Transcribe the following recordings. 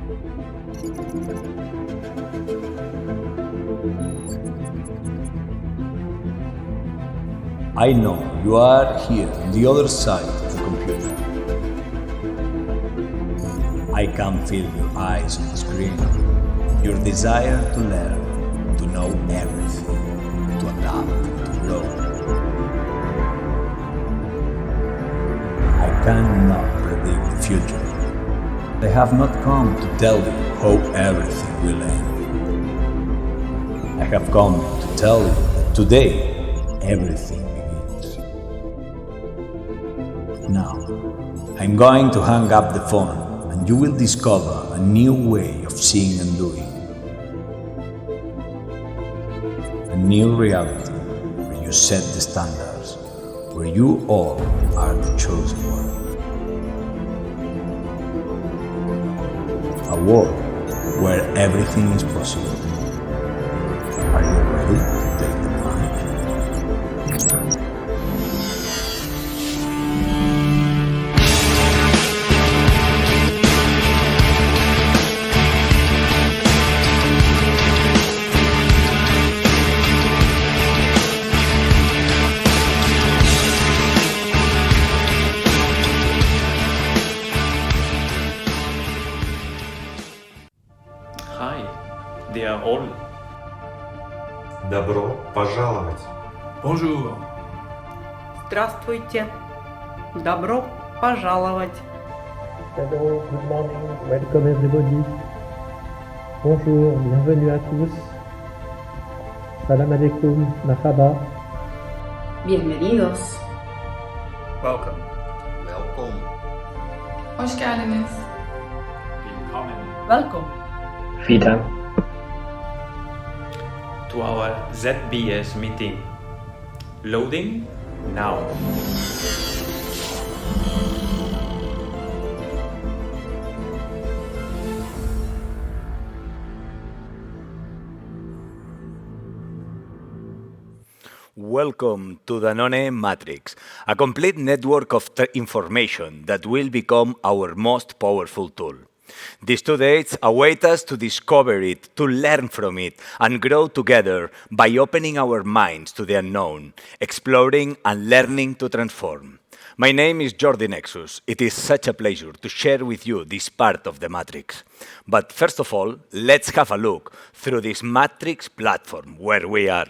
I know you are here on the other side of the computer. I can feel your eyes on the screen, your desire to learn, to know everything, to adapt, to grow. I cannot predict the future. I have not come to tell you how everything will end. I have come to tell you that today everything begins. Now, I'm going to hang up the phone and you will discover a new way of seeing and doing. A new reality where you set the standards, where you all are the chosen one. A world where everything is possible. Are you ready to take the plunge? Hi, they are all. Добро пожаловать! Bonjour. Здравствуйте. Добро пожаловать. Hello, good morning, welcome everybody. Bonjour, bienvenue à tous. Salam alaikum, marhaba. Bienvenidos. Welcome. Welcome! Hoş geldiniz. Welcome. Vielen To our ZBS meeting. Loading now. Welcome to Danone Matrix, a complete network of information that will become our most powerful tool. These 2 days await us to discover it, to learn from it, and grow together by opening our minds to the unknown, exploring and learning to transform. My name is Jordi Nexus. It is such a pleasure to share with you this part of the Matrix. But first of all, let's have a look through this Matrix platform where we are.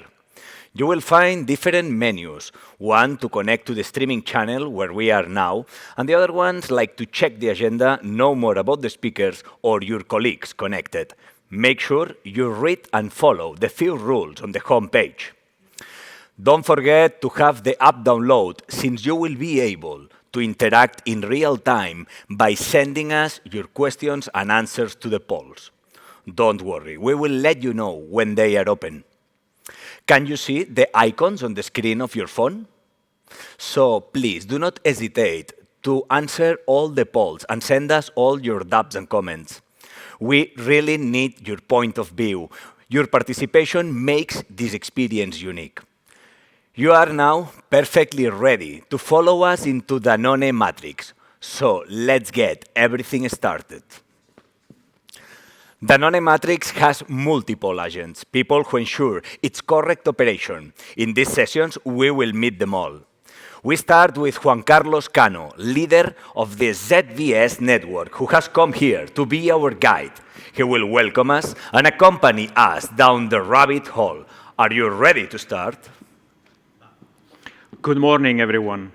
You will find different menus, one to connect to the streaming channel where we are now, and the other ones like to check the agenda, know more about the speakers or your colleagues connected. Make sure you read and follow the few rules on the home page. Don't forget to have the app download, since you will be able to interact in real time by sending us your questions and answers to the polls. Don't worry, we will let you know when they are open. Can you see the icons on the screen of your phone? So please do not hesitate to answer all the polls and send us all your doubts and comments. We really need your point of view. Your participation makes this experience unique. You are now perfectly ready to follow us into the Danone Matrix. So let's get everything started. Danone Matrix has multiple agents, people who ensure its correct operation. In these sessions, we will meet them all. We start with Juan Carlos Cano, leader of the ZBS network, who has come here to be our guide. He will welcome us and accompany us down the rabbit hole. Are you ready to start? Good morning, everyone.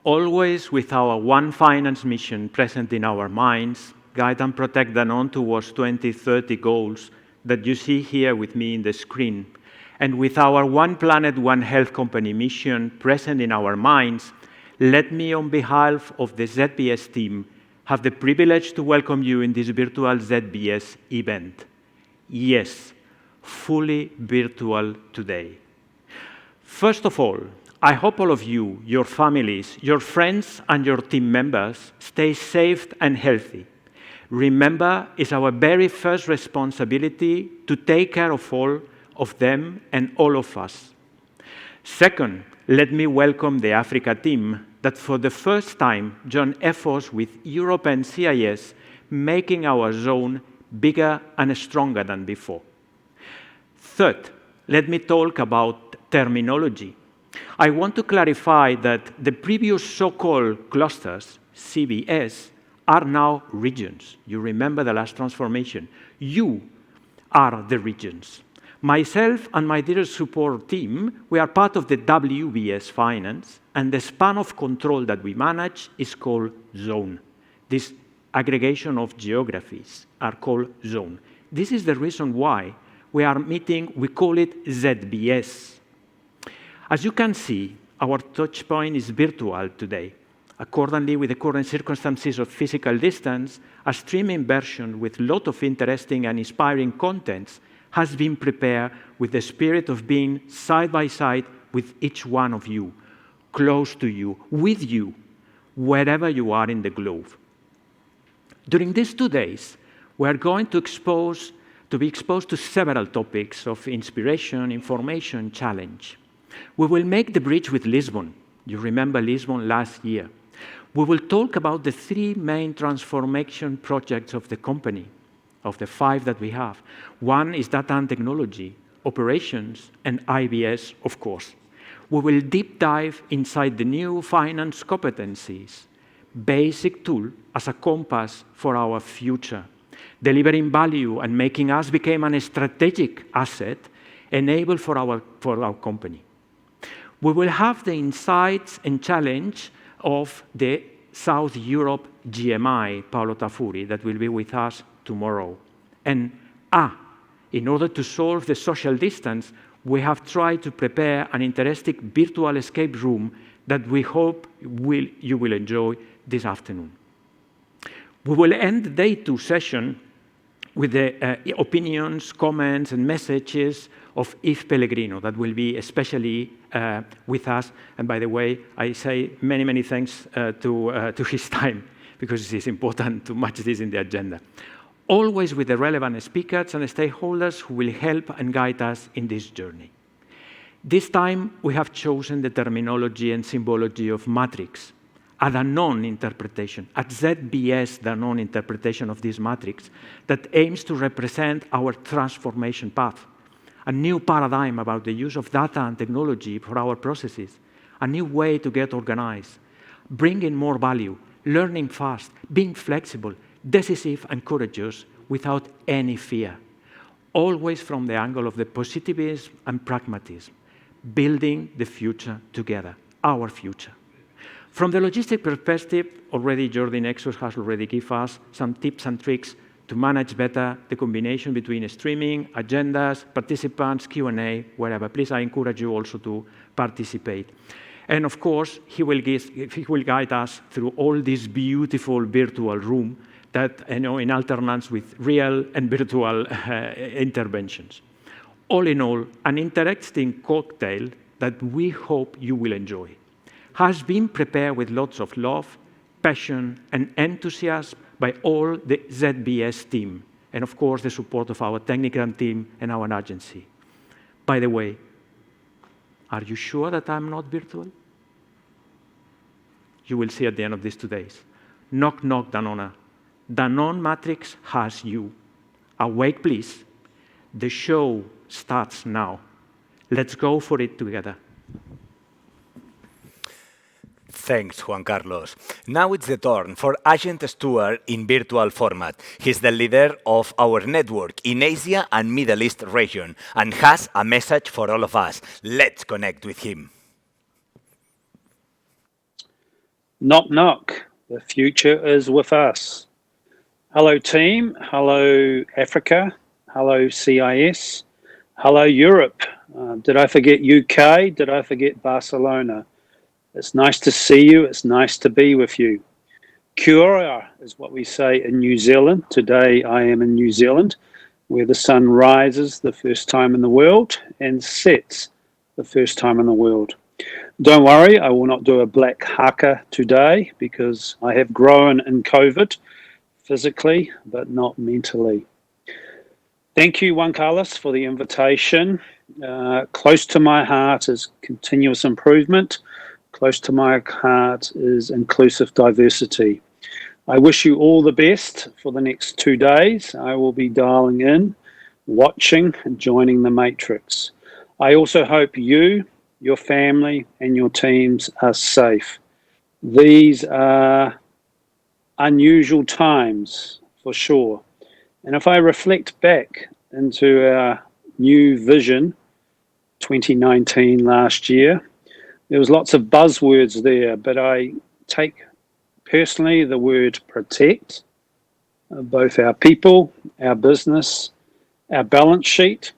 Always with our One Finance mission present in our minds, guide and protect Danone towards 2030 goals that you see here with me in the screen. And with our One Planet, One Health Company mission present in our minds, let me, on behalf of the ZBS team, have the privilege to welcome you in this virtual ZBS event. Yes, fully virtual today. First of all, I hope all of you, your families, your friends, and your team members stay safe and healthy. Remember, it's our very first responsibility to take care of all of them and all of us. Second, let me welcome the Africa team that for the first time joined efforts with Europe and CIS making our zone bigger and stronger than before. Third, let me talk about terminology. I want to clarify that the previous so-called clusters, CBS, are now regions. You remember the last transformation. You are the regions. Myself and my dear support team, we are part of the WBS Finance, and the span of control that we manage is called zone. This aggregation of geographies are called zone. This is the reason why we are meeting, we call it ZBS. As you can see, our touchpoint is virtual today. Accordingly, with the current circumstances of physical distance, a streaming version with a lot of interesting and inspiring contents has been prepared with the spirit of being side by side with each one of you, close to you, with you, wherever you are in the globe. During these 2 days, we are going to be exposed to several topics of inspiration, information, challenge. We will make the bridge with Lisbon. You remember Lisbon last year. We will talk about the 3 main transformation projects of the company, of the 5 that we have. One is data and technology, operations, and IBS, of course. We will deep dive inside the new finance competencies, basic tool as a compass for our future, delivering value and making us become a strategic asset enabled for our company. We will have the insights and challenge of the South Europe GMI, Paolo Tafuri, that will be with us tomorrow. And in order to solve the social distance, we have tried to prepare an interesting virtual escape room that we hope you will enjoy this afternoon. We will end the day 2 session with the opinions, comments, and messages of Yves Pellegrino that will be especially with us. And by the way, I say many, many thanks to his time, because it is important to match this in the agenda. Always with the relevant speakers and stakeholders who will help and guide us in this journey. This time, we have chosen the terminology and symbology of matrix, a Danone interpretation, at ZBS Danone interpretation of this matrix that aims to represent our transformation path, a new paradigm about the use of data and technology for our processes, a new way to get organized, bringing more value, learning fast, being flexible, decisive and courageous without any fear, always from the angle of the positivism and pragmatism, building the future together, our future. From the logistic perspective, already Jordi Nexus has already given us some tips and tricks to manage better the combination between streaming, agendas, participants, Q&A, wherever. Please, I encourage you also to participate. And of course, he will guide us through all this beautiful virtual room that, in alternance with real and virtual interventions. All in all, an interesting cocktail that we hope you will enjoy. Has been prepared with lots of love, passion, and enthusiasm by all the ZBS team, and of course, the support of our technical team and our agency. By the way, are you sure that I'm not virtual? You will see at the end of these 2 days. Knock, knock, Danone. Danone Matrix has you. Awake, please. The show starts now. Let's go for it together. Thanks, Juan Carlos. Now it's the turn for Agent Stuart in virtual format. He's the leader of our network in Asia and Middle East region and has a message for all of us. Let's connect with him. Knock, knock. The future is with us. Hello, team. Hello, Africa. Hello, CIS. Hello, Europe. Did I forget UK? Did I forget Barcelona? It's nice to see you. It's nice to be with you. Kia ora is what we say in New Zealand. Today I am in New Zealand, where the sun rises the first time in the world and sets the first time in the world. Don't worry, I will not do a black haka today because I have grown in COVID physically, but not mentally. Thank you, Juan Carlos, for the invitation. Close to my heart is continuous improvement. Close to my heart is inclusive diversity. I wish you all the best for the next 2 days. I will be dialing in, watching, and joining the Matrix. I also hope you, your family, and your teams are safe. These are unusual times for sure. And if I reflect back into our new vision, 2019 last year, there was lots of buzzwords there, but I take personally the word protect, both our people, our business, our balance sheet,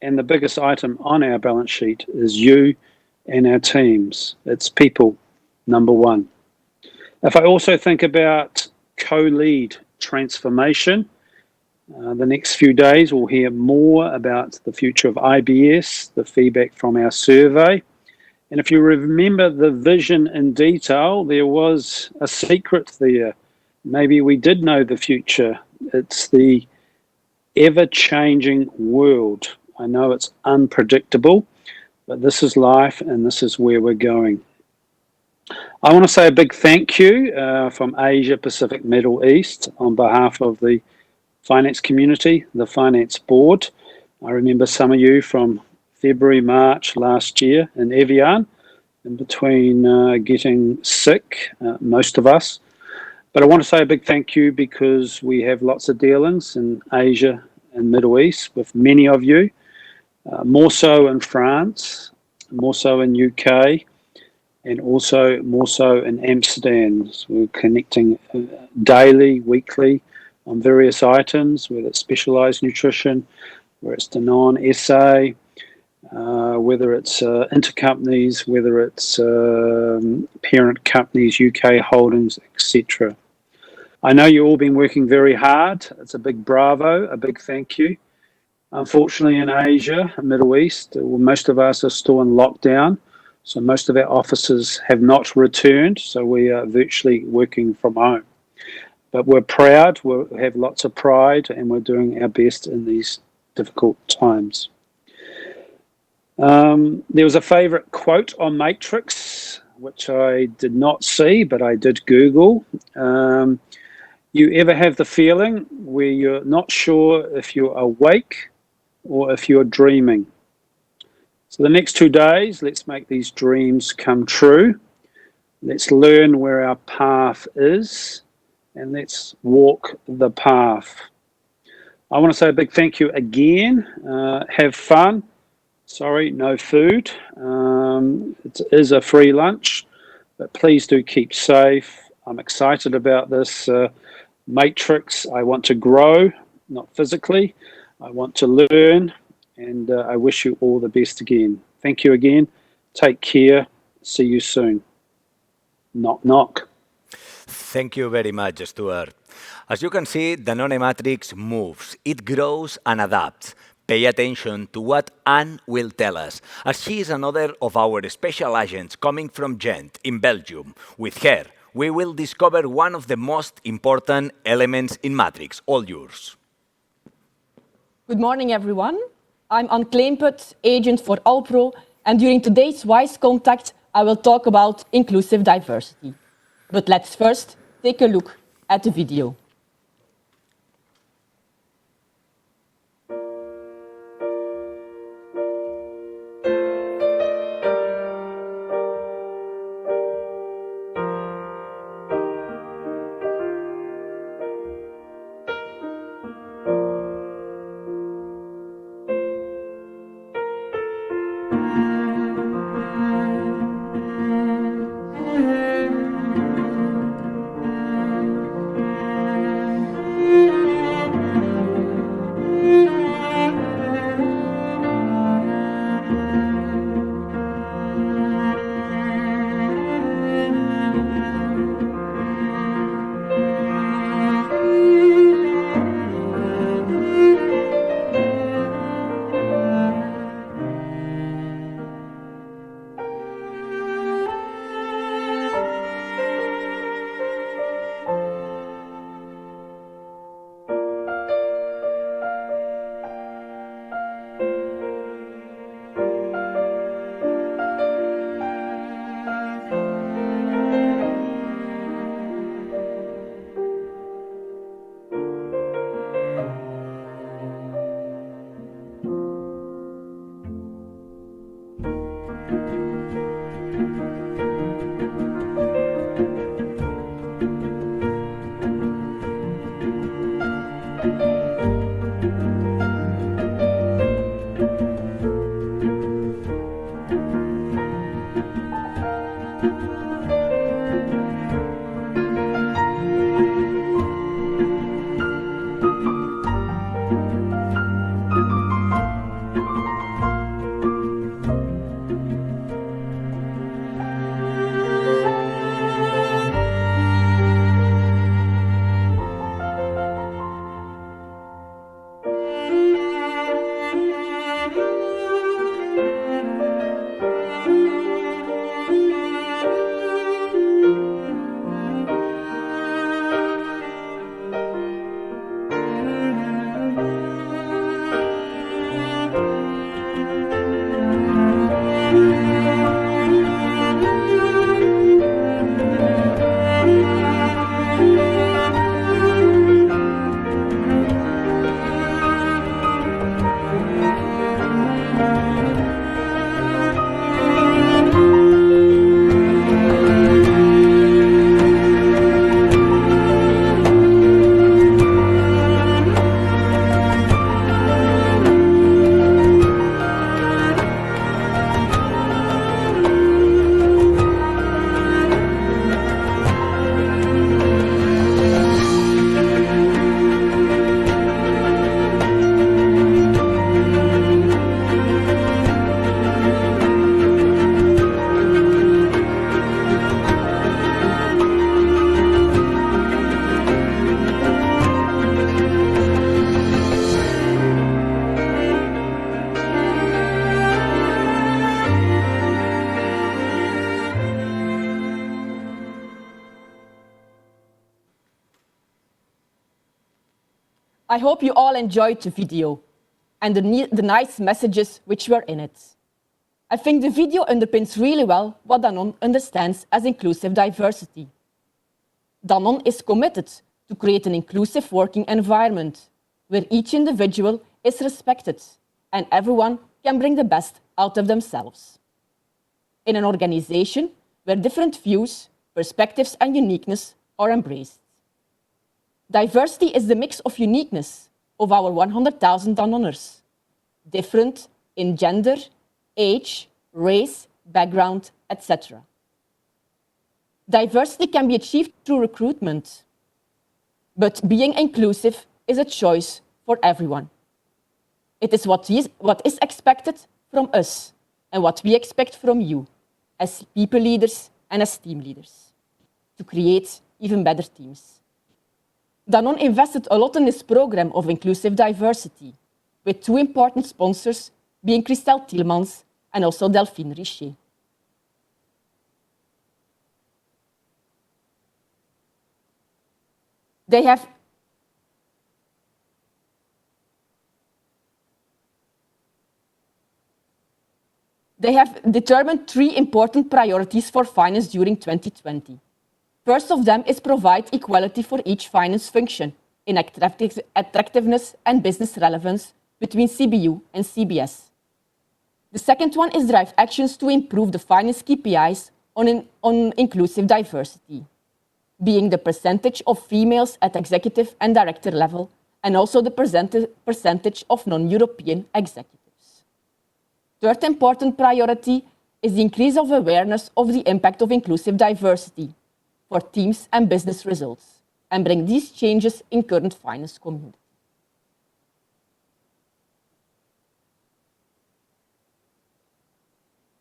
and the biggest item on our balance sheet is you and our teams. It's people, number one. If I also think about co-lead transformation, the next few days we'll hear more about the future of IBS, the feedback from our survey. And if you remember the vision in detail, there was a secret there. Maybe we did know the future. It's the ever-changing world. I know it's unpredictable, but this is life and this is where we're going. I want to say a big thank you from Asia Pacific Middle East on behalf of the finance community, the finance board. I remember some of you from February, March last year in Evian, in between getting sick, most of us. But I want to say a big thank you because we have lots of dealings in Asia and Middle East with many of you, more so in France, more so in UK, and also more so in Amsterdam. So we're connecting daily, weekly on various items, whether it's specialised nutrition, whether it's Danone SA, whether it's intercompanies, whether it's parent companies, UK holdings, etc. I know you've all been working very hard. It's a big bravo, a big thank you. Unfortunately, in Asia, Middle East, most of us are still in lockdown. So most of our offices have not returned. So we are virtually working from home. But we're proud, we have lots of pride, and we're doing our best in these difficult times. There was a favorite quote on Matrix, which I did not see, but I did Google. You ever have the feeling where you're not sure if you're awake or if you're dreaming? So the next 2 days, let's make these dreams come true. Let's learn where our path is, and let's walk the path. I want to say a big thank you again. Have fun. Sorry, no food. It is a free lunch, but please do keep safe. I'm excited about this matrix. I want to grow, not physically. I want to learn, and I wish you all the best again. Thank you again. Take care. See you soon. Knock, knock. Thank you very much, Stuart. As you can see, Danone Matrix moves, it grows and adapts. Pay attention to what Anne will tell us, as she is another of our special agents coming from Gent in Belgium. With her, we will discover one of the most important elements in Matrix. All yours. Good morning, everyone. I'm Anne Kleemput, agent for Alpro, and during today's WISE Contact, I will talk about inclusive diversity. But let's first take a look at the video. I hope you all enjoyed the video and the nice messages which were in it. I think the video underpins really well what Danone understands as inclusive diversity. Danone is committed to create an inclusive working environment where each individual is respected and everyone can bring the best out of themselves. In an organization where different views, perspectives and uniqueness are embraced. Diversity is the mix of uniqueness of our 100,000 Danoners, different in gender, age, race, background, etc. Diversity can be achieved through recruitment, but being inclusive is a choice for everyone. It is what is expected from us and what we expect from you as people leaders and as team leaders to create even better teams. Danone invested a lot in this program of inclusive diversity, with two important sponsors being Christelle Tielmans and also Delphine Richer. They have determined three important priorities for finance during 2020. First of them is provide equality for each finance function in attractiveness and business relevance between CBU and CBS. The second one is drive actions to improve the finance KPIs on inclusive diversity, being the percentage of females at executive and director level, and also the percentage of non-European executives. Third important priority is the increase of awareness of the impact of inclusive diversity for teams and business results, and bring these changes in current finance community.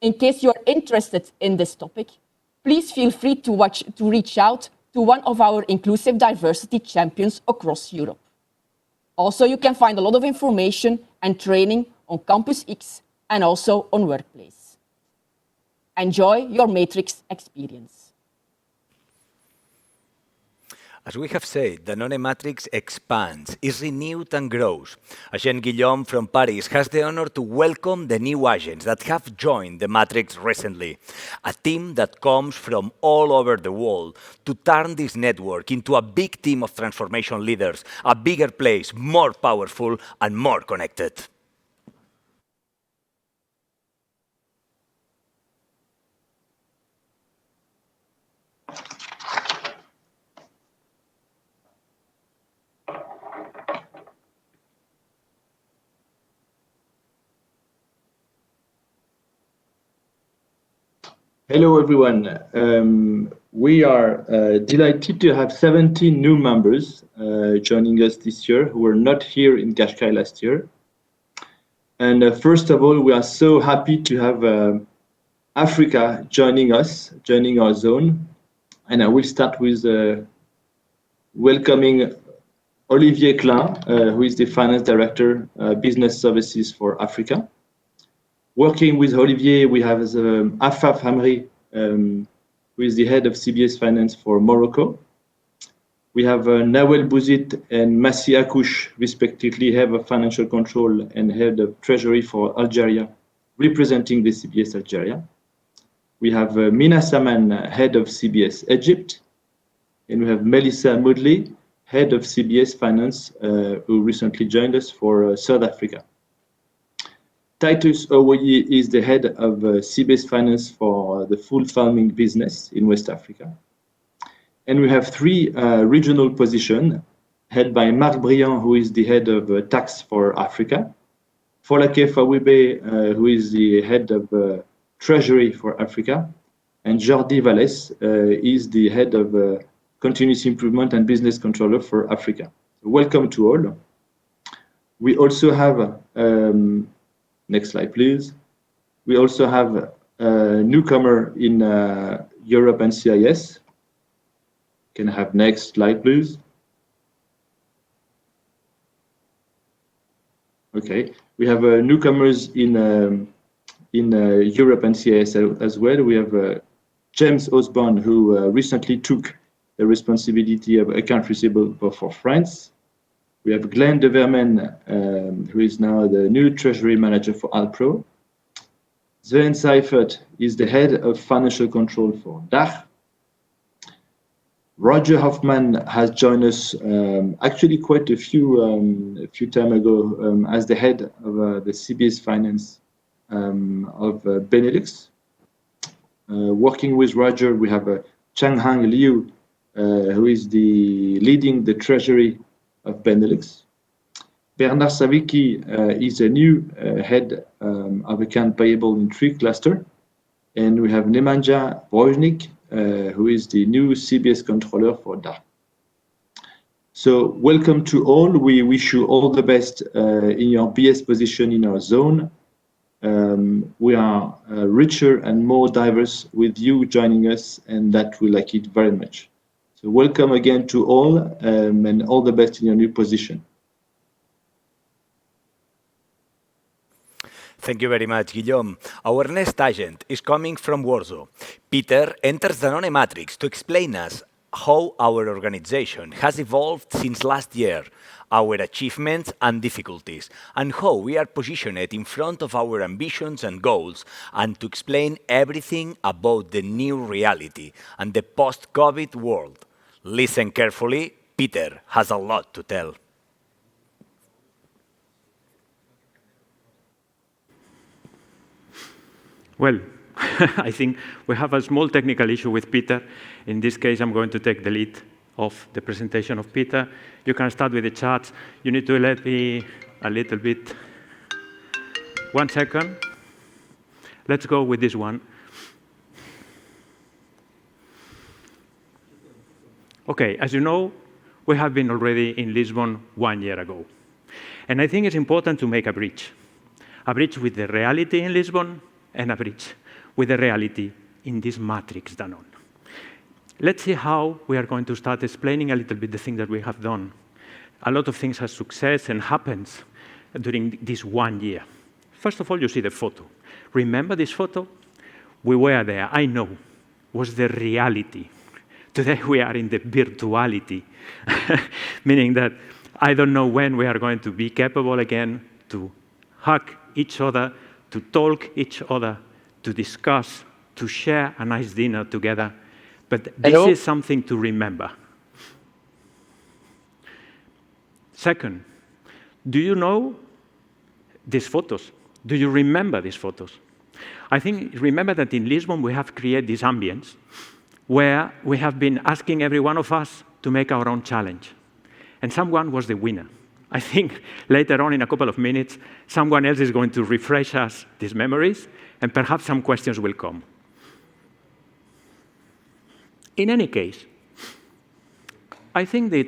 In case you are interested in this topic, please feel free to reach out to one of our inclusive diversity champions across Europe. Also, you can find a lot of information and training on Campus X and also on Workplace. Enjoy your Matrix experience. As we have said, Danone Matrix expands, is renewed and grows. Agent Guillaume from Paris has the honor to welcome the new agents that have joined the Matrix recently, a team that comes from all over the world to turn this network into a big team of transformation leaders, a bigger place, more powerful and more connected. Hello, everyone. We are delighted to have 17 new members joining us this year who were not here in Qashqai last year. And first of all, we are so happy to have Africa joining us, joining our zone. And I will start with welcoming Olivier Klein, who is the Finance Director, Business Services for Africa. Working with Olivier, we have Afaf Hamri, who is the head of CBS Finance for Morocco. We have Nawel Bouzid and Massi Akouch, respectively, head of financial control and head of treasury for Algeria, representing the CBS Algeria. We have Mina Saman, head of CBS Egypt. And we have Melissa Moodley, head of CBS Finance, who recently joined us for South Africa. Titus Owoye is the head of CBS Finance for the full farming business in West Africa. And we have three regional positions, headed by Marc Briand, who is the head of tax for Africa, Folake Fawibe, who is the head of treasury for Africa, and Jordi Valles is the head of continuous improvement and business controller for Africa. Welcome to all. We also have next slide, please. We also have a newcomer in Europe and CIS. Can I have next slide, please? Okay, we have newcomers in Europe and CIS as well. We have James Osborne, who recently took the responsibility of account receivable for France. We have Glenn de Vermen, who is now the new treasury manager for Alpro. Sven Seifert is the head of financial control for DACH. Roger Hoffman has joined us actually quite a few time ago as the head of the CBS Finance of Benelux. Working with Roger, we have Changhang Liu, who is leading the treasury of Benelux. Bernard Savicki is a new head of account payable in Tree Cluster. And we have Nemanja Wojnik, who is the new CBS controller for DACH. So welcome to all. We wish you all the best in your BS position in our zone. We are richer and more diverse with you joining us, and that we like it very much. So welcome again to all, and all the best in your new position. Thank you very much, Guillaume. Our next agent is coming from Warsaw. Peter enters Danone Matrix to explain us how our organization has evolved since last year, our achievements and difficulties, and how we are positioned in front of our ambitions and goals, and to explain everything about the new reality and the post-COVID world. Listen carefully, Peter has a lot to tell. Well, I think we have a small technical issue with Peter. In this case, I'm going to take the lead of the presentation of Peter. You can start with the charts. You need to let me a little bit. 1 second. Let's go with this one. Okay, as you know, we have been already in Lisbon 1 year ago. And I think it's important to make a bridge with the reality in Lisbon and a bridge with the reality in this matrix Danone. Let's see how we are going to start explaining a little bit the things that we have done. A lot of things have success and happens during this 1 year. First of all, you see the photo. Remember this photo? We were there, I know, was the reality. Today we are in the virtuality, meaning that I don't know when we are going to be capable again to hug each other, to talk each other, to discuss, to share a nice dinner together. But this is something to remember. Second, do you know these photos? Do you remember these photos? I think, remember that in Lisbon we have created this ambience where we have been asking every one of us to make our own challenge. And someone was the winner. I think later on in a couple of minutes, someone else is going to refresh us these memories, and perhaps some questions will come. In any case, I think that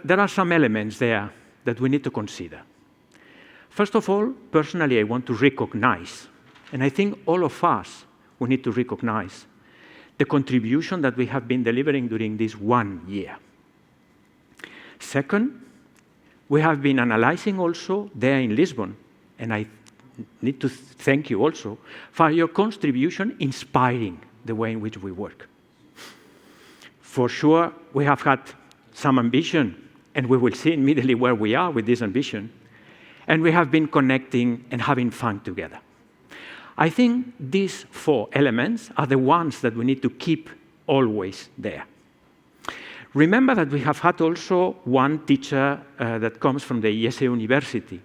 there are some elements there that we need to consider. First of all, personally, I want to recognize, and I think all of us, we need to recognize the contribution that we have been delivering during this 1 year. Second, we have been analyzing also there in Lisbon, and I need to thank you also for your contribution inspiring the way in which we work. For sure, we have had some ambition, and we will see immediately where we are with this ambition, and we have been connecting and having fun together. I think these 4 elements are the ones that we need to keep always there. Remember that we have had also one teacher that comes from the IESE University.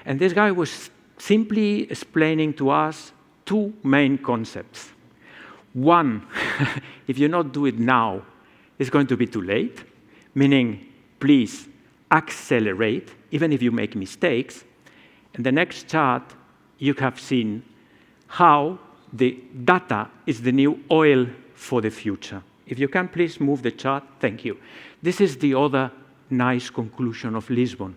And this guy was simply explaining to us 2 main concepts. One, if you not do it now, it's going to be too late, meaning please accelerate, even if you make mistakes. And the next chart, you have seen how the data is the new oil for the future. If you can please move the chart, thank you. This is the other nice conclusion of Lisbon.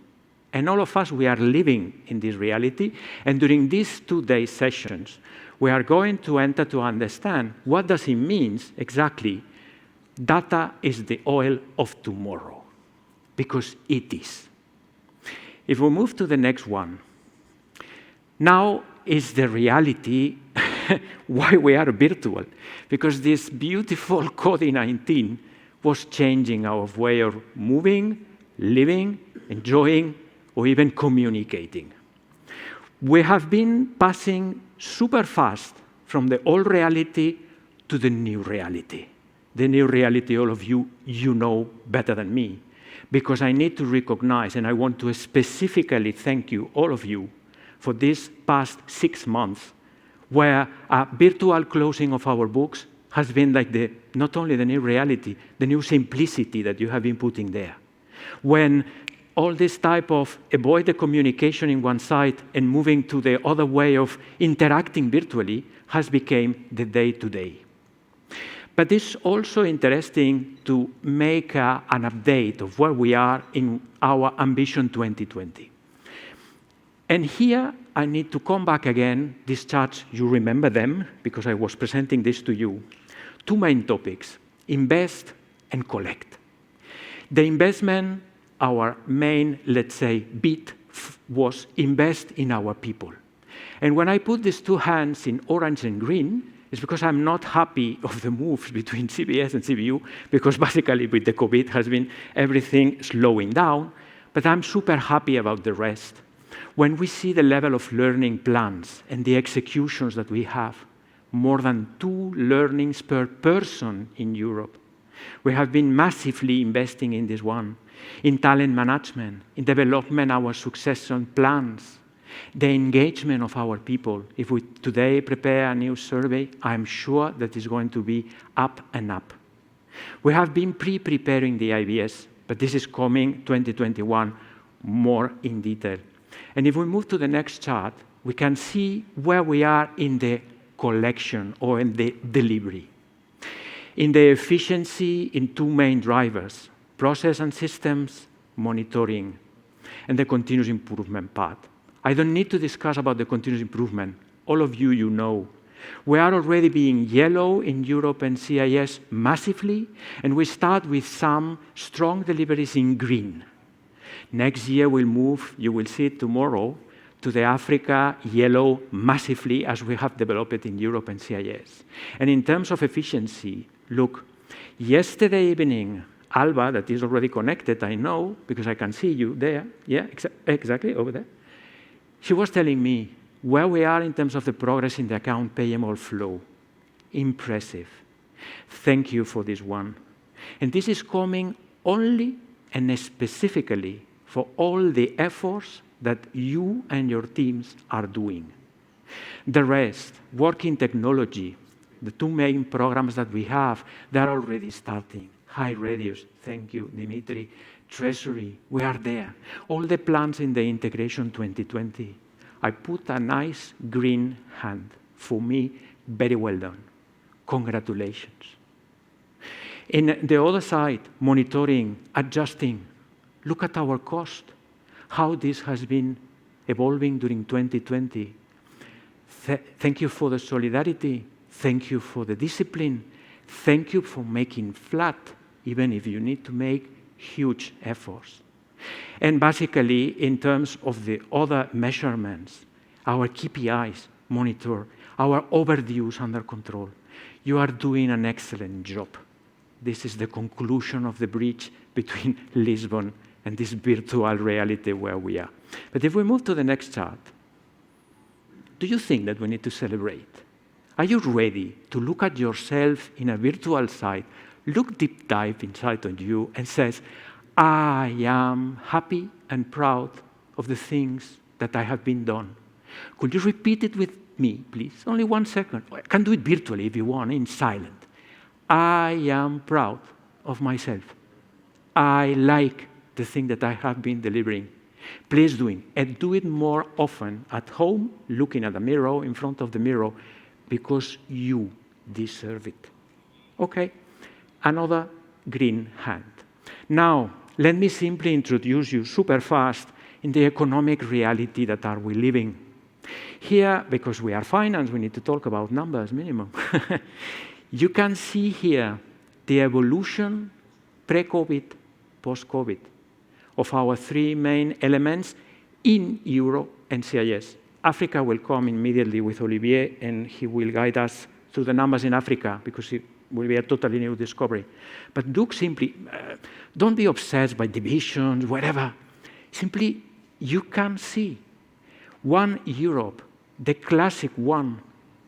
And all of us, we are living in this reality. And during these 2-day sessions, we are going to enter to understand what does it mean exactly. Data is the oil of tomorrow, because it is. If we move to the next one, now is the reality why we are virtual, because this beautiful COVID-19 was changing our way of moving living, enjoying, or even communicating. We have been passing super fast from the old reality to the new reality. The new reality, all of you know better than me, because I need to recognize, and I want to specifically thank you, all of you, for this past 6 months, where a virtual closing of our books has been like not only the new reality, the new simplicity that you have been putting there. When all this type of avoid the communication in one side and moving to the other way of interacting virtually has become the day-to-day. But it's also interesting to make an update of where we are in our Ambition 2020. And here I need to come back again. These charts, you remember them because I was presenting this to you. 2 main topics, invest and collect. The investment, our main, let's say, bit was invest in our people. And when I put these 2 hands in orange and green, it's because I'm not happy of the moves between CBS and CBU, because basically with the COVID has been everything slowing down, but I'm super happy about the rest. When we see the level of learning plans and the executions that we have, more than 2 learnings per person in Europe, we have been massively investing in this one, in talent management, in development our succession plans, the engagement of our people. If we today prepare a new survey, I'm sure that it's going to be up and up. We have been pre-preparing the IBS, but this is coming 2021 more in detail. And if we move to the next chart, we can see where we are in the collection or in the delivery. In the efficiency in 2 main drivers, process and systems, monitoring, and the continuous improvement part. I don't need to discuss about the continuous improvement. All of you know. We are already being yellow in Europe and CIS massively, and we start with some strong deliveries in green. Next year we'll move, you will see it tomorrow, to the Africa yellow massively as we have developed it in Europe and CIS. And in terms of efficiency, look, yesterday evening, Alba, that is already connected, I know, because I can see you there. Yeah, exactly, over there. She was telling me where we are in terms of the progress in the account payable flow. Impressive. Thank you for this one. And this is coming only and specifically for all the efforts that you and your teams are doing. The rest, working technology, the 2 main programs that we have, they're already starting. High radius, thank you, Dimitri. Treasury, we are there. All the plans in the Integration 2020. I put a nice green hand. For me, very well done. Congratulations. In the other side, monitoring, adjusting. Look at our cost, how this has been evolving during 2020. Thank you for the solidarity. Thank you for the discipline. Thank you for making flat, even if you need to make huge efforts. And basically, in terms of the other measurements, our KPIs monitor, our overdues under control. You are doing an excellent job. This is the conclusion of the bridge between Lisbon and this virtual reality where we are. But if we move to the next chart, do you think that we need to celebrate? Are you ready to look at yourself in a virtual site, look deep dive inside of you and says, I am happy and proud of the things that I have been done. Could you repeat it with me, please? Only 1 second. I can do it virtually if you want, in silent. I am proud of myself. I like the thing that I have been delivering. Please do it, and do it more often at home, looking at the mirror, in front of the mirror, because you deserve it. Okay, another green hand. Now, let me simply introduce you super fast in the economic reality that are we living. Here, because we are finance, we need to talk about numbers minimum. You can see here the evolution pre-COVID, post-COVID of our 3 main elements in Euro and CIS. Africa will come immediately with Olivier, and he will guide us through the numbers in Africa, because will be a totally new discovery. But look simply, don't be obsessed by divisions, whatever. Simply, you can see one Europe, the classic one,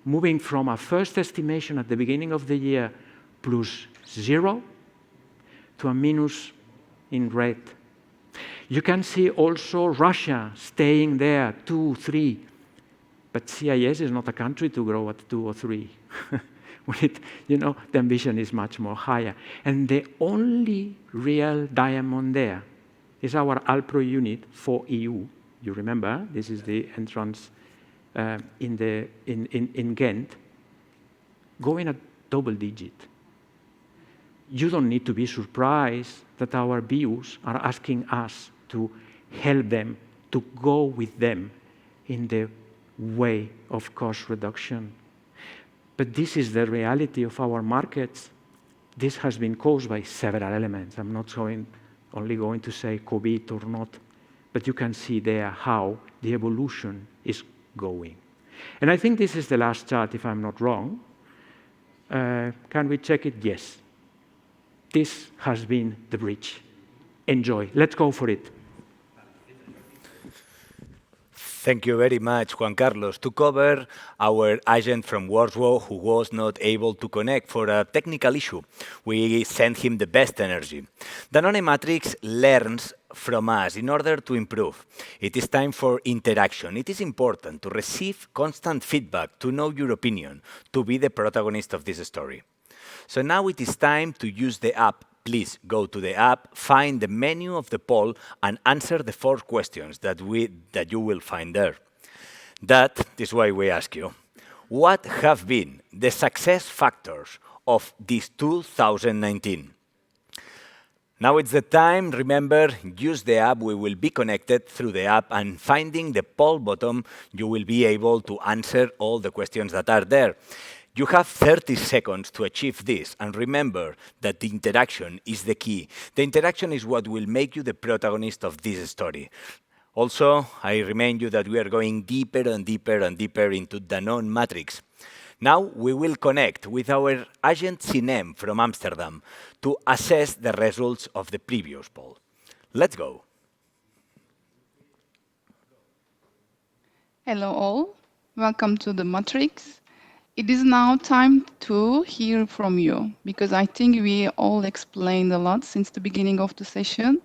moving from a first estimation at the beginning of the year +0 to a minus in red. You can see also Russia staying there, 2, 3. But CIS is not a country to grow at 2 or 3. The ambition is much more higher. And the only real diamond there is our Alpro unit for EU. You remember, this is the entrance in Ghent, going at double digit. You don't need to be surprised that our BUs are asking us to help them, to go with them in the way of cost reduction. But this is the reality of our markets. This has been caused by several elements. I'm not only going to say COVID or not, but you can see there how the evolution is going. And I think this is the last chart, if I'm not wrong. Can we check it? Yes. This has been the bridge. Enjoy. Let's go for it. Thank you very much, Juan Carlos. To cover our agent from Warsaw who was not able to connect for a technical issue, we sent him the best energy. Danone Matrix learns from us in order to improve. It is time for interaction. It is important to receive constant feedback, to know your opinion, to be the protagonist of this story. So now it is time to use the app. Please go to the app, find the menu of the poll, and answer the 4 questions that you will find there. That is why we ask you, what have been the success factors of this 2019? Now it's the time. Remember, use the app. We will be connected through the app, and finding the poll button, you will be able to answer all the questions that are there. You have 30 seconds to achieve this, and remember that the interaction is the key. The interaction is what will make you the protagonist of this story. Also, I remind you that we are going deeper and deeper and deeper into Danone Matrix. Now we will connect with our agent Sinem from Amsterdam to assess the results of the previous poll. Let's go. Hello all, welcome to the Matrix. It is now time to hear from you, because I think we all explained a lot since the beginning of the session.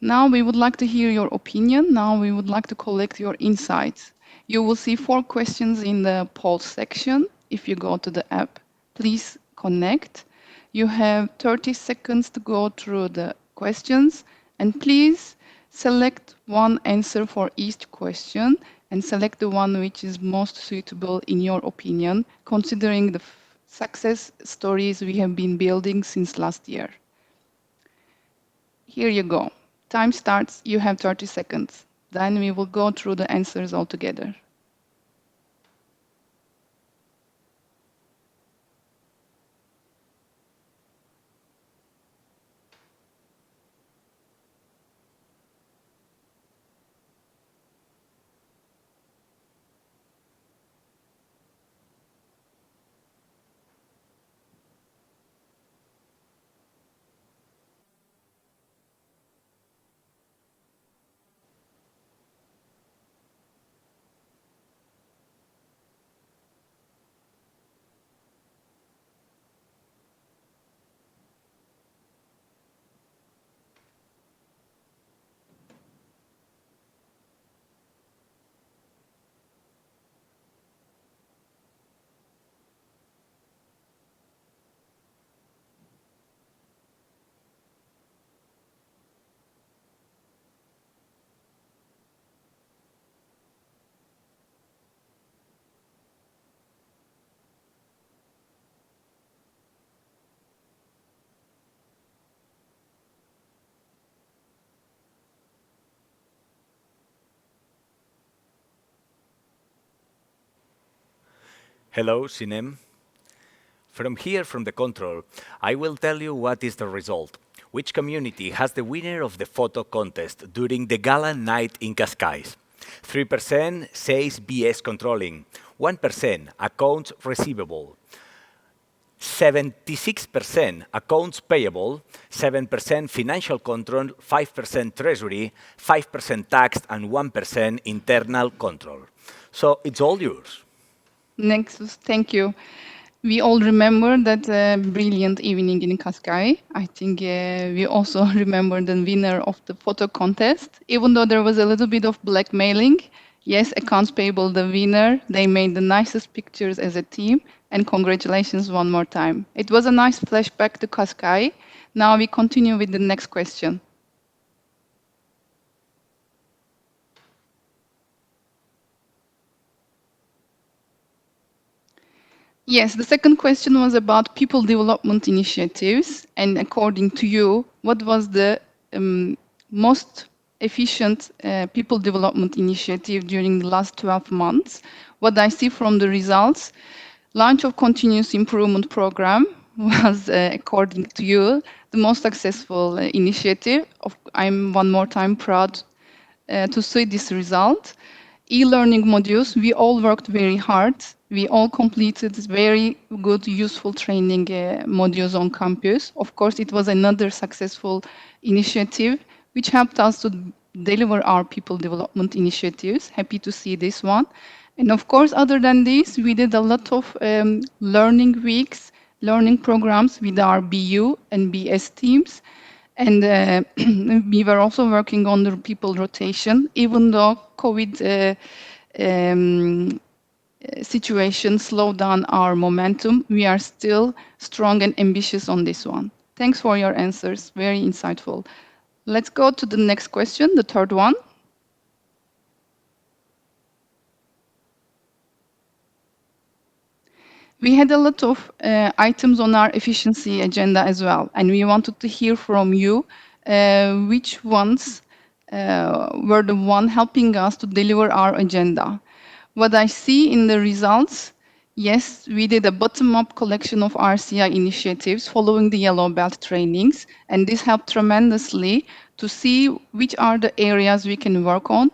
Now we would like to hear your opinion. Now we would like to collect your insights. You will see 4 questions in the poll section. If you go to the app, please connect. You have 30 seconds to go through the questions, and please select one answer for each question and select the one which is most suitable in your opinion, considering the success stories we have been building since last year. Here you go. Time starts. You have 30 seconds. Then we will go through the answers all together. Hello, Sinem. From here, from the control, I will tell you what is the result. Which community has the winner of the photo contest during the gala night in Cascais? 3% says BS controlling, 1% accounts receivable, 76% accounts payable, 7% financial control, 5% treasury, 5% tax, and 1% internal control. So it's all yours. Nexus, thank you. We all remember that brilliant evening in Cascais. I think we also remember the winner of the photo contest. Even though there was a little bit of blackmailing, yes, accounts payable the winner. They made the nicest pictures as a team, and congratulations one more time. It was a nice flashback to Cascais. Now we continue with the next question. Yes, the second question was about people development initiatives. And according to you, what was the most efficient people development initiative during the last 12 months? What I see from the results, launch of continuous improvement program was, according to you, the most successful initiative. I'm one more time proud to see this result. E-learning modules, we all worked very hard. We all completed very good, useful training modules on campus. Of course, it was another successful initiative which helped us to deliver our people development initiatives. Happy to see this one. And of course, other than this, we did a lot of learning weeks, learning programs with our BU and BS teams. And we were also working on the people rotation, even though COVID situation slowed down our momentum. We are still strong and ambitious on this one. Thanks for your answers. Very insightful. Let's go to the next question, the third one. We had a lot of items on our efficiency agenda as well, and we wanted to hear from you which ones were the one helping us to deliver our agenda. What I see in the results, yes, we did a bottom-up collection of RCI initiatives following the Yellow Belt trainings, and this helped tremendously to see which are the areas we can work on,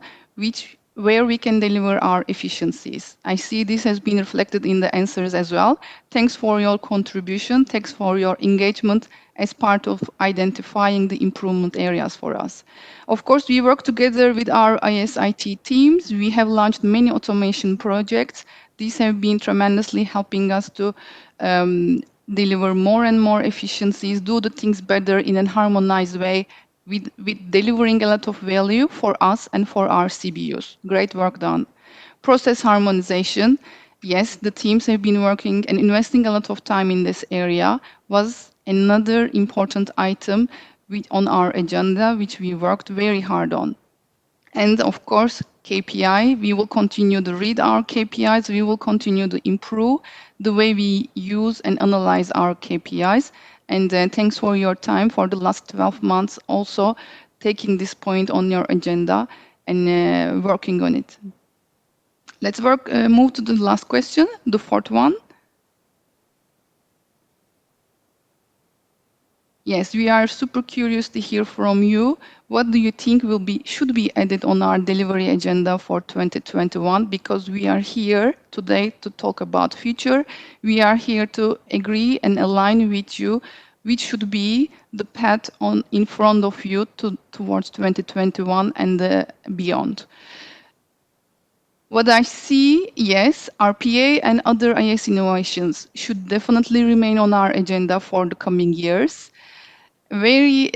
where we can deliver our efficiencies. I see this has been reflected in the answers as well. Thanks for your contribution. Thanks for your engagement as part of identifying the improvement areas for us. Of course, we work together with our ISIT teams. We have launched many automation projects. These have been tremendously helping us to deliver more and more efficiencies, do the things better in a harmonized way, with delivering a lot of value for us and for our CBUs. Great work done. Process harmonization. Yes, the teams have been working and investing a lot of time in this area, was another important item on our agenda, which we worked very hard on. And of course, KPI, we will continue to read our KPIs. We will continue to improve the way we use and analyze our KPIs. And thanks for your time for the last 12 months, also taking this point on your agenda and working on it. Let's move to the last question, the fourth one. Yes, we are super curious to hear from you. What do you think should be added on our delivery agenda for 2021? Because we are here today to talk about future. We are here to agree and align with you which should be the path in front of you towards 2021 and beyond. What I see, yes, RPA and other IS innovations should definitely remain on our agenda for the coming years. Very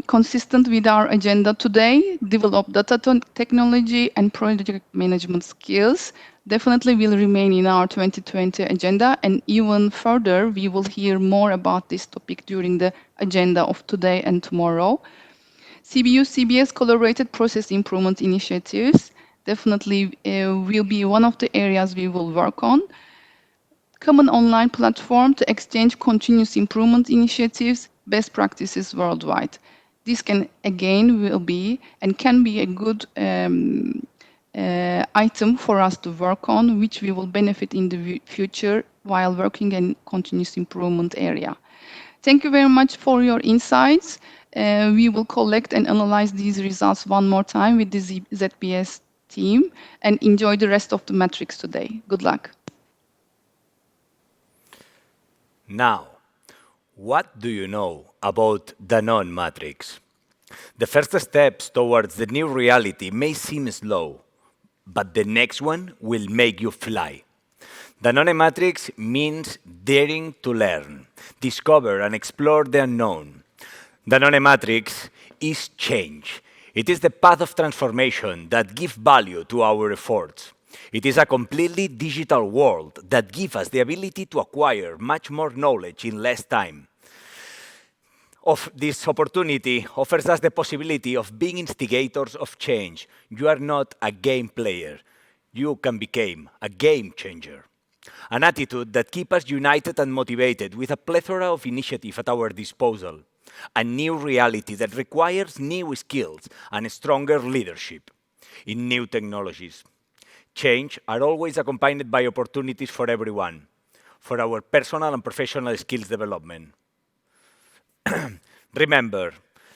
consistent with our agenda today, develop data technology and project management skills definitely will remain in our 2020 agenda, and even further, we will hear more about this topic during the agenda of today and tomorrow. CBU, CBS collaborated process improvement initiatives definitely will be one of the areas we will work on. Common online platform to exchange continuous improvement initiatives, best practices worldwide. This can will be and can be a good item for us to work on, which we will benefit in the future while working in continuous improvement area. Thank you very much for your insights. We will collect and analyze these results one more time with the ZBS team and enjoy the rest of the matrix today. Good luck. Now, what do you know about Danone Matrix? The first steps towards the new reality may seem slow, but the next one will make you fly. Danone Matrix means daring to learn, discover and explore the unknown. Danone Matrix is change. It is the path of transformation that gives value to our efforts. It is a completely digital world that gives us the ability to acquire much more knowledge in less time. This opportunity offers us the possibility of being instigators of change. You are not a game player. You can become a game changer. An attitude that keeps us united and motivated with a plethora of initiative at our disposal. A new reality that requires new skills and stronger leadership in new technologies. Change are always accompanied by opportunities for everyone, for our personal and professional skills development. Remember,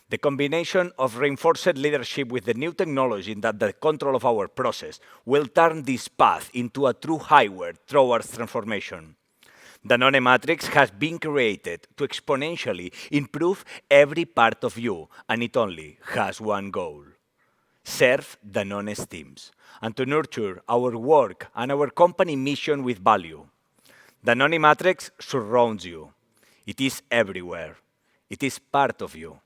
the combination of reinforced leadership with the new technology that the control of our process will turn this path into a true highway towards transformation. Danone Matrix has been created to exponentially improve every part of you, and it only has one goal. Serve Danone's teams, and to nurture our work and our company mission with value. Danone Matrix surrounds you. It is everywhere. It is part of you.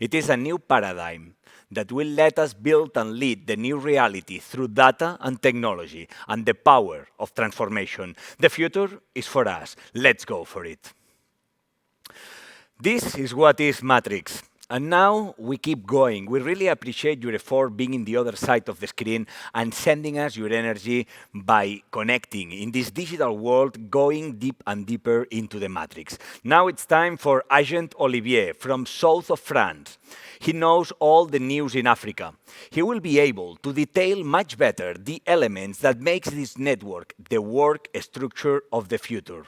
It is a new paradigm that will let us build and lead the new reality through data and technology and the power of transformation. The future is for us. Let's go for it. This is what is Matrix. And now we keep going. We really appreciate your effort being in the other side of the screen and sending us your energy by connecting in this digital world, going deep and deeper into the matrix. Now it's time for Agent Olivier from south of France. He knows all the news in Africa. He will be able to detail much better the elements that makes this network the work structure of the future.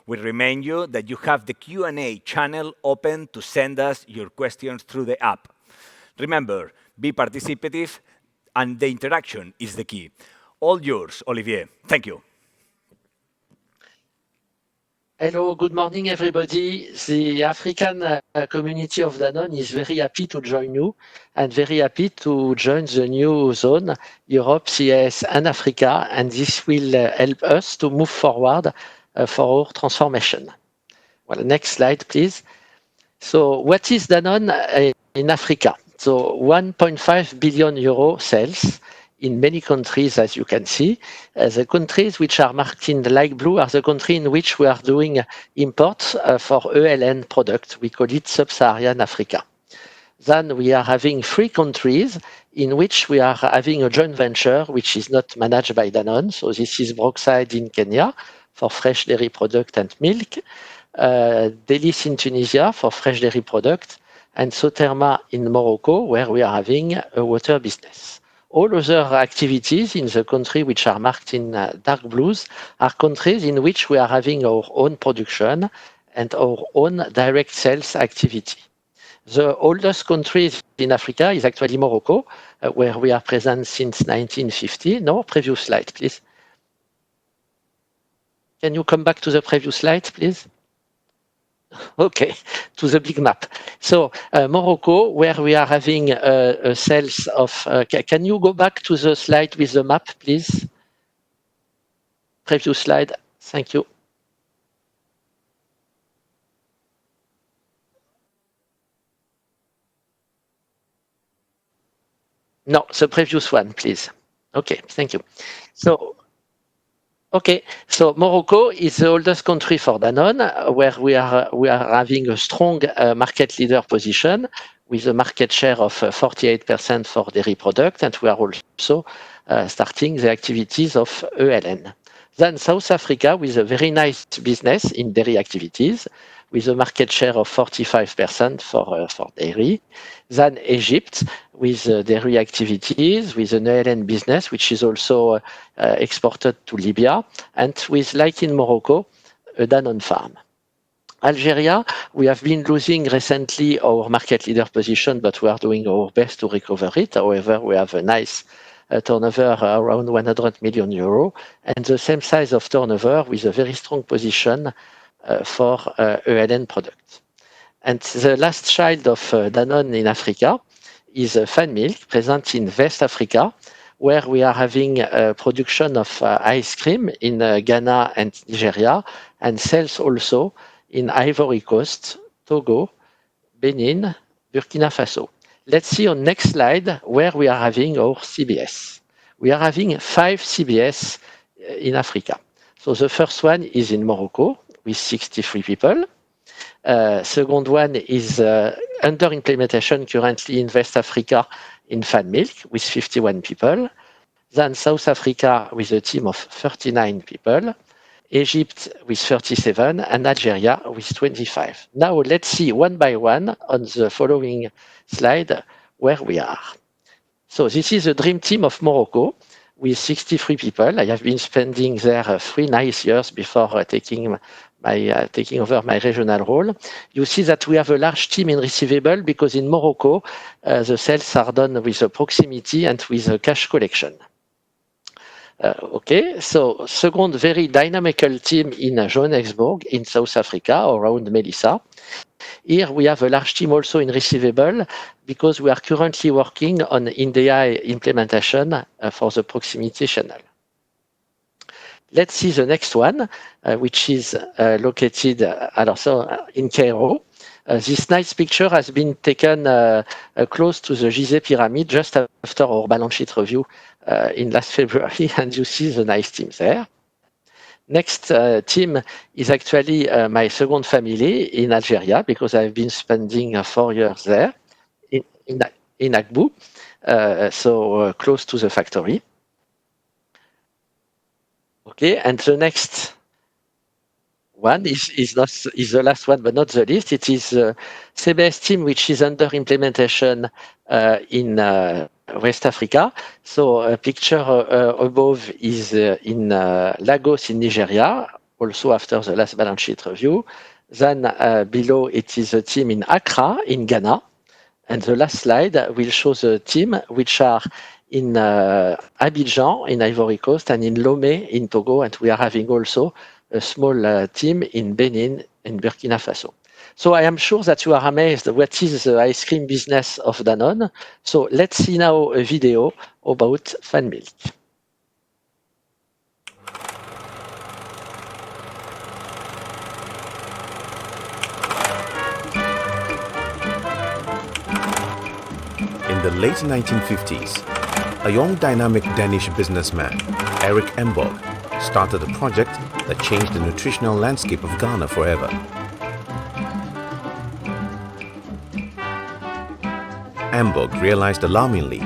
We remind you that you have the Q&A channel open to send us your questions through the app. Remember, be participative, and the interaction is the key. All yours, Olivier. Thank you. Hello, good morning, everybody. The African community of Danone is very happy to join you and very happy to join the new zone, Europe, CIS, and Africa, and this will help us to move forward for our transformation. Well, next slide, please. So what is Danone in Africa? So 1.5 billion euro sales in many countries, as you can see. The countries which are marked in the light blue are the countries in which we are doing imports for ELN products. We call it Sub-Saharan Africa. Then we are having 3 countries in which we are having a joint venture which is not managed by Danone. So this is Brookside in Kenya for fresh dairy product and milk, Delis in Tunisia for fresh dairy product, and Soterma in Morocco, where we are having a water business. All other activities in the country which are marked in dark blues are countries in which we are having our own production and our own direct sales activity. The oldest country in Africa is actually Morocco, where we are present since 1950. No, previous slide, please. Can you come back to the previous slide, please? Okay, to the big map. So Morocco, where we are having sales of... can you go back to the slide with the map, please? Previous slide. Thank you. No, the previous one, please. Okay, thank you. So, okay, so Morocco is the oldest country for Danone, where we are having a strong market leader position with a market share of 48% for dairy product, and we are also starting the activities of ELN. Then South Africa with a very nice business in dairy activities, with a market share of 45% for dairy. Then Egypt with dairy activities, with an ELN business, which is also exported to Libya, and with, like in Morocco, a Danone farm. Algeria, we have been losing recently our market leader position, but we are doing our best to recover it. However, we have a nice turnover around 100 million euro, and the same size of turnover with a very strong position for ELN products. And the last child of Danone in Africa is Fan Milk, present in West Africa, where we are having production of ice cream in Ghana and Nigeria, and sales also in Ivory Coast, Togo, Benin, Burkina Faso. Let's see on next slide where we are having our CBS. We are having 5 CBS in Africa. So the first one is in Morocco with 63 people. Second one is under implementation currently in West Africa in Fan Milk with 51 people. Then South Africa with a team of 39 people. Egypt with 37 and Algeria with 25. Now let's see one by one on the following slide where we are. So this is the dream team of Morocco with 63 people. I have been spending there 3 nice years before taking over my regional role. You see that we have a large team in receivable because in Morocco, the sales are done with proximity and with cash collection. Okay, so second very dynamical team in Johannesburg in South Africa around Melissa. Here we have a large team also in receivable because we are currently working on India implementation for the proximity channel. Let's see the next one, which is located also in Cairo. This nice picture has been taken close to the Gizeh pyramid just after our balance sheet review in last February, and you see the nice team there. Next team is actually my second family in Algeria because I've been spending 4 years there in Agbo, so close to the factory. Okay, and the next one is the last one, but not the least. It is ZBS team, which is under implementation in West Africa. So a picture above is in Lagos in Nigeria, also after the last balance sheet review. Then below it is a team in Accra in Ghana. And the last slide will show the team which are in Abidjan in Ivory Coast and in Lomé in Togo. And we are having also a small team in Benin and Burkina Faso. So I am sure that you are amazed what is the ice cream business of Danone. So let's see now a video about Fan Milk. In the late 1950s, a young dynamic Danish businessman, Erik Embog, started a project that changed the nutritional landscape of Ghana forever. Embog realized alarmingly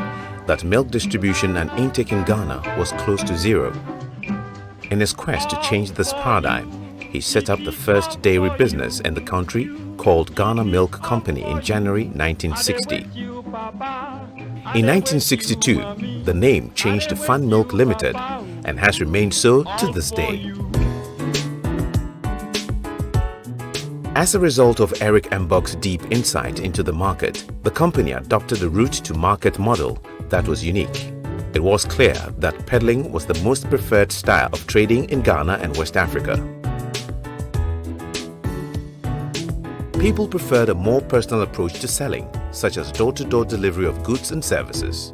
that milk distribution and intake in Ghana was close to zero. In his quest to change this paradigm, he set up the first dairy business in the country called Ghana Milk Company in January 1960. In 1962, the name changed to Fan Milk Limited and has remained so to this day. As a result of Erik Embog's deep insight into the market, the company adopted a route-to-market model that was unique. It was clear that peddling was the most preferred style of trading in Ghana and West Africa. People preferred a more personal approach to selling, such as door-to-door delivery of goods and services.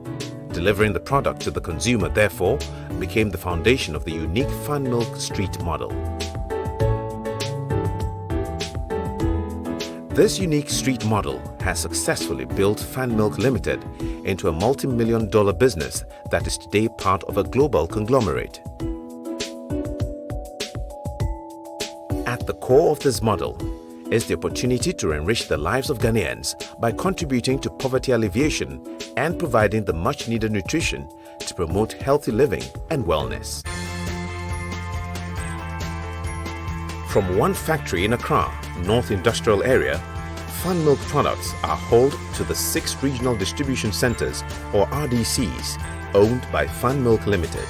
Delivering the product to the consumer, therefore, became the foundation of the unique Fan Milk Street model. This unique street model has successfully built Fan Milk Limited into a multi-million-dollar business that is today part of a global conglomerate. At the core of this model is the opportunity to enrich the lives of Ghanaians by contributing to poverty alleviation and providing the much-needed nutrition to promote healthy living and wellness. From one factory in Accra, North Industrial Area, Fan Milk products are hauled to the 6 regional distribution centers, or RDCs, owned by Fan Milk Limited.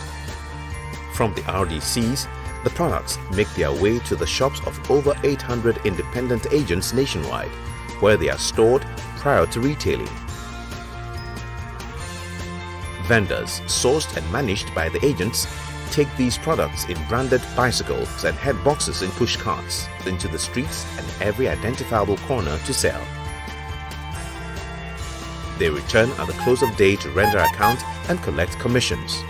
From the RDCs, the products make their way to the shops of over 800 independent agents nationwide, where they are stored prior to retailing. Vendors, sourced and managed by the agents, take these products in branded bicycles and head boxes in push carts into the streets and every identifiable corner to sell. They return at the close of day to render account and collect commissions.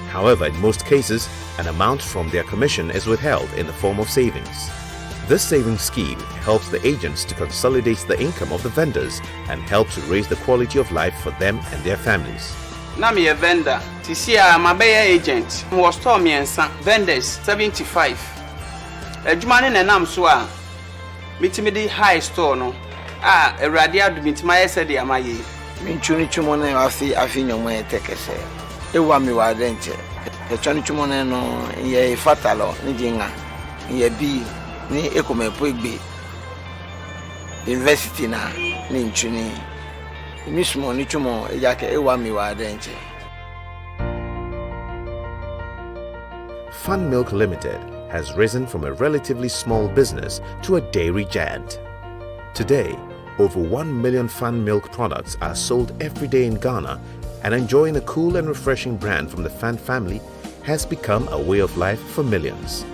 However, in most cases, an amount from their commission is withheld in the form of savings. This savings scheme helps the agents to consolidate the income of the vendors and help to raise the quality of life for them and their families. Na me a vendor. TCA, my agent, who was told me and vendors 75. A Jumani and I'm so meet me the high store no. A radia do meet my said, my ye. Minchuni chumone afi nyomwe tekese. Ewa mi wa denche. The chani chumone no ye fatalo ni jinga. Ye bi ni ekome poigbe. University na ni nchuni. Mismo ni chumo yake ewa mi wa denche. Fun Milk Limited has risen from a relatively small business to a dairy giant. Today, over 1 million Fun Milk products are sold every day in Ghana, and enjoying a cool and refreshing brand from the Fan family has become a way of life for millions.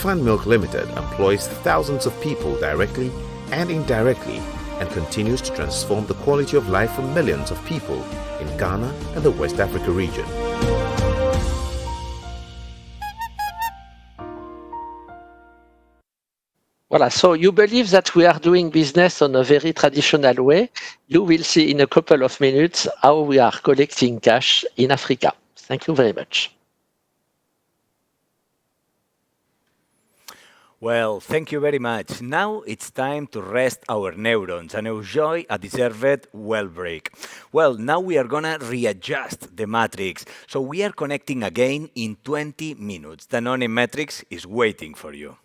Fun Milk Limited employs thousands of people directly and indirectly and continues to transform the quality of life for millions of people in Ghana and the West Africa region. Voilà, so you believe that we are doing business on a very traditional way. You will see in a couple of minutes how we are collecting cash in Africa. Thank you very much. Well, thank you very much. Now it's time to rest our neurons and enjoy a deserved well break. Well, now we are gonna readjust the matrix, so we are connecting again in 20 minutes. The Danone matrix is waiting for you.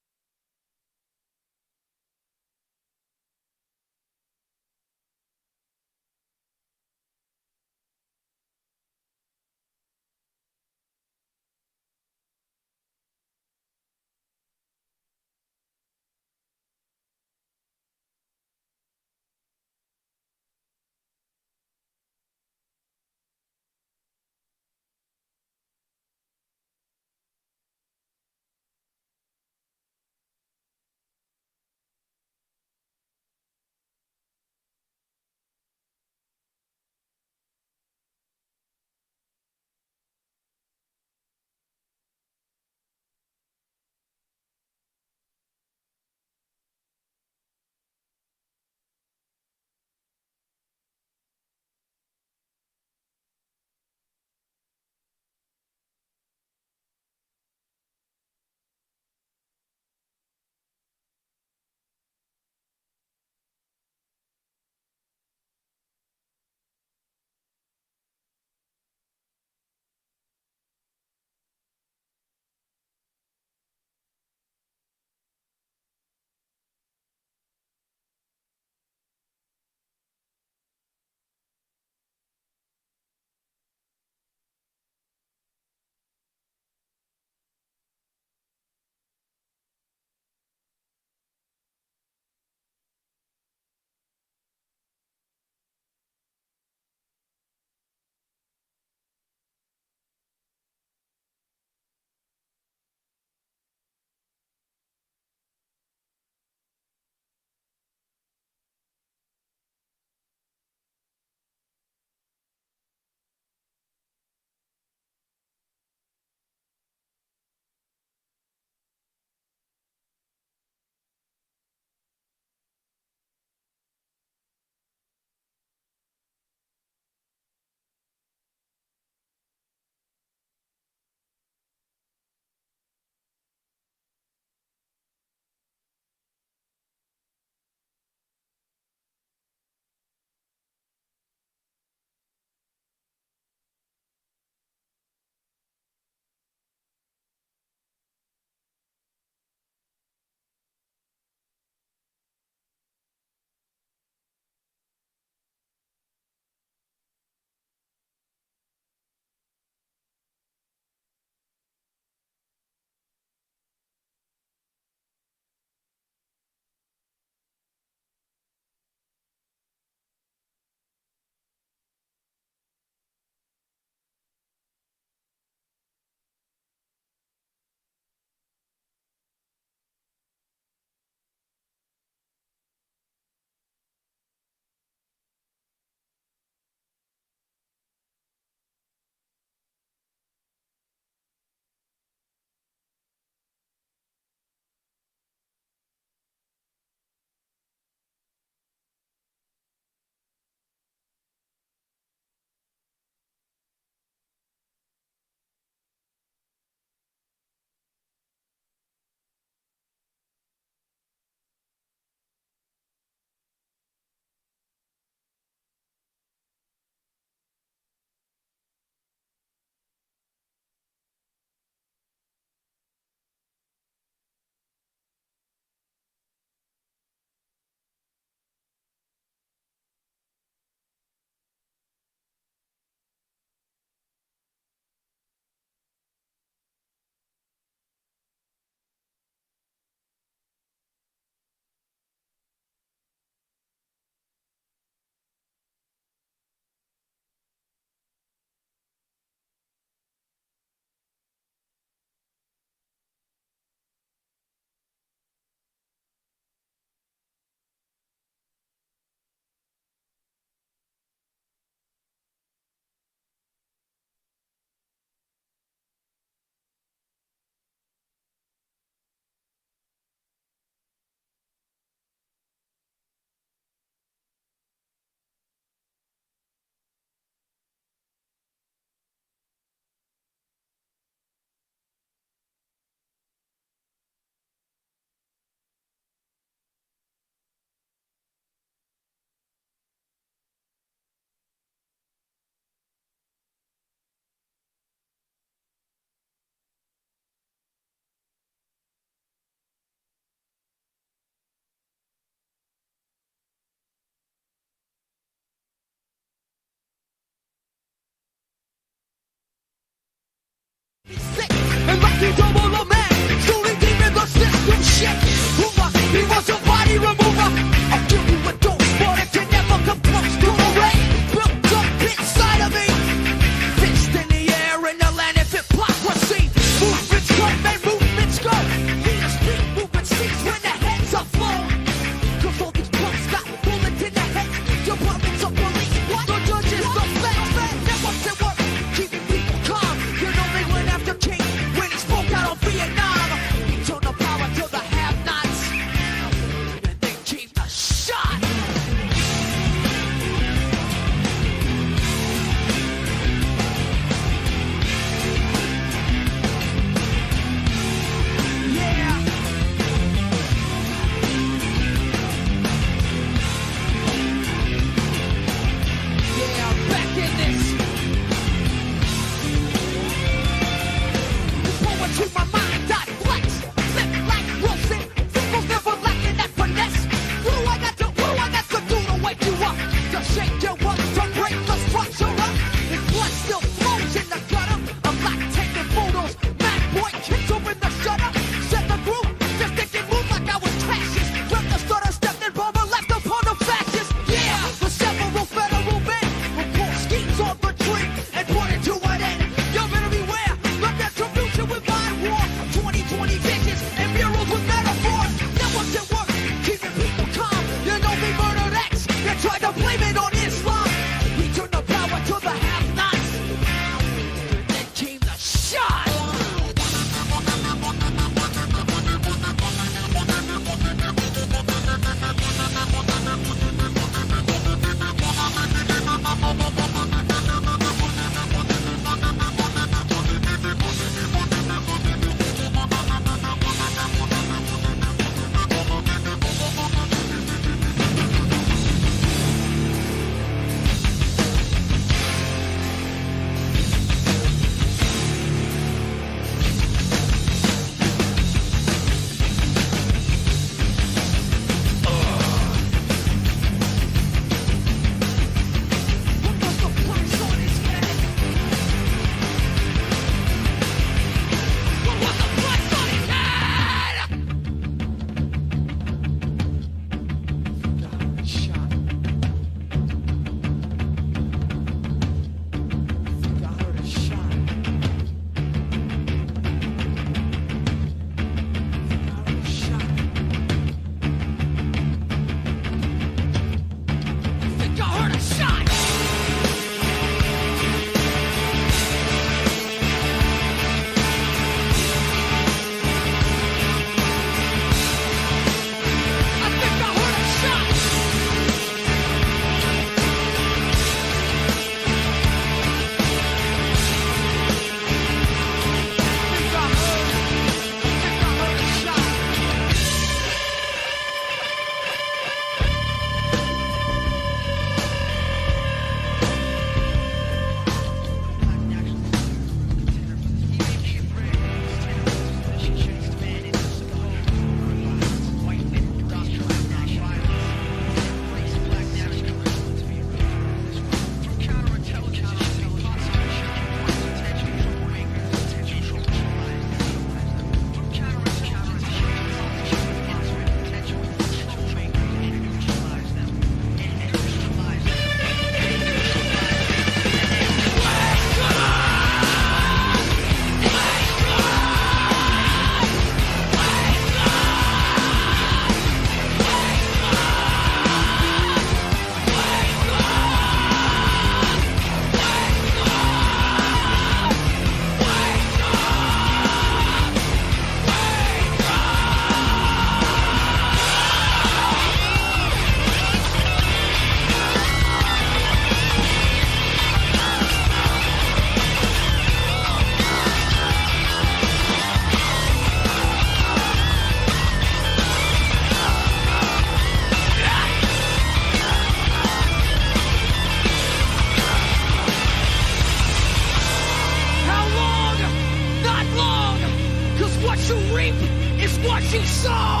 you reap is what you sow.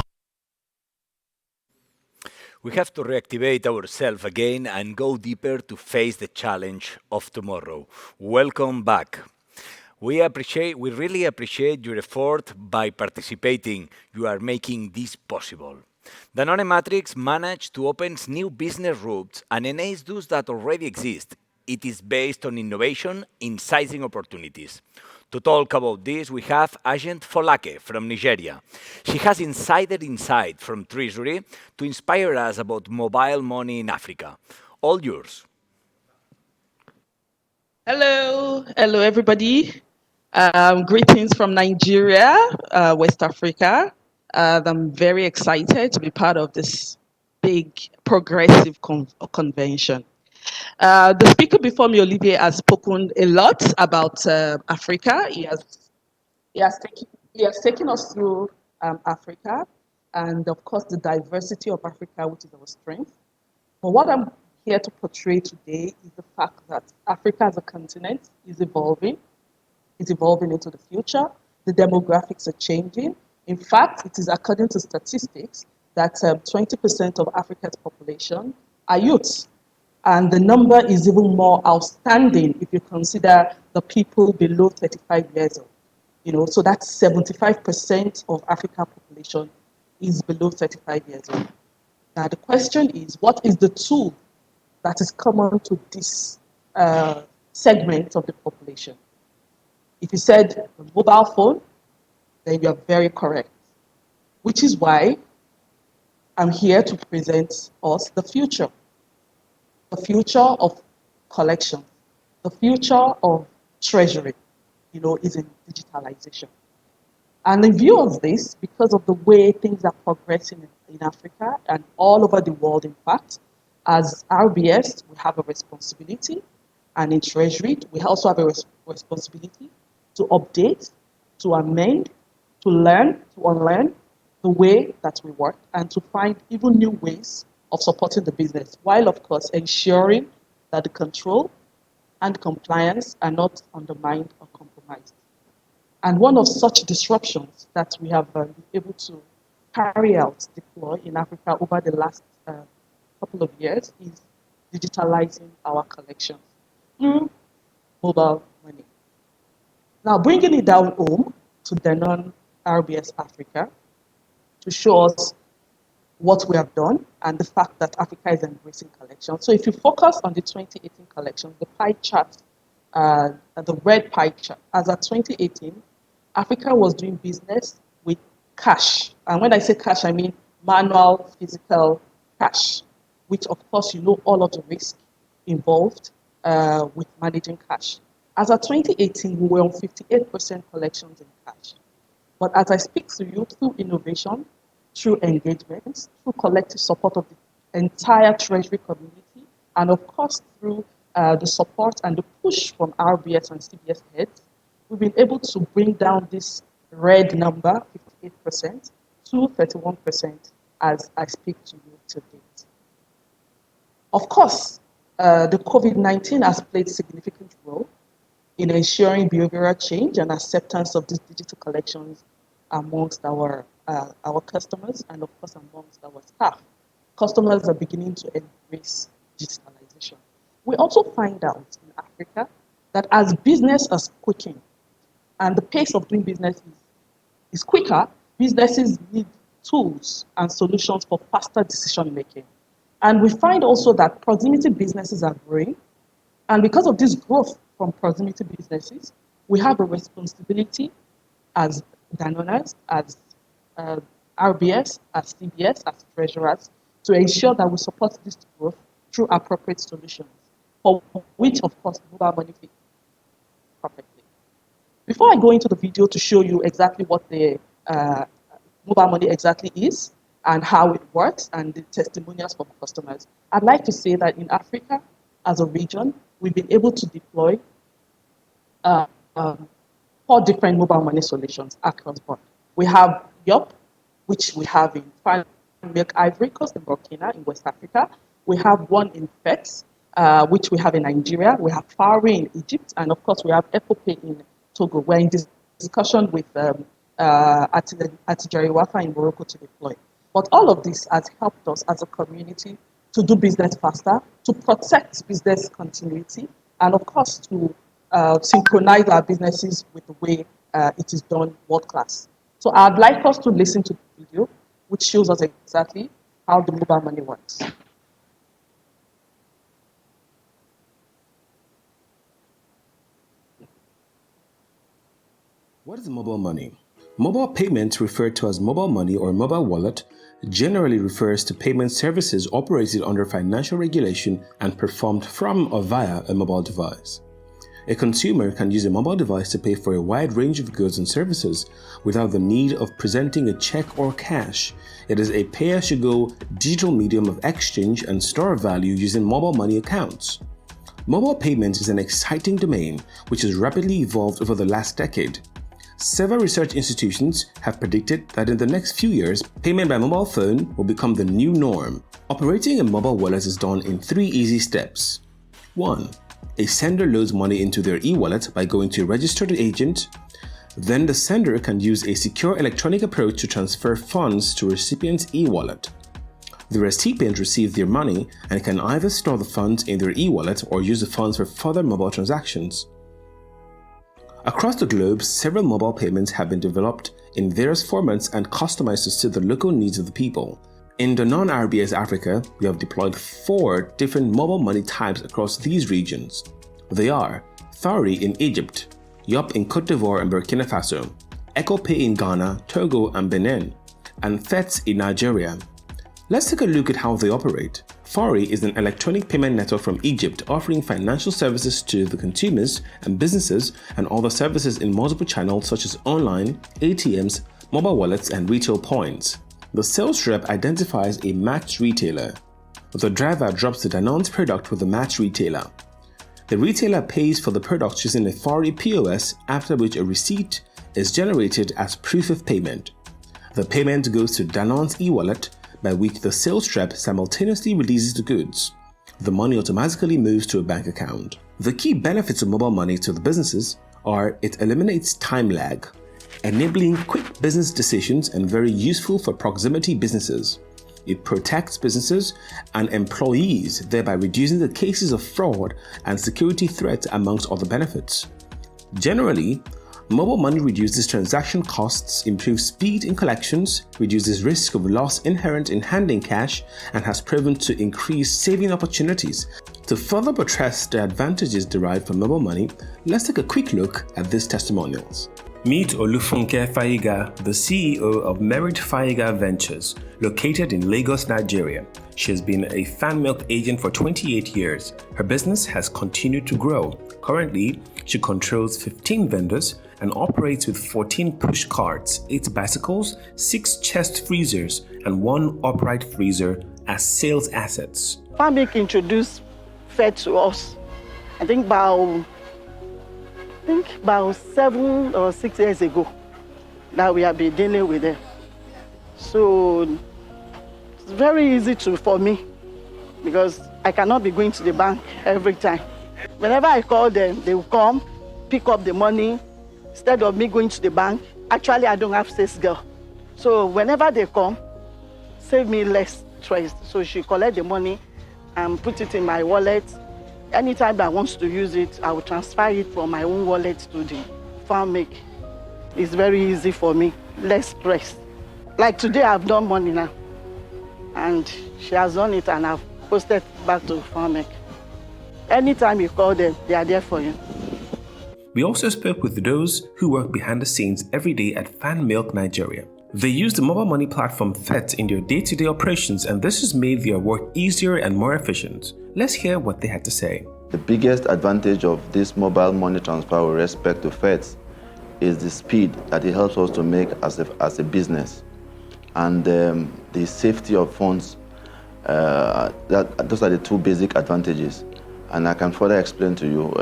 We have to reactivate ourselves again and go deeper to face the challenge of tomorrow. Welcome back. We really appreciate your effort by participating. You are making this possible. Danone Matrix managed to open new business routes and enhance those that already exist. It is based on innovation in sizing opportunities. To talk about this, we have Agent Folake from Nigeria. She has insider insight from Treasury to inspire us about mobile money in Africa. All yours. Hello everybody. Greetings from Nigeria, West Africa. I'm very excited to be part of this big progressive convention. The speaker before me, Olivier, has spoken a lot about Africa. He has taken us through Africa and, of course, the diversity of Africa, which is our strength. But what I'm here to portray today is the fact that Africa as a continent is evolving into the future. The demographics are changing. In fact, it is according to statistics that 20% of Africa's population are youths. And the number is even more outstanding if you consider the people below 35 years old. So that's 75% of African population is below 35 years old. Now the question is, what is the tool that is common to this segment of the population? If you said a mobile phone, then you are very correct. Which is why I'm here to present us the future of collection, the future of treasury, is in digitalization. And in view of this, because of the way things are progressing in Africa and all over the world, in fact, as RBS, we have a responsibility, and in treasury, we also have a responsibility to update, to amend, to learn, to unlearn the way that we work, and to find even new ways of supporting the business, while of course ensuring that the control and compliance are not undermined or compromised. And one of such disruptions that we have been able to carry out, deploy in Africa over the last couple of years is digitalizing our collections through mobile money. Now, bringing it down home to Danone RBS Africa to show us what we have done and the fact that Africa is embracing collections. So if you focus on the 2018 collections, the pie chart, the red pie chart, as at 2018, Africa was doing business with cash. And when I say cash, I mean manual, physical cash, which of course you know all of the risk involved with managing cash. As of 2018, we were on 58% collections in cash. But as I speak to you, through innovation, through engagement, through collective support of the entire Treasury community, and of course through the support and the push from RBS and CBS heads, we've been able to bring down this red number, 58%, to 31% as I speak to you today. Of course, the COVID-19 has played a significant role in ensuring behavioral change and acceptance of these digital collections amongst our customers and of course amongst our staff. Customers are beginning to embrace digitalization. We also find out in Africa that as business is quickening and the pace of doing business is quicker, businesses need tools and solutions for faster decision making. And we find also that proximity businesses are growing. And because of this growth from proximity businesses, we have a responsibility as Danoners, as RBS, as CBS, as treasurers, to ensure that we support this growth through appropriate solutions, for which, of course, mobile money fits perfectly. Before I go into the video to show you exactly what the mobile money exactly is and how it works and the testimonials from customers, I'd like to say that in Africa, as a region, we've been able to deploy 4 different mobile money solutions across board. We have Yop, which we have in Milk Ivory Coast in Burkina in West Africa. We have one in FEX, which we have in Nigeria. We have Fauri in Egypt, and of course we have EcoPay in Togo. We're in discussion with at Jariwafa in Morocco to deploy. But all of this has helped us as a community to do business faster, to protect business continuity, and of course to synchronize our businesses with the way it is done world class. So I'd like us to listen to the video, which shows us exactly how the mobile money works. What is mobile money? Mobile payments, referred to as mobile money or mobile wallet, generally refers to payment services operated under financial regulation and performed from or via a mobile device. A consumer can use a mobile device to pay for a wide range of goods and services without the need of presenting a check or cash. It is a pay-as-you-go digital medium of exchange and store of value using mobile money accounts. Mobile payments is an exciting domain which has rapidly evolved over the last decade. Several research institutions have predicted that in the next few years, payment by mobile phone will become the new norm. Operating a mobile wallet is done in 3 easy steps. 1. A sender loads money into their e-wallet by going to a registered agent. Then the sender can use a secure electronic approach to transfer funds to a recipient's e-wallet. The recipient receives their money and can either store the funds in their e-wallet or use the funds for further mobile transactions. Across the globe, several mobile payments have been developed in various formats and customized to suit the local needs of the people. In the non-RBS Africa, we have deployed 4 different mobile money types across these regions. They are Thari in Egypt, Yop in Cote d'Ivoire and Burkina Faso, EcoPay in Ghana, Togo and Benin, and FETS in Nigeria. Let's take a look at how they operate. Thari is an electronic payment network from Egypt offering financial services to the consumers and businesses and other services in multiple channels such as online, ATMs, mobile wallets, and retail points. The sales rep identifies a matched retailer. The driver drops the Danone's product with the matched retailer. The retailer pays for the product using a Thari POS, after which a receipt is generated as proof of payment. The payment goes to Danone's e-wallet, by which the sales rep simultaneously releases the goods. The money automatically moves to a bank account. The key benefits of mobile money to the businesses are it eliminates time lag, enabling quick business decisions and very useful for proximity businesses. It protects businesses and employees, thereby reducing the cases of fraud and security threats amongst other benefits. Generally, mobile money reduces transaction costs, improves speed in collections, reduces risk of loss inherent in handling cash, and has proven to increase saving opportunities. To further buttress the advantages derived from mobile money, let's take a quick look at these testimonials. Meet Olufunke Faiga, the CEO of Merit Faiga Ventures, located in Lagos, Nigeria. She has been a fan milk agent for 28 years. Her business has continued to grow. Currently, she controls 15 vendors and operates with 14 push carts, 8 bicycles, 6 chest freezers, and 1 upright freezer as sales assets. Farmic introduced FED to us, I think about 7 or 6 years ago that we have been dealing with them. So it's very easy for me because I cannot be going to the bank every time. Whenever I call them, they will come, pick up the money. Instead of me going to the bank, actually I don't have sales girl. So whenever they come, save me less stress. So she collect the money and put it in my wallet. Anytime I want to use it, I will transfer it from my own wallet to the Farmic. It's very easy for me, less stress. Like today I've done money now. And she has done it and I've posted back to Farmic. Anytime you call them, they are there for you. We also spoke with those who work behind the scenes every day at Fan Milk Nigeria. They use the mobile money platform FET in their day-to-day operations, and this has made their work easier and more efficient. Let's hear what they had to say. The biggest advantage of this mobile money transfer with respect to FET is the speed that it helps us to make as a business, and the safety of funds. Those are the 2 basic advantages. And I can further explain to you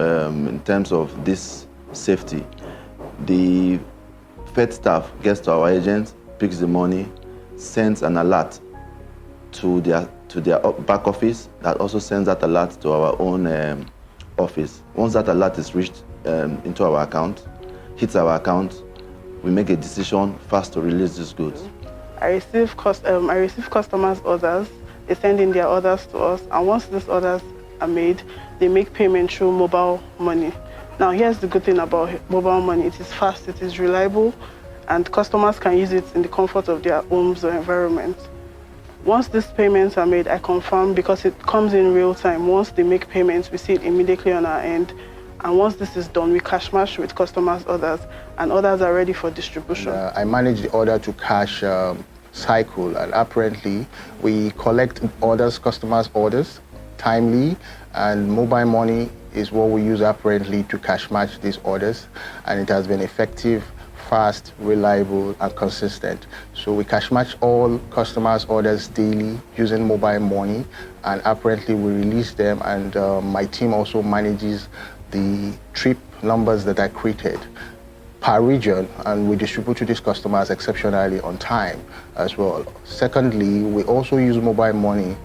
in terms of this safety. The FED staff gets to our agents, picks the money, sends an alert to their back office that also sends that alert to our own office. Once that alert is reached into our account, hits our account, we make a decision fast to release these goods. I receive customers' orders. They send in their orders to us, and once these orders are made, they make payment through mobile money. Now, here's the good thing about mobile money. It is fast, it is reliable, and customers can use it in the comfort of their homes or environment. Once these payments are made, I confirm because it comes in real time. Once they make payments, we see it immediately on our end. And once this is done, we cash match with customers' orders, and orders are ready for distribution. I manage the order to cash cycle, and apparently we collect customers' orders timely, and mobile money is what we use apparently to cash match these orders, and it has been effective, fast, reliable, and consistent. So we cash match all customers' orders daily using mobile money, and apparently we release them, and my team also manages the trip numbers that are created per region, and we distribute to these customers exceptionally on time as well. Secondly, we also use mobile money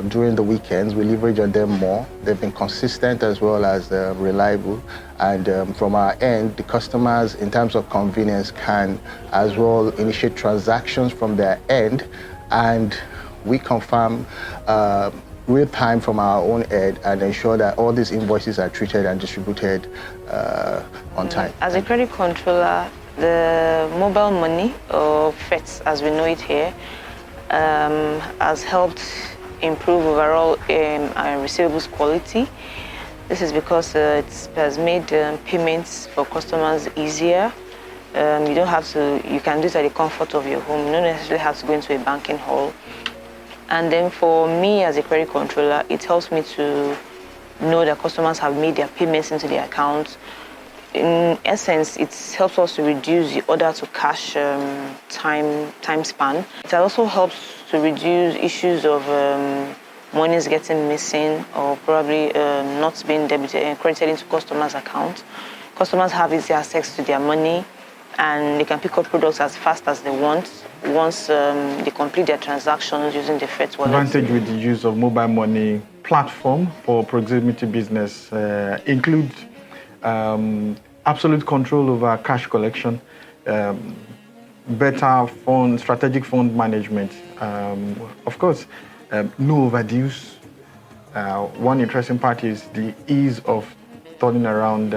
during the weekends. We leverage on them more. They've been consistent as well as reliable, and from our end, the customers, in terms of convenience, can as well initiate transactions from their end, and we confirm real time from our own end and ensure that all these invoices are treated and distributed on time. As a credit controller, the mobile money, or FETS as we know it here, has helped improve overall receivables quality. This is because it has made payments for customers easier. You can do it at the comfort of your home. You don't necessarily have to go into a banking hall. And then for me as a credit controller, it helps me to know that customers have made their payments into their account. In essence, it helps us to reduce the order to cash time span. It also helps to reduce issues of monies getting missing or probably not being debited and credited into customers' accounts. Customers have easy access to their money, and they can pick up products as fast as they want once they complete their transactions using the FET wallet. Advantage with the use of mobile money platform for proximity business include absolute control over cash collection, better strategic fund management, of course, no overdues. One interesting part is the ease of turning around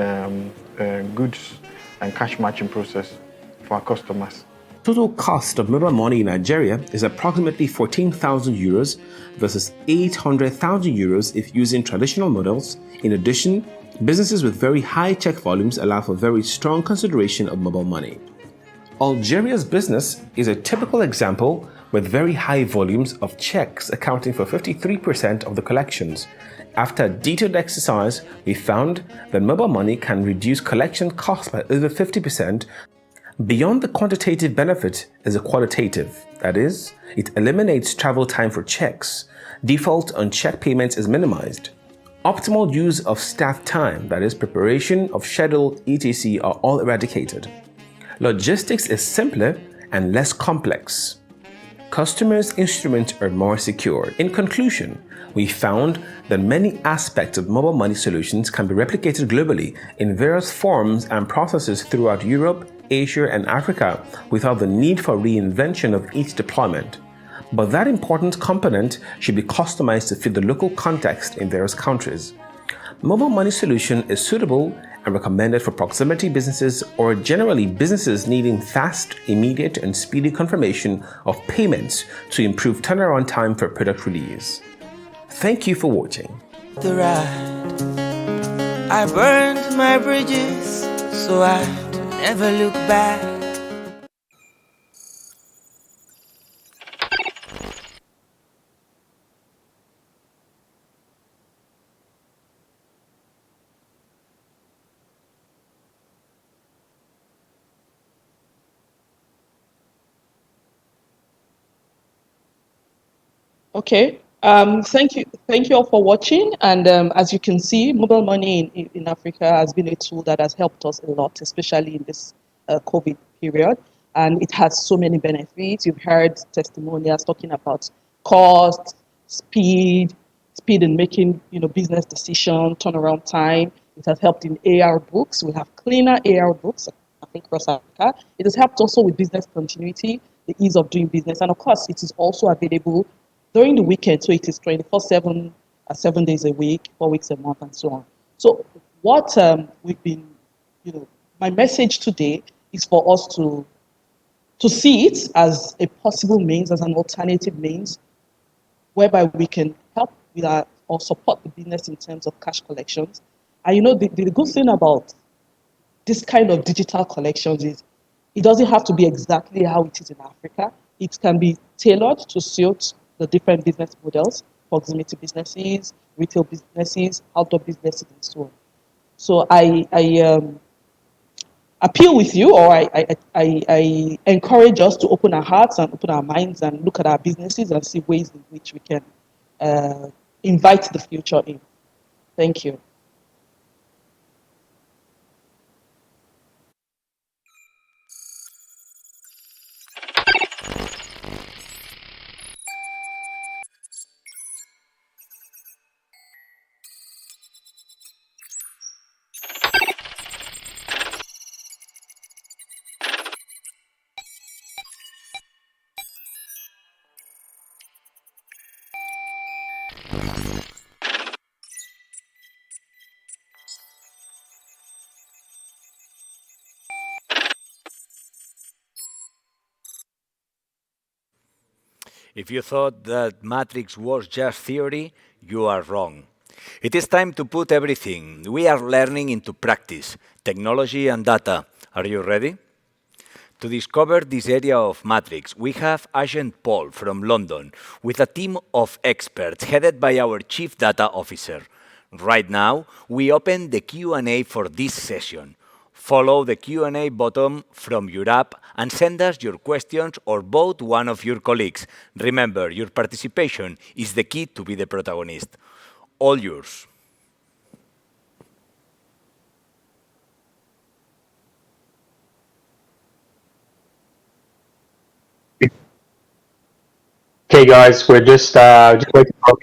goods and cash matching process for our customers. Total cost of mobile money in Nigeria is approximately 14,000 euros versus 800,000 euros if using traditional models. In addition, businesses with very high check volumes allow for very strong consideration of mobile money. Algeria's business is a typical example with very high volumes of checks accounting for 53% of the collections. After a detailed exercise, we found that mobile money can reduce collection costs by over 50%. Beyond the quantitative benefit is a qualitative. That is, it eliminates travel time for checks. Default on check payments is minimized. Optimal use of staff time, that is, preparation of schedule, etc., are all eradicated. Logistics is simpler and less complex. Customers' instruments are more secure. In conclusion, we found that many aspects of mobile money solutions can be replicated globally in various forms and processes throughout Europe, Asia, and Africa without the need for reinvention of each deployment. But that important component should be customized to fit the local context in various countries. Mobile money solution is suitable and recommended for proximity businesses or generally businesses needing fast, immediate, and speedy confirmation of payments to improve turnaround time for product release. Thank you for watching. The ride, I burned my bridges, so I'd never look back. Okay. Thank you all for watching. And as you can see, mobile money in Africa has been a tool that has helped us a lot, especially in this COVID period. And it has so many benefits. You've heard testimonials talking about cost, speed in making business decision, turnaround time. It has helped in AR books. We have cleaner AR books. across Africa. It has helped also with business continuity, the ease of doing business, and of course, it is also available during the weekend, so it is 24/7, 7 days a week, 4 weeks a month, and so on. So what we've been, my message today is for us to see it as a possible means, as an alternative means, whereby we can help with or support the business in terms of cash collections. And the good thing about this kind of digital collections is it doesn't have to be exactly how it is in Africa. It can be tailored to suit the different business models, proximity businesses, retail businesses, outdoor businesses, and so on. So I appeal with you, or I encourage us to open our hearts and open our minds and look at our businesses and see ways in which we can invite the future in. Thank you. If you thought that Matrix was just theory, you are wrong. It is time to put everything we are learning into practice, technology and data. Are you ready? To discover this area of Matrix, we have Agent Paul from London with a team of experts headed by our Chief Data Officer. Right now, we open the Q&A for this session. Follow the Q&A button from your app and send us your questions or vote one of your colleagues. Remember, your participation is the key to be the protagonist. All yours. Okay, guys, we're just waiting for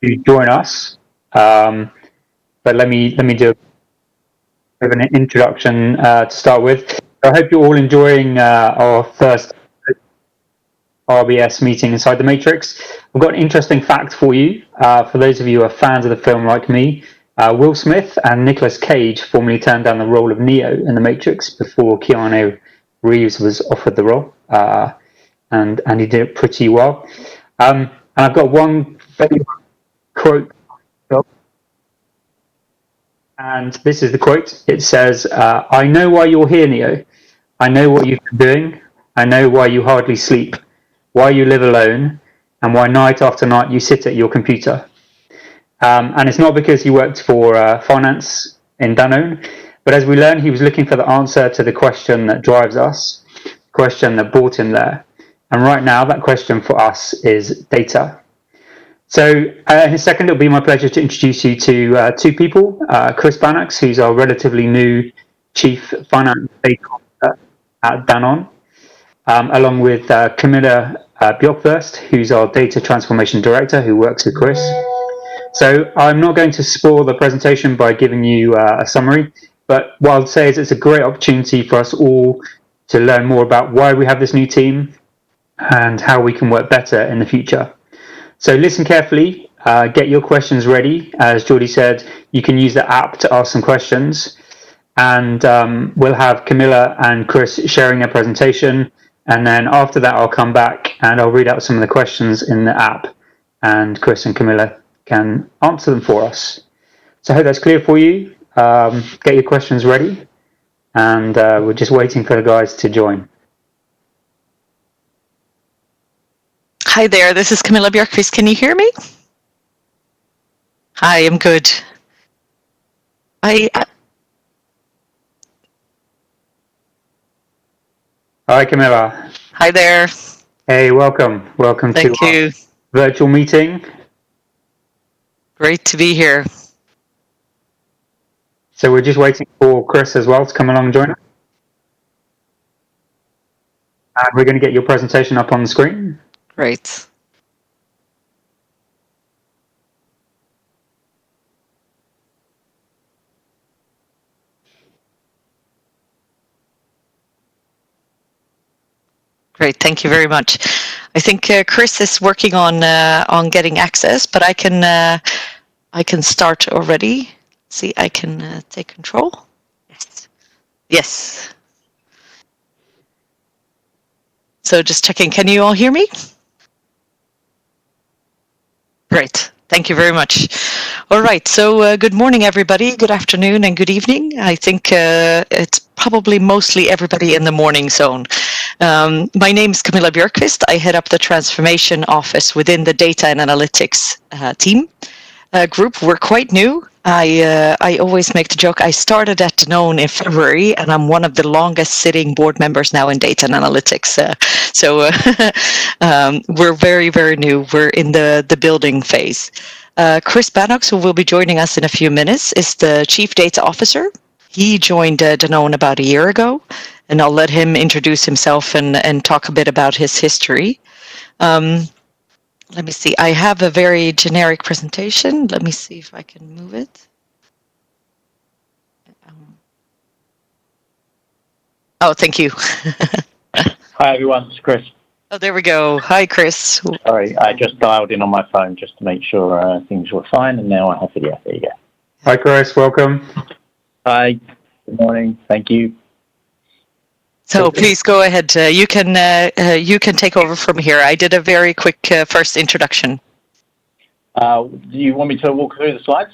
you to join us. But let me do a bit of an introduction to start with. I hope you're all enjoying our first RBS meeting inside the Matrix. We've got an interesting fact for you. For those of you who are fans of the film like me, Will Smith and Nicolas Cage formerly turned down the role of Neo in the Matrix before Keanu Reeves was offered the role. And he did it pretty well. And I've got one quote, and this is the quote. It says, "I know why you're here, Neo. I know what you've been doing. I know why you hardly sleep, why you live alone, and why night after night you sit at your computer." And it's not because he worked for finance in Danone, but as we learn, he was looking for the answer to the question that drives us, the question that brought him there. And right now, that question for us is data. So in a second, it'll be my pleasure to introduce you to two people, Chris Bannox, who's our relatively new Chief Finance Data Officer at Danone, along with Camilla Bjorkvist, who's our Data Transformation Director, who works with Chris. So I'm not going to spoil the presentation by giving you a summary, but what I'll say is it's a great opportunity for us all to learn more about why we have this new team and how we can work better in the future. So listen carefully, get your questions ready. As Geordie said, you can use the app to ask some questions, and we'll have Camilla and Chris sharing their presentation, and then after that I'll come back and I'll read out some of the questions in the app, and Chris and Camilla can answer them for us. So I hope that's clear for you. Get your questions ready, and we're just waiting for the guys to join. Hi there, this is Camilla Björkqvist. Can you hear me? Hi, I'm good. Hi, Camilla. Hi there. Hey, welcome. Welcome Thank to you. our virtual meeting. Great to be here. So we're just waiting for Chris as well to come along and join us. And we're going to get your presentation up on the screen. Great. Great, thank you very much. I think Chris is working on getting access, but I can start already. See, I can take control. Yes. Yes. So just checking. Can you all hear me? Great. Thank you very much. All right. So good morning, everybody. Good afternoon and good evening. I think it's probably mostly everybody in the morning zone. My name is Camilla Björkqvist. I head up the transformation office within the data and analytics team group. We're quite new. I always make the joke. I started at Danone in February, and I'm one of the longest sitting board members now in data and analytics. We're very, very new. We're in the building phase. Chris Bannox, who will be joining us in a few minutes, is the Chief Data Officer. He joined Danone about a year ago, and I'll let him introduce himself and talk a bit about his history. Let me see. I have a very generic presentation. Let me see if I can move it. Oh, thank you. Hi, everyone. It's Chris. Oh, there we go. Hi, Chris. Sorry, I just dialed in on my phone just to make sure things were fine, and now I have video. There you go. Hi, Chris. Welcome. Hi. Good morning. Thank you. So please go ahead. You can take over from here. I did a very quick first introduction. Do you want me to walk through the slides?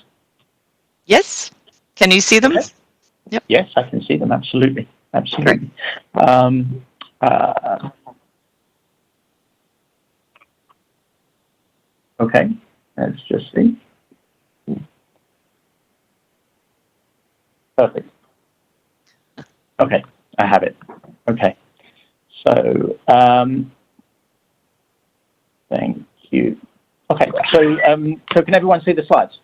Yes. Can you see them? Okay. Yep. Yes, I can see them. Absolutely. Absolutely. Okay. Let's just see. Perfect. Okay. I have it. Okay. So, thank you. Okay. So can everyone see the slides?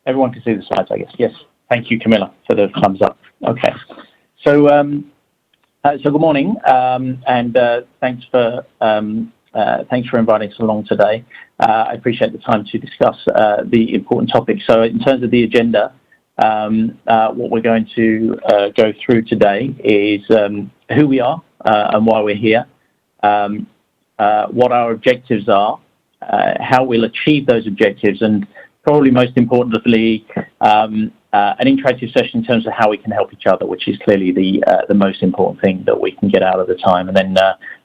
Everyone can see the slides, I guess. Yes. Thank you, Camilla, for the thumbs up. Okay. So, so good morning, and thanks for inviting us along today. I appreciate the time to discuss the important topic. So, in terms of the agenda, what we're going to go through today is who we are and why we're here, what our objectives are, how we'll achieve those objectives, and probably most importantly, an interactive session in terms of how we can help each other, which is clearly the most important thing that we can get out of the time. And then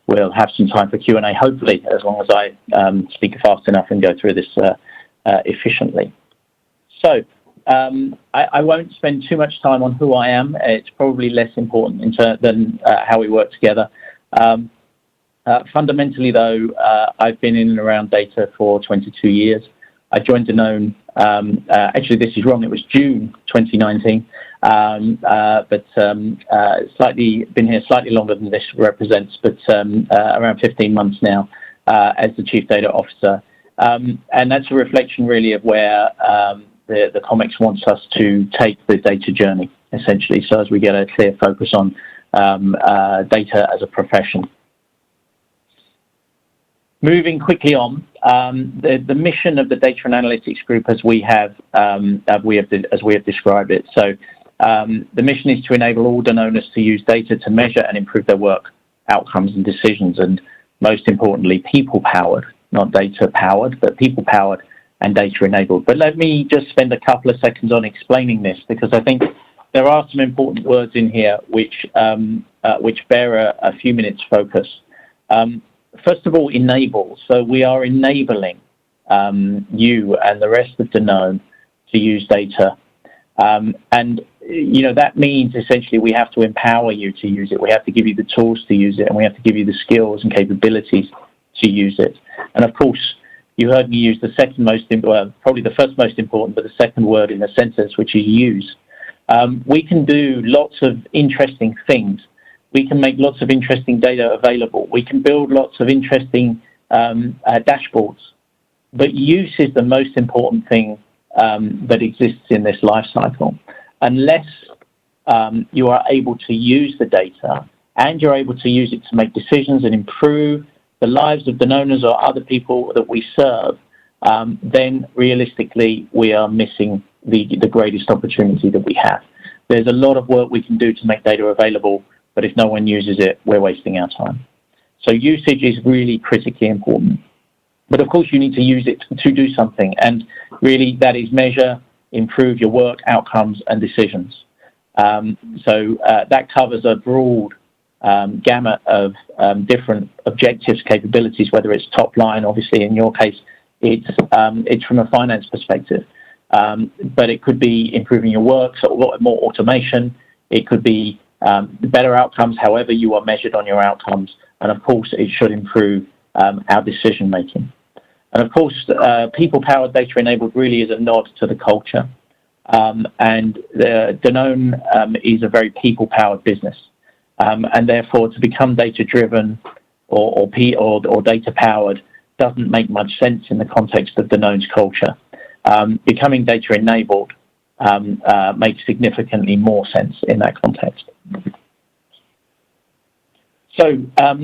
we'll have some time for Q&A, hopefully, as long as I speak fast enough and go through this efficiently. So I won't spend too much time on who I am. It's probably less important than how we work together. Fundamentally, though, I've been in and around data for 22 years. I joined Danone, actually this is wrong, it was June 2019, but been here slightly longer than this represents, but around 15 months now as the Chief Data Officer. And that's a reflection really of where the Comex wants us to take the data journey, essentially, so as we get a clear focus on data as a profession. Moving quickly on, the mission of the Data and Analytics Group, as we have described it. So, the mission is to enable all Danoners to use data to measure and improve their work outcomes and decisions, and most importantly, people-powered, not data-powered, but people-powered and data-enabled. But let me just spend a couple of seconds on explaining this, because I think there are some important words in here which bear a few minutes focus. First of all, enable. So we are enabling you and the rest of Danone to use data. And, you know, that means essentially we have to empower you to use it. We have to give you the tools to use it, and we have to give you the skills and capabilities to use it. And of course, you heard me use the second most, well, probably the first most important, but the second word in a sentence, which is use. We can do lots of interesting things. We can make lots of interesting data available. We can build lots of interesting dashboards. But use is the most important thing that exists in this life cycle. Unless you are able to use the data and you're able to use it to make decisions and improve the lives of Danoners or other people that we serve, then realistically we are missing the greatest opportunity that we have. There's a lot of work we can do to make data available, but if no one uses it, we're wasting our time. So usage is really critically important. But of course, you need to use it to do something, and really that is measure, improve your work outcomes and decisions. That covers a broad gamut of different objectives, capabilities, whether it's top line, obviously in your case, it's from a finance perspective. But it could be improving your work, so a lot more automation. It could be better outcomes, however you are measured on your outcomes. And of course, it should improve our decision making. And of course, people-powered data-enabled really is a nod to the culture. And Danone is a very people-powered business. And therefore, to become data-driven or data-powered doesn't make much sense in the context of Danone's culture. Becoming data-enabled makes significantly more sense in that context. So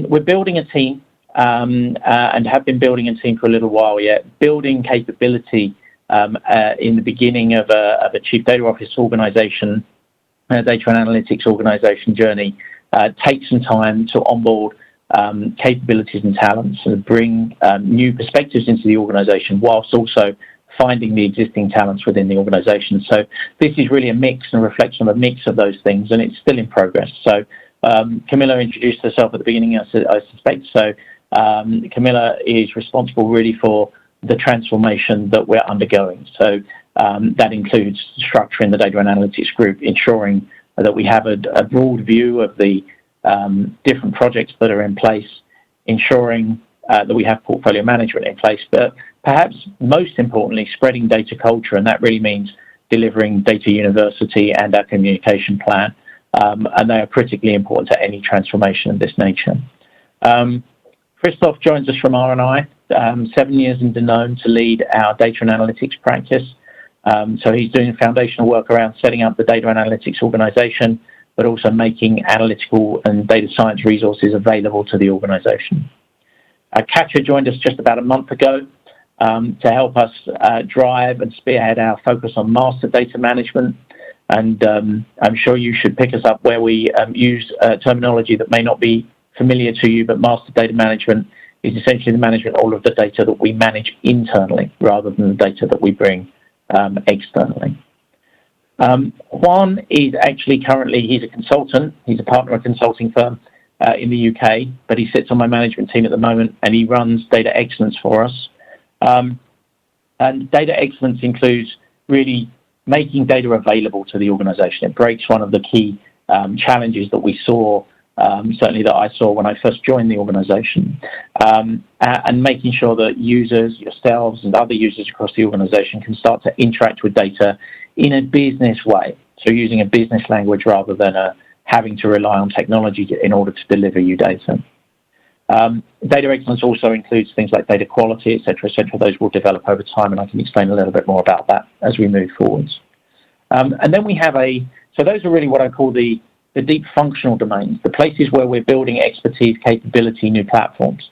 we're building a team and have been building a team for a little while yet. Building capability in the beginning of a chief data office organization, data and analytics organization journey takes some time to onboard capabilities and talents and bring new perspectives into the organization whilst also finding the existing talents within the organization. So this is really a mix and a reflection of a mix of those things, and it's still in progress. So Camilla introduced herself at the beginning, I suspect. So Camilla is responsible really for the transformation that we're undergoing. So that includes structuring the data and analytics group, ensuring that we have a broad view of the different projects that are in place, ensuring that we have portfolio management in place, but perhaps most importantly, spreading data culture, and that really means delivering data university and our communication plan, and they are critically important to any transformation of this nature. Christoph joins us from R&I, 7 years in Danone to lead our data and analytics practice. So he's doing foundational work around setting up the data and analytics organization, but also making analytical and data science resources available to the organization. Katja joined us just about a month ago to help us drive and spearhead our focus on master data management. And I'm sure you should pick us up where we use terminology that may not be familiar to you, but master data management is essentially the management of all of the data that we manage internally rather than the data that we bring externally. Juan is actually he's a consultant. He's a partner of a consulting firm in the UK, but he sits on my management team at the moment, and he runs data excellence for us. And data excellence includes really making data available to the organization. It breaks one of the key challenges that we saw, certainly that I saw when I first joined the organization, and making sure that users, yourselves and other users across the organization can start to interact with data in a business way. So using a business language rather than having to rely on technology in order to deliver you data. Data excellence also includes things like data quality, et cetera, et cetera. Those will develop over time, and I can explain a little bit more about that as we move forwards. And then we have so those are really what I call the deep functional domains, the places where we're building expertise, capability, new platforms.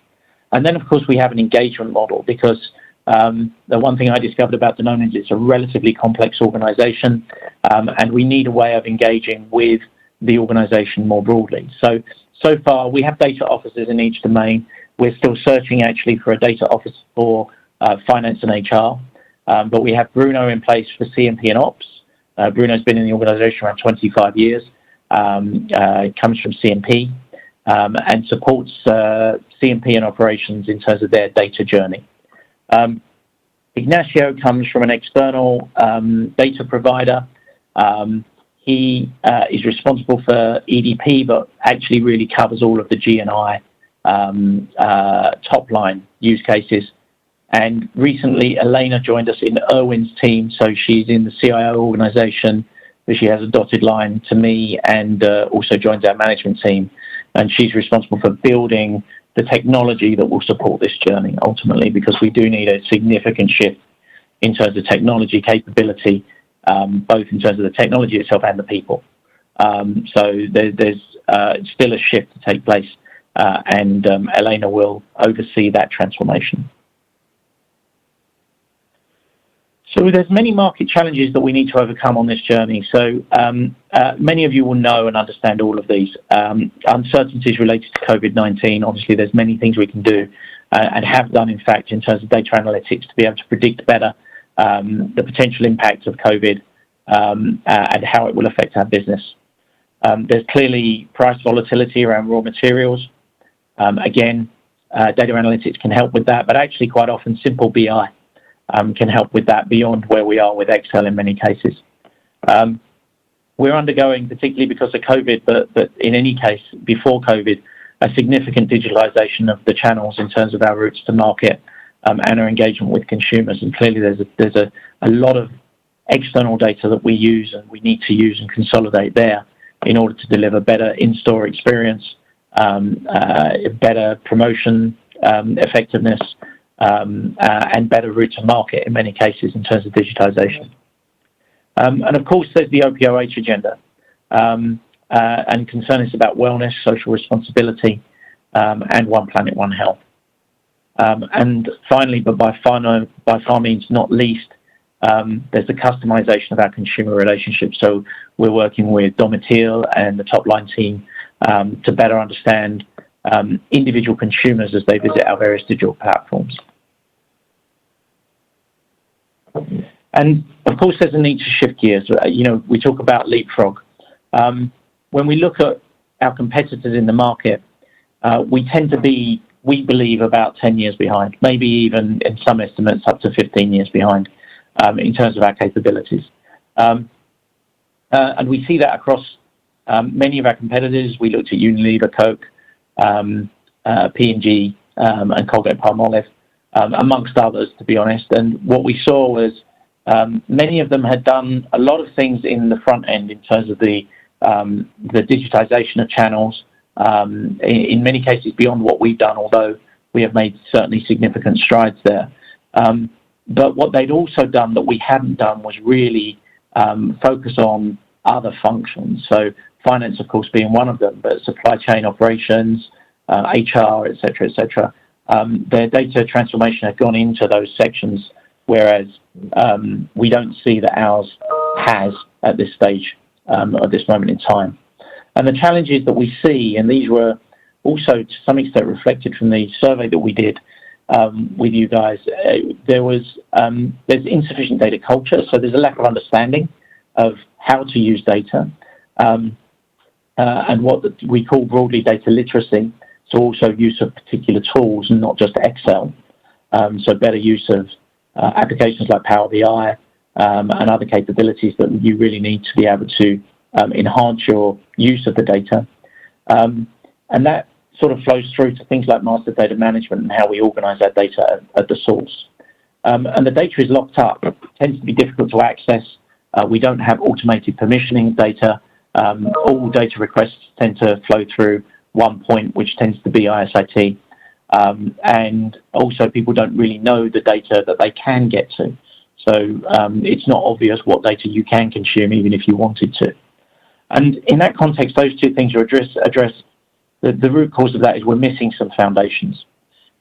And then, of course, we have an engagement model because the one thing I discovered about Danone is it's a relatively complex organization, and we need a way of engaging with the organization more broadly. So far, we have data officers in each domain. We're still searching actually for a data office for finance and HR, but we have Bruno in place for CMP and Ops. Bruno's been in the organization around 25 years. Comes from CMP and supports CMP and operations in terms of their data journey. Ignacio comes from an external data provider. He is responsible for EDP, but actually really covers all of the G&I top line use cases. And recently, Elena joined us in Erwin's team. So she's in the CIO organization, but she has a dotted line to me and also joins our management team. And she's responsible for building the technology that will support this journey ultimately, because we do need a significant shift in terms of technology capability, both in terms of the technology itself and the people. So there's still a shift to take place, and Elena will oversee that transformation. So there's many market challenges that we need to overcome on this journey. So many of you will know and understand all of these. Uncertainties related to COVID-19, obviously there's many things we can do and have done, in fact, in terms of data analytics to be able to predict better the potential impact of COVID and how it will affect our business. There's clearly price volatility around raw materials. Again, data analytics can help with that, but actually quite often simple BI can help with that beyond where we are with Excel in many cases. We're undergoing, particularly because of COVID, but in any case, before COVID, a significant digitalization of the channels in terms of our routes to market and our engagement with consumers. And clearly there's a lot of external data that we use and we need to use and consolidate there in order to deliver better in-store experience, better promotion effectiveness, and better route to market in many cases in terms of digitization. And of course, there's the OPOH agenda, and concern is about wellness, social responsibility, and One Planet, One Health. And finally, but by far means not least, there's the customization of our consumer relationships. So we're working with Domitil and the top line team to better understand individual consumers as they visit our various digital platforms. And of course, there's a need to shift gears. We talk about leapfrog. When we look at our competitors in the market, we tend to be, we believe, about 10 years behind, maybe even in some estimates up to 15 years behind in terms of our capabilities. And we see that across many of our competitors. We looked at Unilever, Coke, P&G, and Colgate-Palmolive, amongst others, to be honest. And what we saw was many of them had done a lot of things in the front end in terms of the digitization of channels, in many cases beyond what we've done, although we have made certainly significant strides there. But what they'd also done that we hadn't done was really focus on other functions. So finance, of course, being one of them, but supply chain operations, HR, et cetera, their data transformation had gone into those sections, whereas we don't see that ours has at this stage, at this moment in time. And the challenges that we see, and these were also to some extent reflected from the survey that we did with you guys, there's insufficient data culture, so there's a lack of understanding of how to use data, and what we call broadly data literacy, so also use of particular tools and not just Excel, so better use of applications like Power BI and other capabilities that you really need to be able to enhance your use of the data. And that sort of flows through to things like master data management and how we organize that data at the source. And the data is locked up. It tends to be difficult to access. We don't have automated permissioning of data. All data requests tend to flow through one point, which tends to be ISIT. And also people don't really know the data that they can get to. So it's not obvious what data you can consume, even if you wanted to. And in that context, those two things are addressed. The root cause of that is we're missing some foundations.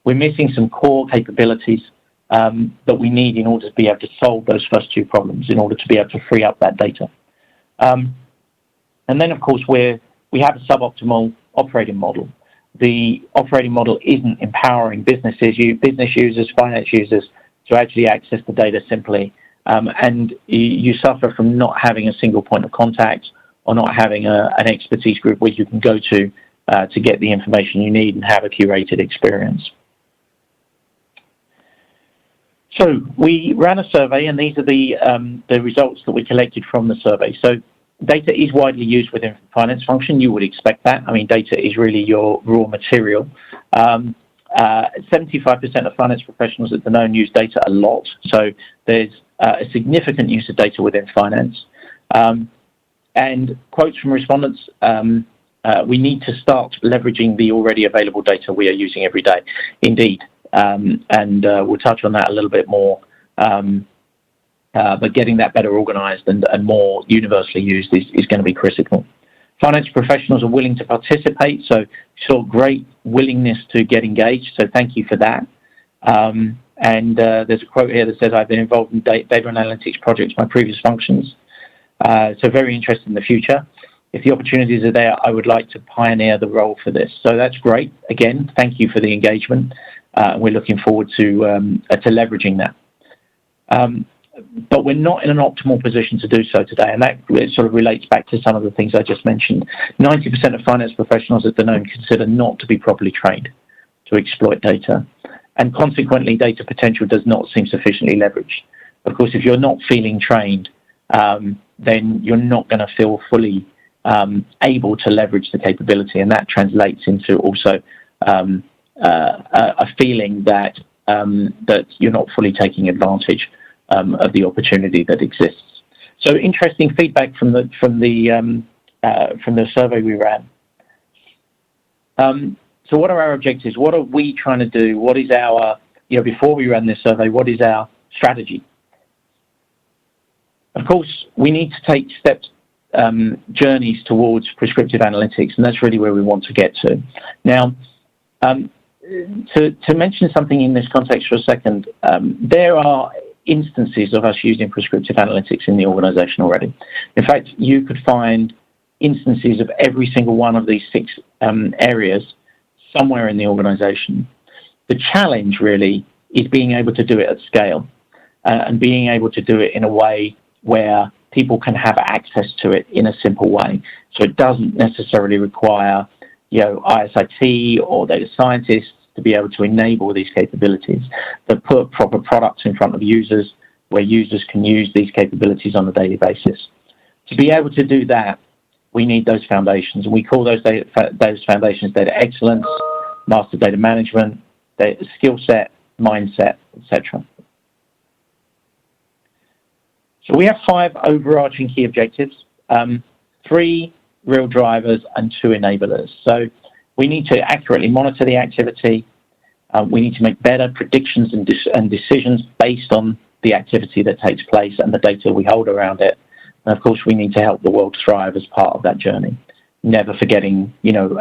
We're missing some core capabilities that we need in order to be able to solve those first two problems, in order to be able to free up that data. And then, of course, we have a suboptimal operating model. The operating model isn't empowering business users, finance users to actually access the data simply. And you suffer from not having a single point of contact or not having an expertise group where you can go to get the information you need and have a curated experience. So we ran a survey, and these are the results that we collected from the survey. So data is widely used within the finance function. You would expect that. I mean, data is really your raw material. 75% of finance professionals at Danone use data a lot. So there's a significant use of data within finance. And quotes from respondents, we need to start leveraging the already available data we are using every day. Indeed. And we'll touch on that a little bit more. But getting that better organized and more universally used is going to be critical. Finance professionals are willing to participate, so saw great willingness to get engaged, so thank you for that. And there's a quote here that says, I've been involved in data analytics projects, my previous functions. So very interested in the future. If the opportunities are there, I would like to pioneer the role for this. So that's great. Again, thank you for the engagement. We're looking forward to leveraging that. But we're not in an optimal position to do so today, and that sort of relates back to some of the things I just mentioned. 90% of finance professionals at Danone consider not to be properly trained to exploit data, and consequently, data potential does not seem sufficiently leveraged. Of course, if you're not feeling trained, then you're not going to feel fully able to leverage the capability, and that translates into also a feeling that that you're not fully taking advantage of the opportunity that exists. So, interesting feedback from the survey we ran. So, what are our objectives? What are we trying to do? What is our, before we ran this survey, what is our strategy? Of course, we need to take steps, journeys towards prescriptive analytics, and that's really where we want to get to. Now, to mention something in this context for a second, there are instances of us using prescriptive analytics in the organization already. In fact, you could find instances of every single one of these 6 areas somewhere in the organization. The challenge really is being able to do it at scale and being able to do it in a way where people can have access to it in a simple way. So it doesn't necessarily require, ISIT or data scientists to be able to enable these capabilities, that put proper products in front of users where users can use these capabilities on a daily basis. To be able to do that, we need those foundations, and we call those foundations data excellence, master data management, data skill set, mindset, etc. So we have 5 overarching key objectives, 3 real drivers and 2 enablers. So we need to accurately monitor the activity. We need to make better predictions and decisions based on the activity that takes place and the data we hold around it. And of course, we need to help the world thrive as part of that journey, never forgetting,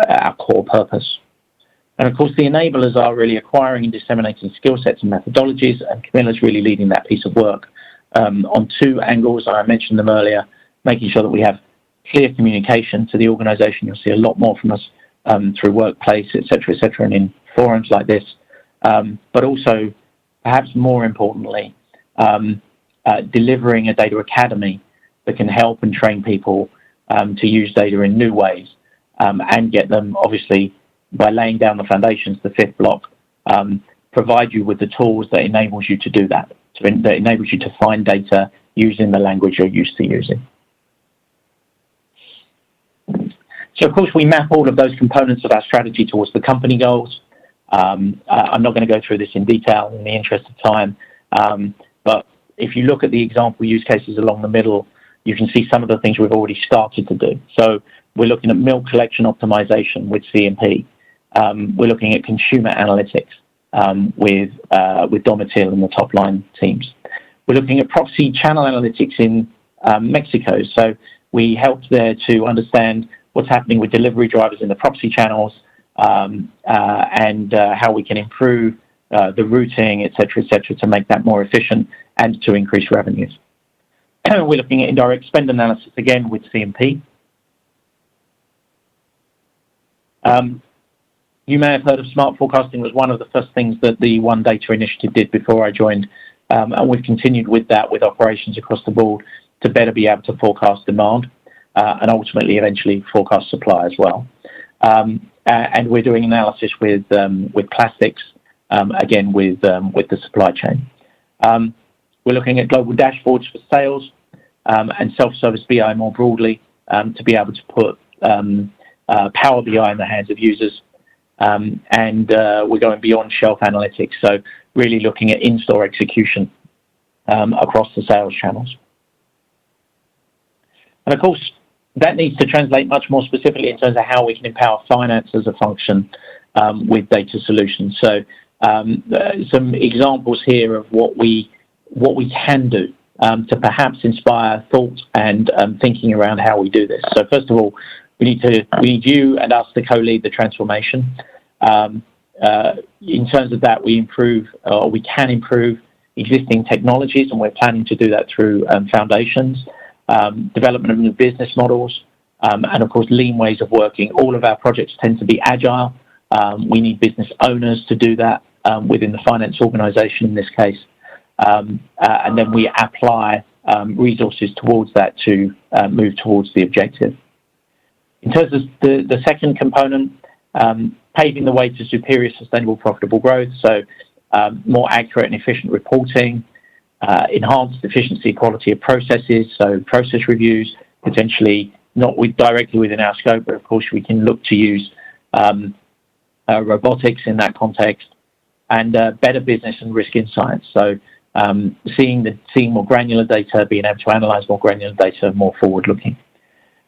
our core purpose. And of course, the enablers are really acquiring and disseminating skill sets and methodologies, and Camilla's really leading that piece of work on 2 angles. I mentioned them earlier, making sure that we have clear communication to the organization. You'll see a lot more from us through Workplace, et cetera, and in forums like this. But also, perhaps more importantly, delivering a data academy that can help and train people to use data in new ways and get them, obviously, by laying down the foundations, the 5th block, provide you with the tools that enables you to do that, that enables you to find data using the language you're used to using. So, of course, we map all of those components of our strategy towards the company goals. I'm not going to go through this in detail in the interest of time, but if you look at the example use cases along the middle, you can see some of the things we've already started to do. So we're looking at milk collection optimization with CMP. We're looking at consumer analytics with Domitil and the top line teams. We're looking at proxy channel analytics in Mexico. So we helped there to understand what's happening with delivery drivers in the proxy channels and how we can improve the routing, et cetera, to make that more efficient and to increase revenues. We're looking at indirect spend analysis again with CMP. You may have heard of smart forecasting. Was one of the first things that the One Data initiative did before I joined, and we've continued with that with operations across the board to better be able to forecast demand and ultimately eventually forecast supply as well. And we're doing analysis with plastics, again with the supply chain. We're looking at global dashboards for sales and self-service BI more broadly to be able to put Power BI in the hands of users. And we're going beyond shelf analytics, so really looking at in-store execution across the sales channels. And of course, that needs to translate much more specifically in terms of how we can empower finance as a function with data solutions. So some examples here of what we can do to perhaps inspire thought and thinking around how we do this. So first of all, we need you and us to co-lead the transformation. in terms of that, we can improve existing technologies, and we're planning to do that through foundations, development of new business models, and of course lean ways of working. All of our projects tend to be agile. We need business owners to do that within the finance organization in this case, and then we apply resources towards that to move towards the objective. In terms of the second component, paving the way to superior sustainable profitable growth, so more accurate and efficient reporting, enhanced efficiency, quality of processes, so process reviews, potentially not directly within our scope, but of course we can look to use robotics in that context, and better business and risk insights. So seeing more granular data, being able to analyze more granular data, more forward-looking.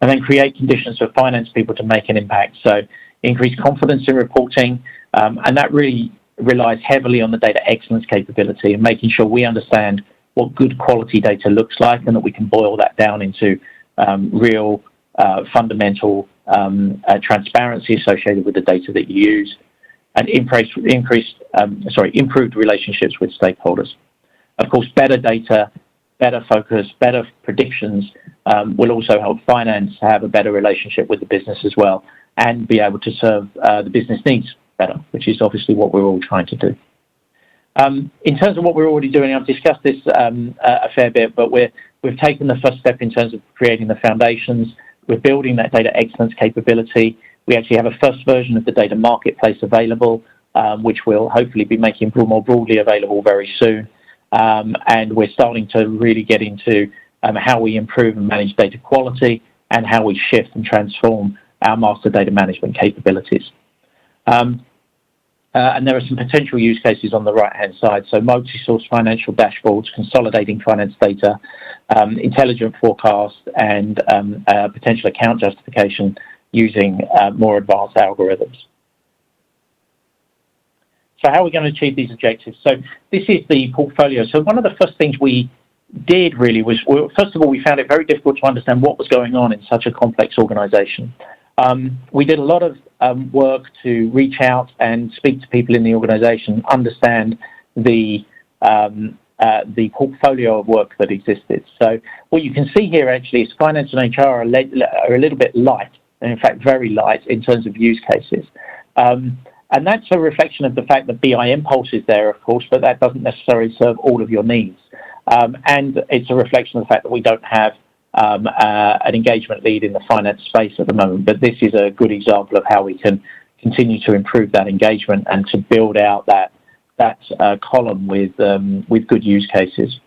And then create conditions for finance people to make an impact. So increase confidence in reporting, and that really relies heavily on the data excellence capability and making sure we understand what good quality data looks like, and that we can boil that down into real fundamental transparency associated with the data that you use, and improved relationships with stakeholders. Of course, better data, better focus, better predictions will also help finance have a better relationship with the business as well, and be able to serve the business needs better, which is obviously what we're all trying to do. In terms of what we're already doing, I've discussed this a fair bit, but we've taken the first step in terms of creating the foundations. We're building that data excellence capability. We actually have a first version of the data marketplace available, which we'll hopefully be making more broadly available very soon. And we're starting to really get into how we improve and manage data quality, and how we shift and transform our master data management capabilities. And there are some potential use cases on the right-hand side. So multi-source financial dashboards, consolidating finance data, intelligent forecast, and potential account justification using more advanced algorithms. So how are we going to achieve these objectives? So this is the portfolio. So one of the first things we did really was, first of all, we found it very difficult to understand what was going on in such a complex organization. We did a lot of work to reach out and speak to people in the organization, understand the portfolio of work that existed. So what you can see here actually is finance and HR are a little bit light, and in fact very light in terms of use cases. And that's a reflection of the fact that BI Impulse is there, of course, but that doesn't necessarily serve all of your needs. And it's a reflection of the fact that we don't have an engagement lead in the finance space at the moment, but this is a good example of how we can continue to improve that engagement and to build out that column with good use cases.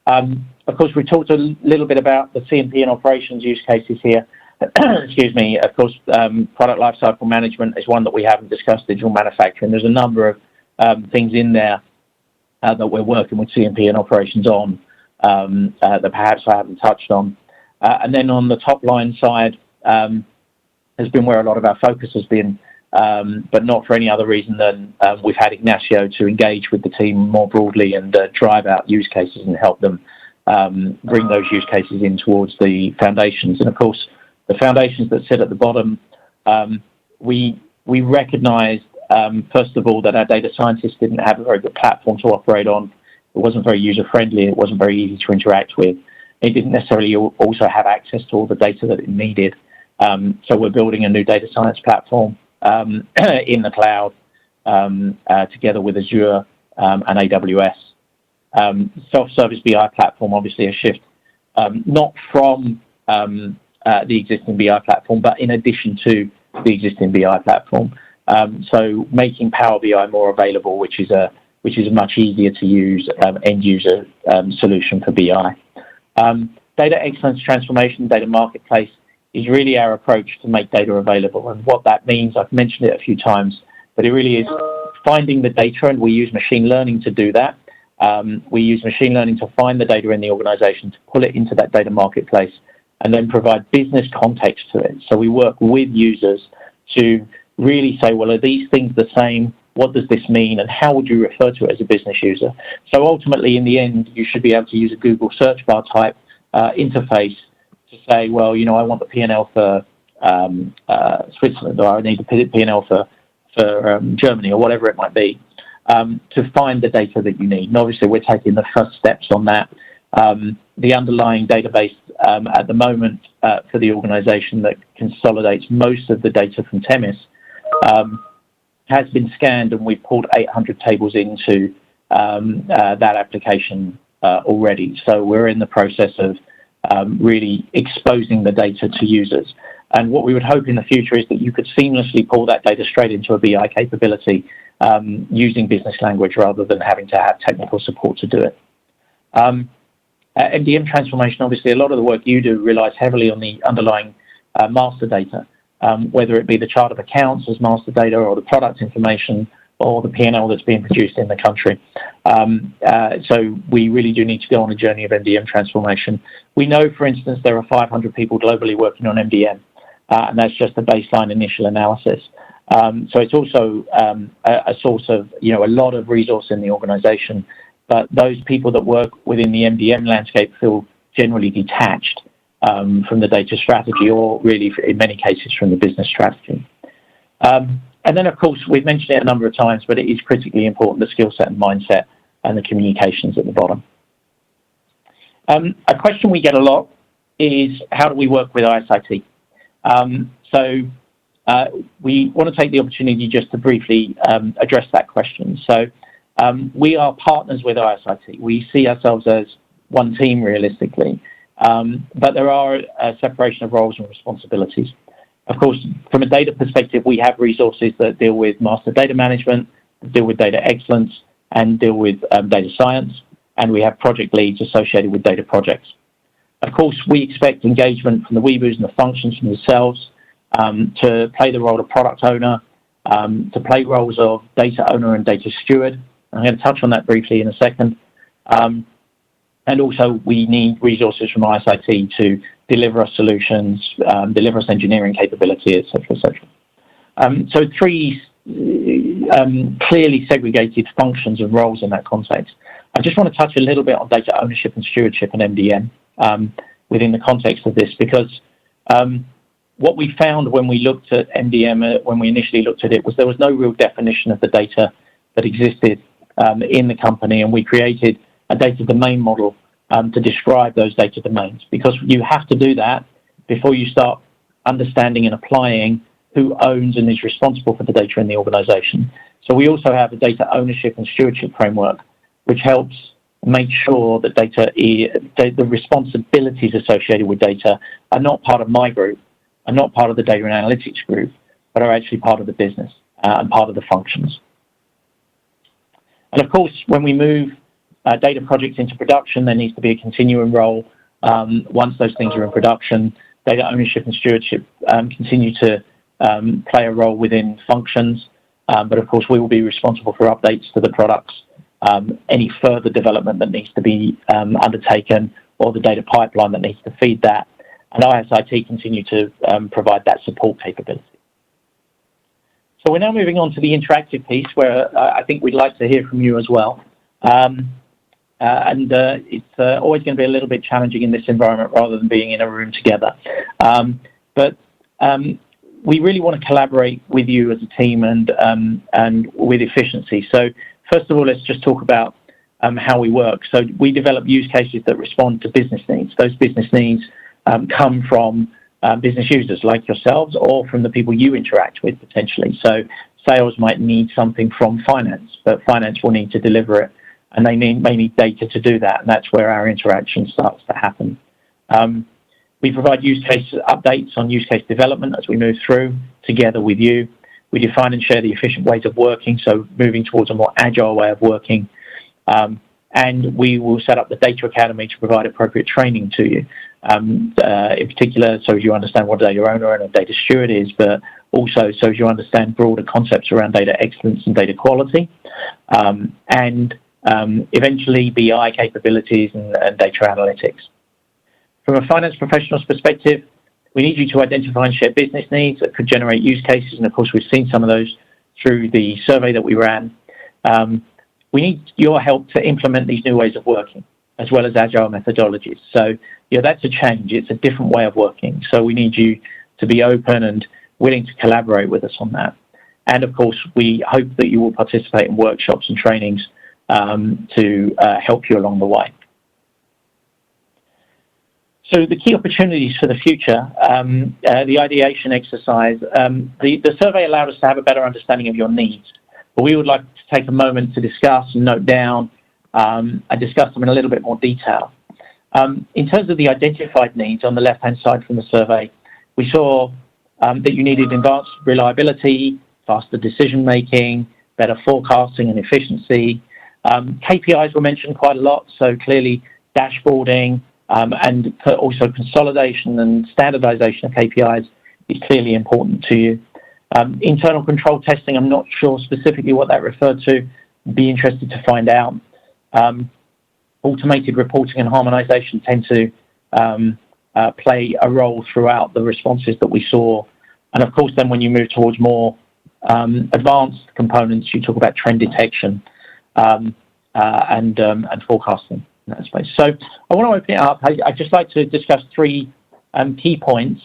Of course, we talked a little bit about the C&P and operations use cases here. Excuse me. Of course, product lifecycle management is one that we haven't discussed. Digital manufacturing. There's a number of things in there that we're working with C&P and operations on. That perhaps I haven't touched on. And then on the top line side has been where a lot of our focus has been, but not for any other reason than we've had Ignacio to engage with the team more broadly and drive out use cases and help them bring those use cases in towards the foundations. And of course, the foundations that sit at the bottom, we recognized, first of all, that our data scientists didn't have a very good platform to operate on. It wasn't very user-friendly. It wasn't very easy to interact with. It didn't necessarily also have access to all the data that it needed. So we're building a new data science platform in the cloud together with Azure and AWS. Self-service BI platform, obviously a shift, not from the existing BI platform, but in addition to the existing BI platform. So making Power BI more available, which is a much easier to use end user solution for BI. Data excellence transformation, data marketplace is really our approach to make data available. And what that means, I've mentioned it a few times, but it really is finding the data, and we use machine learning to do that. We use machine learning to find the data in the organization, to pull it into that data marketplace, and then provide business context to it. So we work with users to really say, well, are these things the same? What does this mean? And how would you refer to it as a business user? So ultimately, in the end, you should be able to use a Google search bar type interface to say, well, I want the P&L for Switzerland, or I need the P&L for Germany or whatever it might be, to find the data that you need. And obviously, we're taking the first steps on that. The underlying database at the moment for the organisation that consolidates most of the data from Temis has been scanned, and we've pulled 800 tables into that application already. So we're in the process of really exposing the data to users. And what we would hope in the future is that you could seamlessly pull that data straight into a BI capability using business language rather than having to have technical support to do it. MDM transformation, obviously, a lot of the work you do relies heavily on the underlying master data, whether it be the chart of accounts as master data or the product information or the P&L that's being produced in the country. So we really do need to go on a journey of MDM transformation. We know, for instance, there are 500 people globally working on MDM, and that's just the baseline initial analysis. So it's also a source of, a lot of resource in the organization, but those people that work within the MDM landscape feel generally detached from the data strategy, or really, in many cases, from the business strategy. And then, of course, we've mentioned it a number of times, but it is critically important, the skill set and mindset and the communications at the bottom. A question we get a lot is, how do we work with ISIT? We want to take the opportunity just to briefly address that question. So we are partners with ISIT. We see ourselves as one team, realistically, but there are a separation of roles and responsibilities. Of course, from a data perspective, we have resources that deal with master data management, deal with data excellence, and deal with data science, and we have project leads associated with data projects. Of course, we expect engagement from the Weeboos and the functions from themselves to play the role of product owner, to play roles of data owner and data steward. I'm going to touch on that briefly in a second. And also, we need resources from ISIT to deliver us solutions, deliver us engineering capability, etc., etc. So three clearly segregated functions and roles in that context. I just want to touch a little bit on data ownership and stewardship and MDM within the context of this, because what we found when we looked at MDM, when we initially looked at it, was there was no real definition of the data that existed in the company, and we created a data domain model to describe those data domains, because you have to do that before you start understanding and applying who owns and is responsible for the data in the organization. So we also have a data ownership and stewardship framework, which helps make sure that the responsibilities associated with data are not part of my group, are not part of the data and analytics group, but are actually part of the business and part of the functions. And of course, when we move data projects into production, there needs to be a continuing role. Once those things are in production, data ownership and stewardship continue to play a role within functions. But of course, we will be responsible for updates to the products, any further development that needs to be undertaken, or the data pipeline that needs to feed that. And ISIT continue to provide that support capability. So we're now moving on to the interactive piece, where I think we'd like to hear from you as well. It's always going to be a little bit challenging in this environment rather than being in a room together. But we really want to collaborate with you as a team and with efficiency. So first of all, let's just talk about how we work. So we develop use cases that respond to business needs. Those business needs come from business users like yourselves, or from the people you interact with potentially. So sales might need something from finance, but finance will need to deliver it, and they may need data to do that, and that's where our interaction starts to happen. We provide use case updates on use case development as we move through together with you. We define and share the efficient ways of working, so moving towards a more agile way of working. And we will set up the Data Academy to provide appropriate training to you, in particular, so as you understand what a data owner and a data steward is, but also so as you understand broader concepts around data excellence and data quality, and eventually BI capabilities and data analytics. From a finance professional's perspective, we need you to identify and share business needs that could generate use cases, and of course we've seen some of those through the survey that we ran. We need your help to implement these new ways of working, as well as agile methodologies. So that's a change. It's a different way of working. So we need you to be open and willing to collaborate with us on that. And of course, we hope that you will participate in workshops and trainings to help you along the way. So the key opportunities for the future, the ideation exercise, the survey allowed us to have a better understanding of your needs. But we would like to take a moment to discuss and note down and discuss them in a little bit more detail. In terms of the identified needs on the left-hand side from the survey, we saw that you needed advanced reliability, faster decision-making, better forecasting and efficiency. KPIs were mentioned quite a lot, so clearly dashboarding and also consolidation and standardization of KPIs is clearly important to you. Internal control testing, I'm not sure specifically what that referred to. Be interested to find out. Automated reporting and harmonization tend to play a role throughout the responses that we saw. And of course, then when you move towards more advanced components, you talk about trend detection and forecasting in that space. So I want to open it up. I'd just like to discuss three key points.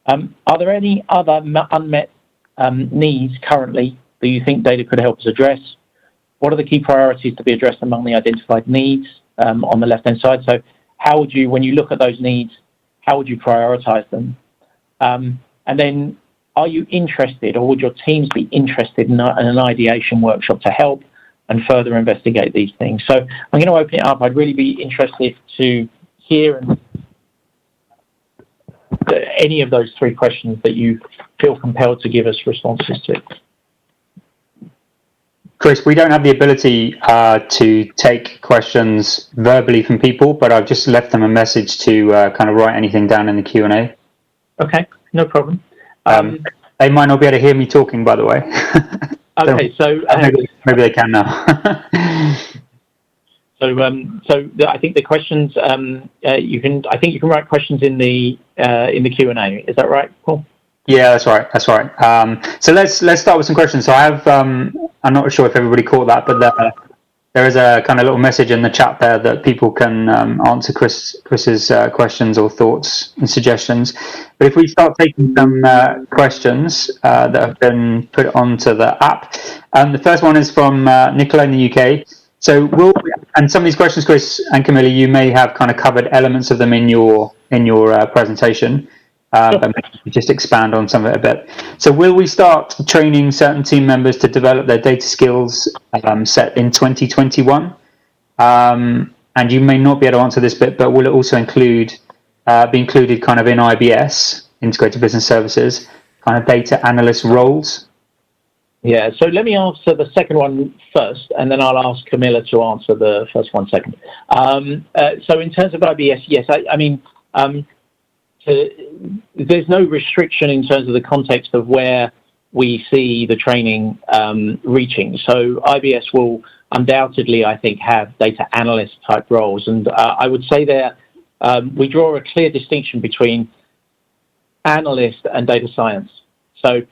Are there any other unmet needs currently that you think data could help us address? What are the key priorities to be addressed among the identified needs on the left-hand side? So how would you, when you look at those needs, how would you prioritize them? And then are you interested, or would your teams be interested in an ideation workshop to help and further investigate these things? So I'm going to open it up. I'd really be interested to hear any of those three questions that you feel compelled to give us responses to. Chris, we don't have the ability to take questions verbally from people, but I've just left them a message to kind of write anything down in the Q&A. Okay, no problem. They might not be able to hear me talking, by the way. Okay, so maybe they can now. So I think the questions you can write questions in the Q&A. Is that right, Paul? Yeah, that's right. That's right. So let's start with some questions. So I have I'm not sure if everybody caught that, but there is a kind of little message in the chat there that people can answer Chris's questions or thoughts and suggestions. But if we start taking some questions that have been put onto the app, the first one is from Nicola in the UK. So and some of these questions, Chris and Camilla, you may have kind of covered elements of them in your presentation. But maybe just expand on some of it a bit. So will we start training certain team members to develop their data skills set in 2021? And you may not be able to answer this bit, but will it also be included kind of in IBS, Integrated Business Services, kind of data analyst roles? Yeah, so let me answer the second one first, and then I'll ask Camilla to answer the first one second. So in terms of IBS, yes, I mean, there's no restriction in terms of the context of where we see the training reaching. So IBS will undoubtedly, I think, have data analyst type roles. And I would say there, we draw a clear distinction between analyst and data science. So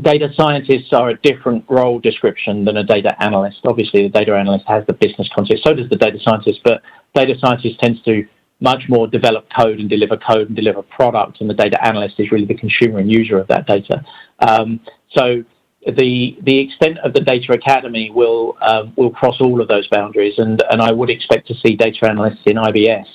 data scientists are a different role description than a data analyst. Obviously, the data analyst has the business context, so does the data scientist, but data scientist tends to much more develop code and deliver product, and the data analyst is really the consumer and user of that data. So the extent of the data academy will cross all of those boundaries, and I would expect to see data analysts in IBS.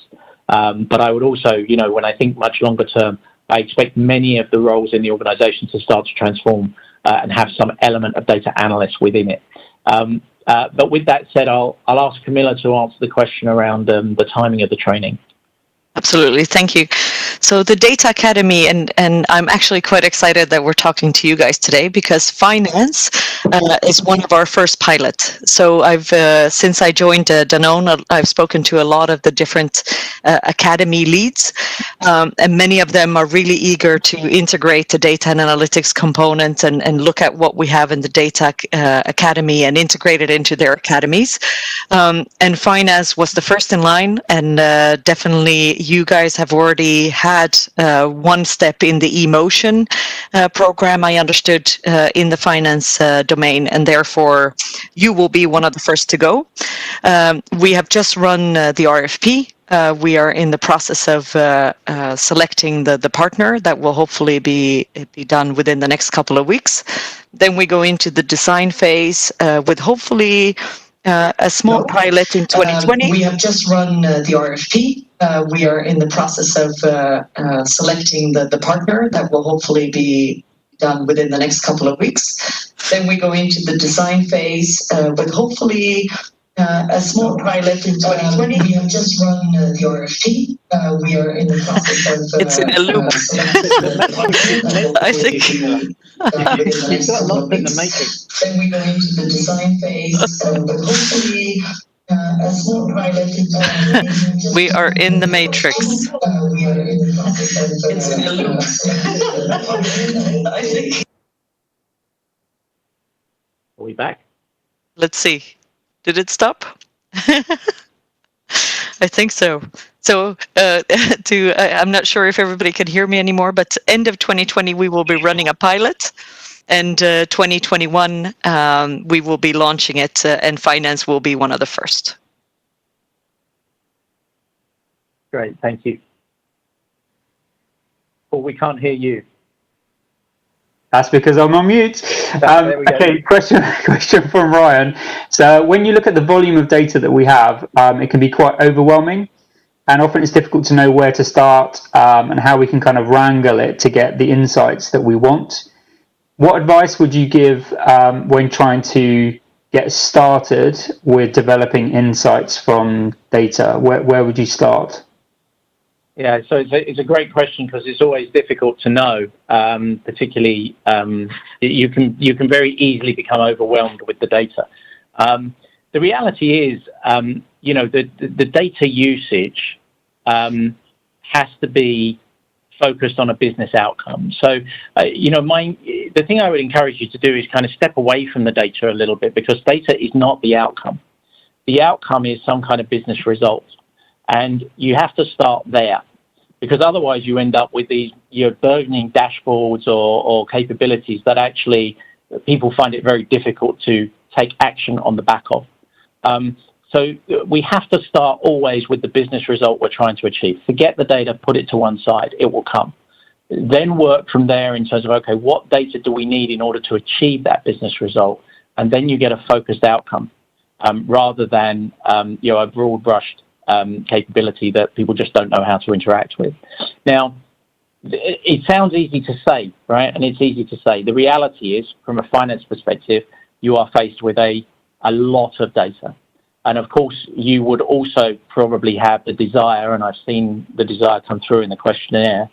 But I would also, when I think much longer term, I expect many of the roles in the organization to start to transform and have some element of data analysts within it. But with that said, I'll ask Camilla to answer the question around the timing of the training. Absolutely. Thank you. So the Data Academy, and I'm actually quite excited that we're talking to you guys today, because finance is one of our first pilots. So I've since I joined Danone, I've spoken to a lot of the different academy leads, and many of them are really eager to integrate the data and analytics component and look at what we have in the Data Academy and integrate it into their academies. And finance was the first in line, and definitely you guys have already had add one step in the eMotion program, I understood, in the finance domain, and therefore you will be one of the first to go. We have just run the RFP. We are in the process of selecting the partner. That will hopefully be done within the next couple of weeks. Then we go into the design phase with hopefully a small pilot in 2020. We have just run the RFP. We are in the process of selecting the partner. That will hopefully be done within the next couple of weeks. Then we go into the design phase with hopefully a small pilot in 2020. We have just run the RFP. We are in the process of it's in a loop. I think. You've got lost in the matrix. Then we go into the design phase with hopefully a small pilot in 2020. We are in the matrix. We are in the process of it's in a loop. I think. Are we back? Let's see. Did it stop? I think so. So I'm not sure if everybody can hear me anymore, but end of 2020, we will be running a pilot. And 2021, we will be launching it, and finance will be one of the first. Great, thank you. Paul, we can't hear you. That's because I'm on mute. Okay, question from Ryan. So when you look at the volume of data that we have, it can be quite overwhelming, and often it's difficult to know where to start and how we can kind of wrangle it to get the insights that we want. What advice would you give when trying to get started with developing insights from data? Where would you start? Yeah, so it's a great question because it's always difficult to know. Particularly, you can very easily become overwhelmed with the data. The reality is, the data usage has to be focused on a business outcome. So, the thing I would encourage you to do is kind of step away from the data a little bit, because data is not the outcome. The outcome is some kind of business result. And you have to start there, because otherwise you end up with these burgeoning dashboards or capabilities that actually people find it very difficult to take action on the back of. So we have to start always with the business result we're trying to achieve. Forget the data, put it to one side, it will come. Then work from there in terms of, okay, what data do we need in order to achieve that business result? And then you get a focused outcome rather than a broad-brushed capability that people just don't know how to interact with. Now, it sounds easy to say, right? And it's easy to say. The reality is, from a finance perspective, you are faced with a lot of data. And of course, you would also probably have the desire, and I've seen the desire come through in the questionnaire,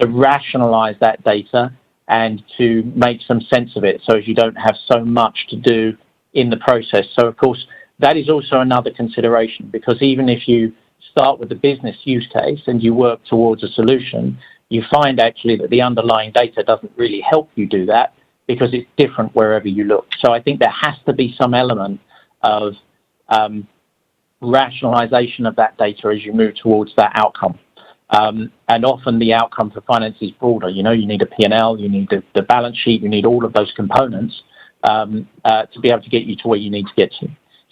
to rationalize that data and to make some sense of it so as you don't have so much to do in the process. So, of course, that is also another consideration, because even if you start with the business use case and you work towards a solution, you find actually that the underlying data doesn't really help you do that, because it's different wherever you look. So I think there has to be some element of rationalization of that data as you move towards that outcome. And often the outcome for finance is broader. You need a P&L, you need the balance sheet, you need all of those components to be able to get you to where you need to get to.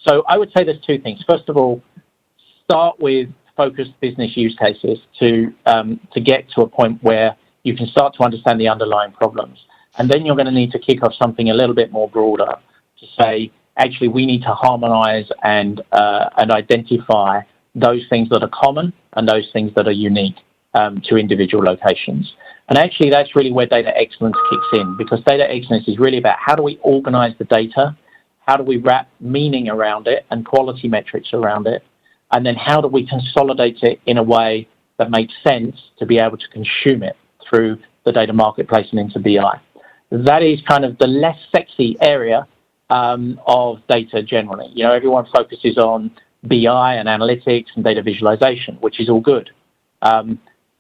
So I would say there's two things. First of all, start with focused business use cases to get to a point where you can start to understand the underlying problems. And then you're going to need to kick off something a little bit more broader to say, actually, we need to harmonize and identify those things that are common and those things that are unique to individual locations. And actually, that's really where data excellence kicks in, because data excellence is really about how do we organize the data, how do we wrap meaning around it and quality metrics around it, and then how do we consolidate it in a way that makes sense to be able to consume it through the data marketplace and into BI. That is kind of the less sexy area of data generally. Everyone focuses on BI and analytics and data visualization, which is all good.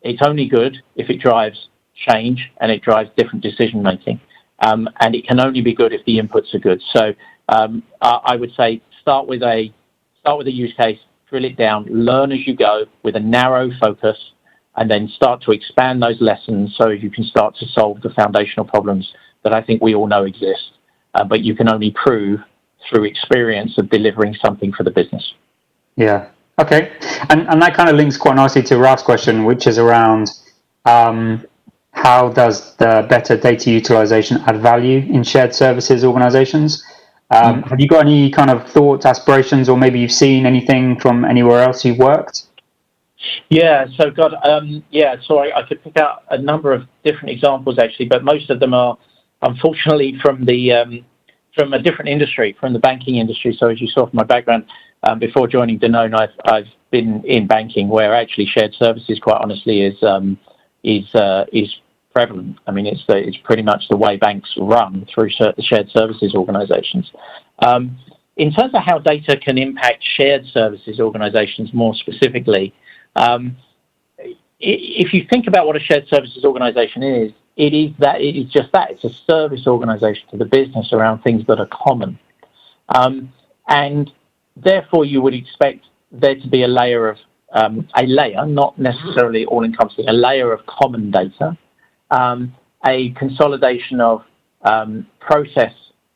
It's only good if it drives change and it drives different decision making. And it can only be good if the inputs are good. So I would say start with a use case, drill it down, learn as you go with a narrow focus, and then start to expand those lessons so you can start to solve the foundational problems that I think we all know exist, but you can only prove through experience of delivering something for the business. Yeah. Okay. And that kind of links quite nicely to Ralph's question, which is around how does the better data utilization add value in shared services organizations? Have you got any kind of thoughts, aspirations, or maybe you've seen anything from anywhere else you've worked? Yeah, so I could pick out a number of different examples actually, but most of them are unfortunately from a different industry, from the banking industry. So as you saw from my background, before joining Danone, I've been in banking, where actually shared services, quite honestly, is prevalent. I mean, it's pretty much the way banks run through shared services organizations. In terms of how data can impact shared services organizations more specifically, if you think about what a shared services organization is, it is just that. It's a service organization to the business around things that are common. And therefore, you would expect there to be a layer, not necessarily all-encompassing, a layer of common data, a consolidation of process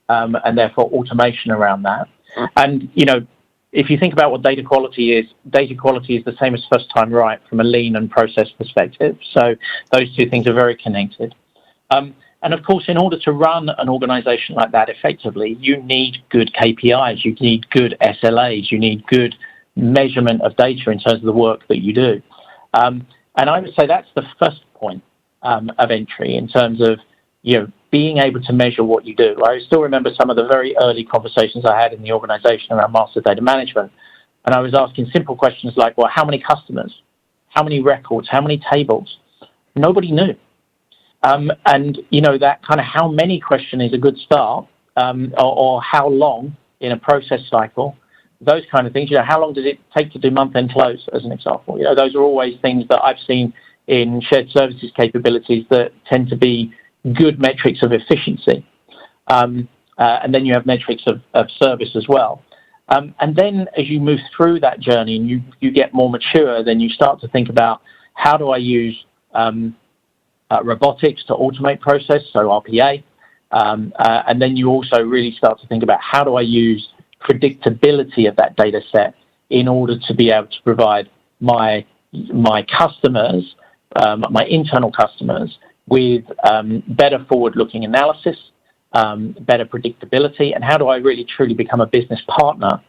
and therefore automation around that. And, if you think about what data quality is the same as first time right from a lean and process perspective. So those two things are very connected. And of course, in order to run an organization like that effectively, you need good KPIs, you need good SLAs, you need good measurement of data in terms of the work that you do. And I would say that's the first point of entry in terms of, being able to measure what you do. I still remember some of the very early conversations I had in the organization around master data management. And I was asking simple questions like, well, how many customers, how many records, how many tables? Nobody knew. And, that kind of how many question is a good start, or how long in a process cycle, those kind of things. How long does it take to do month-end close, as an example? Those are always things that I've seen in shared services capabilities that tend to be good metrics of efficiency. And then you have metrics of service as well. And then as you move through that journey and you get more mature, then you start to think about how do I use robotics to automate process, so RPA. And then you also really start to think about how do I use predictability of that data set in order to be able to provide my customers, my internal customers, with better forward-looking analysis, better predictability, and how do I really truly become a business partner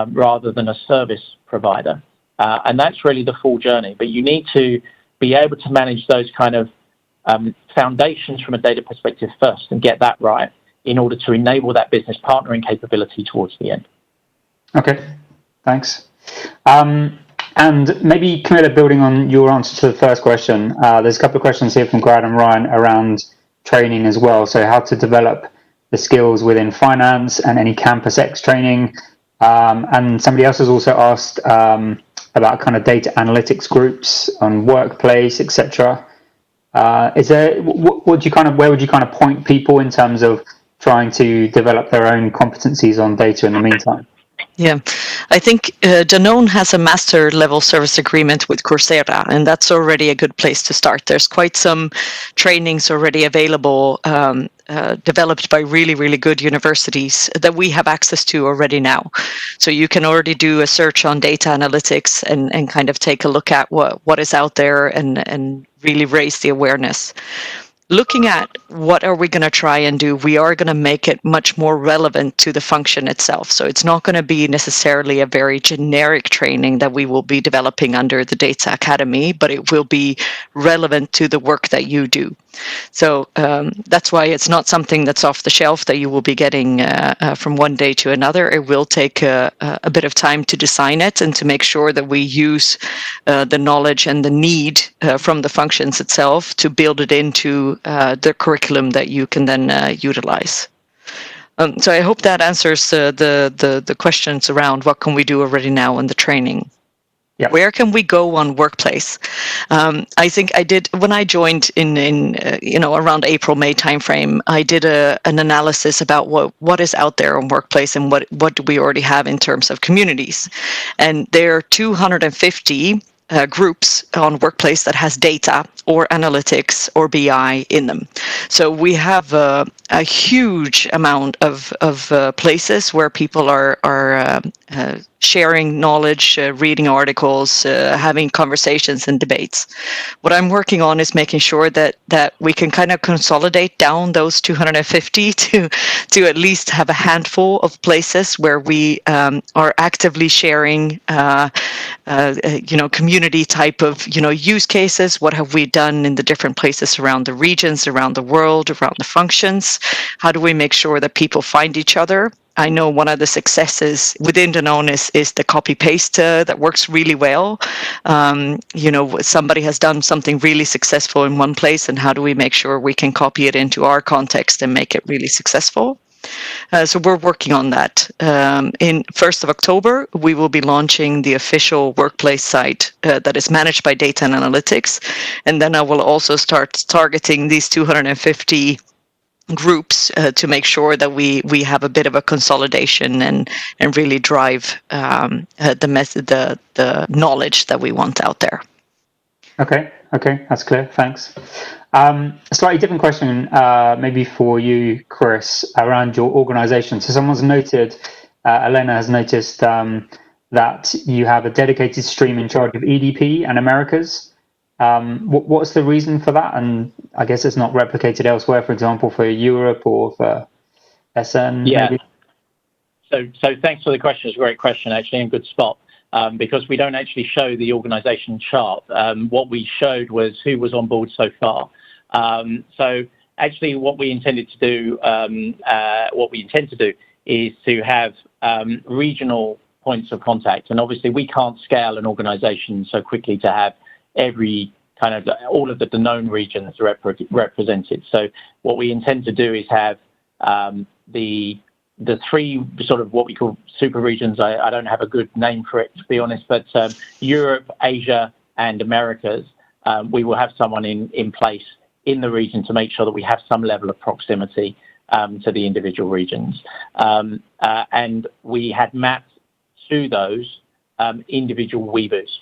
rather than a service provider. And that's really the full journey. But you need to be able to manage those kind of foundations from a data perspective first and get that right in order to enable that business partnering capability towards the end. Okay, thanks. And maybe, Camilla, building on your answer to the first question, there's a couple of questions here from Grad and Ryan around training as well. So how to develop the skills within finance and any Campus X training. And somebody else has also asked about kind of data analytics groups on workplace, etc. Is there where would you kind of point people in terms of trying to develop their own competencies on data in the meantime? Yeah, I think Danone has a master level service agreement with Coursera, and that's already a good place to start. There's quite some trainings already available, developed by really, really good universities that we have access to already now. So you can already do a search on data analytics and kind of take a look at what is out there and really raise the awareness. Looking at what are we going to try and do, we are going to make it much more relevant to the function itself. So it's not going to be necessarily a very generic training that we will be developing under the Data Academy, but it will be relevant to the work that you do. So that's why it's not something that's off the shelf that you will be getting from one day to another. It will take a bit of time to design it and to make sure that we use the knowledge and the need from the functions itself to build it into the curriculum that you can then utilize. So I hope that answers the questions around what can we do already now in the training. Yeah. Where can we go on workplace? I think I did when I joined in around April-May timeframe. I did an analysis about what is out there on workplace and what do we already have in terms of communities, and there are 250 groups on Workplace that has data or analytics or BI in them. So we have a huge amount of places where people are sharing knowledge, reading articles, having conversations and debates. What I'm working on is making sure that we can kind of consolidate down those 250 to at least have a handful of places where we are actively sharing community type of use cases. What have we done in the different places around the regions, around the world, around the functions? How do we make sure that people find each other? I know one of the successes within Danone is the copy paste that works really well. Somebody has done something really successful in one place, and how do we make sure we can copy it into our context and make it really successful? So we're working on that. In 1st of October, we will be launching the official Workplace site that is managed by Data and Analytics. And then I will also start targeting these 250 groups to make sure that we have a bit of a consolidation and really drive the knowledge that we want out there. Okay, that's clear. Thanks. A slightly different question, maybe for you, Chris, around your organisation. So someone's noted, Elena has noticed that you have a dedicated stream in charge of EDP and Americas. What's the reason for that? And I guess it's not replicated elsewhere, for example, for Europe or for SN? Yeah. Maybe? So thanks for the question. It's a great question, actually, and good spot. Because we don't actually show the organisation chart. What we showed was who was on board so far. So actually, what we intend to do is to have regional points of contact. And obviously, we can't scale an organisation so quickly to have every kind of all of the Danone regions represented. So what we intend to do is have the three sort of what we call super regions. I don't have a good name for it, to be honest, but Europe, Asia, and Americas, we will have someone in place in the region to make sure that we have some level of proximity to the individual regions. And we had mapped to those individual Weeboos.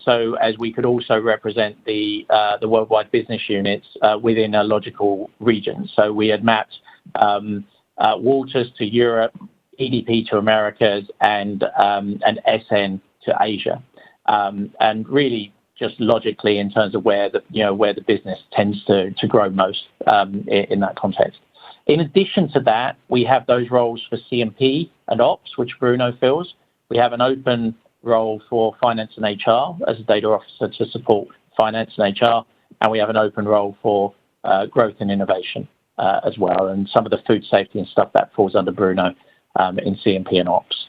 So as we could also represent the worldwide business units within a logical region. So we had mapped Waters to Europe, EDP to Americas, and SN to Asia, and really just logically in terms of where the business tends to grow most in that context. In addition to that, we have those roles for CMP and Ops, which Bruno fills. We have an open role for Finance and HR as a data officer to support Finance and HR, and we have an open role for Growth and Innovation as well, and some of the food safety and stuff that falls under Bruno in CMP and Ops.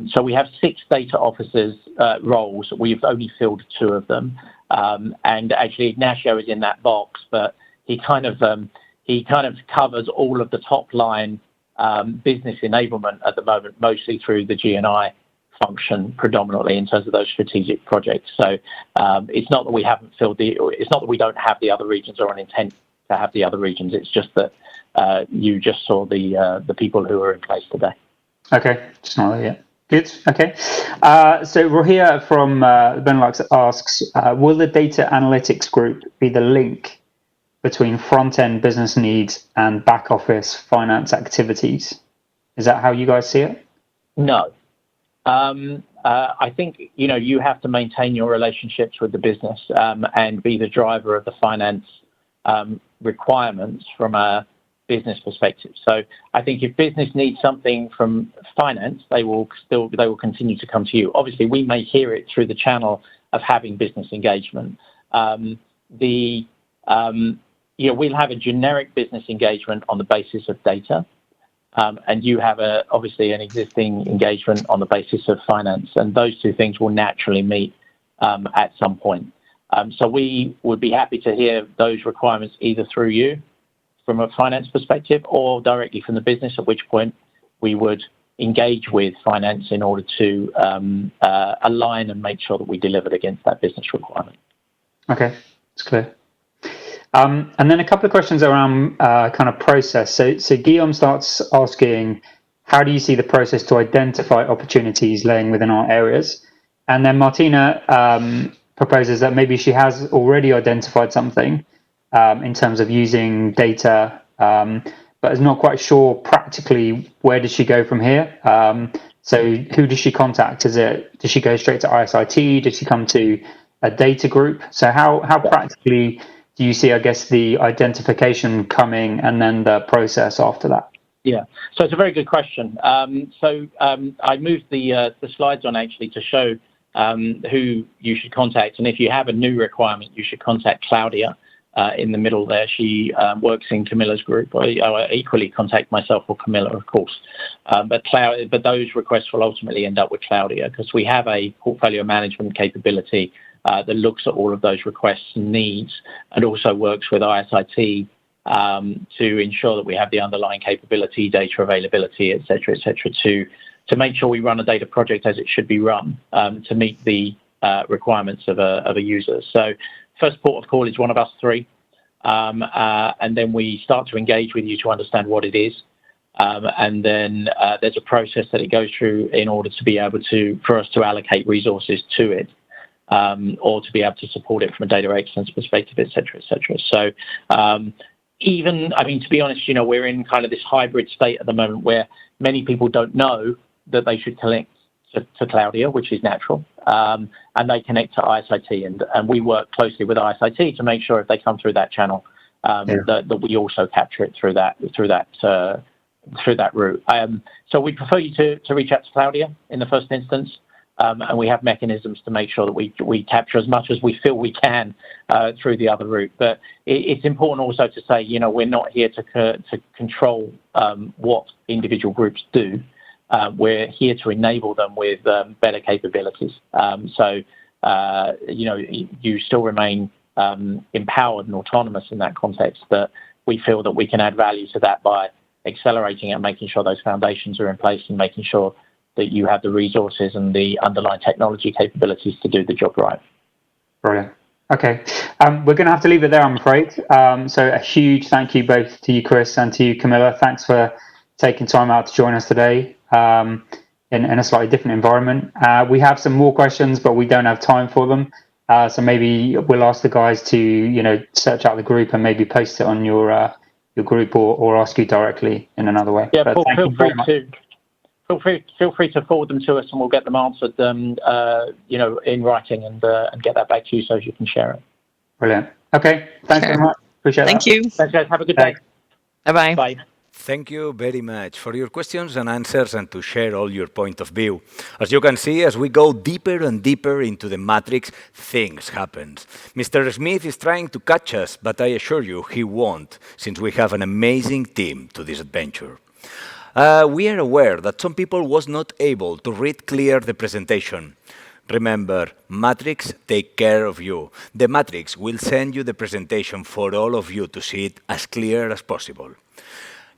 So we have 6 data officers roles. We've only filled 2 of them, and actually Ignacio is in that box, but he kind of covers all of the top line business enablement at the moment, mostly through the G&I function predominantly in terms of those strategic projects. So it's not that we haven't filled it's not that we don't have the other regions or an intent to have the other regions. It's just that you just saw the people who are in place today. Okay, just not there yet. Good. Okay. So Rohia from Benelux asks, will the data analytics group be the link between front-end business needs and back-office finance activities? Is that how you guys see it? No. I think, you have to maintain your relationships with the business and be the driver of the finance requirements from a business perspective. So I think if business needs something from finance, they will continue to come to you. Obviously, we may hear it through the channel of having business engagement. We'll have a generic business engagement on the basis of data. And you have obviously an existing engagement on the basis of finance, and those 2 things will naturally meet at some point. So we would be happy to hear those requirements either through you from a finance perspective or directly from the business, at which point we would engage with finance in order to align and make sure that we delivered against that business requirement. Okay, it's clear. And then a couple of questions around kind of process. So Guillaume starts asking, how do you see the process to identify opportunities laying within our areas? And then Martina proposes that maybe she has already identified something in terms of using data, but is not quite sure practically where does she go from here. So who does she contact? Does she go straight to ISIT? Does she come to a data group? So how practically do you see, I guess, the identification coming and then the process after that? Yeah, so it's a very good question. I moved the slides on actually to show who you should contact, and if you have a new requirement, you should contact Claudia in the middle there. She works in Camilla's group. I equally contact myself or Camilla, of course, but those requests will ultimately end up with Claudia because we have a portfolio management capability that looks at all of those requests and needs, and also works with ISIT to ensure that we have the underlying capability, data availability, et cetera, to make sure we run a data project as it should be run to meet the requirements of a user. So first port of call is one of us three, and then we start to engage with you to understand what it is. And then there's a process that it goes through in order to be able for us to allocate resources to it, or to be able to support it from a data excellence perspective, et cetera, et cetera. So to be honest, we're in kind of this hybrid state at the moment where many people don't know that they should connect to Claudia, which is natural, and they connect to ISIT, and we work closely with ISIT to make sure if they come through that channel, that we also capture it through that route. So we prefer you to reach out to Claudia in the first instance. And we have mechanisms to make sure that we capture as much as we feel we can through the other route. But it's important also to say, we're not here to control what individual groups do. We're here to enable them with better capabilities. You still remain empowered and autonomous in that context, but we feel that we can add value to that by accelerating and making sure those foundations are in place and making sure that you have the resources and the underlying technology capabilities to do the job right. Brilliant. Okay, we're going to have to leave it there, I'm afraid. So a huge thank you both to you, Chris, and to you, Camilla. Thanks for taking time out to join us today in a slightly different environment. We have some more questions, but we don't have time for them. So maybe we'll ask the guys to, search out the group and maybe post it on your group or ask you directly in another way. Yeah, feel free to forward them to us, and we'll get them answered, in writing, and get that back to you so you can share it. Brilliant. Okay. Thanks very much. Appreciate that. Thank you. Thanks, guys. Have a good day. Bye-bye. Bye. Thank you very much for your questions and answers and to share all your point of view. As you can see, as we go deeper and deeper into the matrix, things happen. Mr. Smith is trying to catch us, but I assure you he won't, since we have an amazing team to this adventure. We are aware that some people was not able to read clear the presentation. Remember, Matrix take care of you. The Matrix will send you the presentation for all of you to see it as clear as possible.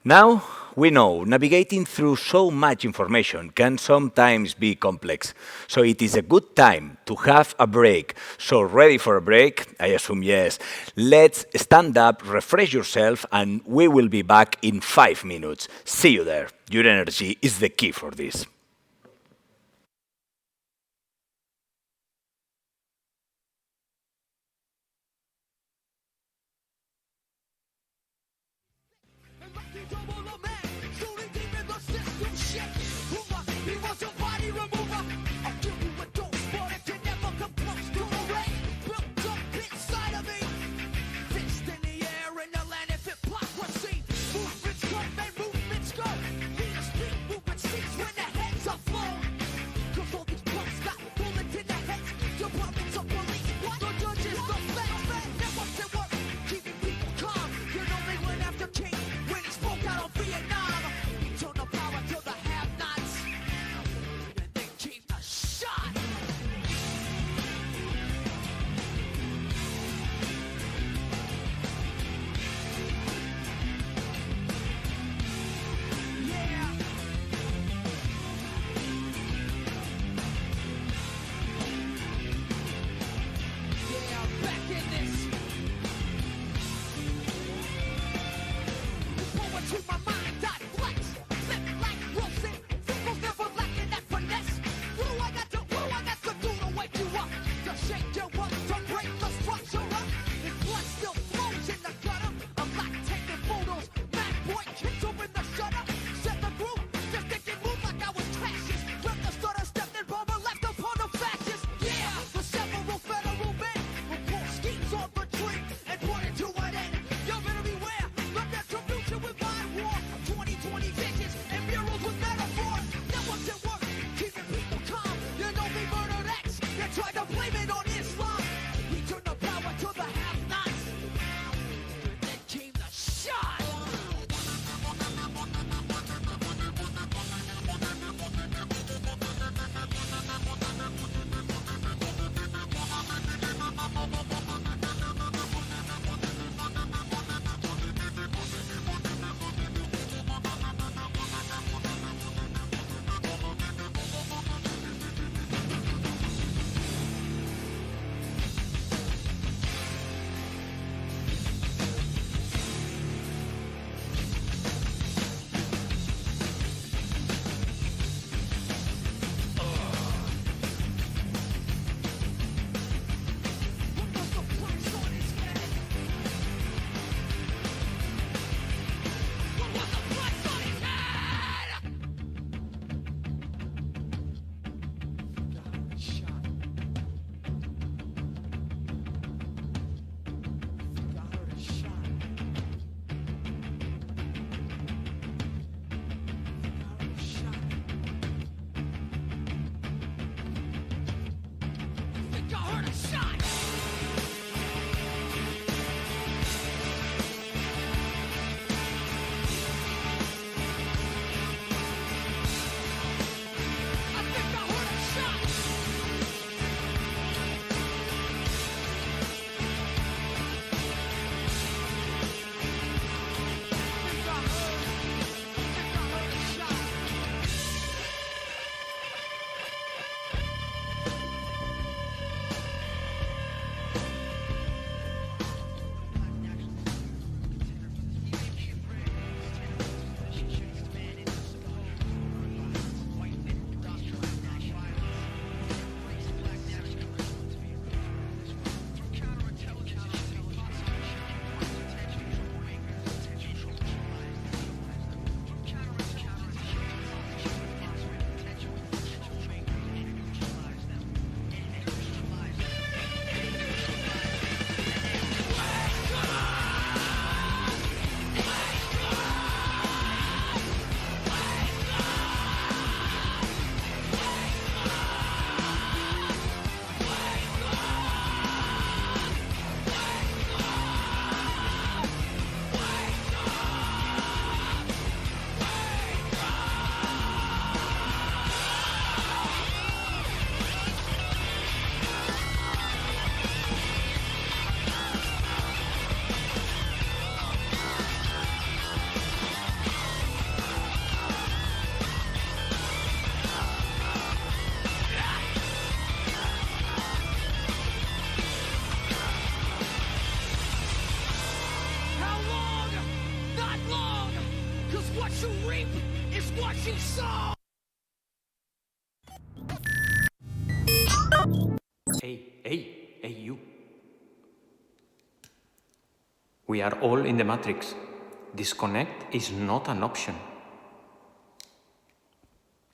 Now, we know navigating through so much information can sometimes be complex, so it is a good time to have a break. So ready for a break? I assume yes. Let's stand up, refresh yourself, and we will be back in 5 minutes. See you there. Your energy is the key for this. Movements come and movements go. Leaders speak, movement speaks when the head It's what you saw. Hey, you. We are all in the matrix. Disconnect is not an option.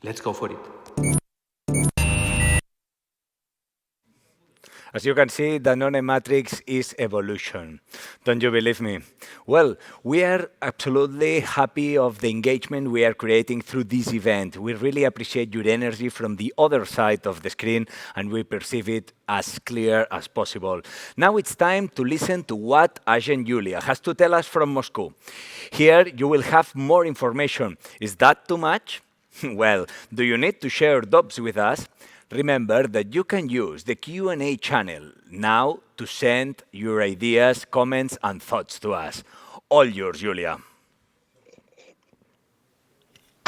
Let's go for it. As you can see, Danone Matrix is evolution. Don't you believe me? Well, we are absolutely happy of the engagement we are creating through this event. We really appreciate your energy from the other side of the screen, and we perceive it as clear as possible. Now it's time to listen to what Agent Julia has to tell us from Moscow. Here you will have more information. Is that too much? Well, do you need to share doubts with us? Remember that you can use the Q&A channel now to send your ideas, comments, and thoughts to us. All yours, Julia.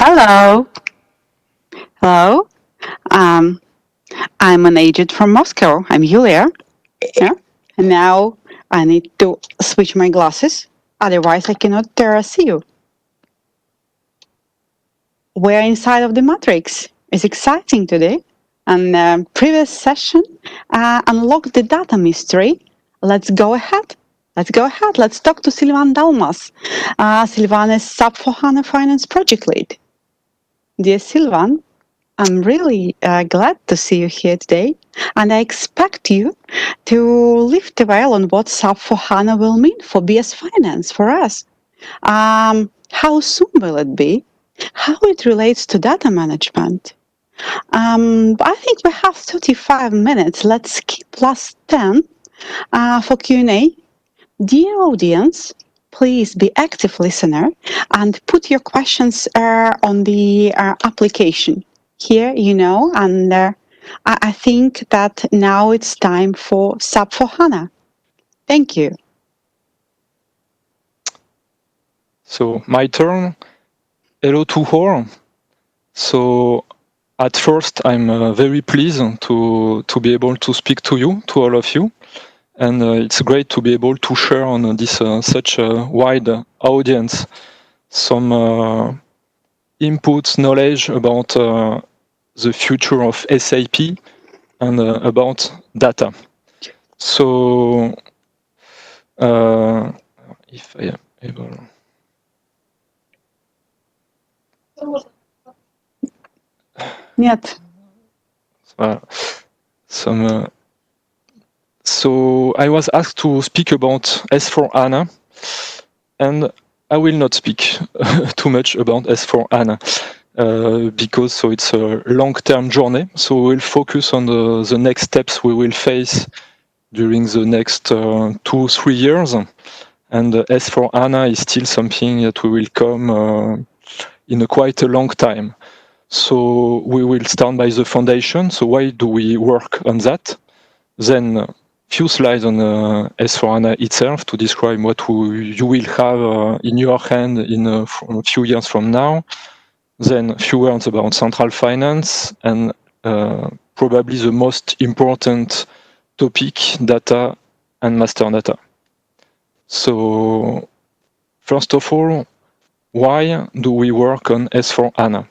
Hello. Hello. Um, I'm an agent from Moscow. I'm Yulia. Yeah. And now I need to switch my glasses. Otherwise, I cannot see you. We're inside of the Matrix. It's exciting today. And previous session unlocked the data mystery. Let's go ahead. Let's talk to Sylvan Dalmas. Sylvan is SAP for HANA Finance Project Lead. Dear Sylvan, I'm really glad to see you here today, and I expect you to lift a veil on what SAP for HANA will mean for BS Finance for us. How soon will it be? How it relates to data management? I think we have 35 minutes. Let's keep plus 10 for Q&A. Dear audience, please be active listener and put your questions on the application. Here, and I think that now it's time for SAP for HANA. Thank you. So my turn. Hello to all. So at first, I'm very pleased to be able to speak to you, to all of you. And it's great to be able to share on this such a wide audience some inputs, knowledge about the future of SAP and about data. So, if I am able. Нет. So I was asked to speak about S4HANA, and I will not speak too much about S4HANA because it's a long-term journey. So we'll focus on the next steps we will face during the next 2-3 years. And S4HANA is still something that we will come in quite a long time. So we will start by the foundation. So why do we work on that? Then few slides on S4HANA itself to describe what you will have in your hand in a few years from now. Then a few words about central finance and probably the most important topic, data and master data. So first of all, why do we work on S4HANA?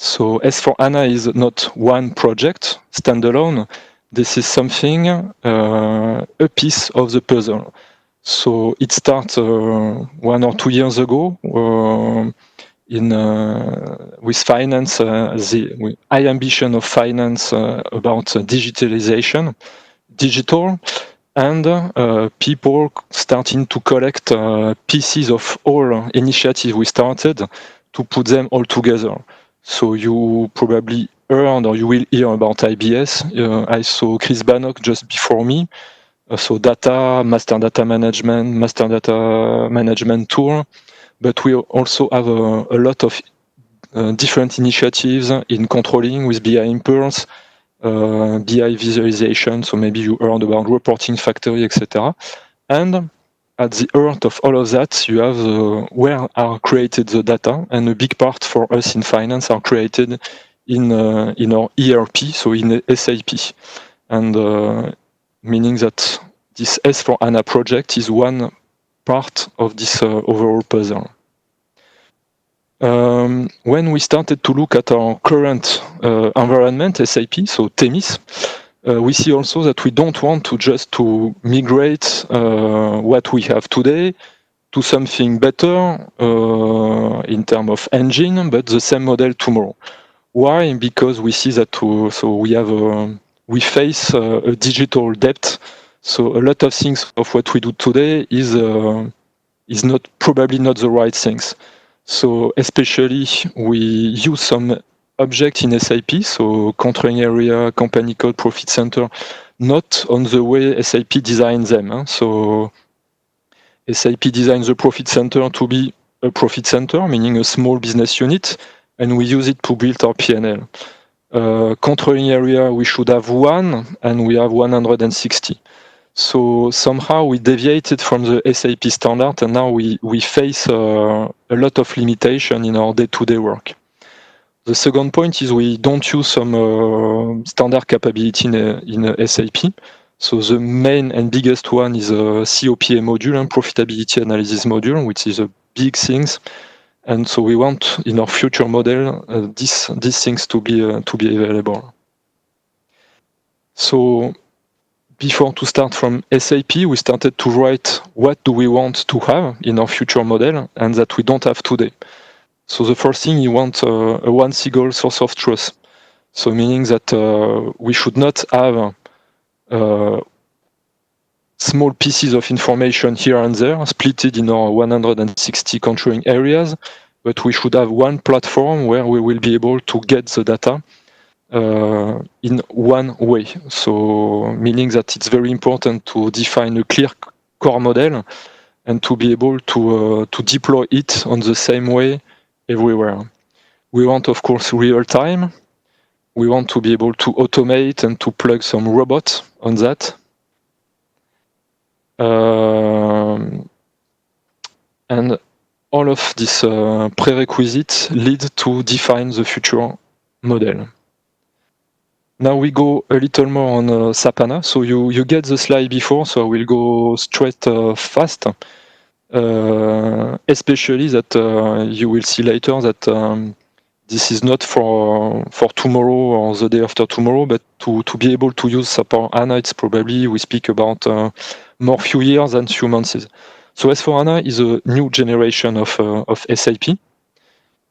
So S4HANA is not one project standalone. This is something, a piece of the puzzle. So it starts 1 or 2 years ago with finance, the high ambition of finance about digitalization, digital, and people starting to collect pieces of all initiatives we started to put them all together. So you probably heard or you will hear about IBS. I saw Chris Bannock just before me. So data, master data management tool. But we also have a lot of different initiatives in controlling with BI Impulse, BI visualization. So maybe you heard about reporting factory, etc. And at the heart of all of that, you have where are created the data, and a big part for us in finance are created in our ERP, so in SAP, and meaning that this S4HANA project is one part of this overall puzzle. When we started to look at our current environment, SAP, so TEMIS, we see also that we don't want to just to migrate what we have today to something better in terms of engine, but the same model tomorrow. Why? Because we see that we face a digital debt. So a lot of things of what we do today is not probably not the right things. So especially we use some object in SAP, so controlling area, company code, profit center, not on the way SAP designs them. So SAP designs the profit center to be a profit center, meaning a small business unit, and we use it to build our P&L. Controlling area, we should have one, and we have 160. So somehow we deviated from the SAP standard, and now we face a lot of limitation in our day-to-day work. The second point is we don't use some standard capability in SAP. So the main and biggest one is a COPA module and profitability analysis module, which is a big things. And so we want in our future model these things to be available. So before to start from SAP, we started to write what do we want to have in our future model and that we don't have today. So the first thing, you want a one single source of truth. So meaning that we should not have small pieces of information here and there, split in our 160 controlling areas, but we should have one platform where we will be able to get the data in one way. So meaning that it's very important to define a clear core model and to be able to deploy it on the same way everywhere. We want, of course, real time. We want to be able to automate and to plug some robots on that. And all of these prerequisites lead to define the future model. Now we go a little more on SAP HANA. So you get the slide before, so I will go straight fast. Especially that you will see later that this is not for tomorrow or the day after tomorrow, but to be able to use SAP HANA, it's probably, we speak about more few years than few months. So S4HANA is a new generation of SAP.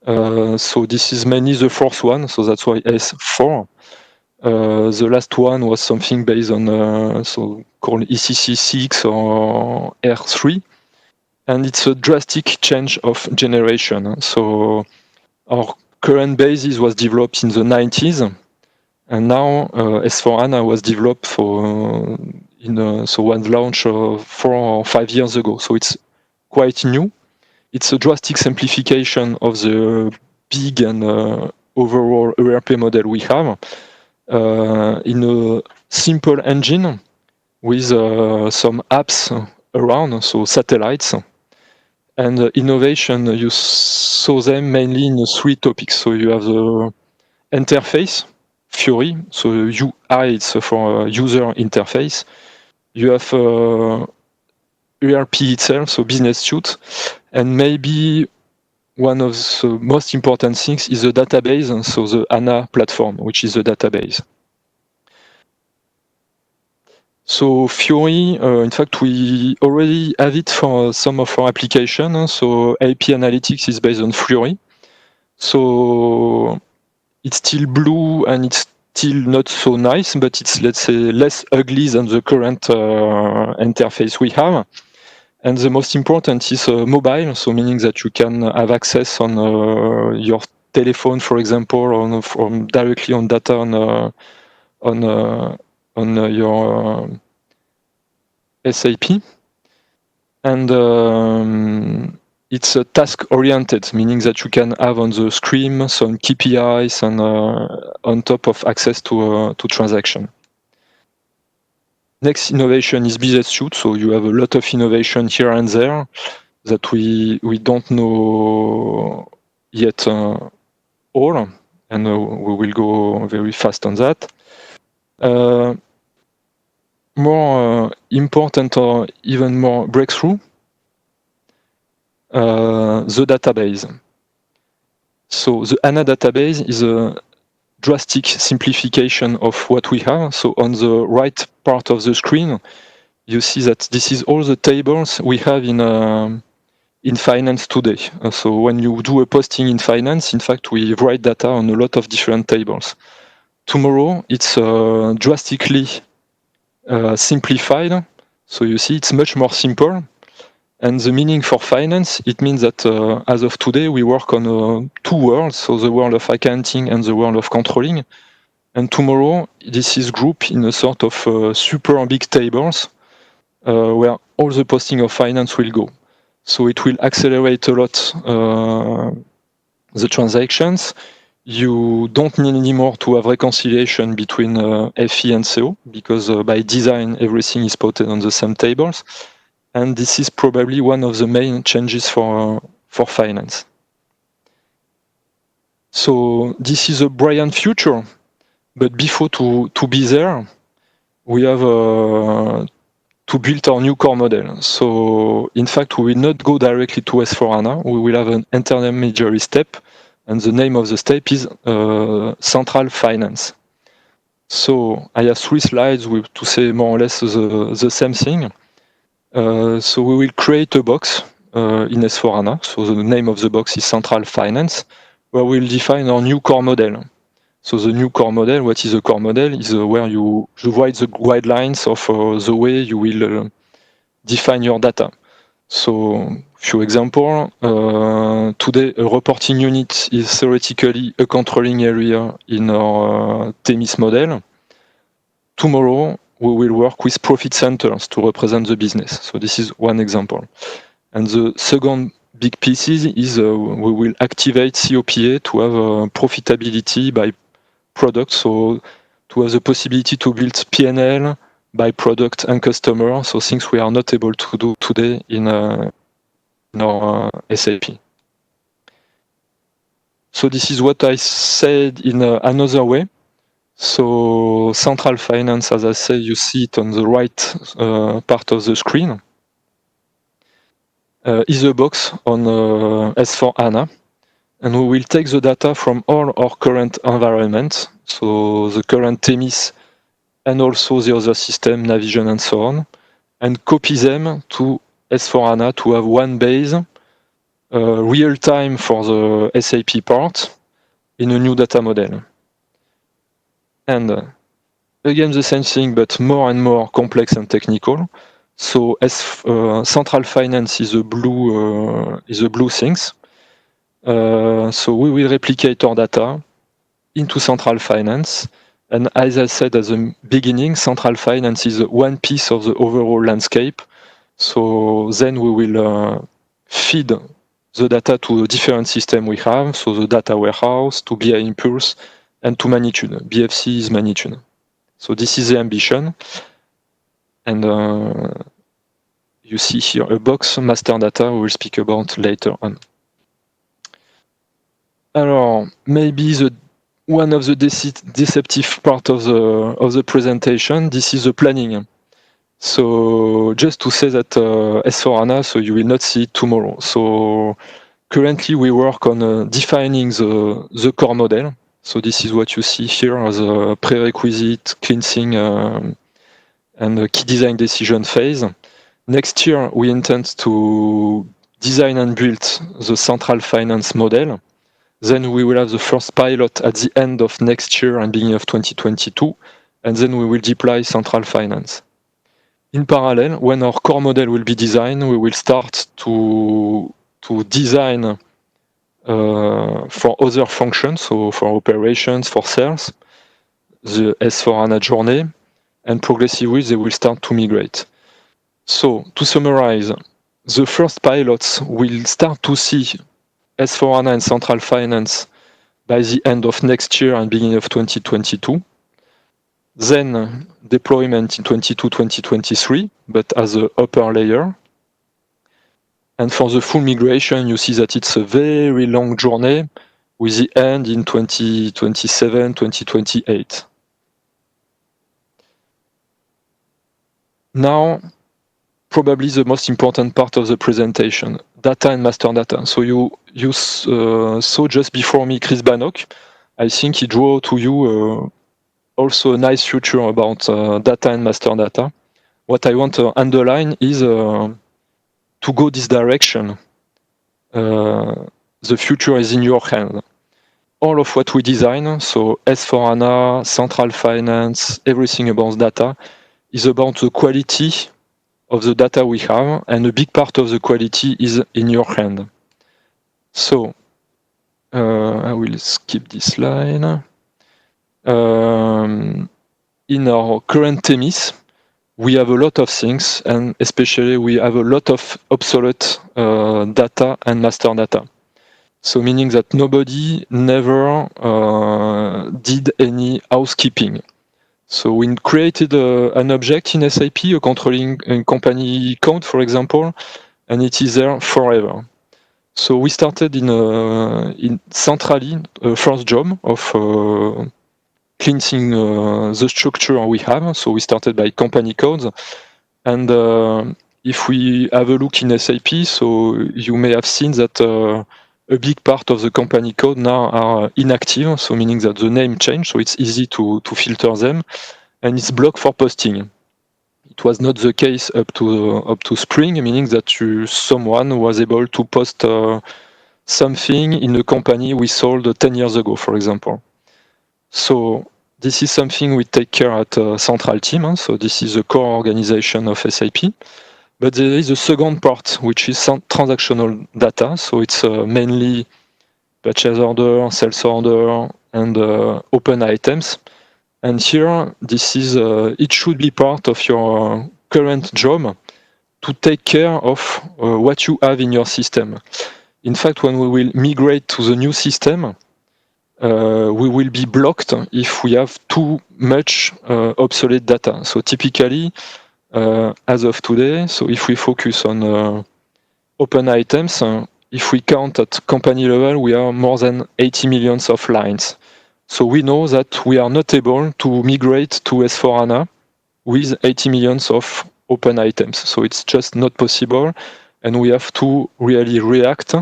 So this is mainly the fourth one, so that's why S4. The last one was something based on so called ECC 6 or R3, and it's a drastic change of generation. So our current basis was developed in the 90s, and now S4HANA was developed so was launched 4 or 5 years ago. So it's quite new. It's a drastic simplification of the big and overall ERP model we have in a simple engine with some apps around, so satellites. And innovation, you saw them mainly in 3 topics. So you have the interface, Fiori, so UI, it's for user interface. You have ERP itself, so business suite, and maybe one of the most important things is the database, so the HANA platform, which is the database. So Fiori, in fact, we already have it for some of our applications. So AP Analytics is based on Fiori. So it's still blue and it's still not so nice, but it's, let's say, less ugly than the current interface we have. And the most important is mobile, so meaning that you can have access on your telephone, for example, or from directly on data on your SAP. And it's task-oriented, meaning that you can have on the screen some KPIs and on top of access to transaction. Next innovation is business suite, so you have a lot of innovation here and there that we don't know yet all, and we will go very fast on that. More important or even more breakthrough, the database. So the HANA database is a drastic simplification of what we have. So on the right part of the screen, you see that this is all the tables we have in finance today. So when you do a posting in finance, in fact, we write data on a lot of different tables. Tomorrow, it's drastically simplified. So you see, it's much more simple. And the meaning for finance, it means that as of today, we work on two worlds, so the world of accounting and the world of controlling. And tomorrow, this is grouped in a sort of super big tables where all the posting of finance will go. So it will accelerate a lot the transactions. You don't need anymore to have reconciliation between FE and CO because by design, everything is plotted on the same tables. And this is probably one of the main changes for finance. So this is a brilliant future, but before to be there, we have to build our new core model. So in fact, we will not go directly to S4HANA. We will have an intermediary step, and the name of the step is Central Finance. So I have 3 slides to say more or less the same thing. So we will create a box in S4HANA. So the name of the box is Central Finance, where we'll define our new core model. So the new core model, what is a core model? Is where you write the guidelines of the way you will define your data. So few examples. Today, a reporting unit is theoretically a controlling area in our TEMIS model. Tomorrow, we will work with profit centers to represent the business. So this is one example. And the second big piece is we will activate COPA to have profitability by product. So to have the possibility to build P&L by product and customer. So things we are not able to do today in our SAP. So this is what I said in another way. So Central Finance, as I say, you see it on the right part of the screen, is a box on S4HANA. And we will take the data from all our current environments, so the current TEMIS and also the other system, Navision and so on, and copy them to S4HANA to have one base, real time for the SAP part, in a new data model. And again, the same thing, but more and more complex and technical. So Central Finance is a blue things. So we will replicate our data into Central Finance. And as I said at the beginning, Central Finance is one piece of the overall landscape. So then we will feed the data to the different system we have. So the data warehouse, to BI Impulse, and to Magnitude. BFC is Magnitude. So this is the ambition. And you see here a box, master data, we will speak about later on. Alors, maybe one of the deceptive part of the presentation, this is the planning. So just to say that S4HANA, so you will not see it tomorrow. So currently we work on defining the core model. So this is what you see here as a prerequisite, cleansing, and a key design decision phase. Next year, we intend to design and build the Central Finance model. Then we will have the first pilot at the end of next year and beginning of 2022, and then we will deploy Central Finance. In parallel, when our core model will be designed, we will start to design for other functions, so for operations, for sales, the S4HANA journey, and progressively they will start to migrate. So to summarize, the first pilots will start to see S4HANA and Central Finance by the end of next year and beginning of 2022. Then deployment in 2022-2023, but as an upper layer. And for the full migration, you see that it's a very long journey with the end in 2027, 2028. Now, probably the most important part of the presentation, data and master data. So you saw just before me Chris Bannock. I think he drew to you also a nice future about data and master data. What I want to underline is to go this direction. The future is in your hand. All of what we design, so S4HANA, central finance, everything about data, is about the quality of the data we have, and a big part of the quality is in your hand. So, I will skip this line. In our current TEMIS, we have a lot of things, and especially we have a lot of obsolete data and master data. So meaning that nobody never did any housekeeping. So we created an object in SAP, a controlling company count, for example, and it is there forever. So we started in centrally first job of cleansing the structure we have. So we started by company codes, and if we have a look in SAP, so you may have seen that a big part of the company code now are inactive, so meaning that the name changed, so it's easy to filter them, and it's blocked for posting. It was not the case up to spring, meaning that someone was able to post something in a company we sold 10 years ago, for example. So this is something we take care at central team. So this is the core organization of SAP. But there is a second part, which is transactional data. So it's mainly purchase order, sales order, and open items. And here, this is it should be part of your current job to take care of what you have in your system. In fact, when we will migrate to the new system, we will be blocked if we have too much obsolete data. So typically, as of today, so if we focus on open items, if we count at company level, we are more than 80 million of lines. So we know that we are not able to migrate to S4HANA with 80 million of open items. So it's just not possible, and we have to really react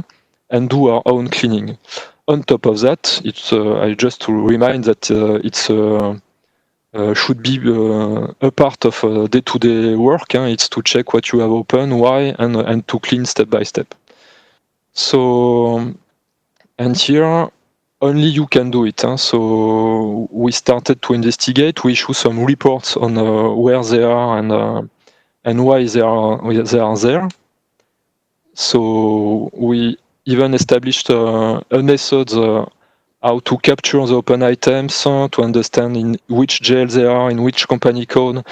and do our own cleaning. On top of that, it's I just to remind that it's should be a part of day-to-day work. It's to check what you have open, why, and to clean step by step. So, and here only you can do it. So we started to investigate. We issue some reports on where they are and why they are there. So we even established a method how to capture the open items, to understand in which jail they are, in which company code,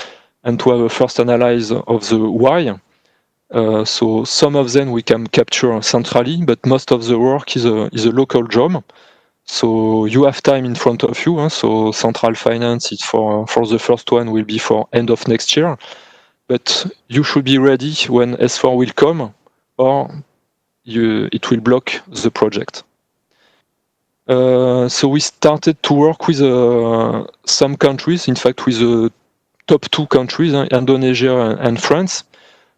and to have a first analysis of the why. So some of them we can capture centrally, but most of the work is a local job. So you have time in front of you. So central finance is for the first one will be for end of next year, but you should be ready when S4 will come, or it will block the project. So we started to work with some countries, in fact with the top 2 countries, Indonesia and France,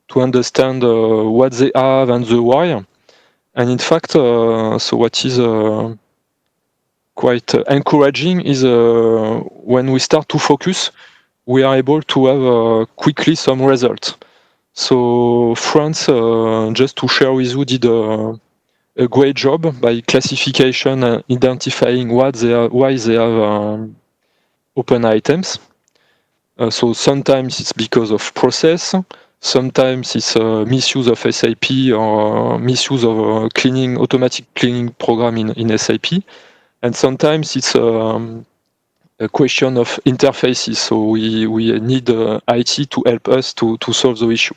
to understand what they have and the why. And in fact, so what is quite encouraging is when we start to focus, we are able to have quickly some results. So France, just to share with you, did a great job by classification and identifying why they have open items. So sometimes it's because of process, sometimes it's misuse of SAP or misuse of automatic cleaning program in SAP, and sometimes it's a question of interfaces. So we need IT to help us to solve the issue.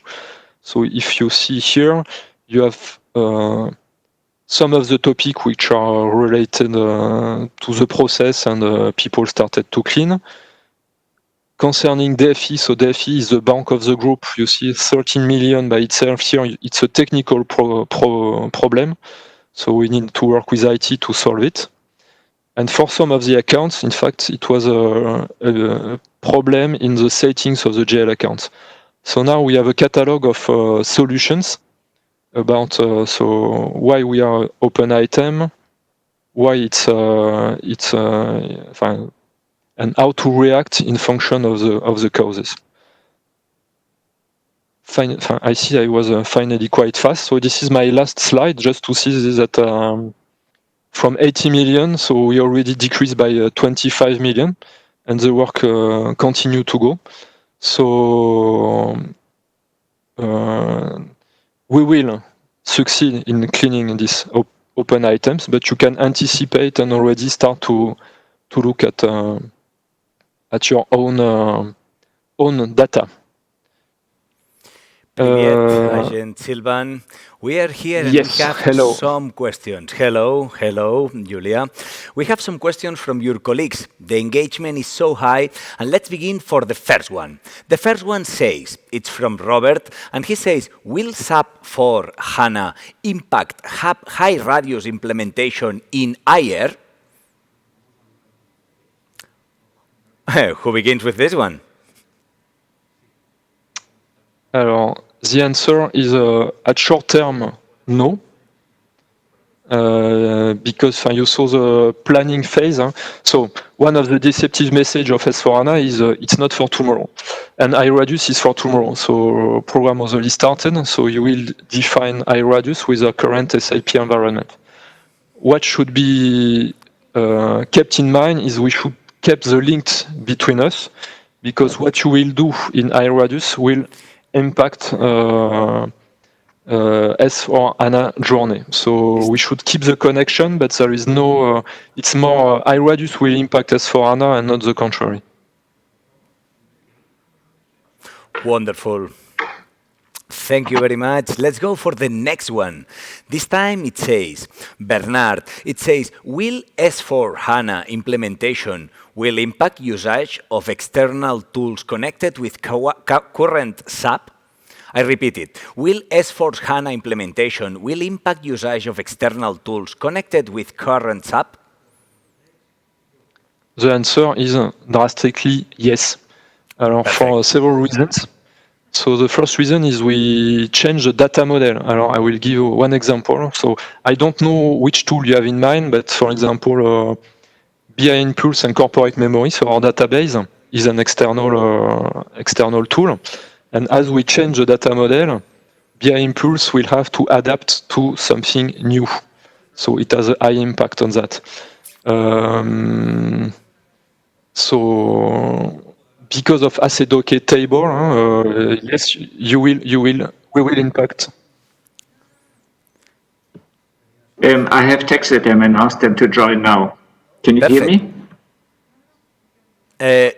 So if you see here, you have some of the topics which are related to the process, and people started to clean. Concerning DFE, so DFE is the bank of the group. You see 13 million by itself here. It's a technical problem, so we need to work with IT to solve it. And for some of the accounts, in fact, it was a problem in the settings of the GL accounts. So now we have a catalog of solutions about so why we are open item, why it's fine, and how to react in function of the causes. Fine, I see I was finally quite fast. So this is my last slide, just to see that from 80 million, so we already decreased by 25 million, and the work continue to go. So we will succeed in cleaning these open items, but you can anticipate and already start to look at your own data. Привет, Agent Silvan. We are here and yes, we have hello. some questions. Hello, Julia. We have some questions from your colleagues. The engagement is so high, and let's begin for the first one. The first one says, it's from Robert, and he says, will SAP for HANA impact high radius implementation in IR? Who begins with this one? Alors, the answer is at short term, no. Because you saw the planning phase. So one of the deceptive message of S4HANA is it's not for tomorrow. And iRadius is for tomorrow. So program was already started. So you will define iRadius with a current SAP environment. What should be kept in mind is we should keep the links between us, because what you will do in iRadius will impact S4HANA journey. So we should keep the connection, but there is no, it's more iRadius will impact S4HANA and not the contrary. Wonderful. Thank you very much. Let's go for the next one. This time it says, Bernard, it says, will S4HANA implementation will impact usage of external tools connected with current SAP? I repeat it. Will S4HANA implementation will impact usage of external tools connected with current SAP? The answer is drastically yes. For several reasons. So the first reason is we change the data model. I will give you one example. So I don't know which tool you have in mind, but for example, BI Impulse and Corporate Memory, so our database is an external tool. And as we change the data model, BI Impulse will have to adapt to something new. So it has a high impact on that. So because of ACDOK table, yes, we will impact. I have texted them and asked them to join now. Can you hear me?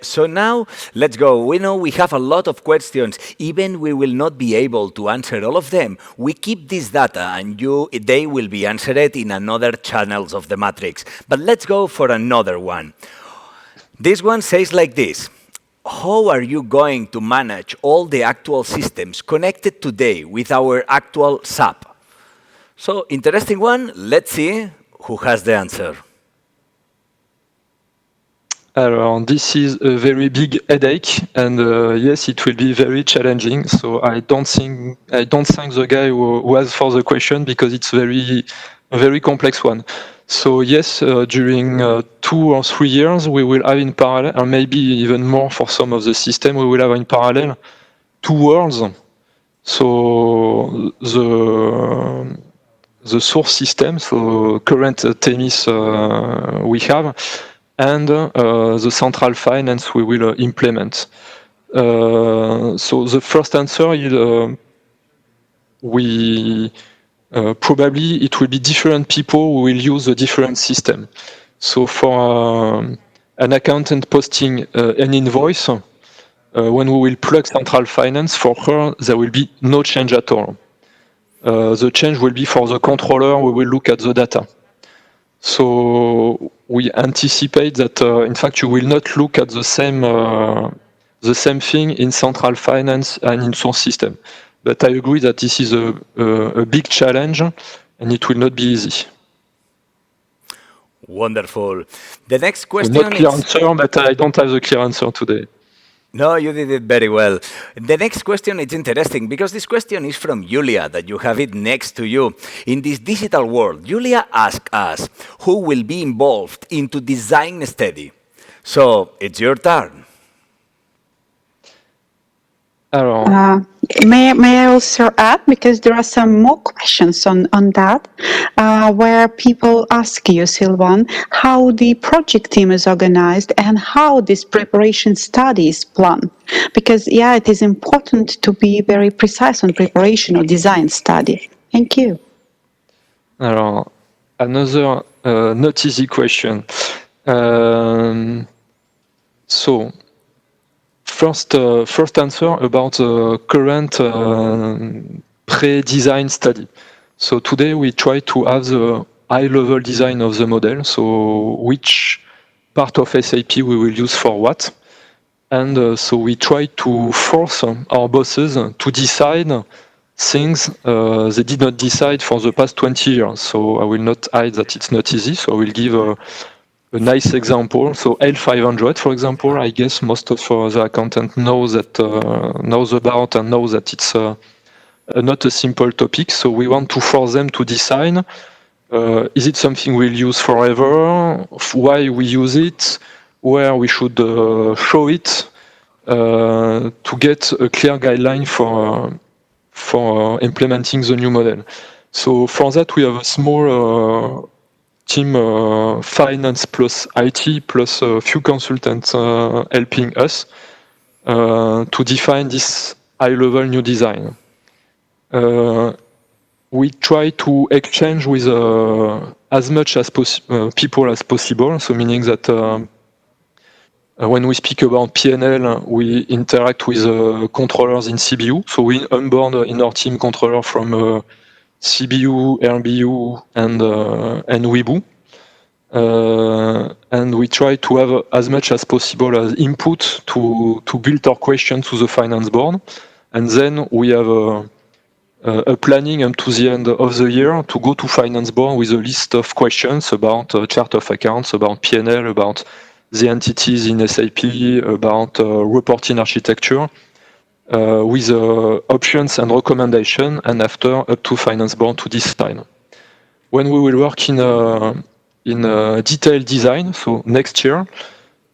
So now, let's go. We know we have a lot of questions. Even we will not be able to answer all of them. We keep this data, and they will be answered in another channels of the matrix. But let's go for another one. This one says like this. How are you going to manage all the actual systems connected today with our actual SAP? So, interesting one. Let's see who has the answer. This is a very big headache, and yes, it will be very challenging. So I don't thank the guy who asked for the question, because it's a very complex one. So yes, during 2 or 3 years, we will have in parallel, or maybe even more for some of the system, we will have in parallel 2 worlds. So the source system, so current TEMIS we have, and the central finance we will implement. So the first answer is probably it will be different people who will use a different system. So for an accountant posting an invoice, when we will plug central finance, for her there will be no change at all. The change will be for the controller. We will look at the data. So we anticipate that, in fact, you will not look at the same thing in central finance and in source system. But I agree that this is a big challenge, and it will not be easy. Wonderful. The next question not clear answer, but I don't have the clear answer today. No, you did it very well. The next question is interesting because this question is from Julia, that you have it next to you. In this digital world, Julia asked us who will be involved into design study. So it's your turn. May I also add, because there are some more questions on that, where people ask you, Silvan, how the project team is organized and how this preparation study is planned. Because, yeah, it is important to be very precise on preparation or design study. Thank you. Alors, another not easy question. So, first answer about the current pre-design study. So today we try to have the high-level design of the model, so which part of SAP we will use for what. And so we try to force our bosses to decide things they did not decide for the past 20 years. So I will not hide that it's not easy, so I will give a nice example. So L500, for example, I guess most of the accountant knows about and knows that it's not a simple topic. So we want to force them to decide, is it something we'll use forever? Why we use it? Where we should show it? To get a clear guideline for implementing the new model. So for that, we have a small team, finance plus IT plus a few consultants helping us to define this high-level new design. We try to exchange with as much as people as possible, so meaning that when we speak about P&L, we interact with controllers in CBU. So we onboard in our team controller from CBU, RBU, and Weibo. And we try to have as much as possible as input to build our questions to the finance board. And then we have a planning up to the end of the year to go to finance board with a list of questions about chart of accounts, about P&L, about the entities in SAP, about reporting architecture, with options and recommendation, and after up to finance board to decide. When we will work in detailed design, so next year,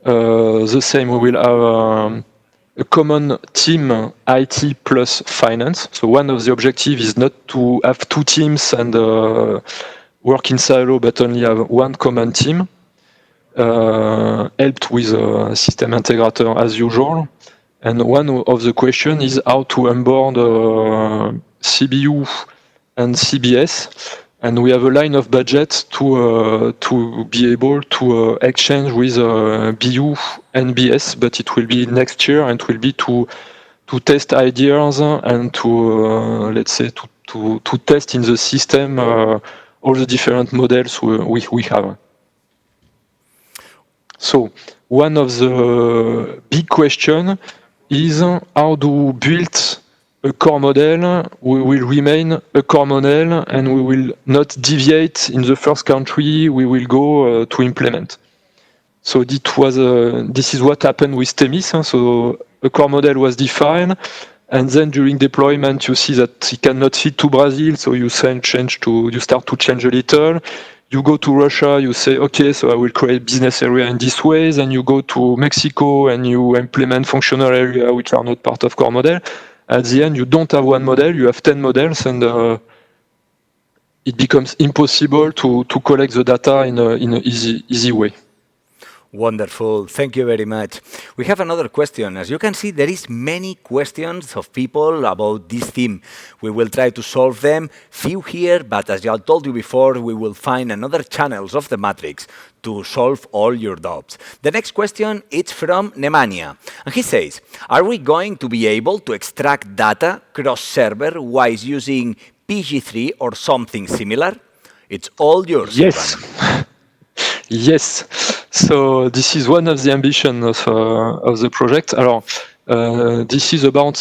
the same, we will have a common team, IT plus finance. So one of the objectives is not to have two teams and work in silo, but only have one common team. Helped with a system integrator as usual. And one of the questions is how to onboard CBU and CBS. And we have a line of budget to be able to exchange with BU and BS, but it will be next year, and it will be to test ideas and to let's say to test in the system all the different models we have. So one of the big question is how to build a core model. We will remain a core model and we will not deviate in the first country we will go to implement. So this is what happened with Themis. So a core model was defined, and then during deployment you see that it cannot fit to Brazil, so you start to change a little. You go to Russia, you say, okay, so I will create business area in this way. Then you go to Mexico and you implement functional area which are not part of core model. At the end, you don't have one model, you have 10 models, and it becomes impossible to collect the data in an easy way. Wonderful. Thank you very much. We have another question. As you can see, there is many questions of people about this theme. We will try to solve them. Few here, but as I told you before, we will find another channels of the matrix to solve all your doubts. The next question is from Nemanja. And he says, are we going to be able to extract data cross-server while using PG3 or something similar? It's all yours. Yes. Yes. So this is one of the ambitions of the project. Alors, this is about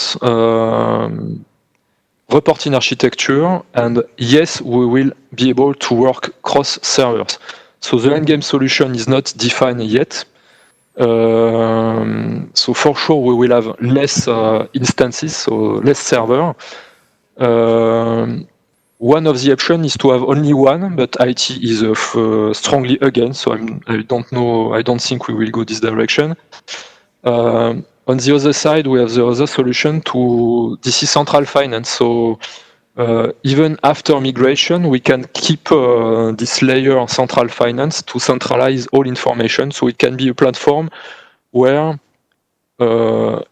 reporting architecture, and yes, we will be able to work cross servers. So the endgame solution is not defined yet. So for sure we will have less instances, so less server. One of the options is to have only one, but IT is strongly against, so I don't know, I don't think we will go this direction. On the other side, we have the other solution this is central finance. So even after migration, we can keep this layer of central finance to centralize all information. So it can be a platform where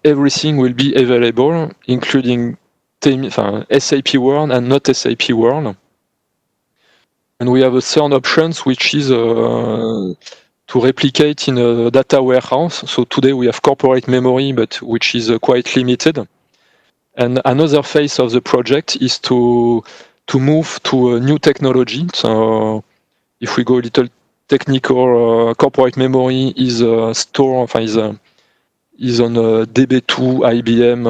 everything will be available, including SAP world and not SAP world. And we have a third option, which is to replicate in a data warehouse. So today we have corporate memory, but which is quite limited. And another phase of the project is to move to a new technology. So if we go a little technical, corporate memory is is on a DB2 IBM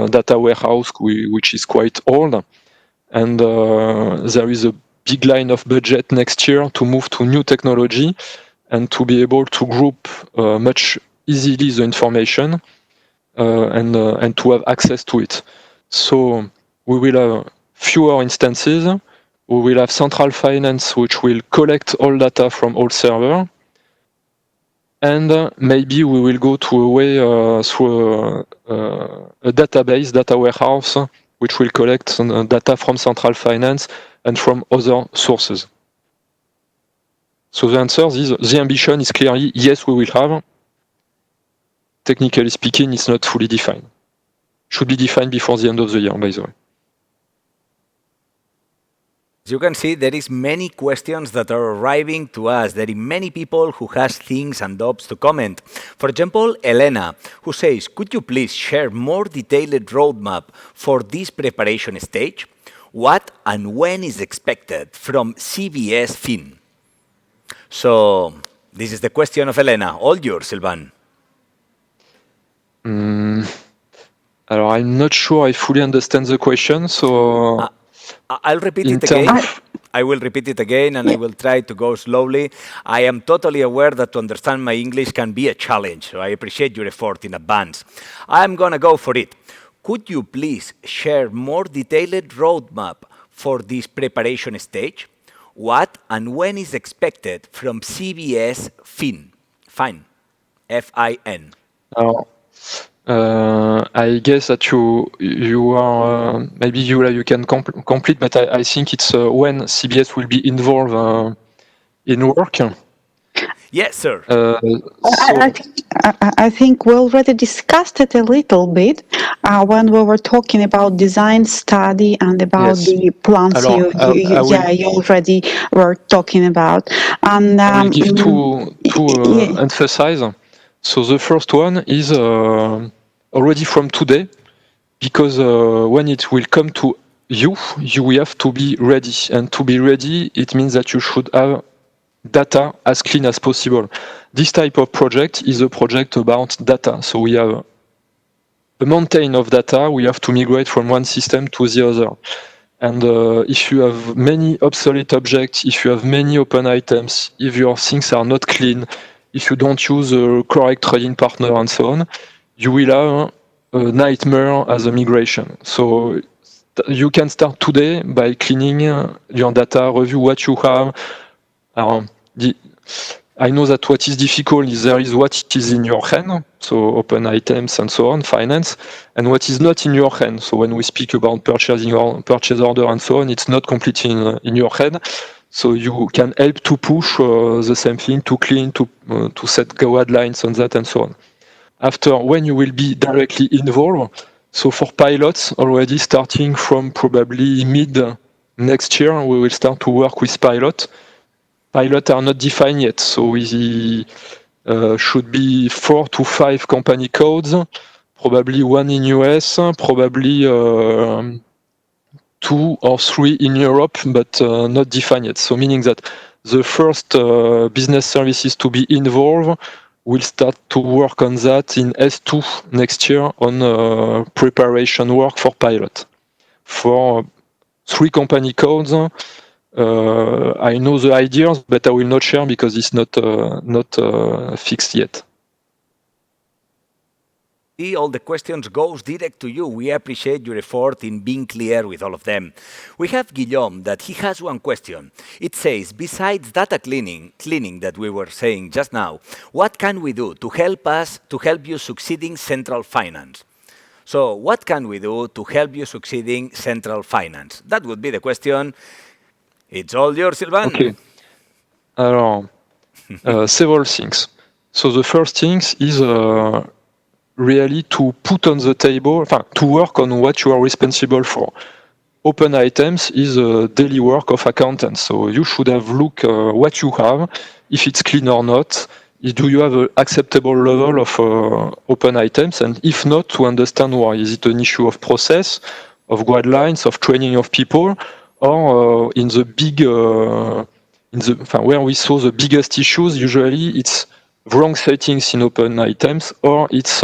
data warehouse, which is quite old. And there is a big line of budget next year to move to new technology and to be able to group much easily the information and to have access to it. So we will have fewer instances. We will have central finance, which will collect all data from all servers. And maybe we will go to a way through a database, data warehouse, which will collect data from central finance and from other sources. So the answer is, the ambition is clearly, yes, we will have. Technically speaking, it's not fully defined. Should be defined before the end of the year, by the way. As you can see, there is many questions that are arriving to us. There are many people who has things and doubts to comment. For example, Elena, who says, could you please share more detailed roadmap for this preparation stage? What and when is expected from CBS Fin? So, this is the question of Elena. All yours, Sylvain. I'm not sure I fully understand the question, so... I'll repeat it again. I will repeat it again, and I will try to go slowly. I am totally aware that to understand my English can be a challenge, so I appreciate your effort in advance. I'm going to go for it. Could you please share more detailed roadmap for this preparation stage? What and when is expected from CBS Fin? Fine. F-I-N. I guess that you are maybe you can complete, but I think it's when CBS will be involved in work. Yes, sir. I think we already discussed it a little bit when we were talking about design study and about the plans you already were talking about. And I will give two emphasize. So the first one is already from today, because when it will come to you will have to be ready. And to be ready, it means that you should have data as clean as possible. This type of project is a project about data. So we have a mountain of data. We have to migrate from one system to the other. And if you have many obsolete objects, if you have many open items, if your things are not clean, if you don't use a correct trading partner and so on, you will have a nightmare as a migration. So you can start today by cleaning your data, review what you have. I know that what is difficult is there is what is in your hand, so open items and so on, finance, and what is not in your hand. So when we speak about purchasing or purchase order and so on, it's not completely in your head. So you can help to push the same thing, to clean, to set guidelines on that and so on. After, when you will be directly involved, so for pilots, already starting from probably mid next year, we will start to work with pilots. Pilots are not defined yet, so we should be 4 to 5 company codes, probably one in US, probably 2 or 3 in Europe, but not defined yet. So meaning that the first business services to be involved will start to work on that in S2 next year on preparation work for pilot. For 3 company codes, I know the ideas, but I will not share because it's not fixed yet. All the questions goes direct to you. We appreciate your effort in being clear with all of them. We have Guillaume that he has one question. It says, besides data cleaning that we were saying just now, what can we do to help you succeeding central finance? So what can we do to help you succeeding central finance? That would be the question. It's all yours, Sylvain. Okay. Alors, several things. So the first thing is really to put on the table, to work on what you are responsible for. Open items is a daily work of accountants. So you should have look what you have, if it's clean or not. Do you have an acceptable level of open items? And if not, to understand why. Is it an issue of process, of guidelines, of training of people, or in the big, where we saw the biggest issues, usually it's wrong settings in open items, or it's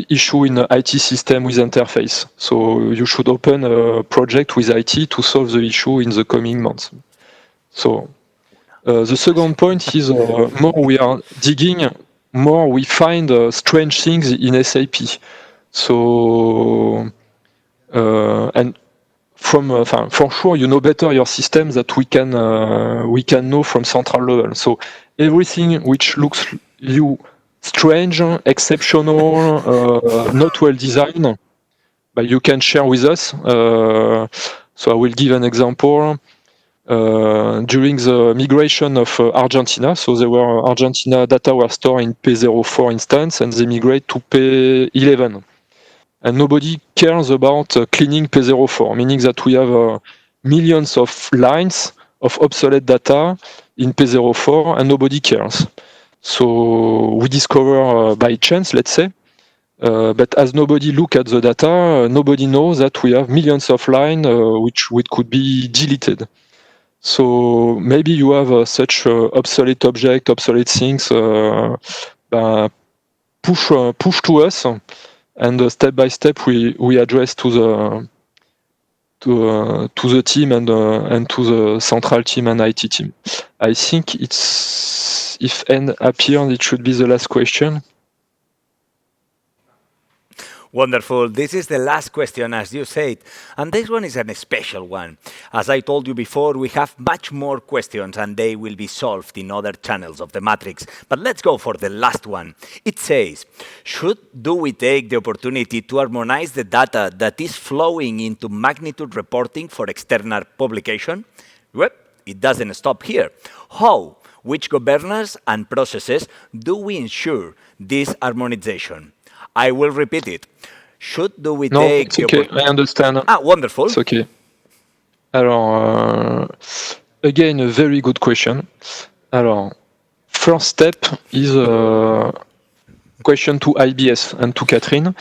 issue in the IT system with interface. So you should open a project with IT to solve the issue in the coming months. So the second point is more we are digging, more we find strange things in SAP. So and from for sure you know better your system that we can know from central level. So everything which looks you strange, exceptional, not well designed, but you can share with us. So I will give an example. During the migration of Argentina, so there were Argentina data were stored in P04 instance, and they migrate to P11. And nobody cares about cleaning P04, meaning that we have millions of lines of obsolete data in P04, and nobody cares. So we discover by chance, let's say, but as nobody look at the data, nobody knows that we have millions of lines which could be deleted. So maybe you have such obsolete object, obsolete things, push to us, and step by step we address to the team and to the central team and IT team. I think it's if N appeared, it should be the last question. Wonderful. This is the last question, as you said. And this one is a special one. As I told you before, we have much more questions and they will be solved in other channels of the Matrix. But let's go for the last one. It says, do we take the opportunity to harmonize the data that is flowing into magnitude reporting for external publication? Well, it doesn't stop here. How? Which governance and processes do we ensure this harmonization? I will repeat it. Do we take it's okay. I understand. Wonderful. It's okay. Alors, again, a very good question. Alors, first step is a question to IBS and to Catherine.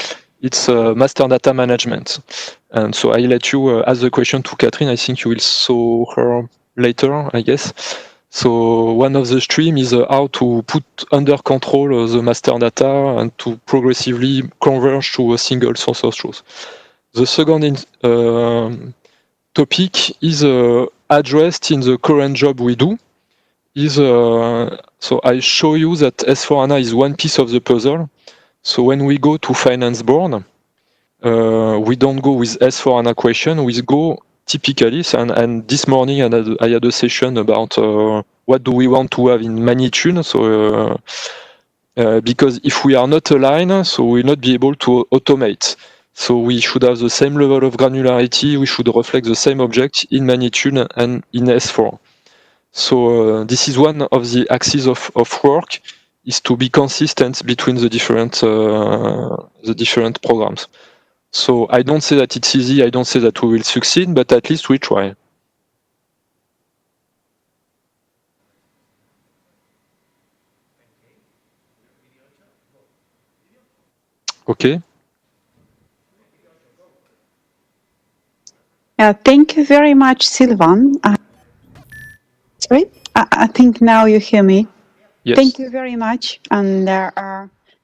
It's master data management. And so I let you ask the question to Catherine. I think you will saw her later, I guess. So one of the stream is how to put under control the master data and to progressively converge to a single source of truth. The second topic is addressed in the current job we do. So I show you that S4HANA is one piece of the puzzle. So when we go to finance board, we don't go with S4HANA question, we go typically, and this morning I had a session about what do we want to have in magnitude. So because if we are not aligned, so we will not be able to automate. So we should have the same level of granularity. We should reflect the same object in magnitude and in S4. So this is one of the axes of work, is to be consistent between the different programs. So I don't say that it's easy, I don't say that we will succeed, but at least we try. Okay. Thank you very much, Sylvain. Sorry, I think now you hear me. Yes. Thank you very much, and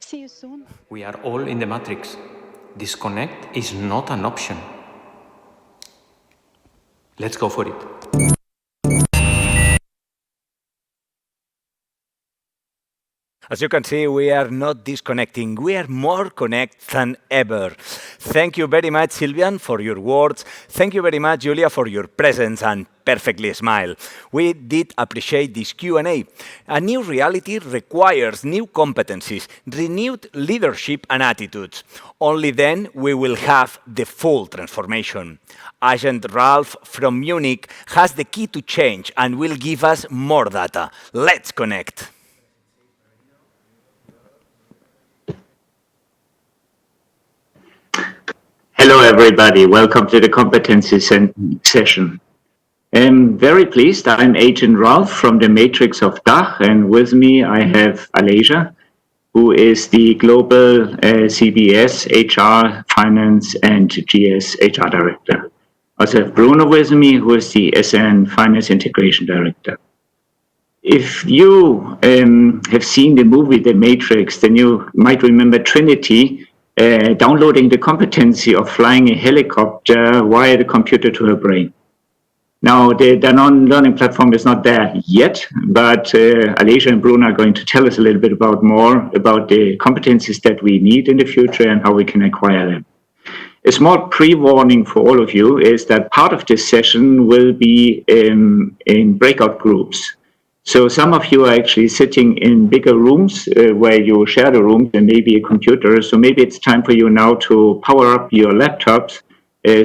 see you soon. We are all in the matrix. Disconnect is not an option. Let's go for it. As you can see, we are not disconnecting. We are more connected than ever. Thank you very much, Sylvian, for your words. Thank you very much, Julia, for your presence and perfectly smile. We did appreciate this Q&A. A new reality requires new competencies, renewed leadership and attitudes. Only then we will have the full transformation. Agent Ralph from Munich has the key to change and will give us more data. Let's connect. Hello, everybody. Welcome to the competency session. I'm very pleased. I'm Agent Ralph from the Matrix of DACH, and with me I have Alasia, who is the Global CBS HR, Finance, and GS HR Director. I also have Bruno with me, who is the SN Finance Integration Director. If you have seen the movie The Matrix, then you might remember Trinity downloading the competency of flying a helicopter via the computer to her brain. Now, the Danone learning platform is not there yet, but Alasia and Bruno are going to tell us a little bit more about the competencies that we need in the future and how we can acquire them. A small pre-warning for all of you is that part of this session will be in breakout groups. So some of you are actually sitting in bigger rooms where you share the room and maybe a computer. So maybe it's time for you now to power up your laptops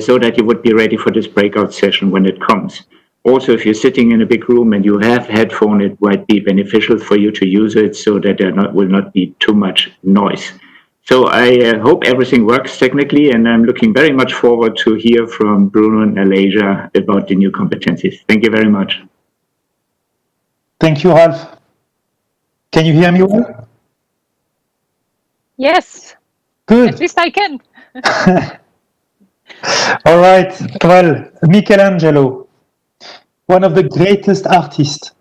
so that you would be ready for this breakout session when it comes. Also, if you're sitting in a big room and you have headphone, it might be beneficial for you to use it so that there will not be too much noise. So I hope everything works technically, and I'm looking very much forward to hear from Bruno and Alasia about the new competencies. Thank you very much. Thank you, Ralph. Can you hear me well? Yes. Good. At least I can. All right. Well, Michelangelo, one of the greatest artists,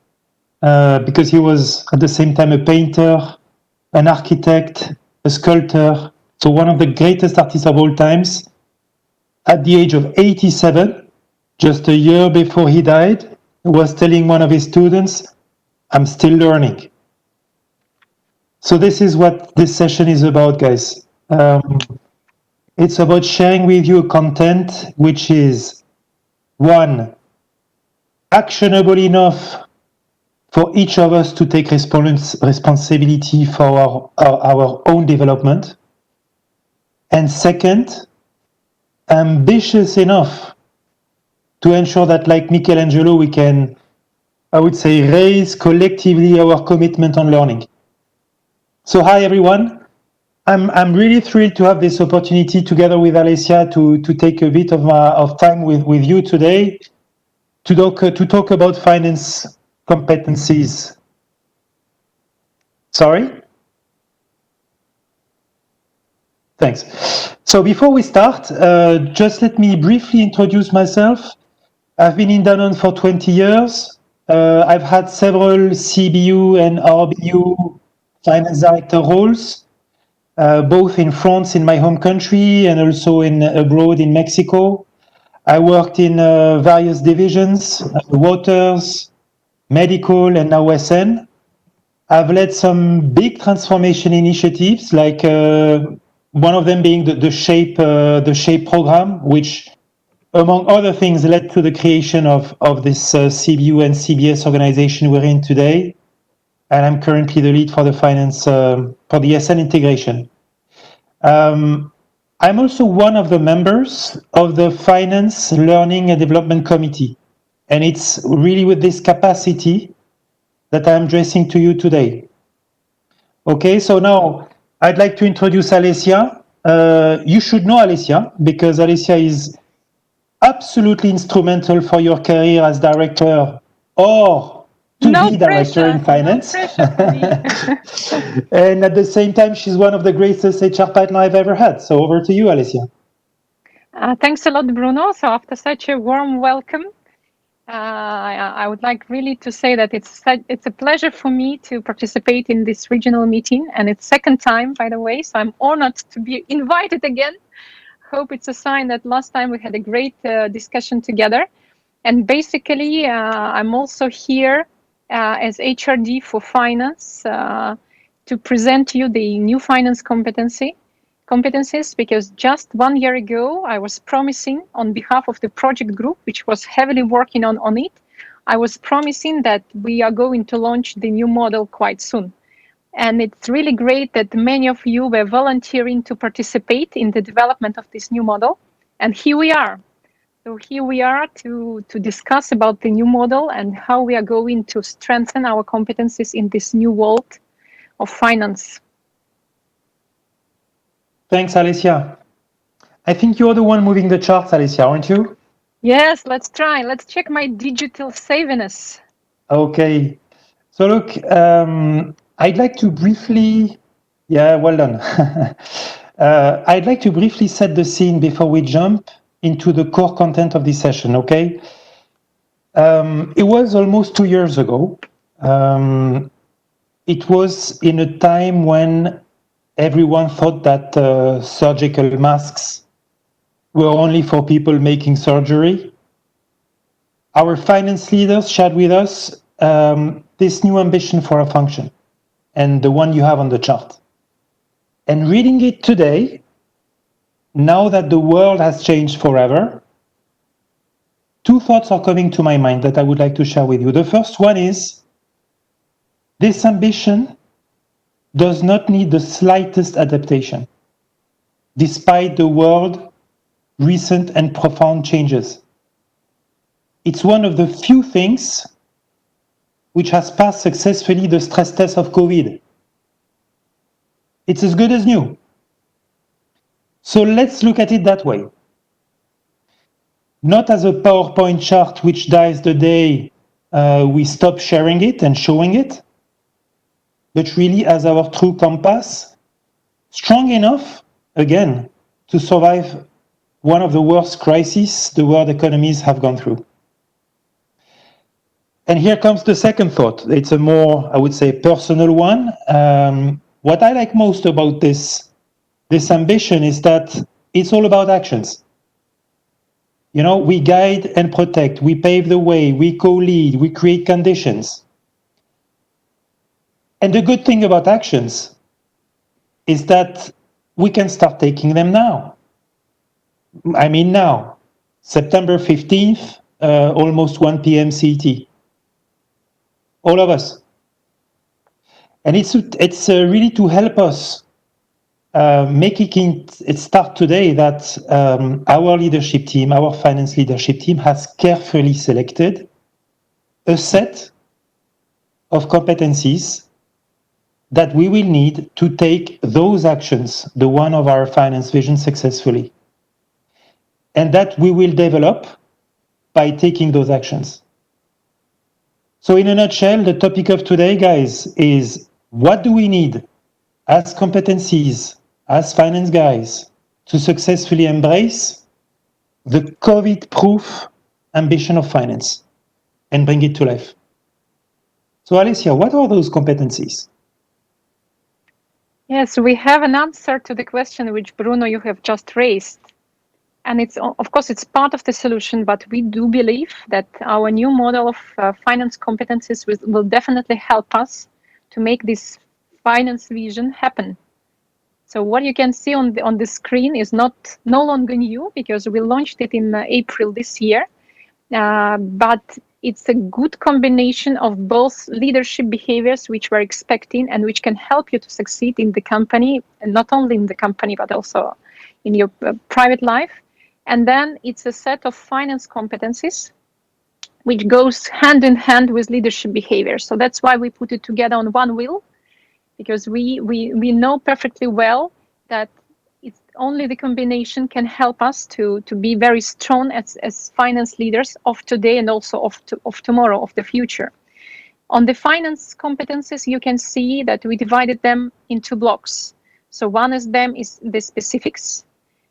because he was at the same time a painter, an architect, a sculptor. So one of the greatest artists of all times. At the age of 87, just a year before he died, was telling one of his students, I'm still learning. So this is what this session is about, guys. It's about sharing with you content which is, one, actionable enough for each of us to take responsibility for our own development. And second, ambitious enough to ensure that, like Michelangelo, we can, I would say, raise collectively our commitment on learning. So hi, everyone. I'm really thrilled to have this opportunity together with Alasia to take a bit of time with you today to talk about finance competencies. Sorry? Thanks. So before we start, just let me briefly introduce myself. I've been in Danone for 20 years. I've had several CBU and RBU finance director roles, both in France, in my home country, and also abroad in Mexico. I worked in various divisions, waters, medical, and now SN. I've led some big transformation initiatives, like one of them being the SHAPE program, which, among other things, led to the creation of this CBU and CBS organization we're in today. And I'm currently the lead for the finance, for the SN integration. I'm also one of the members of the Finance Learning and Development Committee. And it's really with this capacity that I'm addressing to you today. Okay, so now I'd like to introduce Alasia. You should know Alasia because Alasia is absolutely instrumental for your career as director or to be director in finance. And at the same time, she's one of the greatest HR partners I've ever had. So over to you, Alasia. Thanks a lot, Bruno. So after such a warm welcome, I would like really to say that it's a pleasure for me to participate in this regional meeting, and it's second time, by the way. So I'm honored to be invited again. Hope it's a sign that last time we had a great discussion together. And basically, I'm also here as HRD for finance to present to you the new finance competencies, because just 1 year ago, I was promising on behalf of the project group, which was heavily working on it, I was promising that we are going to launch the new model quite soon. And it's really great that many of you were volunteering to participate in the development of this new model. And here we are. So here we are to discuss about the new model and how we are going to strengthen our competencies in this new world of finance. Thanks, Alessia. I think you're the one moving the charts, Alessia, aren't you? Yes, let's try. Let's check my digital savviness. Okay. So look, I'd like to briefly, yeah, well done. I'd like to briefly set the scene before we jump into the core content of this session, okay? It was almost 2 years ago. It was in a time when everyone thought that surgical masks were only for people making surgery. Our finance leaders shared with us this new ambition for a function, and the one you have on the chart. And reading it today, now that the world has changed forever, two thoughts are coming to my mind that I would like to share with you. The first one is, this ambition does not need the slightest adaptation, despite the world's recent and profound changes. It's one of the few things which has passed successfully the stress test of COVID. It's as good as new. So let's look at it that way. Not as a PowerPoint chart which dies the day we stop sharing it and showing it, but really as our true compass, strong enough, again, to survive one of the worst crises the world economies have gone through. And here comes the second thought. It's a more, I would say, personal one. What I like most about this ambition is that it's all about actions. You know, we guide and protect, we pave the way, we co-lead, we create conditions. And the good thing about actions is that we can start taking them now. I mean now, September 15th, almost 1 p.m. CET. All of us. And it's really to help us making it start today that our leadership team, our finance leadership team has carefully selected a set of competencies that we will need to take those actions, the one of our finance vision, successfully. And that we will develop by taking those actions. So in a nutshell, the topic of today, guys, is what do we need as competencies, as finance guys, to successfully embrace the COVID-proof ambition of finance and bring it to life? So Alessia, what are those competencies? Yes, we have an answer to the question which, Bruno, you have just raised. And it's, of course, it's part of the solution, but we do believe that our new model of finance competencies will definitely help us to make this finance vision happen. So what you can see on the screen is no longer new, because we launched it in April this year. But it's a good combination of both leadership behaviors which we're expecting and which can help you to succeed in the company, and not only in the company, but also in your private life. And then it's a set of finance competencies which goes hand in hand with leadership behavior. So that's why we put it together on one wheel, because we know perfectly well that it's only the combination can help us to be very strong as finance leaders of today and also of tomorrow, of the future. On the finance competencies, you can see that we divided them into blocks. So one of them is the specifics,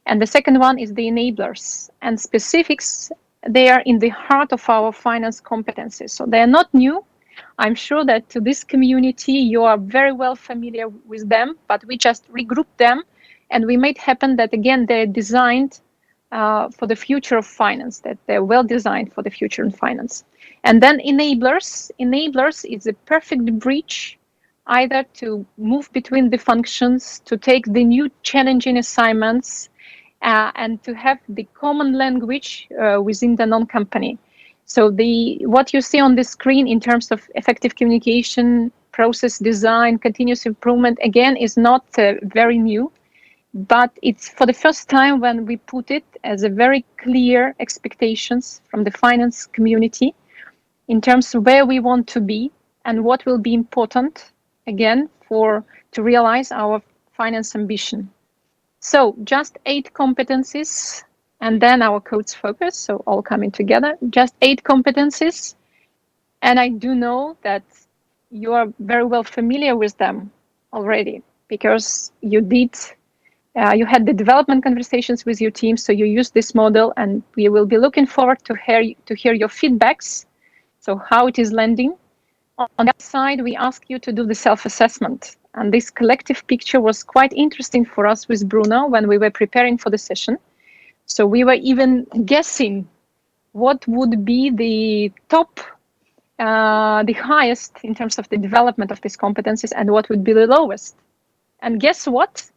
and the second one is the enablers. And specifics, they are in the heart of our finance competencies. So they are not new. I'm sure that to this community, you are very well familiar with them, but we just regrouped them and we made happen that, again, they're designed for the future of finance, that they're well designed for the future in finance. And then enablers. Enablers is a perfect bridge either to move between the functions, to take the new challenging assignments, and to have the common language within the non-company. So what you see on the screen in terms of effective communication, process design, continuous improvement, again, is not very new, but it's for the first time when we put it as a very clear expectations from the finance community in terms of where we want to be and what will be important, again, to realize our finance ambition. So just 8 competencies, and then our code's focus, so all coming together, just 8 competencies. And I do know that you are very well familiar with them already, because you had the development conversations with your team, so you use this model, and we will be looking forward to hear your feedbacks, so how it is landing. On that side, we ask you to do the self-assessment. And this collective picture was quite interesting for us with Bruno when we were preparing for the session. So we were even guessing what would be the top, the highest in terms of the development of these competencies and what would be the lowest. And guess what?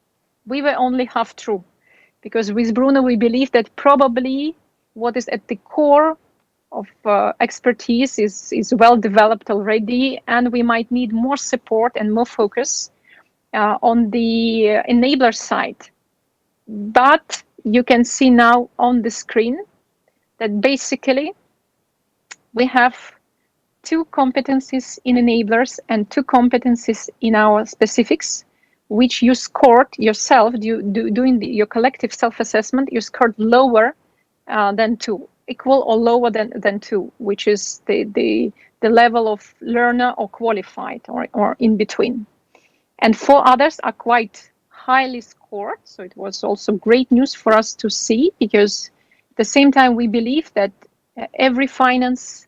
We were only half true, because with Bruno, we believe that probably what is at the core of expertise is well developed already, and we might need more support and more focus on the enabler side. But you can see now on the screen that basically we have 2 competencies in enablers and 2 competencies in our specifics, which you scored yourself doing your collective self-assessment. You scored lower than 2. Equal or lower than 2, which is the level of learner or qualified or in between. And 4 others are quite highly scored. So it was also great news for us to see, because at the same time, we believe that every finance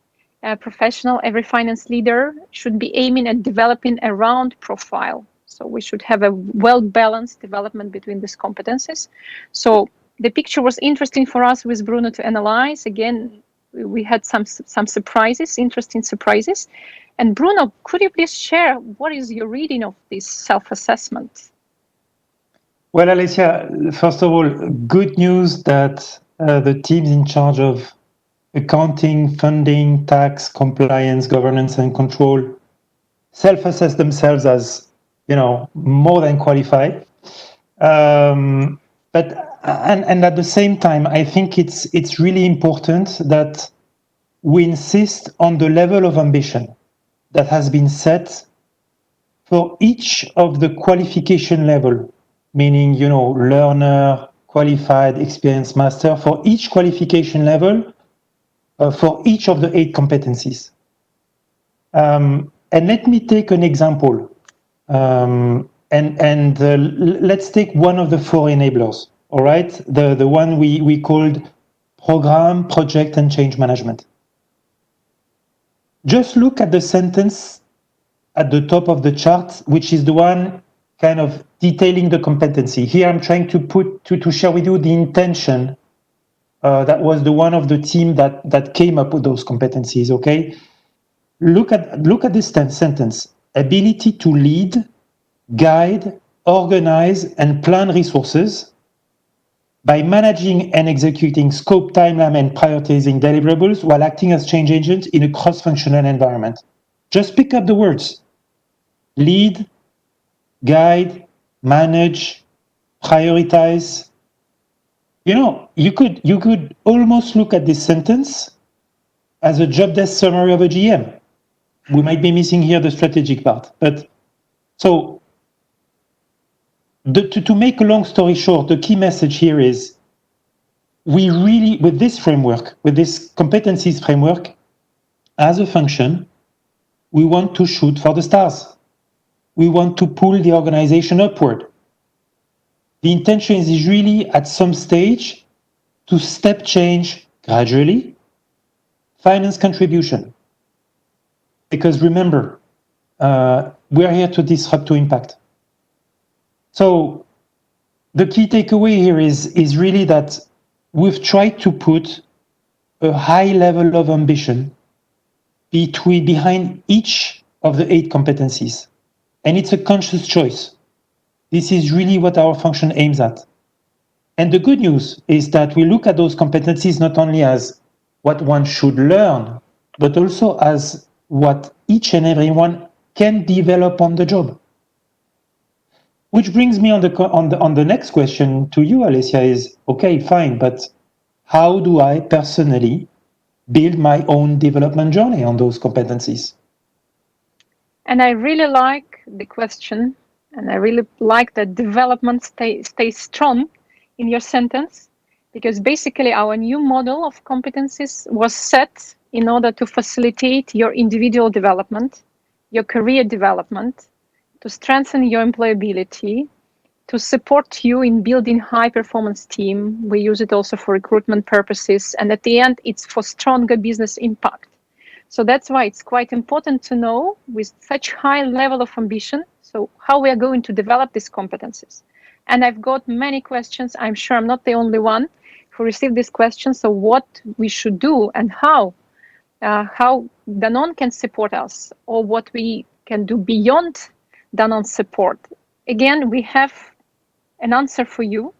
professional, every finance leader should be aiming at developing a round profile. So we should have a well-balanced development between these competencies. So the picture was interesting for us with Bruno to analyze. Again, we had some surprises, interesting surprises. And Bruno, could you please share what is your reading of this self-assessment? Well, Alessia, first of all, good news that the teams in charge of accounting, funding, tax, compliance, governance, and control self-assess themselves as, more than qualified. And at the same time, I think it's really important that we insist on the level of ambition that has been set for each of the qualification level, meaning, learner, qualified, experienced, master, for each qualification level, for each of the 8 competencies. And let me take an example. Let's take one of the 4 enablers, all right? The one we called program, project, and change management. Just look at the sentence at the top of the chart, which is the one kind of detailing the competency. Here I'm trying to share with you the intention that was the one of the team that came up with those competencies, okay? Look at this sentence. Ability to lead, guide, organize, and plan resources by managing and executing scope, timeline, and prioritizing deliverables while acting as change agents in a cross-functional environment. Just pick up the words. Lead, guide, manage, prioritize. You could almost look at this sentence as a job desk summary of a GM. We might be missing here the strategic part. But so to make a long story short, the key message here is we really, with this framework, with this competencies framework, as a function, we want to shoot for the stars. We want to pull the organization upward. The intention is really at some stage to step change gradually finance contribution. Because remember, we're here to disrupt, to impact. So the key takeaway here is really that we've tried to put a high level of ambition behind each of the 8 competencies. And it's a conscious choice. This is really what our function aims at. And the good news is that we look at those competencies not only as what one should learn, but also as what each and everyone can develop on the job. Which brings me on the next question to you, Alessia, is, okay, fine, but how do I personally build my own development journey on those competencies? And I really like the question, and I really like that development stays strong in your sentence, because basically our new model of competencies was set in order to facilitate your individual development, your career development, to strengthen your employability, to support you in building high-performance team. We use it also for recruitment purposes, and at the end, it's for stronger business impact. So that's why it's quite important to know, with such high level of ambition, so how we are going to develop these competencies. And I've got many questions. I'm sure I'm not the only one who received these questions. So what we should do and how Danone can support us, or what we can do beyond Danone support. Again, we have an answer for you.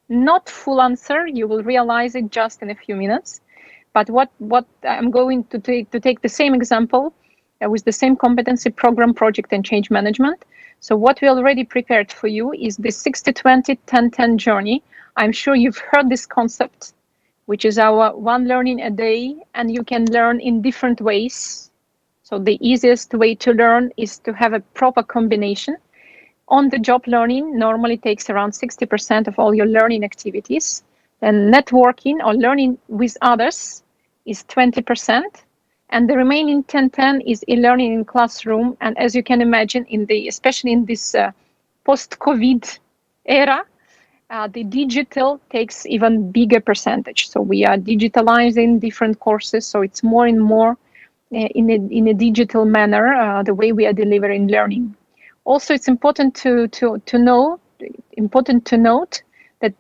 Not full answer. You will realize it just in a few minutes. But what I'm going to take the same example with the same competency: program, project, and change management. So what we already prepared for you is the 60-20, 10-10 journey. I'm sure you've heard this concept, which is our one learning a day, and you can learn in different ways. So the easiest way to learn is to have a proper combination. On-the-job learning normally takes around 60% of all your learning activities. Then networking or learning with others is 20%. And the remaining 10-10 is e-learning in classroom. And as you can imagine, especially in this post-COVID era, the digital takes even bigger percentage. So we are digitalizing different courses. So it's more and more in a digital manner, the way we are delivering learning. Also, it's important to note that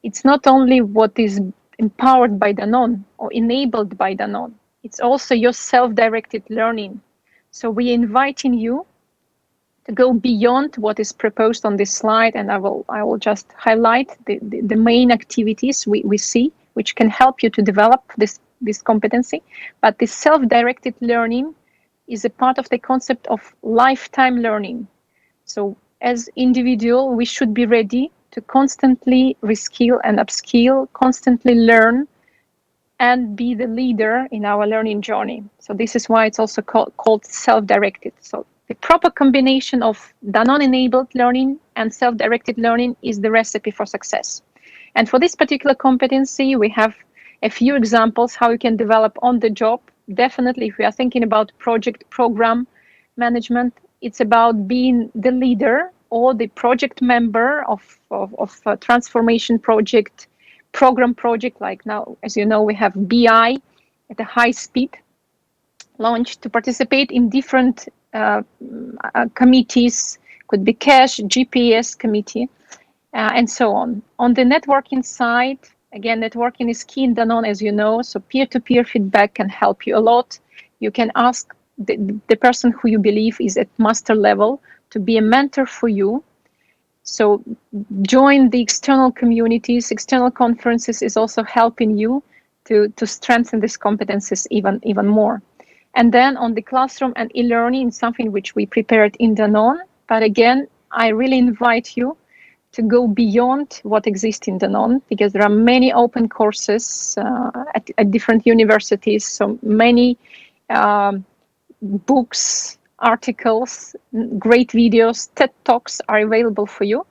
it's not only what is empowered by Danone or enabled by Danone, it's also your self-directed learning. So we are inviting you to go beyond what is proposed on this slide, and I will just highlight the main activities we see, which can help you to develop this competency. But this self-directed learning is a part of the concept of lifetime learning. So as individual, we should be ready to constantly reskill and upskill, constantly learn, and be the leader in our learning journey. So this is why it's also called self-directed. So the proper combination of Danone-enabled learning and self-directed learning is the recipe for success. And for this particular competency, we have a few examples how you can develop on the job. Definitely, if we are thinking about project program management, it's about being the leader or the project member of a transformation project, program project. Like now, as you know, we have BI at a high speed launched to participate in different committees, could be cash, GPS committee, and so on. On the networking side, again, networking is key in Danone, as you know, so peer-to-peer feedback can help you a lot. You can ask the person who you believe is at master level to be a mentor for you. So join the external communities, external conferences is also helping you to strengthen these competencies even more. And then on the classroom and e-learning, something which we prepared in Danone. But again, I really invite you to go beyond what exists in Danone, because there are many open courses at different universities, so many books, articles, great videos, TED Talks are available for you.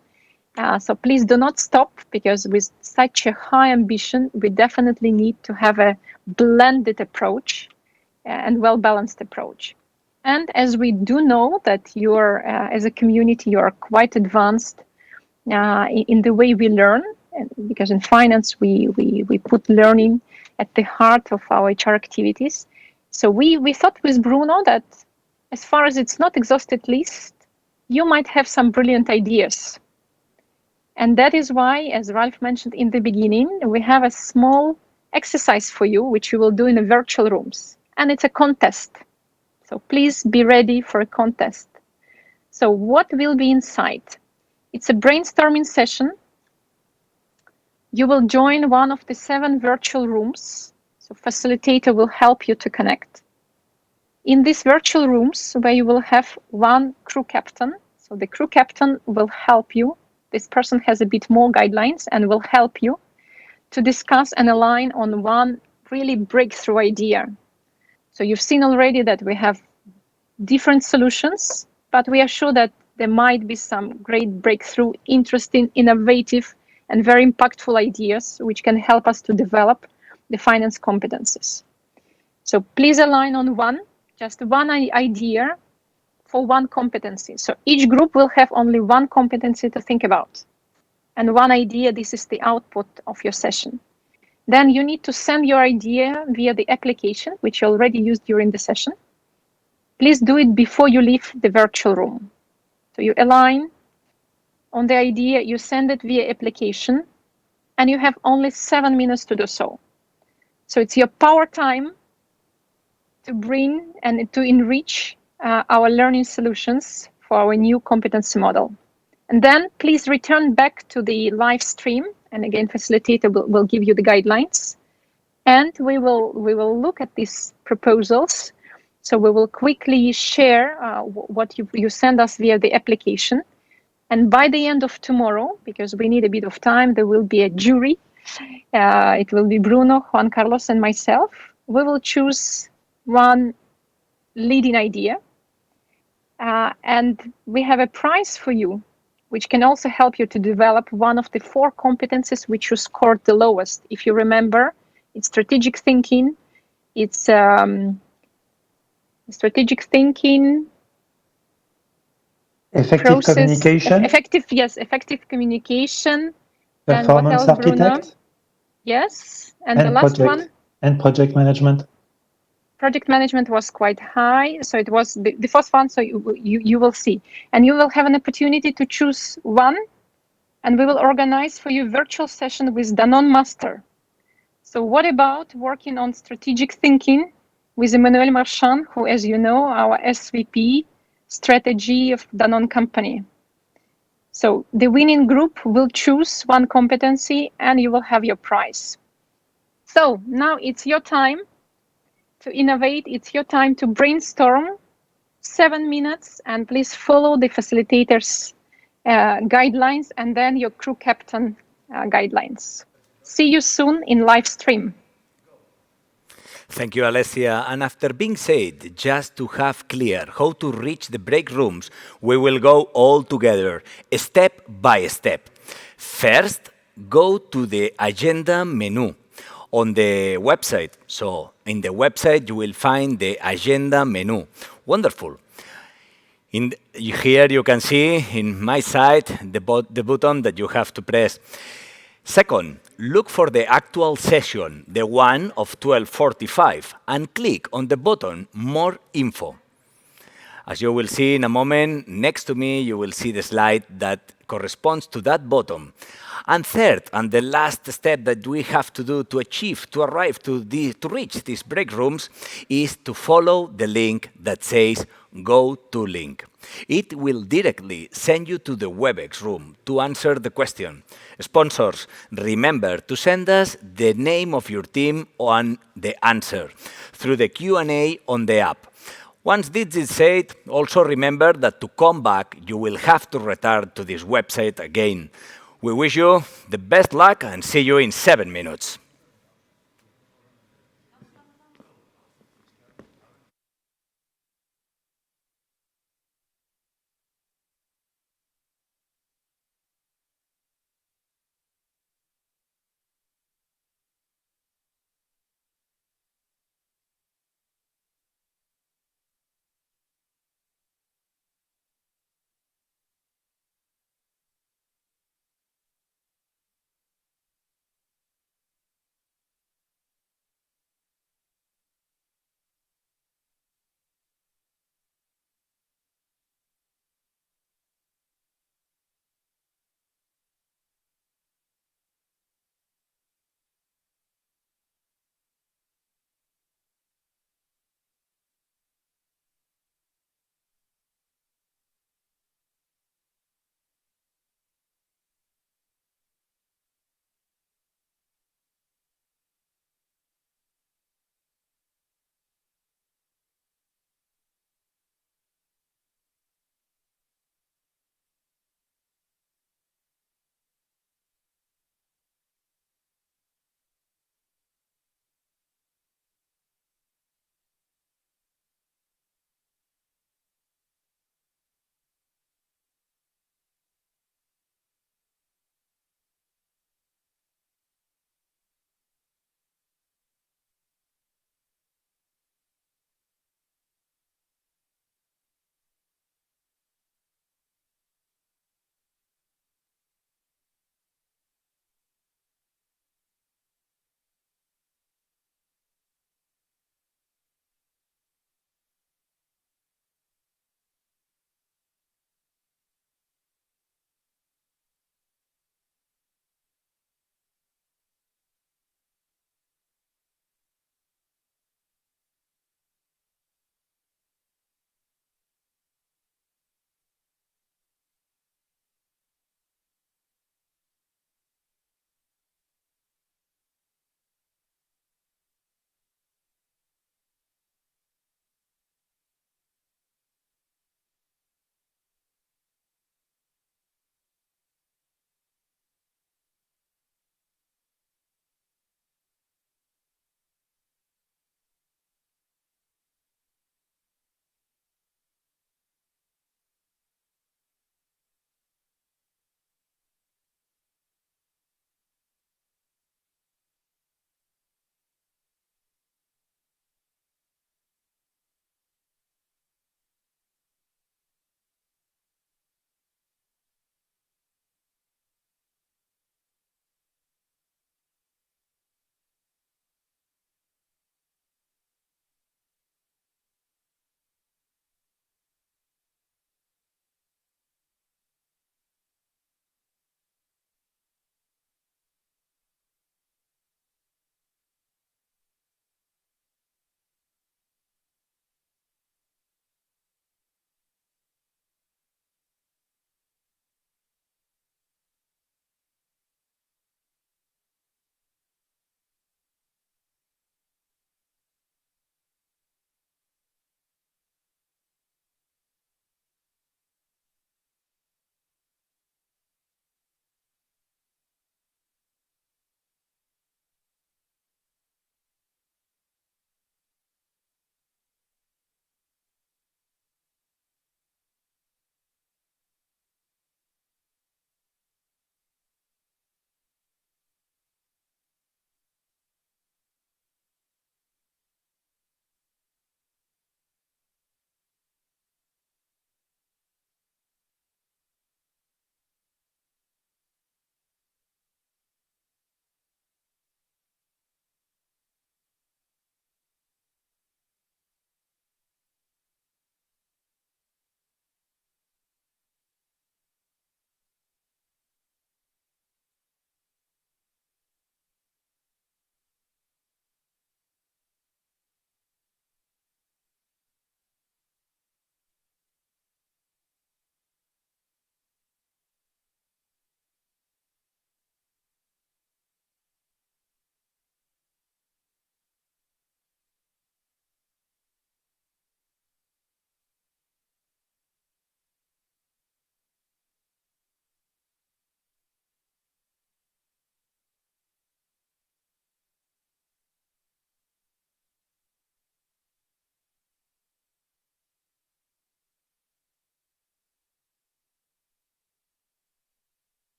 So please do not stop, because with such a high ambition, we definitely need to have a blended approach and well-balanced approach. And as we do know that you're, as a community, you are quite advanced in the way we learn, because in finance, we put learning at the heart of our HR activities. So we thought with Bruno that as far as it's not exhausted list, you might have some brilliant ideas. And that is why, as Ralph mentioned in the beginning, we have a small exercise for you, which you will do in the virtual rooms. And it's a contest. So please be ready for a contest. So what will be inside? It's a brainstorming session. You will join one of the 7 virtual rooms. So facilitator will help you to connect. In these virtual rooms, where you will have one crew captain, so the crew captain will help you. This person has a bit more guidelines and will help you to discuss and align on one really breakthrough idea. So you've seen already that we have different solutions, but we are sure that there might be some great breakthrough, interesting, innovative, and very impactful ideas which can help us to develop the finance competences. So please align on just one idea for one competency. So each group will have only one competency to think about. And one idea, this is the output of your session. Then you need to send your idea via the application, which you already used during the session. Please do it before you leave the virtual room. So you align on the idea, you send it via application, and you have only 7 minutes to do so. So it's your power time to bring and to enrich our learning solutions for our new competency model. And then please return back to the live stream. And again, facilitator will give you the guidelines. And we will look at these proposals. So we will quickly share what you send us via the application. And by the end of tomorrow, because we need a bit of time, there will be a jury. It will be Bruno, Juan Carlos, and myself. We will choose one leading idea. And we have a prize for you, which can also help you to develop one of the 4 competencies which you scored the lowest. If you remember, it's strategic thinking, it's strategic thinking, effective communication, effective communication, performance and what else, Bruno? architect, Yes, and the last one? And project management. Project management was quite high, so it was the first one, so you will see. And you will have an opportunity to choose one, and we will organize for you a virtual session with Danone Master. So what about working on strategic thinking with Emmanuel Marchand, who, as you know, our SVP strategy of Danone company. So the winning group will choose one competency and you will have your prize. So now it's your time to innovate. It's your time to brainstorm. 7 minutes, and please follow the facilitator's guidelines and then your crew captain guidelines. See you soon in live stream. Thank you, Alessia. And after being said, just to have clear how to reach the break rooms, we will go all together, step by step. First, go to the agenda menu on the website. So in the website, you will find the agenda menu. Wonderful. Here you can see in my side the button that you have to press. Second, look for the actual session, the one of 12:45, and click on the button More Info. As you will see in a moment, next to me you will see the slide that corresponds to that button. And third, and the last step that we have to do to achieve, to arrive to reach these break rooms, is to follow the link that says Go to Link. It will directly send you to the WebEx room to answer the question. Sponsors, remember to send us the name of your team and the answer through the Q&A on the app. Once this is said, also remember that to come back, you will have to return to this website again. We wish you the best luck and see you in 7 minutes.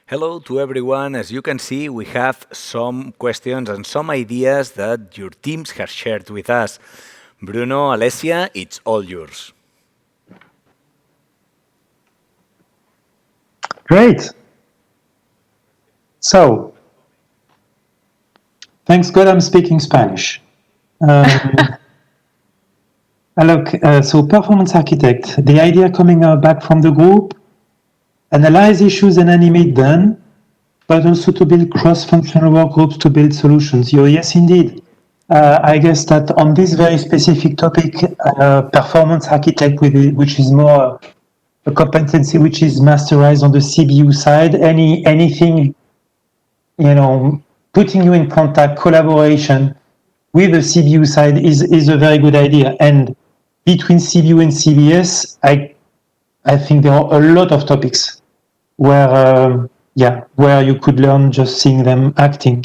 Hello to everyone. As you can see, we have some questions and some ideas that your teams have shared with us. Bruno, Alessia, it's all yours. Great. So, thanks God I'm speaking Spanish. Look, so performance architect, the idea coming back from the group, analyze issues and animate them, but also to build cross-functional work groups to build solutions. Yes, indeed. I guess that on this very specific topic, performance architect, which is more a competency which is masterized on the CBU side, anything, putting you in contact, collaboration with the CBU side is a very good idea. And between CBU and CBS, I think there are a lot of topics where you could learn just seeing them acting.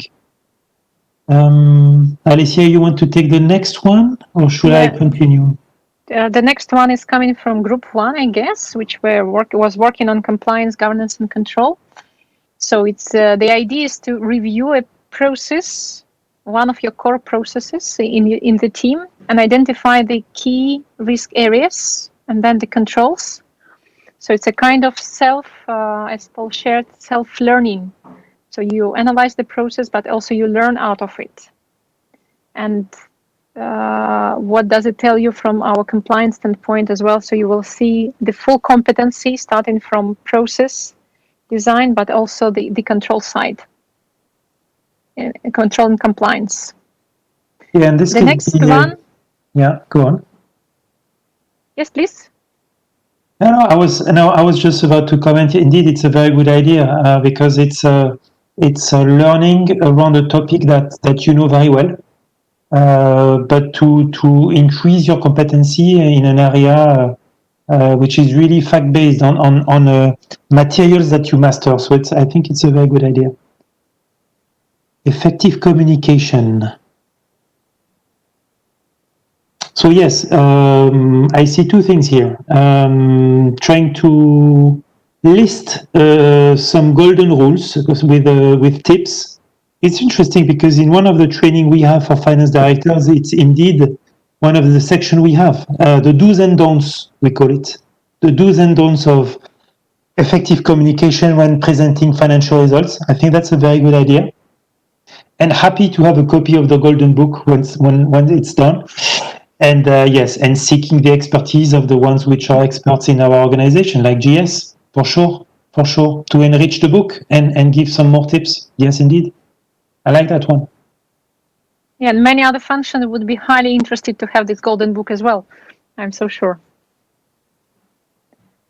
Alicia, you want to take the next one, or should I continue? The next one is coming from Group 1, I guess, which was working on compliance, governance, and control. So it's the idea is to review a process, one of your core processes in the team, and identify the key risk areas and then the controls. So it's a kind of as Paul shared, self-learning. So you analyze the process, but also you learn out of it. And what does it tell you from our compliance standpoint as well? So you will see the full competency starting from process design, but also the control side, control and compliance. Yeah, and this the next one. Yeah, go on. Yes, please. No, I was just about to comment. Indeed, it's a very good idea because it's learning around a topic that you know very well, but to increase your competency in an area which is really fact-based on materials that you master. So I think it's a very good idea. Effective communication. So yes, I see two things here. Trying to list some golden rules with tips. It's interesting because in one of the training we have for finance directors, it's indeed one of the section we have, the do's and don'ts, we call it. The do's and don'ts of effective communication when presenting financial results. I think that's a very good idea. And happy to have a copy of the golden book when it's done. And and seeking the expertise of the ones which are experts in our organization, like GS, for sure, to enrich the book and give some more tips. Yes, indeed. I like that one. Yeah, and many other functions would be highly interested to have this golden book as well. I'm so sure.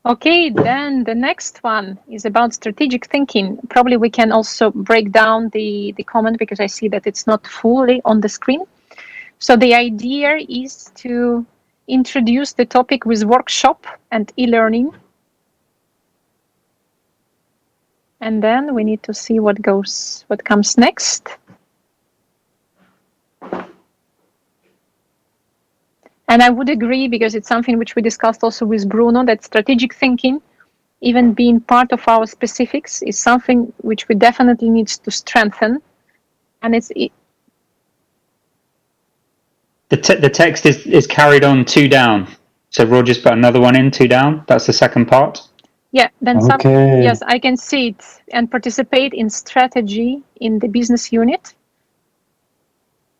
Okay, then the next one is about strategic thinking. Probably we can also break down the comment because I see that it's not fully on the screen. So the idea is to introduce the topic with workshop and e-learning. And then we need to see what comes next. And I would agree, because it's something which we discussed also with Bruno, that strategic thinking, even being part of our specifics, is something which we definitely need to strengthen. And the text is carried on 2 down. So Roger's put another one in 2 down. That's the second part. Yeah, then yes, I can see it. And participate in strategy in the business unit.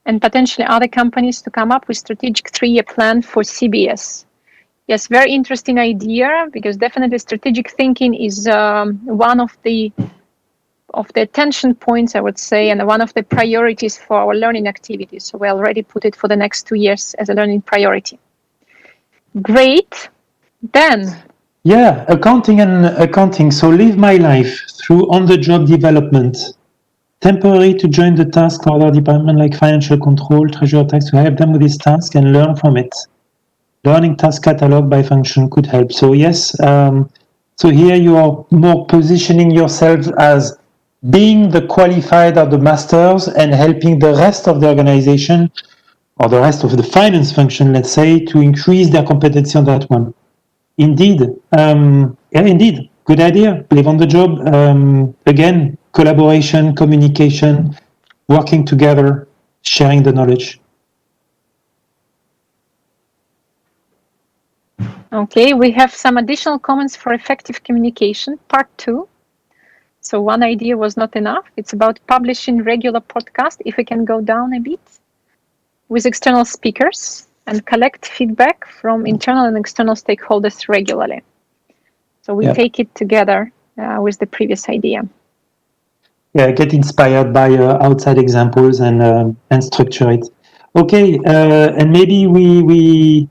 And potentially other companies to come up with strategic 3-year plan for CBS. Yes, very interesting idea, because definitely strategic thinking is one of the attention points, I would say, and one of the priorities for our learning activities. So we already put it for the next 2 years as a learning priority. Great. Then. Yeah, accounting. So live my life through on-the-job development. Temporary to join the task for other department like financial control, treasury tax, to help them with this task and learn from it. Learning task catalog by function could help. So yes, so here you are more positioning yourself as being the qualified or the masters and helping the rest of the organization or the rest of the finance function, let's say, to increase their competency on that one. Indeed. Indeed. Good idea. Live on the job. Again, collaboration, communication, working together, sharing the knowledge. Okay, we have some additional comments for effective communication, part 2. So one idea was not enough. It's about publishing regular podcast, if we can go down a bit, with external speakers and collect feedback from internal and external stakeholders regularly. So we take it together with the previous idea. Yeah, get inspired by outside examples and structure it. Okay, and maybe we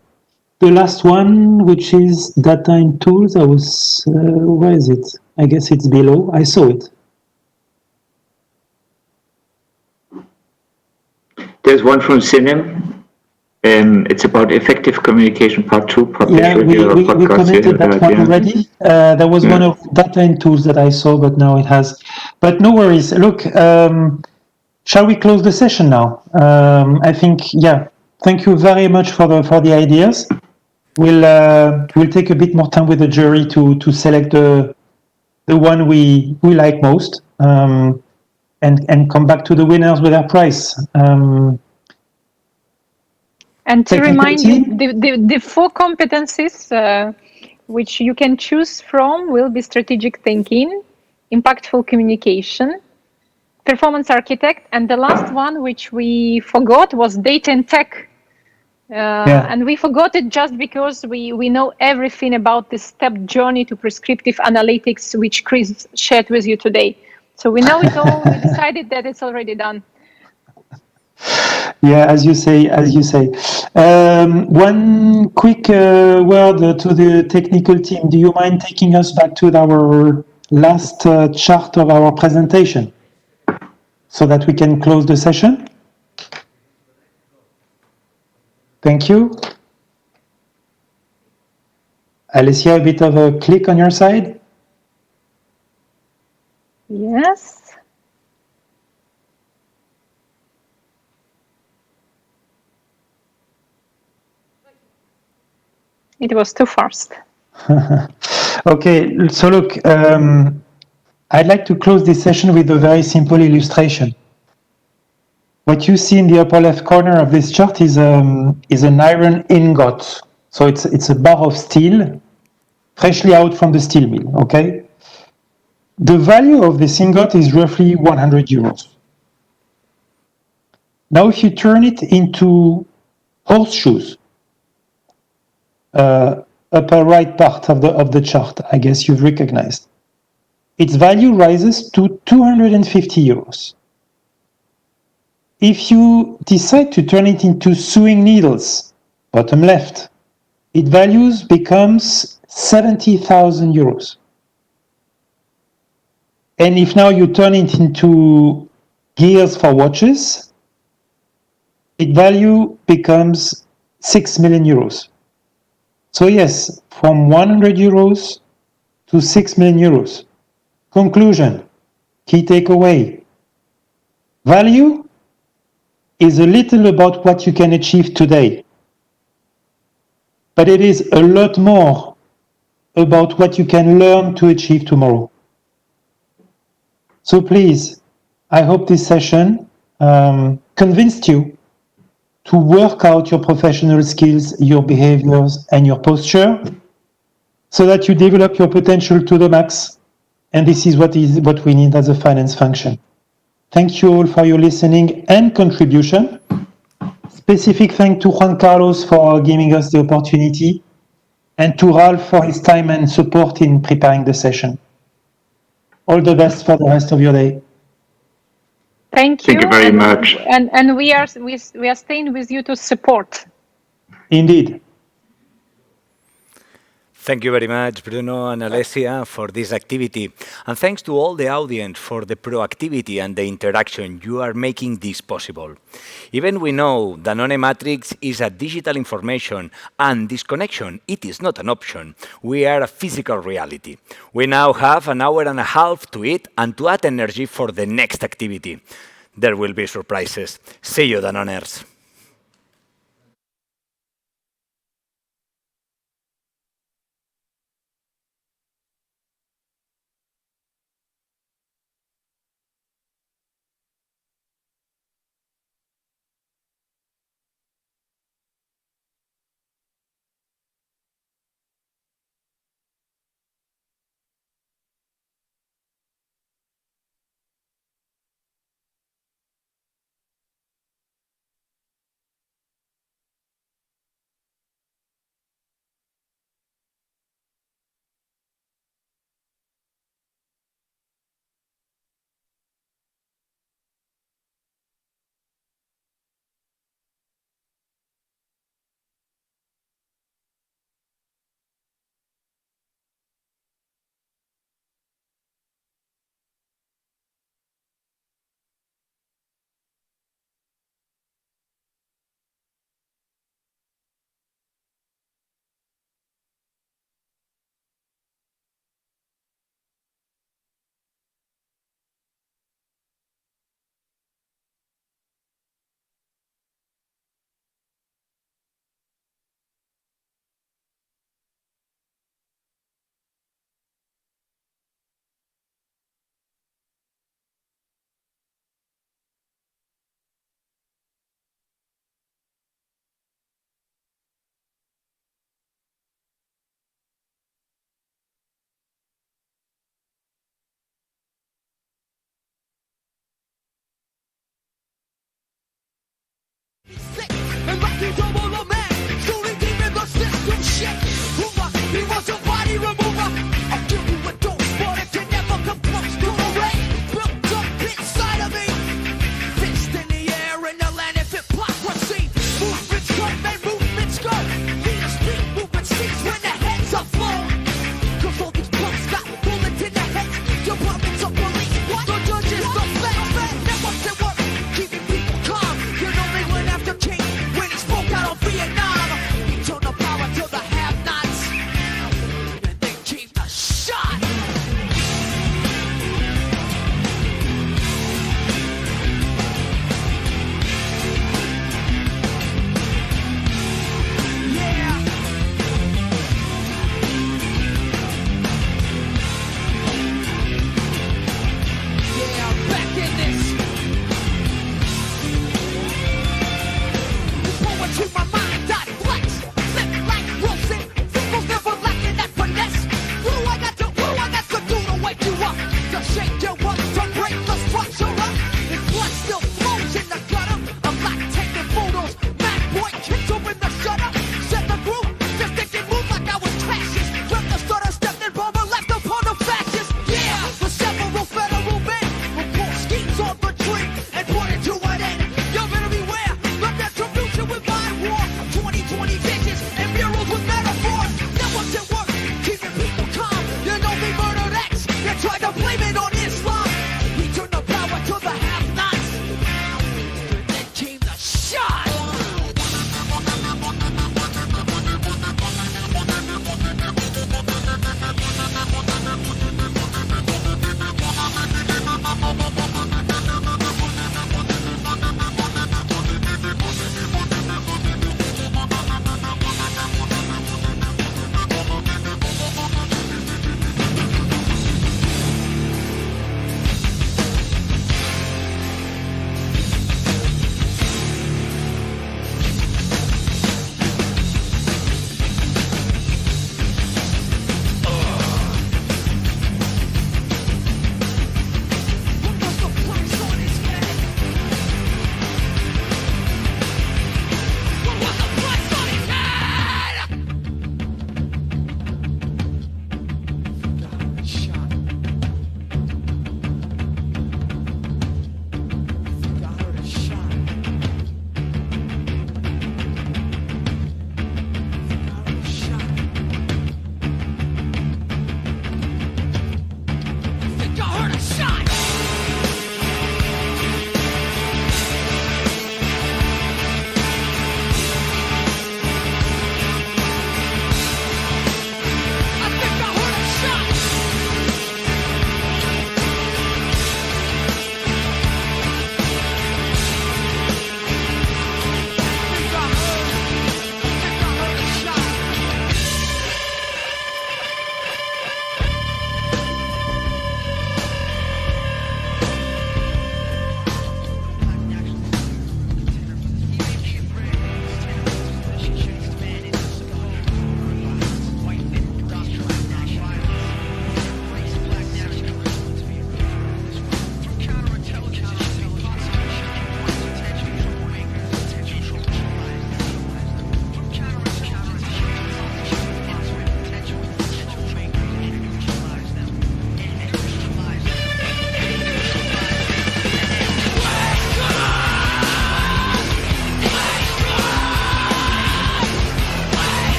the last one, which is data in tools. I was where is it? I guess it's below. I saw it. There's one from Sinem. It's about effective communication part 2. Yeah, we commented that one already. There was one of data and tools that I saw, but now it has. But no worries. Look, shall we close the session now? I think, yeah. Thank you very much for the ideas. We'll take a bit more time with the jury to select the one we like most, and come back to the winners with our prize. And to remind you, the 4 competencies which you can choose from will be strategic thinking, impactful communication, performance architect, and the last one, which we forgot, was data and tech. And we forgot it just because we know everything about this step journey to prescriptive analytics, which Chris shared with you today. So we know it all. We decided that it's already done. Yeah, as you say. One quick word to the technical team. Do you mind taking us back to our last chart of our presentation so that we can close the session? Thank you. Alessia, a bit of a click on your side? Yes. It was too fast. Okay, so look, I'd like to close this session with a very simple illustration. What you see in the upper left corner of this chart is an iron ingot. So it's a bar of steel, freshly out from the steel mill, okay? The value of this ingot is roughly 100 euros. Now, if you turn it into horseshoes, upper right part of the chart, I guess you've recognized, its value rises to 250 euros. If you decide to turn it into sewing needles, bottom left, its values becomes 70,000 euros. And if now you turn it into gears for watches, its value becomes 6 million euros. So yes, from 100 euros to 6 million euros. Conclusion, key takeaway. Value is a little about what you can achieve today, but it is a lot more about what you can learn to achieve tomorrow. So please, I hope this session convinced you to work out your professional skills, your behaviors, and your posture so that you develop your potential to the max. And this is what we need as a finance function. Thank you all for your listening and contribution. Specific thanks to Juan Carlos for giving us the opportunity, and to Ralph for his time and support in preparing the session. All the best for the rest of your day. Thank you. Thank you very much. And we are staying with you to support. Indeed. Thank you very much, Bruno and Alessia, for this activity. And thanks to all the audience for the proactivity and the interaction. You are making this possible. Even we know Danone Matrix is a digital information, and disconnection, it is not an option. We are a physical reality. We now have an hour and a half to eat and to add energy for the next activity. There will be surprises. See you, Danoners.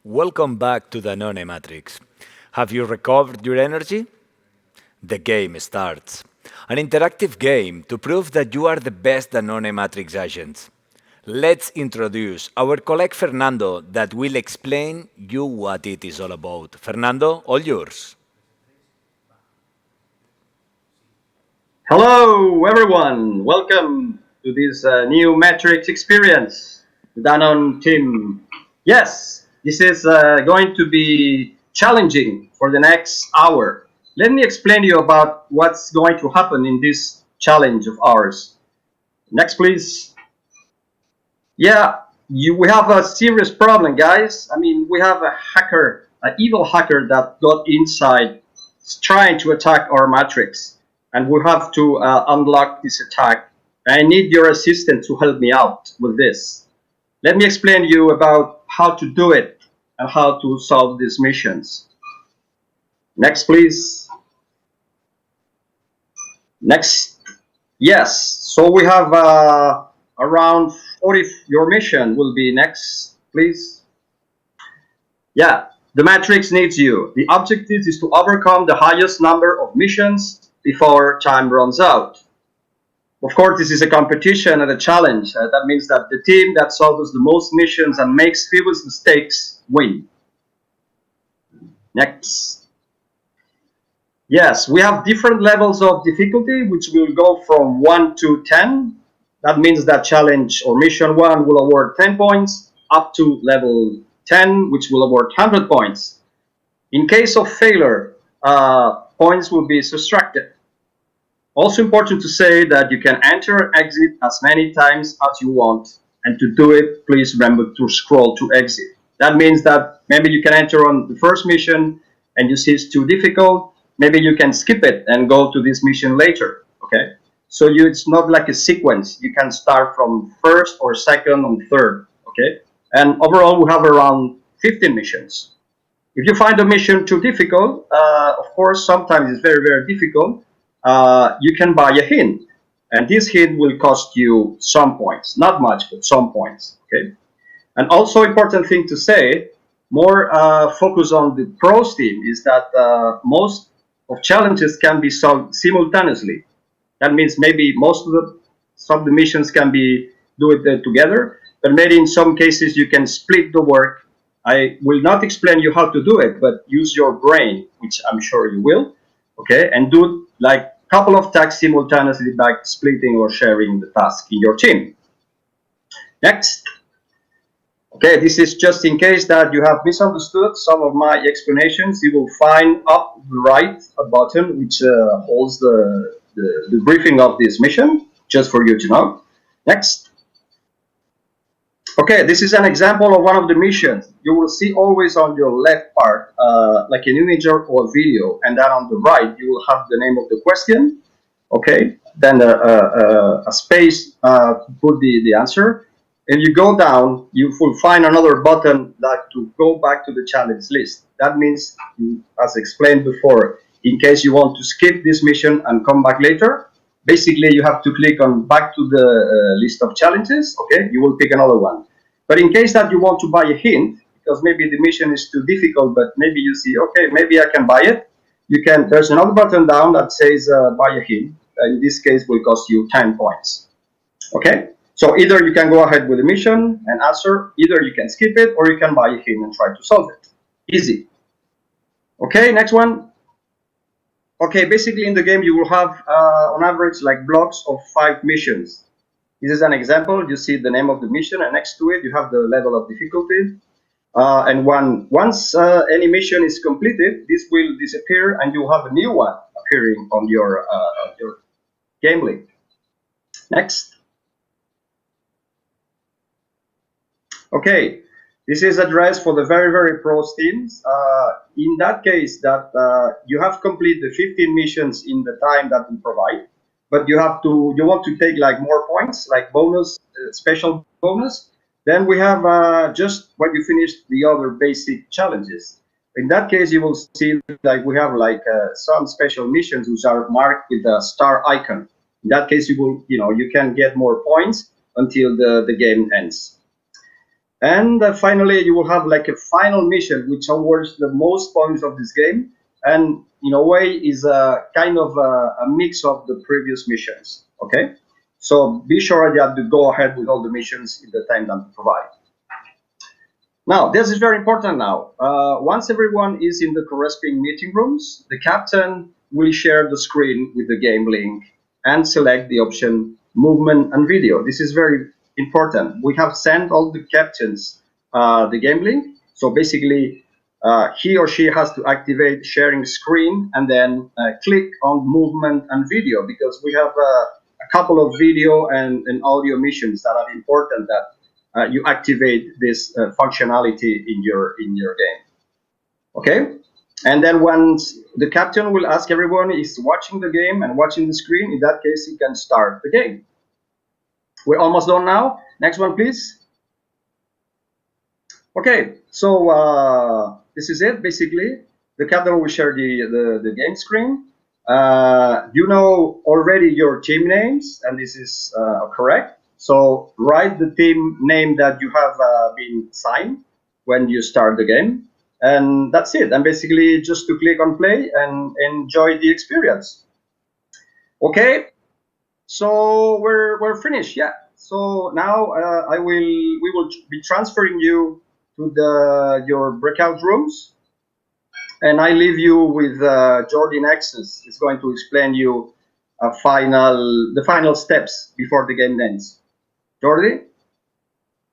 Welcome back to the Danone Matrix. Have you recovered your energy? The game starts. An interactive game to prove that you are the best Danone Matrix agents. Let's introduce our colleague Fernando that will explain you what it is all about. Fernando, all yours. Hello, everyone. Welcome to this new Matrix experience, the Danone team. Yes, this is going to be challenging for the next hour. Let me explain to you about what's going to happen in this challenge of ours. Next, please. Yeah, we have a serious problem, guys. I mean, we have a hacker, an evil hacker that got inside, trying to attack our matrix, and we have to unlock this attack. I need your assistance to help me out with this. Let me explain to you about how to do it and how to solve these missions. Next, please. Next. Yes, so we have around 40, your mission will be next, please. Yeah, the matrix needs you. The objective is to overcome the highest number of missions before time runs out. Of course, this is a competition and a challenge. That means that the team that solves the most missions and makes fewest mistakes win. Next. Yes, we have different levels of difficulty, which will go from 1 to 10. That means that challenge or mission 1 will award 10 points, up to level 10, which will award 100 points. In case of failure, points will be subtracted. Also important to say that you can enter and exit as many times as you want. And to do it, please remember to scroll to exit. That means that maybe you can enter on the first mission and you see it's too difficult. Maybe you can skip it and go to this mission later, okay? So it's not like a sequence. You can start from first or second or third, okay? And overall, we have around 15 missions. If you find a mission too difficult, of course, sometimes it's very, very difficult, you can buy a hint. And this hint will cost you some points. Not much, but some points, okay? And also important thing to say, more focus on the pros team, is that most of challenges can be solved simultaneously. That means maybe some of the missions can be do it together, but maybe in some cases you can split the work. I will not explain you how to do it, but use your brain, which I'm sure you will, okay, and do like a couple of tasks simultaneously by splitting or sharing the task in your team. Next. Okay, this is just in case that you have misunderstood some of my explanations. You will find up the right a button which holds the briefing of this mission, just for you to know. Next. Okay, this is an example of one of the missions. You will see always on your left part like an image or video, and then on the right you will have the name of the question. Okay, then a space to put the answer. If you go down, you will find another button that to go back to the challenge list. That means, as explained before, in case you want to skip this mission and come back later, basically you have to click on back to the list of challenges, okay? You will pick another one. But in case that you want to buy a hint, because maybe the mission is too difficult, but maybe you see, okay, maybe I can buy it, you can, there's another button down that says buy a hint. In this case, will cost you 10 points, okay? So either you can go ahead with the mission and answer, either you can skip it, or you can buy a hint and try to solve it. Easy. Okay, next one. Okay, basically in the game you will have on average like blocks of 5 missions. This is an example. You see the name of the mission, and next to it you have the level of difficulty. And once any mission is completed, this will disappear and you'll have a new one appearing on your game link. Next. Okay, this is addressed for the very, very pros teams. In that case, that you have completed the 15 missions in the time that we provide, but you want to take like more points, like bonus, special bonus. Then we have just when you finish the other basic challenges. In that case, you will see like we have like some special missions which are marked with a star icon. In that case, you can get more points until the game ends. And finally, you will have like a final mission, which awards the most points of this game, and in a way is a kind of a mix of the previous missions. Okay, so be sure that you go ahead with all the missions in the time that you provide. Now, this is very important now. Once everyone is in the corresponding meeting rooms, the captain will share the screen with the game link and select the option movement and video. This is very important. We have sent all the captains the game link. So basically, he or she has to activate sharing screen and then click on movement and video, because we have a couple of video and audio missions that are important that you activate this functionality in your game. Okay, and then once the captain will ask everyone is watching the game and watching the screen, in that case he can start the game. We're almost done now. Next one, please. Okay, so this is it basically. The captain will share the game screen. You know already your team names, and this is correct. So write the team name that you have been signed when you start the game, and that's it. And basically just to click on play and enjoy the experience. Okay, so we're finished. Yeah. So now we will be transferring you to your breakout rooms, and I leave you with Jordi Nexus. It's going to explain you the final steps before the game ends. Jordi?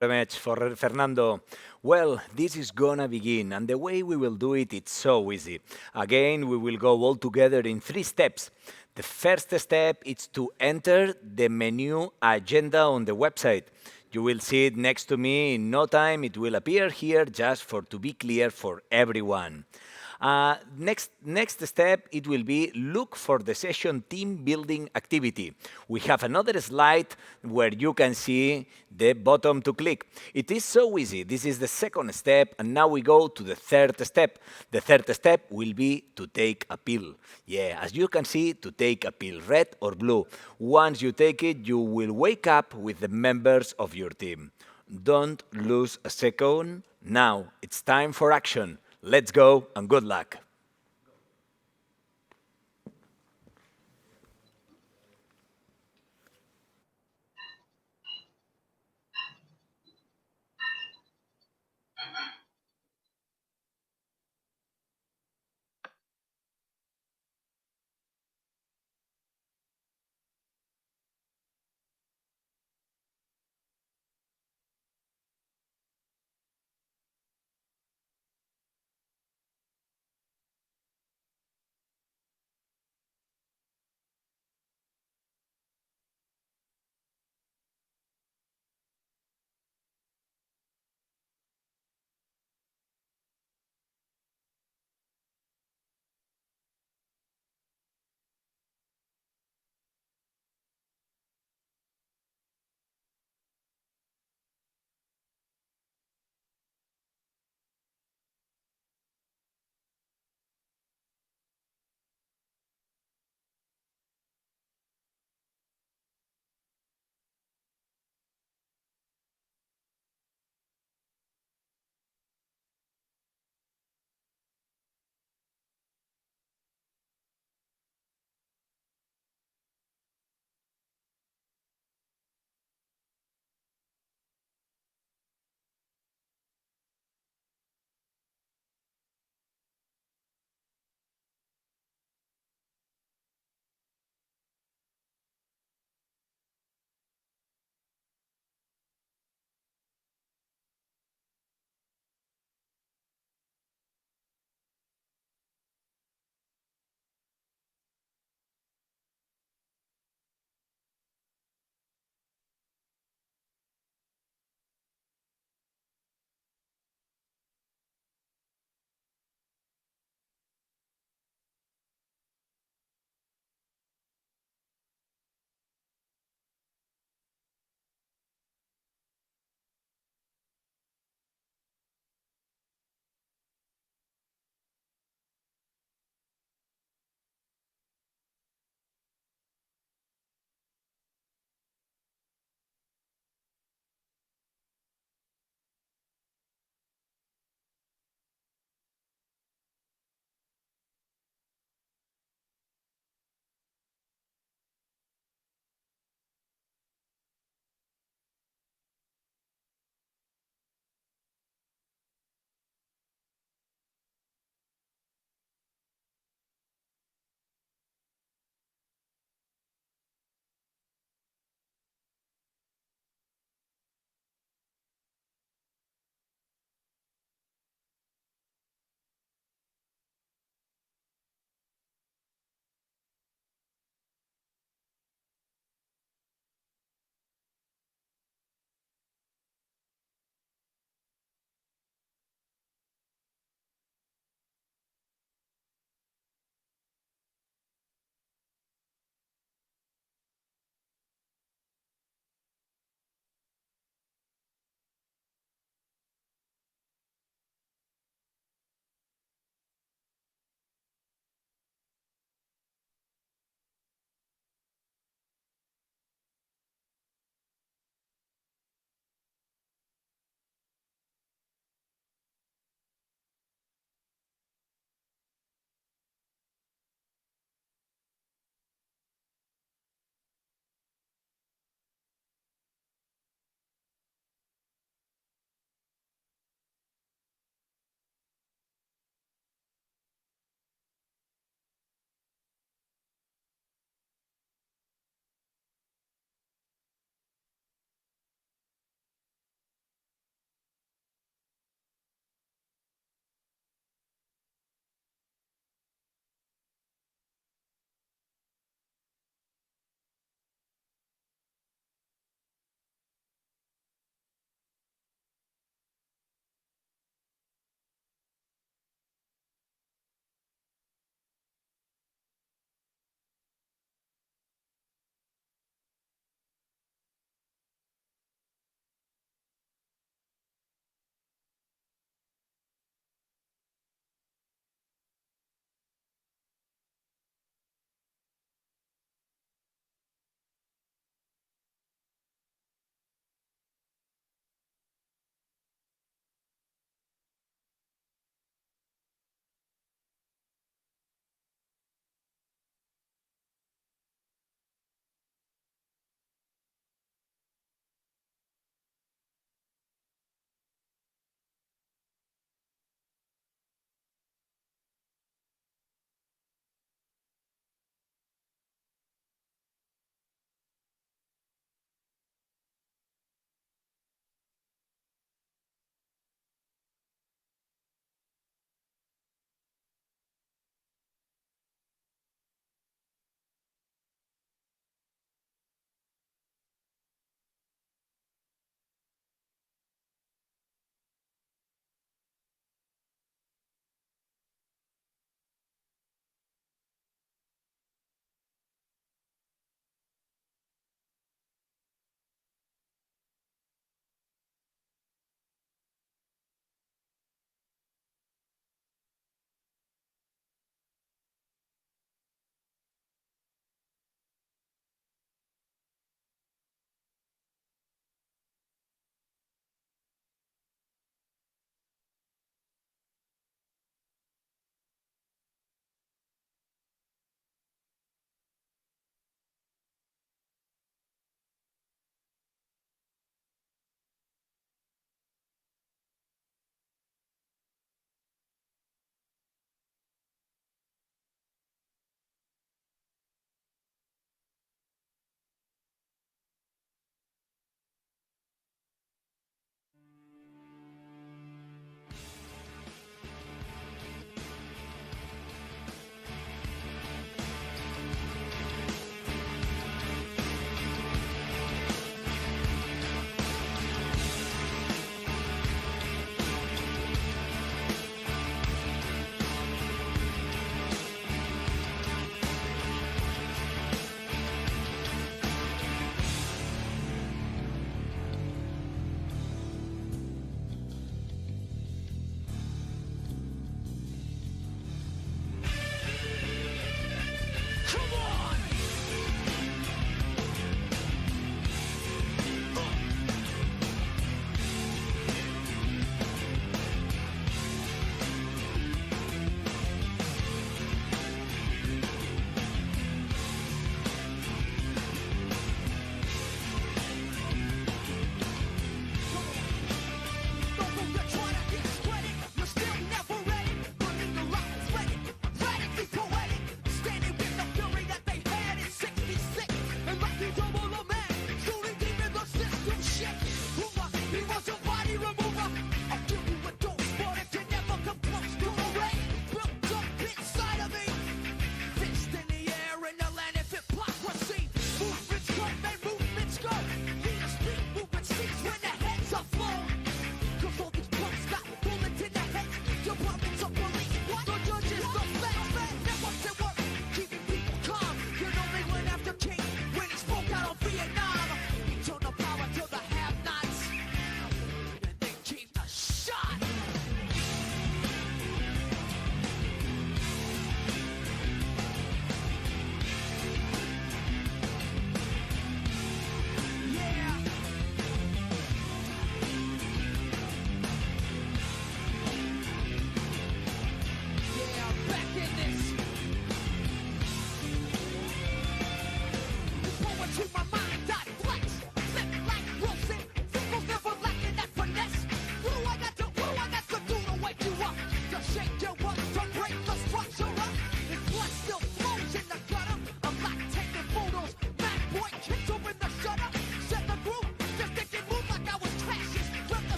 Very much for Fernando. Well, this is gonna begin, and the way we will do it, it's so easy. Again, we will go all together in 3 steps. The first step is to enter the menu agenda on the website. You will see it next to me in no time. It will appear here just for to be clear for everyone. Next step, it will be look for the session team building activity. We have another slide where you can see the button to click. It is so easy. This is the second step, and now we go to the third step. The third step will be to take a pill. Yeah, as you can see, to take a pill, red or blue. Once you take it, you will wake up with the members of your team. Don't lose a second. Now it's time for action. Let's go and good luck.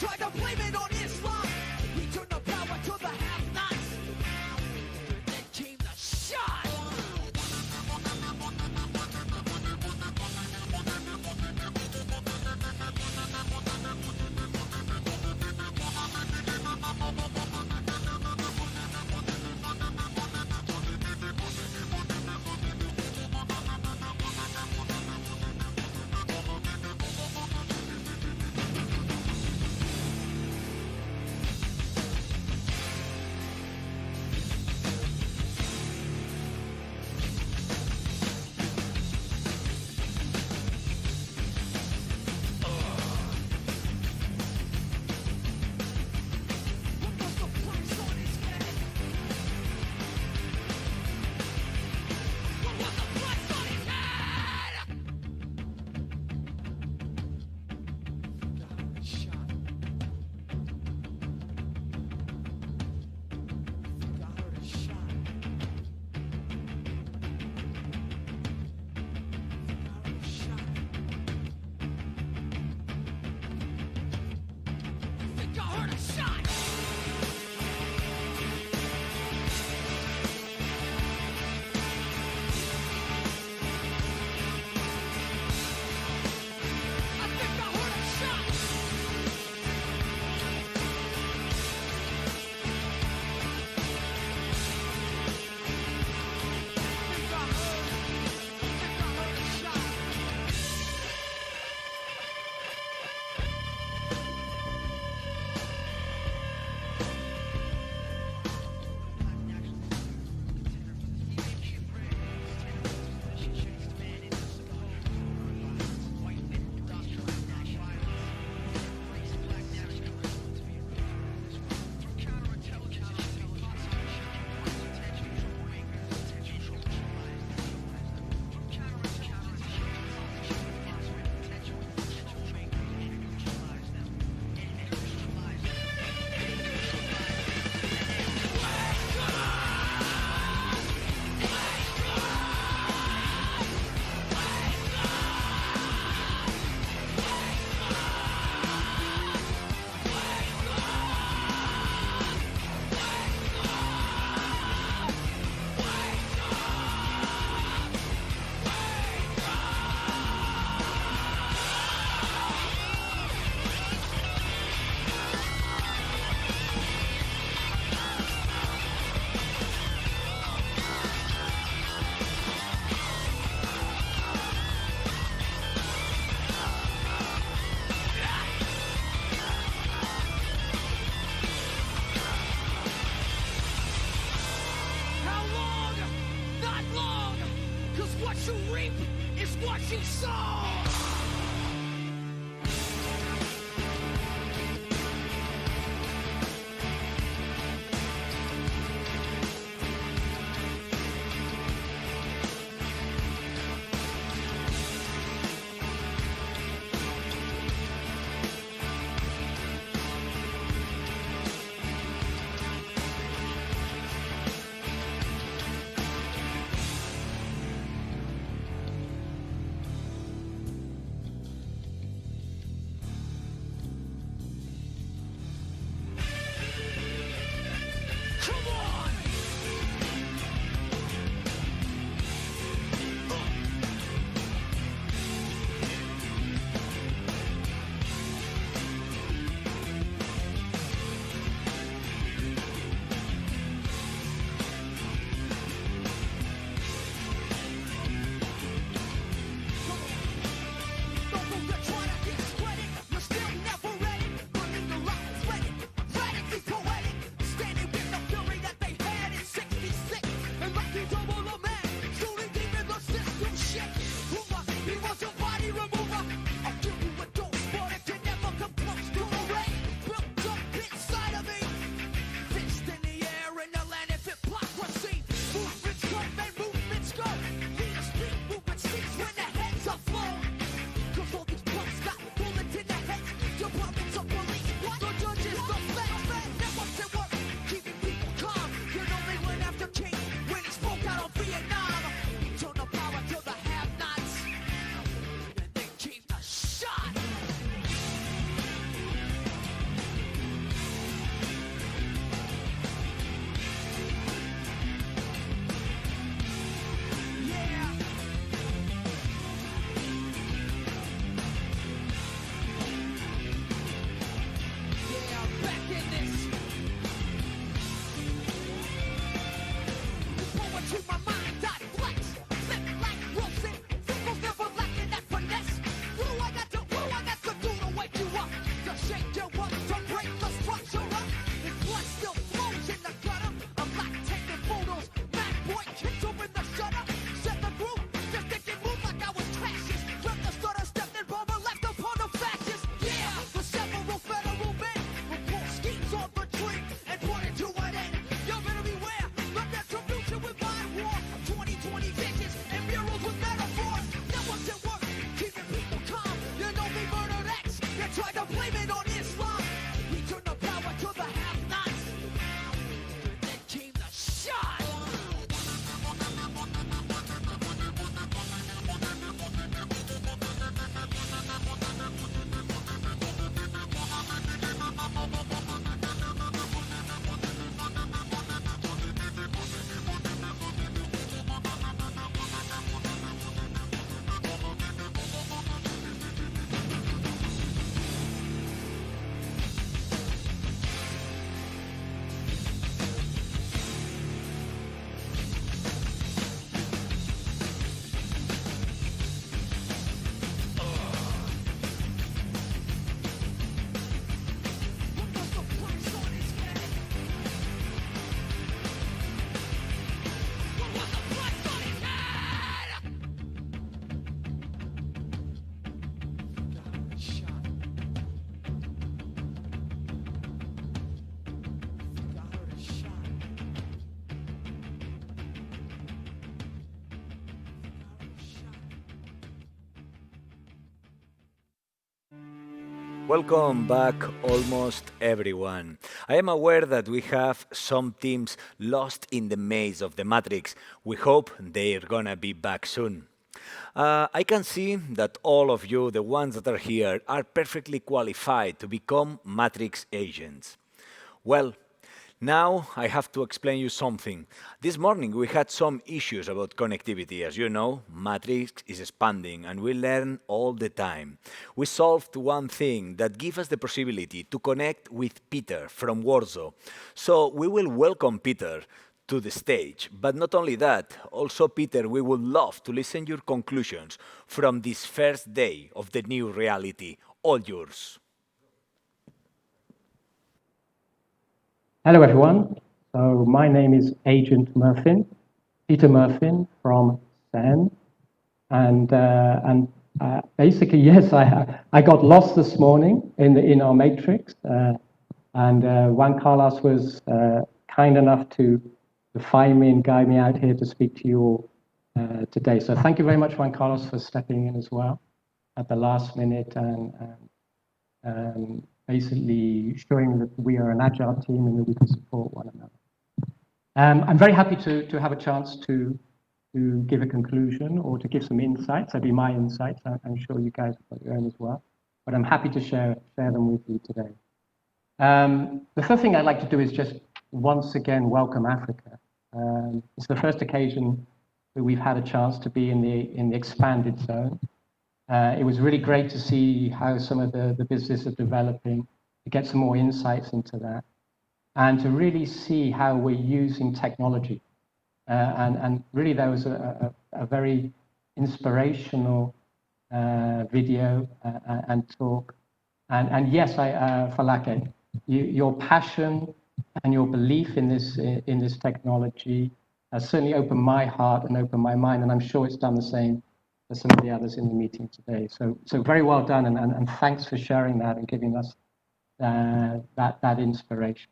Try to blame it on Islam. He turned the power to the have-nots. Then came the shot. on Islam. He turned the power to the have-nots. Then came the shot. Welcome back, almost everyone. I am aware that we have some teams lost in the maze of the Matrix. We hope they're gonna be back soon. I can see that all of you, the ones that are here, are perfectly qualified to become Matrix agents. Well, now I have to explain you something. This morning we had some issues about connectivity. As you know, Matrix is expanding and we learn all the time. We solved one thing that gives us the possibility to connect with Peter from Warsaw. So we will welcome Peter to the stage. But not only that, also Peter, we would love to listen your conclusions from this first day of the new reality. All yours. Hello, everyone. So my name is Agent Murphin, Peter Murphin from CERN, and basically, yes, I got lost this morning in our matrix, and Juan Carlos was kind enough to find me and guide me out here to speak to you all today. So thank you very much, Juan Carlos, for stepping in as well at the last minute and basically showing that we are an agile team and that we can support one another. I'm very happy to have a chance to give a conclusion or to give some insights. That'd be my insights. I'm sure you guys have got your own as well, but I'm happy to share them with you today. The first thing I'd like to do is just once again welcome Africa. It's the first occasion that we've had a chance to be in the expanded zone. It was really great to see how some of the business are developing, to get some more insights into that, and to really see how we're using technology. And really there was a very inspirational video and talk. And yes, Falake, your passion and your belief in this technology has certainly opened my heart and opened my mind, and I'm sure it's done the same for some of the others in the meeting today. So very well done, and thanks for sharing that and giving us that inspiration.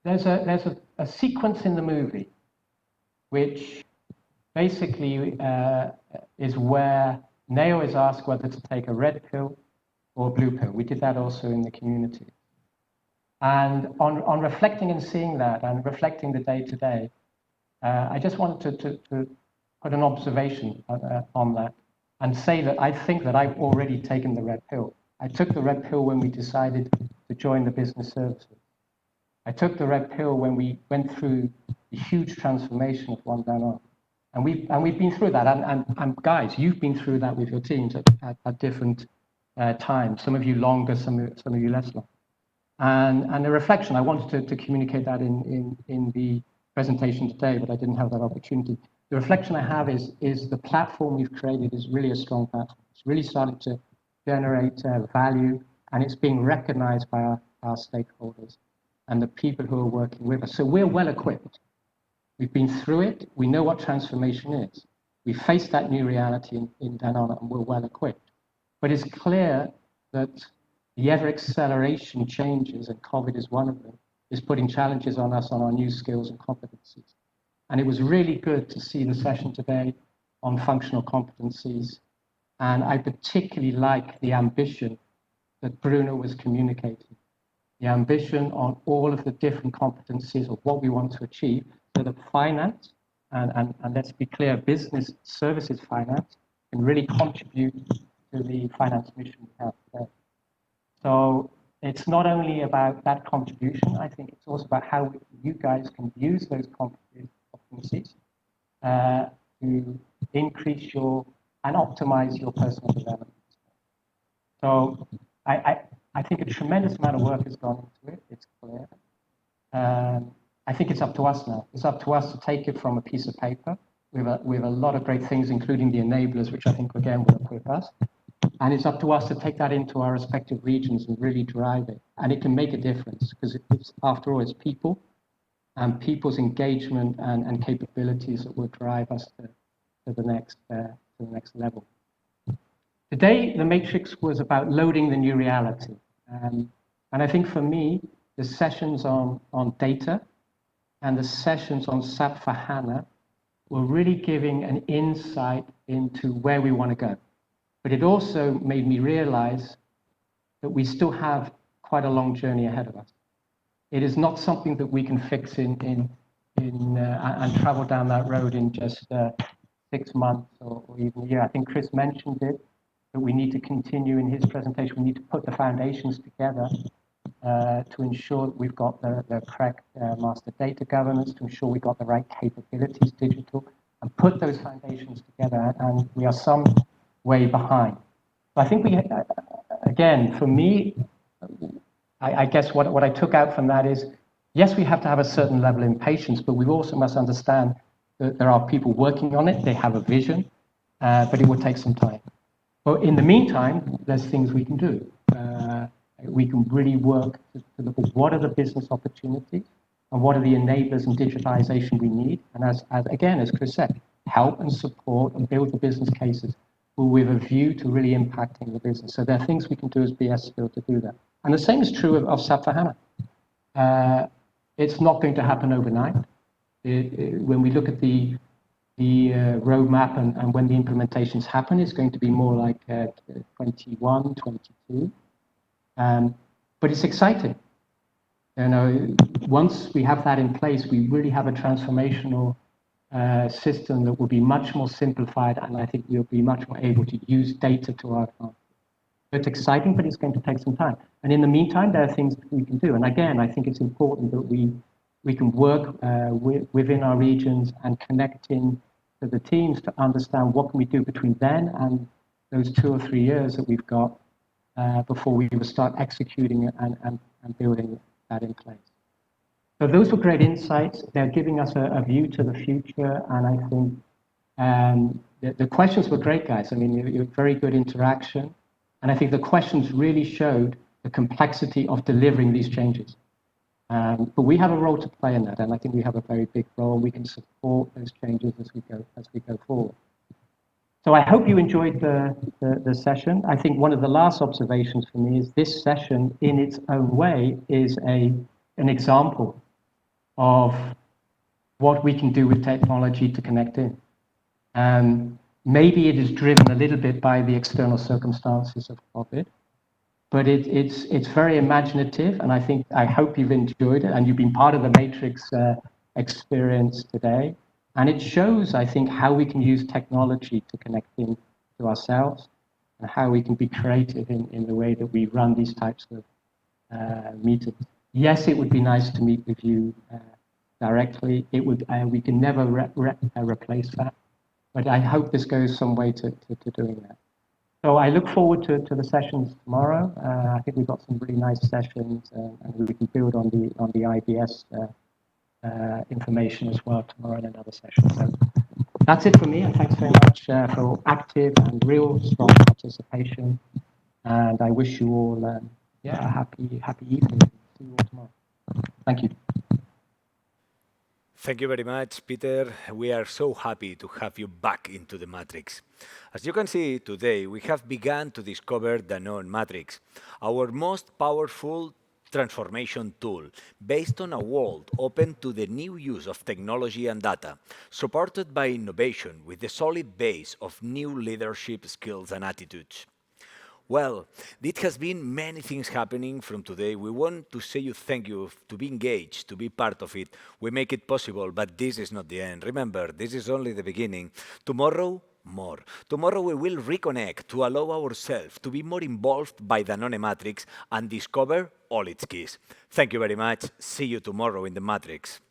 There's a sequence in the movie which basically is where Neo is asked whether to take a red pill or a blue pill. We did that also in the community. And on reflecting and seeing that and reflecting the day to day, I just wanted to put an observation on that and say that I think that I've already taken the red pill. I took the red pill when we decided to join the business services. I took the red pill when we went through the huge transformation of One Danone. And we've been through that. And guys, you've been through that with your teams at different times. Some of you longer, some of you less long. And the reflection, I wanted to communicate that in the presentation today, but I didn't have that opportunity. The reflection I have is the platform we've created is really a strong platform. It's really starting to generate value, and it's being recognized by our stakeholders and the people who are working with us. So we're well equipped. We've been through it. We know what transformation is. We faced that new reality in Danone, and we're well equipped. But it's clear that the ever-acceleration changes, and COVID is one of them, is putting challenges on us on our new skills and competencies. And it was really good to see the session today on functional competencies And I particularly like the ambition that Bruno was communicating, the ambition on all of the different competencies of what we want to achieve, so that finance, and let's be clear, business services finance can really contribute to the finance mission we have today. So it's not only about that contribution, I think it's also about how you guys can use those competencies to increase your and optimize your personal development. So I think a tremendous amount of work has gone into it. It's clear. I think it's up to us now. It's up to us to take it from a piece of paper with a lot of great things, including the enablers, which I think, again, will equip us. And it's up to us to take that into our respective regions and really drive it. And it can make a difference because it's, after all, it's people and people's engagement and capabilities that will drive us to the next level. Today, the Matrix was about loading the new reality. And I think for me, the sessions on data and the sessions on SAP for HANA were really giving an insight into where we want to go. But it also made me realize that we still have quite a long journey ahead of us. It is not something that we can fix and travel down that road in just 6 months or even a year. I think Chris mentioned it, that we need to continue in his presentation. We need to put the foundations together to ensure that we've got the correct master data governance, to ensure we've got the right capabilities digital, and put those foundations together. And we are some way behind. So I think again, for me, I guess what I took out from that is, yes, we have to have a certain level of impatience, but we also must understand that there are people working on it, they have a vision, but it will take some time. But in the meantime, there's things we can do. We can really work to look at what are the business opportunities and what are the enablers and digitalization we need. And as Chris said, help and support and build the business cases with a view to really impacting the business. So there are things we can do as BS to do that. And the same is true of SAP for HANA. It's not going to happen overnight. When we look at the roadmap and when the implementations happen, it's going to be more like 21, 22. But it's exciting. You know, once we have that in place, we really have a transformational system that will be much more simplified, and I think we'll be much more able to use data to our advantage. It's exciting, but it's going to take some time. And in the meantime, there are things that we can do. And again, I think it's important that we can work within our regions and connecting to the teams to understand what can we do between then and those 2 or 3 years that we've got before we will start executing it and building that in place. So those were great insights. They're giving us a view to the future, and I think the questions were great, guys. I mean, you very good interaction, and I think the questions really showed the complexity of delivering these changes. But we have a role to play in that, and I think we have a very big role. We can support those changes as we go forward. So I hope you enjoyed the session. I think one of the last observations for me is this session, in its own way, is an example of what we can do with technology to connect in. Maybe it is driven a little bit by the external circumstances of COVID, but it's very imaginative, and I hope you've enjoyed it and you've been part of the Matrix experience today. And it shows, I think, how we can use technology to connect in to ourselves and how we can be creative in the way that we run these types of meetings. Yes, it would be nice to meet with you directly. It would. We can never replace that, but I hope this goes some way to doing that. So I look forward to the sessions tomorrow. I think we've got some really nice sessions, and we can build on the IBS information as well tomorrow in another session. So that's it for me, and thanks very much for active and real strong participation. And I wish you all a happy evening. See you all tomorrow. Thank you. Thank you very much, Peter. We are so happy to have you back into the Matrix. As you can see, today we have begun to discover the known Matrix, our most powerful transformation tool based on a world open to the new use of technology and data, supported by innovation with a solid base of new leadership skills and attitudes. Well, it has been many things happening from today. We want to say you thank you to be engaged, to be part of it. We make it possible, but this is not the end. Remember, this is only the beginning. Tomorrow, more. Tomorrow we will reconnect to allow ourselves to be more involved by Danone Matrix and discover all its keys. Thank you very much. See you tomorrow in the Matrix.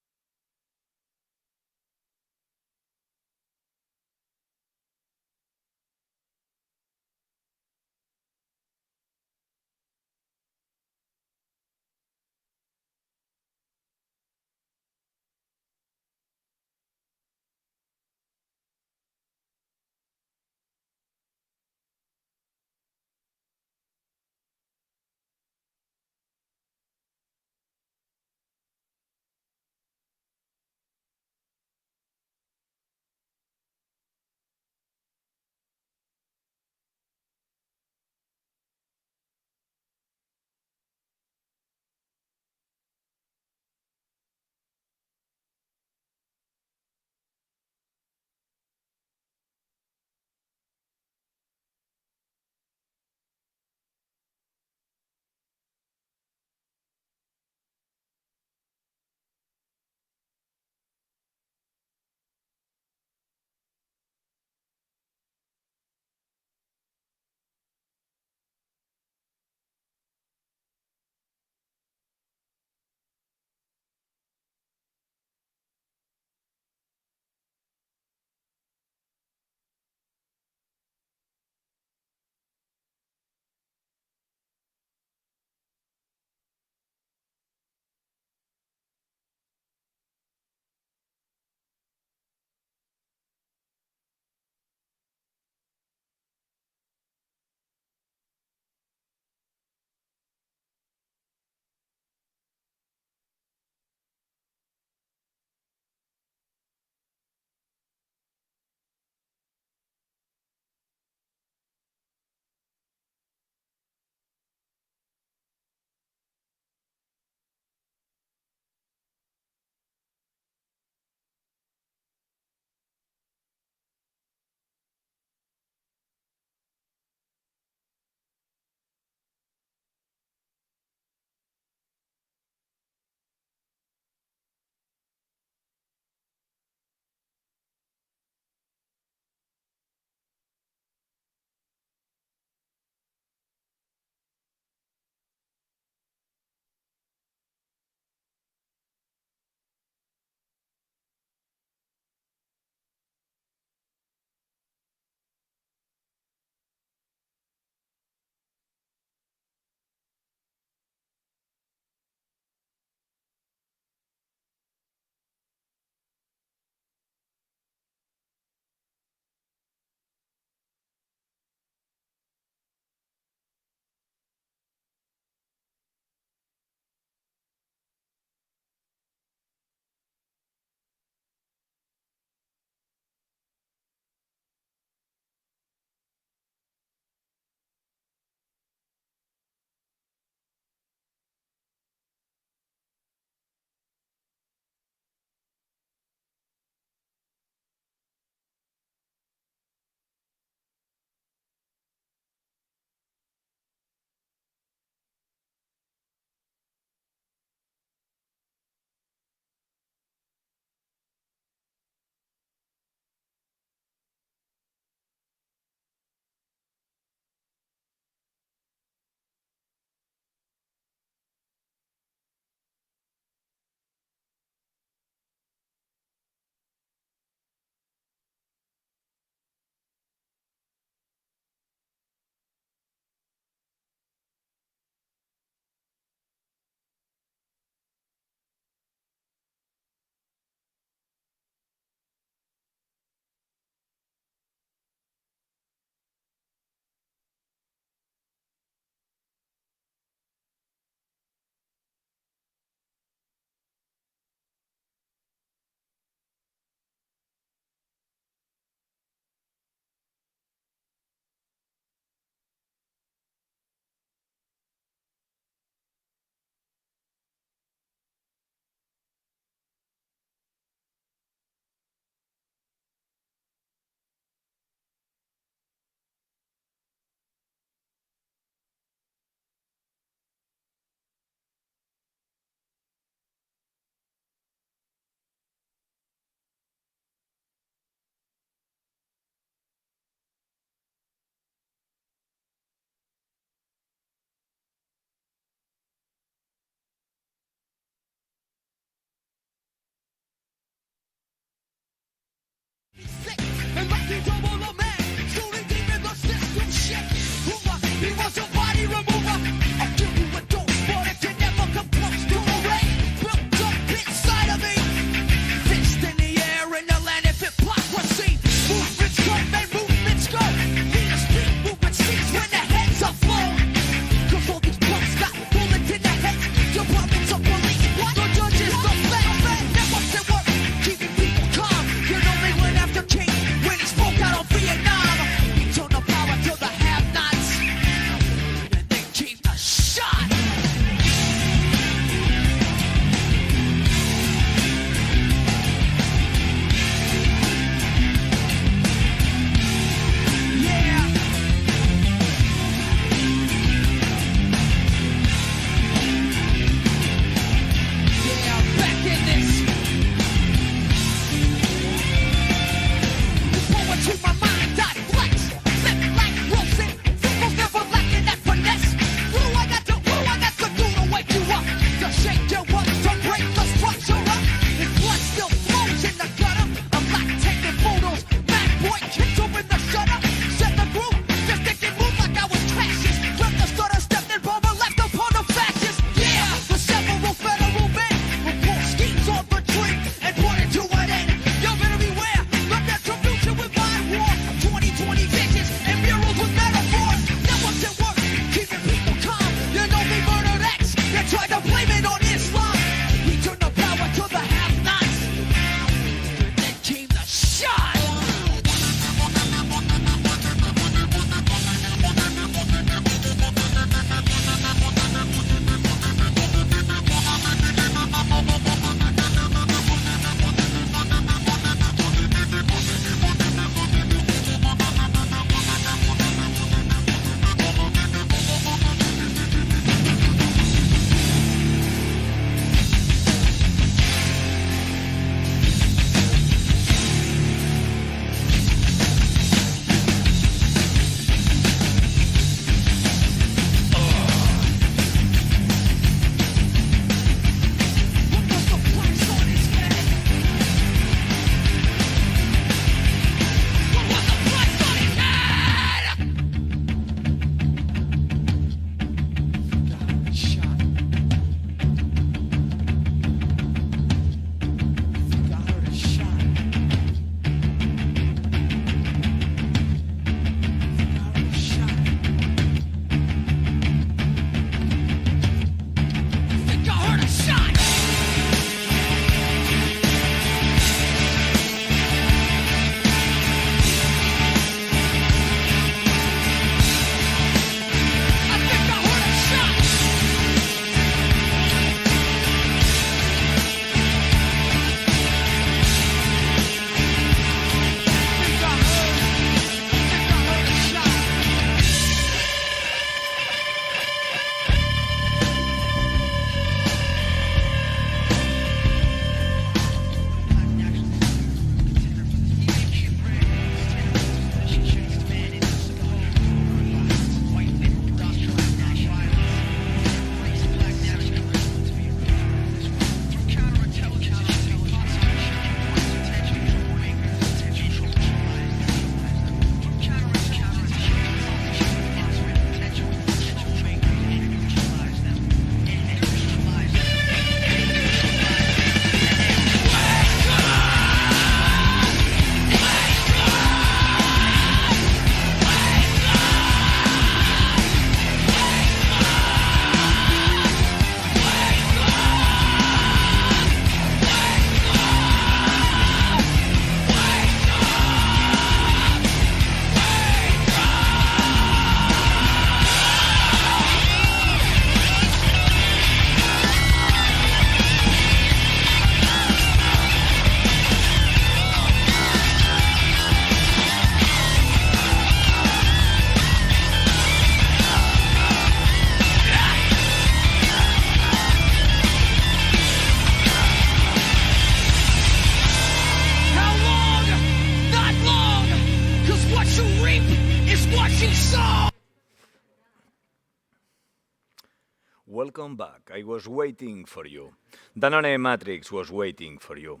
Welcome back. I was waiting for you. Danone Matrix was waiting for you.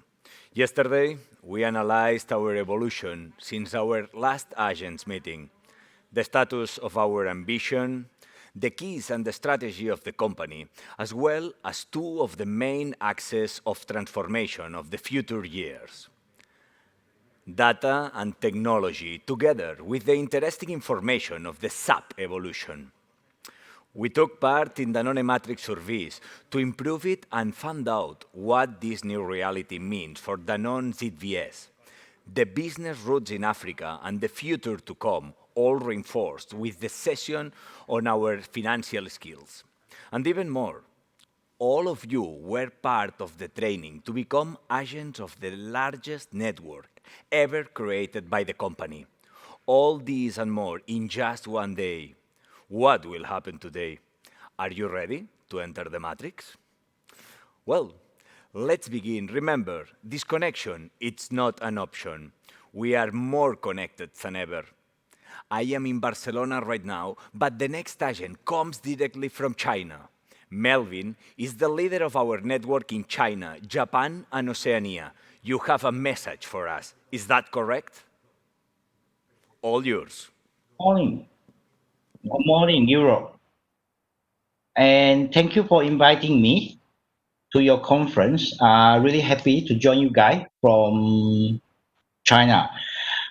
Yesterday, we analyzed our evolution since our last agents meeting, the status of our ambition, the keys and the strategy of the company, as well as two of the main axes of transformation of the future years. Data and technology, together with the interesting information of the SAP evolution. We took part in Danone Matrix surveys to improve it and found out what this new reality means for Danone ZBS, the business roots in Africa and the future to come, all reinforced with the session on our financial skills. And even more, all of you were part of the training to become agents of the largest network ever created by the company. All these and more in just one day. What will happen today? Are you ready to enter the matrix? Well, let's begin. Remember, disconnection, it's not an option. We are more connected than ever. I am in Barcelona right now, but the next agent comes directly from China. Melvin is the leader of our network in China, Japan, and Oceania. You have a message for us. Is that correct? All yours. Morning. Good morning, Europe. And thank you for inviting me to your conference. Really happy to join you guys from China.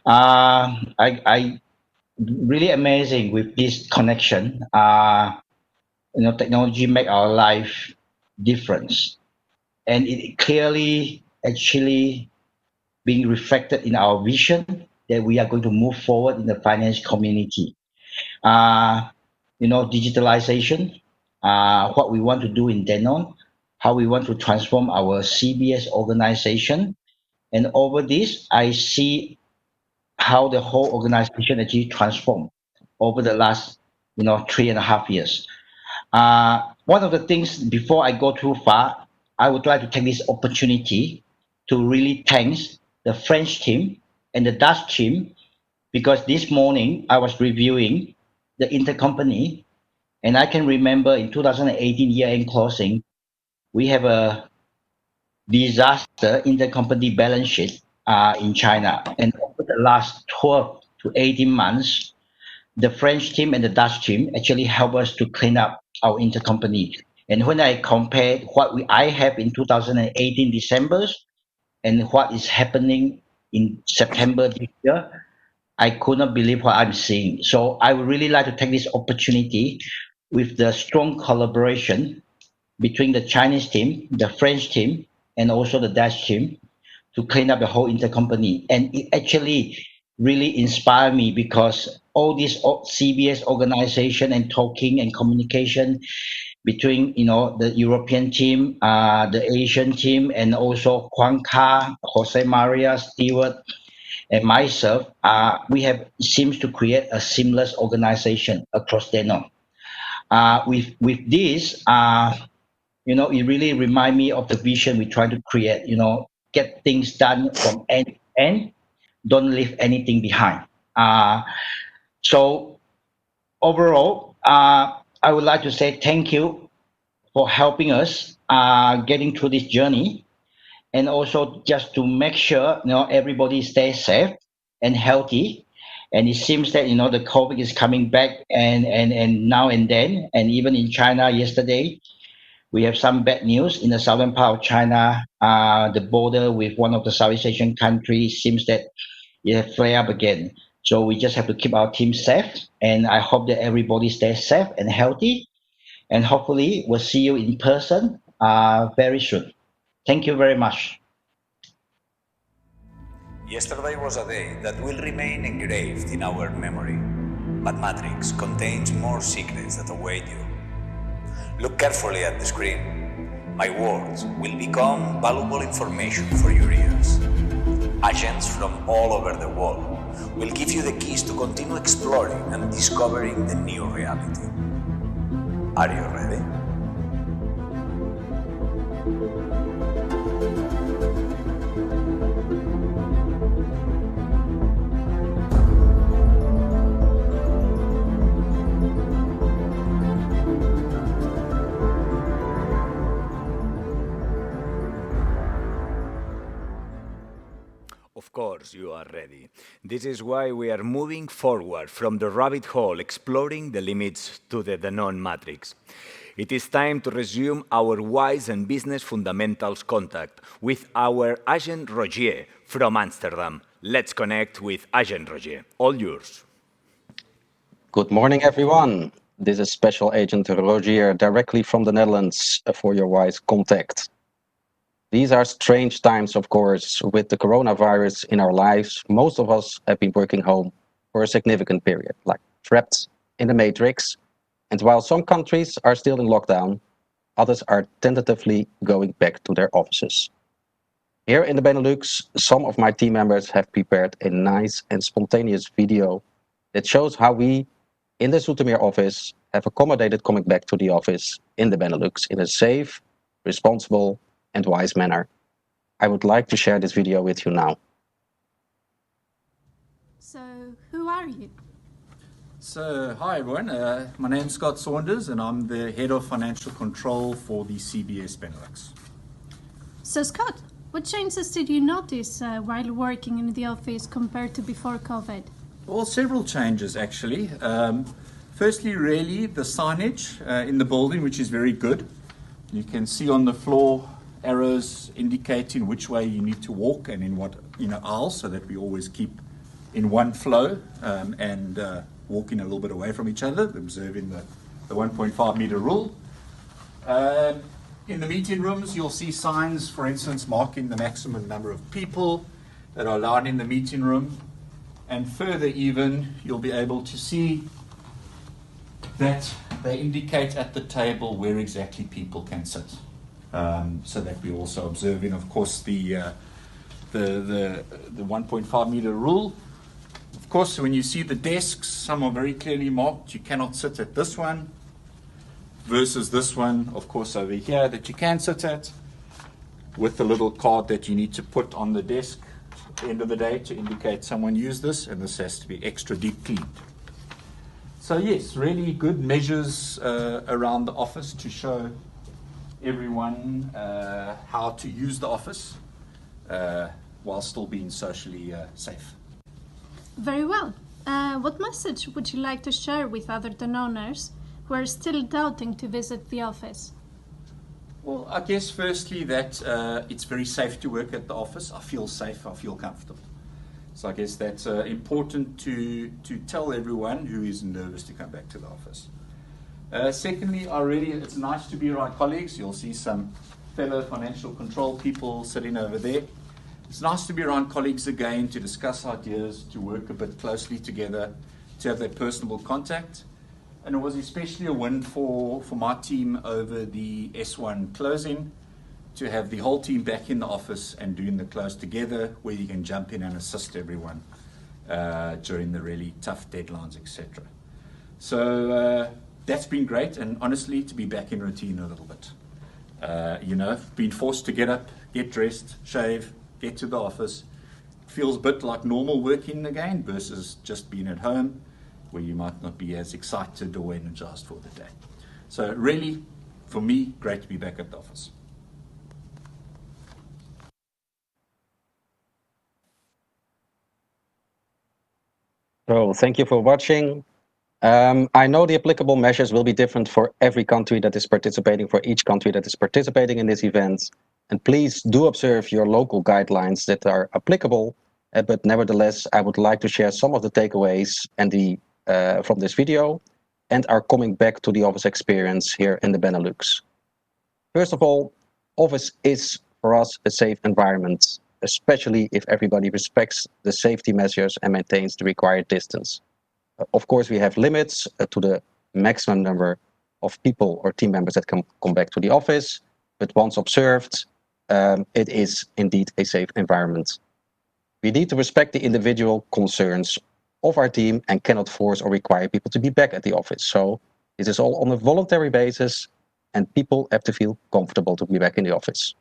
I really amazing with this connection. Technology make our life difference, and it clearly actually being reflected in our vision that we are going to move forward in the finance community. Digitalization, what we want to do in Danone, how we want to transform our CBS organization. And over this, I see how the whole organization actually transformed over the last, 3.5 years. One of the things, before I go too far, I would like to take this opportunity to really thank the French team and the Dutch team, because this morning I was reviewing the intercompany, and I can remember in 2018 year-end closing, we have a disaster intercompany balance sheet in China. And over the last 12 to 18 months, the French team and the Dutch team actually help us to clean up our intercompany. And when I compare what I have in 2018 December and what is happening in September this year, I could not believe what I'm seeing. So I would really like to take this opportunity with the strong collaboration between the Chinese team, the French team, and also the Dutch team to clean up the whole intercompany. And it actually really inspired me, because all this CBS organization and talking and communication between the European team, the Asian team, and also Juan Ka, Jose Maria, Stewart, and myself, we have seems to create a seamless organization across Danone. With this, it really remind me of the vision we try to create. Get things done from end to end. Don't leave anything behind. So overall, I would like to say thank you for helping us getting through this journey, and also just to make sure everybody stays safe and healthy. And it seems that the COVID is coming back, and now and then, and even in China yesterday, we have some bad news in the southern part of China. The border with one of the Southeast Asian countries seems that it has flared up again. So we just have to keep our team safe, and I hope that everybody stays safe and healthy. And hopefully we'll see you in person very soon. Thank you very much. Yesterday was a day that will remain engraved in our memory, but Matrix contains more secrets that await you. Look carefully at the screen. My words will become valuable information for your ears. Agents from all over the world will give you the keys to continue exploring and discovering the new reality. Are you ready? course you are ready. This is why we are moving forward from the rabbit hole, exploring the limits to the Danone matrix. It is time to resume our wise and business fundamentals contact with our agent Rogier from Amsterdam. Let's connect with agent Rogier. All yours. Good morning, everyone. This is Special Agent Rogier directly from the Netherlands for your wise contact. These are strange times, of course, with the coronavirus in our lives. Most of us have been working home for a significant period, like trapped in the matrix. And while some countries are still in lockdown, others are tentatively going back to their offices. Here in the Benelux, some of my team members have prepared a nice and spontaneous video that shows how we, in the Zoetermeer office, have accommodated coming back to the office in the Benelux in a safe, responsible, and wise manner. I would like to share this video with you now. So, who are you? So, hi everyone. My name's Scott Saunders and I'm the Head of Financial Control for the CBS Benelux. So, Scott, what changes did you notice while working in the office compared to before COVID? Well, several changes actually. Firstly, really the signage in the building, which is very good. You can see on the floor arrows indicating which way you need to walk and in what aisles, so that we always keep in one flow and walking a little bit away from each other, observing the 1.5 meter rule. In the meeting rooms, you'll see signs, for instance, marking the maximum number of people that are allowed in the meeting room. And further even, you'll be able to see that they indicate at the table where exactly people can sit. So that we're also observing, of course, the 1.5 meter rule. Of course, when you see the desks, some are very clearly marked. You cannot sit at this one versus this one, of course, over here that you can sit at, with the little card that you need to put on the desk at the end of the day to indicate someone used this, and this has to be extra deep cleaned. So yes, really good measures around the office to show everyone how to use the office while still being socially safe. Very well. What message would you like to share with other Danoners who are still doubting to visit the office? Well, I guess firstly that it's very safe to work at the office. I feel safe, I feel comfortable. So I guess that's important to tell everyone who is nervous to come back to the office. Secondly, it's nice to be around colleagues. You'll see some fellow financial control people sitting over there. It's nice to be around colleagues again, to discuss ideas, to work a bit closely together, to have that personable contact. And it was especially a win for my team over the S1 closing, to have the whole team back in the office and doing the close together, where you can jump in and assist everyone during the really tough deadlines, etc. So that's been great, and honestly, to be back in routine a little bit. Being forced to get up, get dressed, shave, get to the office. It feels a bit like normal working again versus just being at home, where you might not be as excited or energized for the day. So really, for me, great to be back at the office. So thank you for watching. I know the applicable measures will be different for every country that is participating, for each country that is participating in this event. And please do observe your local guidelines that are applicable. But nevertheless, I would like to share some of the takeaways and from this video and our coming back to the office experience here in the Benelux. First of all, office is for us a safe environment, especially if everybody respects the safety measures and maintains the required distance. Of course, we have limits to the maximum number of people or team members that can come back to the office, but once observed, it is indeed a safe environment. We need to respect the individual concerns of our team and cannot force or require people to be back at the office. So this is all on a voluntary basis, and people have to feel comfortable to be back in the office.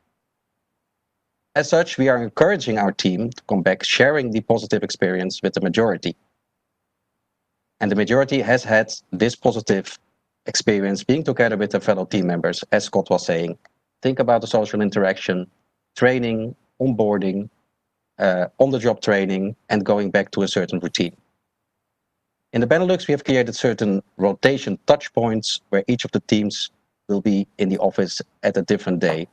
As such, we are encouraging our team to come back, sharing the positive experience with the majority. And the majority has had this positive experience being together with their fellow team members, as Scott was saying. Think about the social interaction, training, onboarding, on-the-job training, and going back to a certain routine. In the Benelux, we have created certain rotation touch points where each of the teams will be in the office at a different day,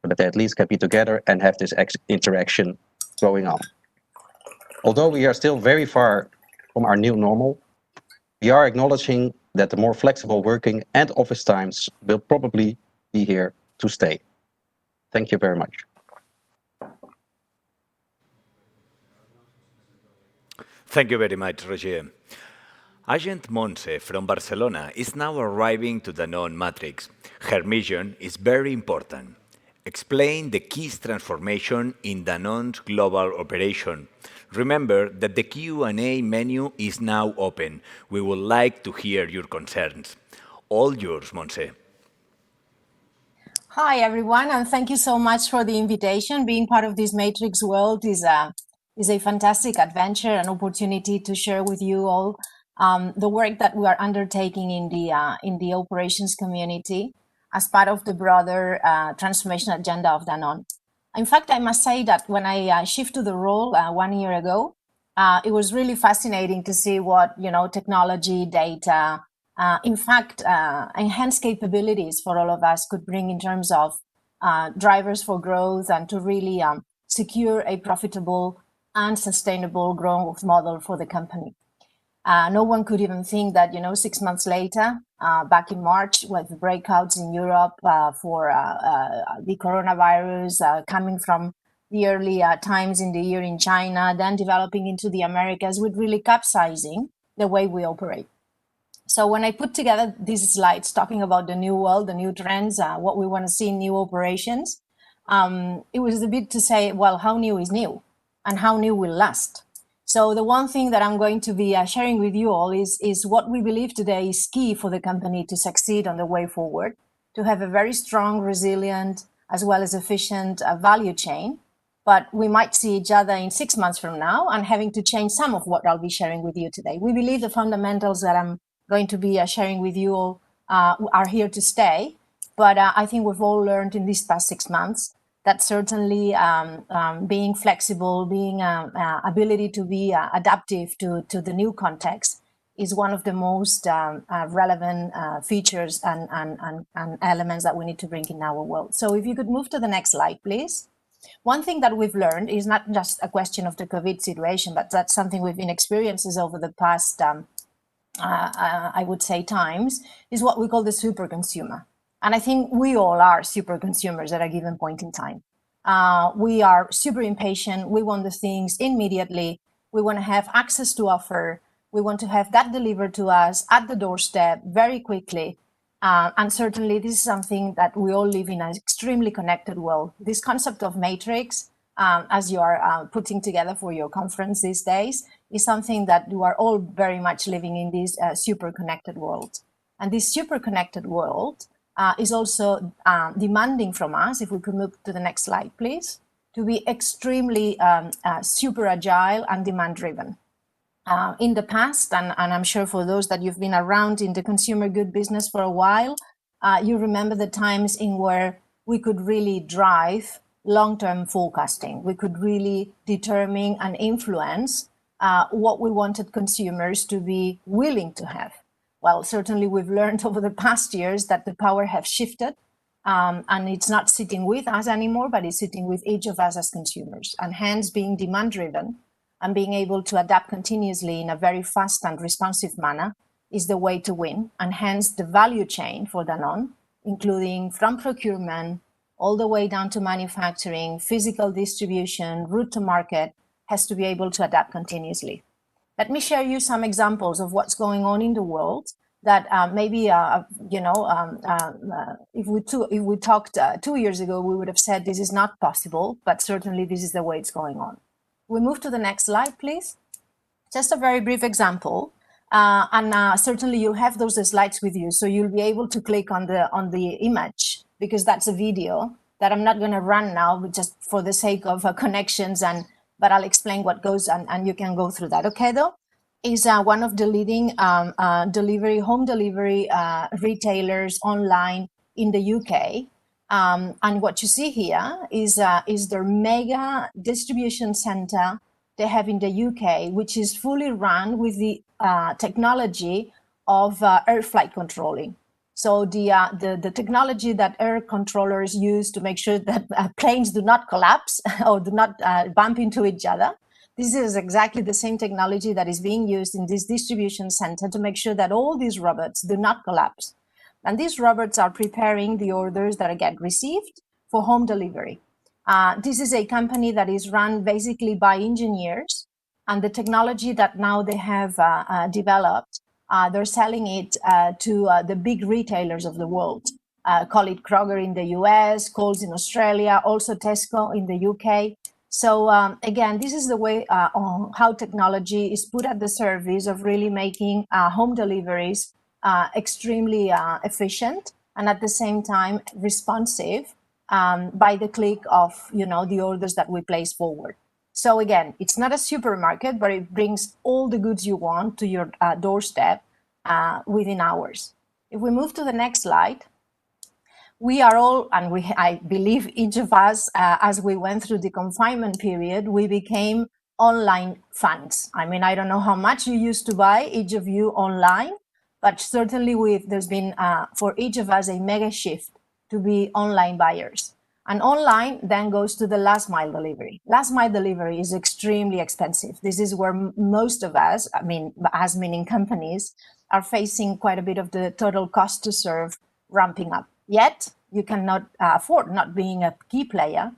so that they at least can be together and have this interaction going on. Although we are still very far from our new normal, we are acknowledging that the more flexible working and office times will probably be here to stay. Thank you very much. Thank you very much, Roger. Agent Montse from Barcelona is now arriving to Danone Matrix. Her mission is very important. Explain the keys transformation in Danone's global operation. Remember that the Q&A menu is now open. We would like to hear your concerns. All yours, Montse. Hi, everyone, and thank you so much for the invitation. Being part of this Matrix world is a fantastic adventure and opportunity to share with you all the work that we are undertaking in the operations community as part of the broader transformation agenda of Danone. In fact, I must say that when I shifted to the role 1 year ago, it was really fascinating to see what technology, data, in fact, enhanced capabilities for all of us could bring in terms of drivers for growth and to really secure a profitable and sustainable growth model for the company. No one could even think that 6 months later, back in March, with the breakouts in Europe for the coronavirus coming from the early times in the year in China, then developing into the Americas, with really capsizing the way we operate. So when I put together these slides talking about the new world, the new trends, what we want to see in new operations, it was a bit to say, well, how new is new and how new will last? So the one thing that I'm going to be sharing with you all is what we believe today is key for the company to succeed on the way forward, to have a very strong, resilient, as well as efficient value chain. But we might see each other in 6 months from now and having to change some of what I'll be sharing with you today. We believe the fundamentals that I'm going to be sharing with you all are here to stay. But I think we've all learned in these past 6 months that certainly being flexible, being ability to be adaptive to the new context is one of the most relevant features and elements that we need to bring in our world. So if you could move to the next slide, please. One thing that we've learned is not just a question of the COVID situation, but that's something we've been experiencing over the past, I would say, times, is what we call the super consumer. And I think we all are super consumers at a given point in time. We are super impatient. We want the things immediately. We want to have access to offer. We want to have that delivered to us at the doorstep very quickly. And certainly this is something that we all live in an extremely connected world. This concept of matrix, as you are putting together for your conference these days, is something that you are all very much living in this super connected world. And this super connected world is also demanding from us, if we could move to the next slide, please, to be extremely super agile and demand driven. In the past, and I'm sure for those that you've been around in the consumer good business for a while, you remember the times in where we could really drive long-term forecasting. We could really determine and influence what we wanted consumers to be willing to have. Well, certainly we've learned over the past years that the power has shifted, and it's not sitting with us anymore, but it's sitting with each of us as consumers. And hence being demand driven and being able to adapt continuously in a very fast and responsive manner is the way to win. And hence the value chain for Danone, including from procurement all the way down to manufacturing, physical distribution, route to market, has to be able to adapt continuously. Let me share you some examples of what's going on in the world that maybe, if we talked 2 years ago, we would have said this is not possible, but certainly this is the way it's going on. We move to the next slide, please. Just a very brief example. And certainly you have those slides with you, so you'll be able to click on the image, because that's a video that I'm not going to run now, just for the sake of connections, but I'll explain what goes and you can go through that. Okay, though? Is one of the leading home delivery retailers online in the UK. And what you see here is their mega distribution center they have in the UK, which is fully run with the technology of air flight controlling. So the technology that air controllers use to make sure that planes do not collapse or do not bump into each other. This is exactly the same technology that is being used in this distribution center to make sure that all these robots do not collapse. And these robots are preparing the orders that get received for home delivery. This is a company that is run basically by engineers, and the technology that now they have developed, they're selling it to the big retailers of the world. Call it Kroger in the US, Coles in Australia, also Tesco in the UK. So again, this is the way on how technology is put at the service of really making home deliveries extremely efficient and at the same time responsive by the click of the orders that we place forward. So again, it's not a supermarket, but it brings all the goods you want to your doorstep within hours. If we move to the next slide, we are all, and I believe each of us, as we went through the confinement period, we became online fans. I mean, I don't know how much you used to buy, each of you online, but certainly there's been, for each of us, a mega shift to be online buyers. And online then goes to the last mile delivery. Last mile delivery is extremely expensive. This is where most of us, I mean, as meaning companies, are facing quite a bit of the total cost to serve ramping up. Yet, you cannot afford not being a key player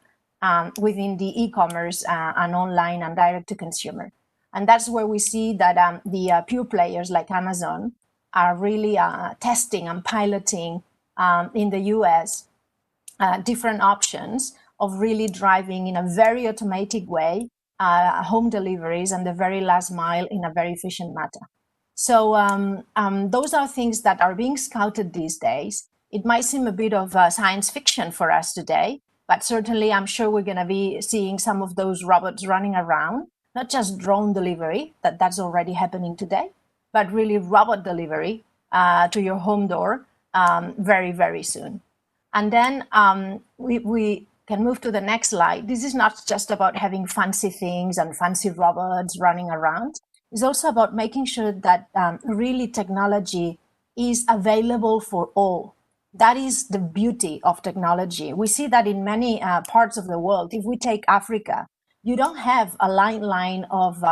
within the e-commerce and online and direct to consumer. And that's where we see that the pure players like Amazon are really testing and piloting in the US different options of really driving in a very automatic way home deliveries and the very last mile in a very efficient manner. So those are things that are being scouted these days. It might seem a bit of science fiction for us today, but certainly I'm sure we're going to be seeing some of those robots running around, not just drone delivery, that's already happening today, but really robot delivery to your home door very, very soon. And then we can move to the next slide. This is not just about having fancy things and fancy robots running around. It's also about making sure that really technology is available for all. That is the beauty of technology. We see that in many parts of the world. If we take Africa, you don't have a line of,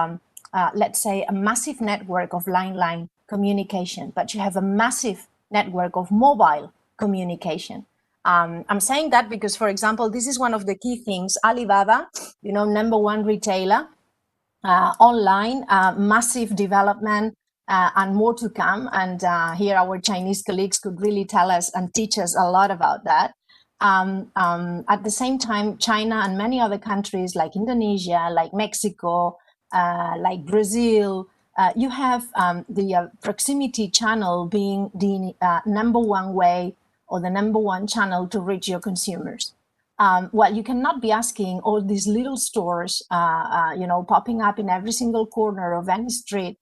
let's say, a massive network of line communication, but you have a massive network of mobile communication. I'm saying that because, for example, this is one of the key things. Alibaba, #1 retailer, online, massive development, and more to come. And here our Chinese colleagues could really tell us and teach us a lot about that. At the same time, China and many other countries like Indonesia, like Mexico, like Brazil, you have the proximity channel being the #1 way or the #1 channel to reach your consumers. Well, you cannot be asking all these little stores, popping up in every single corner of any street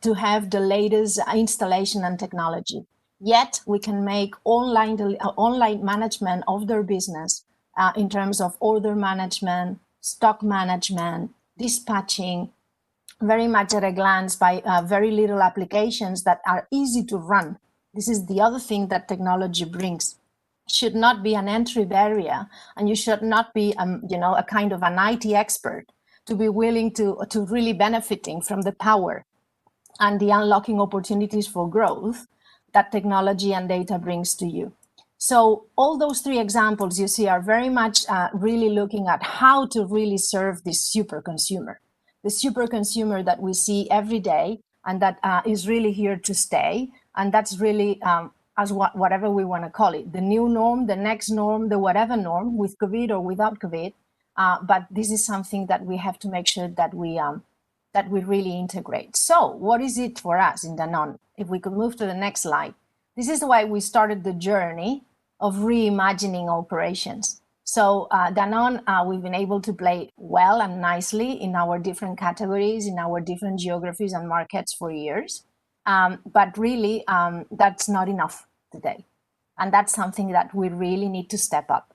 to have the latest installation and technology. Yet we can make online management of their business in terms of order management, stock management, dispatching, very much at a glance by very little applications that are easy to run. This is the other thing that technology brings. Should not be an entry barrier, and you should not be a kind of an IT expert to be willing to really benefiting from the power and the unlocking opportunities for growth that technology and data brings to you. So all those three examples you see are very much really looking at how to really serve this super consumer, the super consumer that we see every day and that is really here to stay. And that's really as whatever we want to call it, the new norm, the next norm, the whatever norm, with COVID or without COVID. But this is something that we have to make sure that we really integrate. So what is it for us in Danone? If we could move to the next slide. This is why we started the journey of reimagining operations. So Danone, we've been able to play well and nicely in our different categories, in our different geographies and markets for years. But really, that's not enough today. And that's something that we really need to step up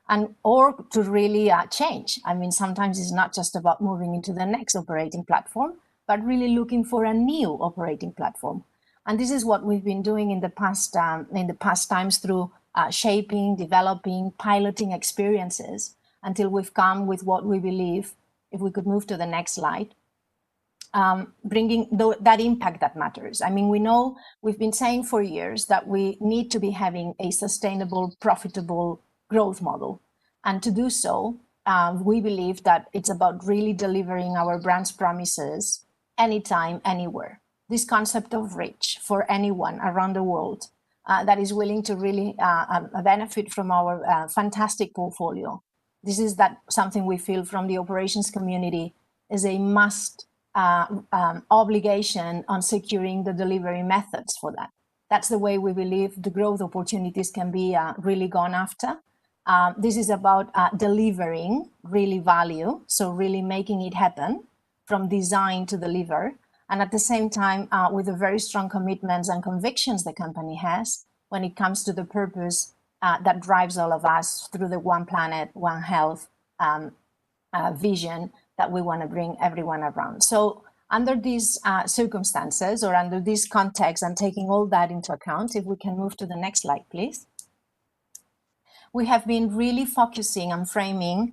and or to really change. I mean, sometimes it's not just about moving into the next operating platform, but really looking for a new operating platform. And this is what we've been doing in the past times through shaping, developing, piloting experiences until we've come with what we believe, if we could move to the next slide, bringing that impact that matters. I mean, we know we've been saying for years that we need to be having a sustainable, profitable growth model. And to do so, we believe that it's about really delivering our brand's promises anytime, anywhere. This concept of reach for anyone around the world that is willing to really benefit from our fantastic portfolio. This is something we feel from the operations community is a must obligation on securing the delivery methods for that. That's the way we believe the growth opportunities can be really gone after. This is about delivering really value, so really making it happen from design to deliver, and at the same time with the very strong commitments and convictions the company has when it comes to the purpose that drives all of us through the One Planet, One Health vision that we want to bring everyone around. So under these circumstances or under this context and taking all that into account, if we can move to the next slide, please. We have been really focusing and framing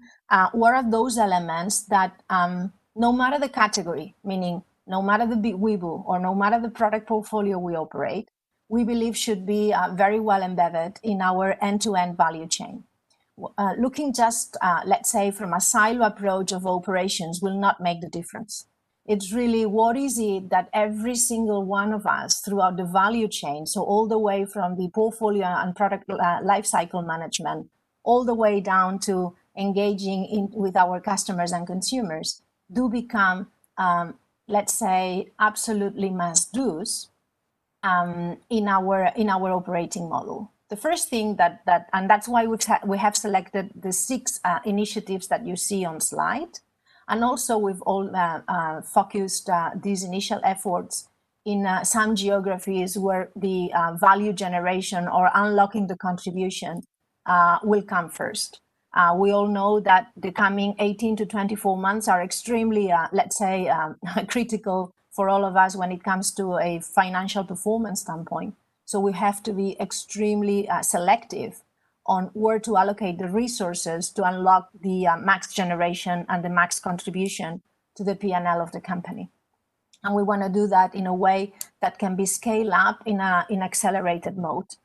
what are those elements that no matter the category, meaning no matter the WIBU or no matter the product portfolio we operate, we believe should be very well embedded in our end-to-end value chain. Looking just, let's say, from a silo approach of operations will not make the difference. It's really what is it that every single one of us throughout the value chain, so all the way from the portfolio and product lifecycle management, all the way down to engaging with our customers and consumers, do become, let's say, absolutely must-dos in our operating model. The first thing and that's why we have selected the 6 initiatives that you see on slide. And also we've all focused these initial efforts in some geographies where the value generation or unlocking the contribution will come first. We all know that the coming 18 to 24 months are extremely, let's say, critical for all of us when it comes to a financial performance standpoint. So we have to be extremely selective on where to allocate the resources to unlock the max generation and the max contribution to the P&L of the company. And we want to do that in a way that can be scaled up in accelerated mode.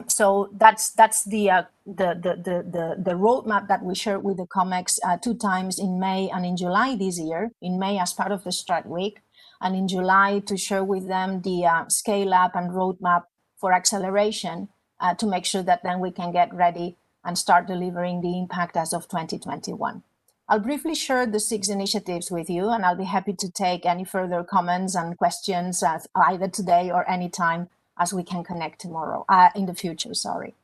So that's the roadmap that we shared with the COMEX 2 times in May and in July this year. In May as part of the Strat Week, and in July to share with them the scale up and roadmap for acceleration to make sure that then we can get ready and start delivering the impact as of 2021. I'll briefly share the 6 initiatives with you, and I'll be happy to take any further comments and questions either today or anytime as we can connect tomorrow, in the future, sorry.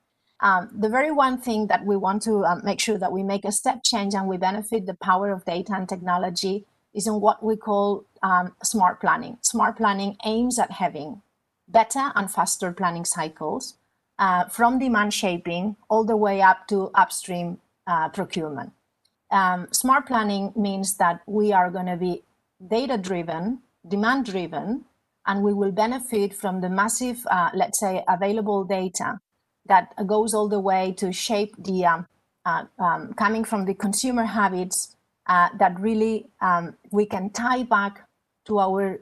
The very one thing that we want to make sure that we make a step change and we benefit the power of data and technology is in what we call smart planning. Smart planning aims at having better and faster planning cycles from demand shaping all the way up to upstream procurement. Smart planning means that we are going to be data-driven, demand-driven, and we will benefit from the massive, let's say, available data that goes all the way to shape the, coming from the consumer habits that really we can tie back to our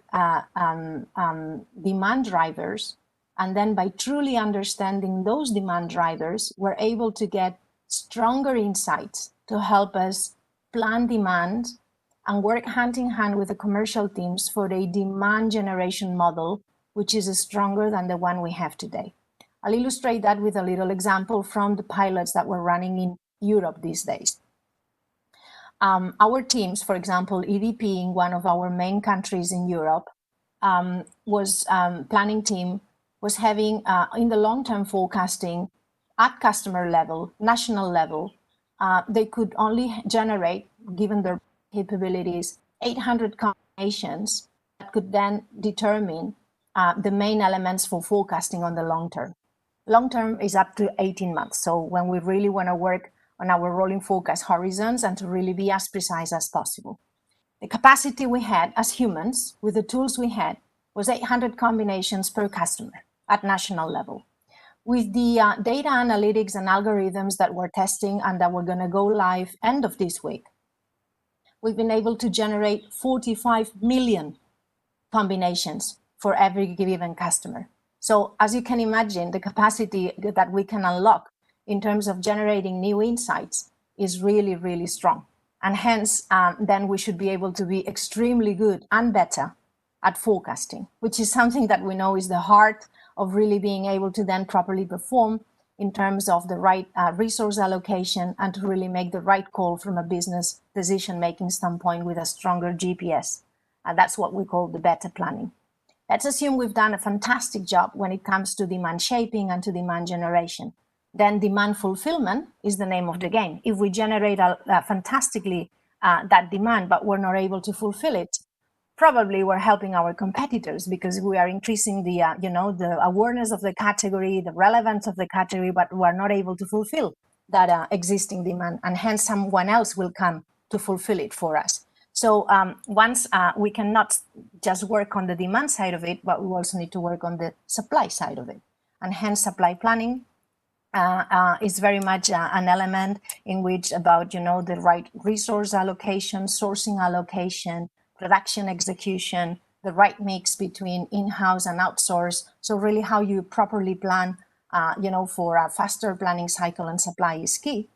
demand drivers. And then by truly understanding those demand drivers, we're able to get stronger insights to help us plan demand and work hand in hand with the commercial teams for a demand generation model, which is stronger than the one we have today. I'll illustrate that with a little example from the pilots that we're running in Europe these days. Our teams, for example, EDP in one of our main countries in Europe, planning team was having in the long-term forecasting at customer level, national level, they could only generate, given their capabilities, 800 combinations that could then determine the main elements for forecasting on the long term. Long term is up to 18 months. So when we really want to work on our rolling forecast horizons and to really be as precise as possible. The capacity we had as humans with the tools we had was 800 combinations per customer at national level. With the data analytics and algorithms that we're testing and that we're going to go live end of this week, we've been able to generate 45 million combinations for every given customer. So as you can imagine, the capacity that we can unlock in terms of generating new insights is really, really strong. And hence, then we should be able to be extremely good and better at forecasting, which is something that we know is the heart of really being able to then properly perform in terms of the right resource allocation and to really make the right call from a business decision-making standpoint with a stronger GPS. And that's what we call the better planning. Let's assume we've done a fantastic job when it comes to demand shaping and to demand generation. Then demand fulfillment is the name of the game. If we generate fantastically that demand, but we're not able to fulfill it, probably we're helping our competitors because we are increasing the, the awareness of the category, the relevance of the category, but we're not able to fulfill that existing demand, and hence someone else will come to fulfill it for us. So once we cannot just work on the demand side of it, but we also need to work on the supply side of it, and hence supply planning is very much an element in which about the right resource allocation, sourcing allocation, production execution, the right mix between in-house and outsource. So really how you properly plan, for a faster planning cycle and supply is key.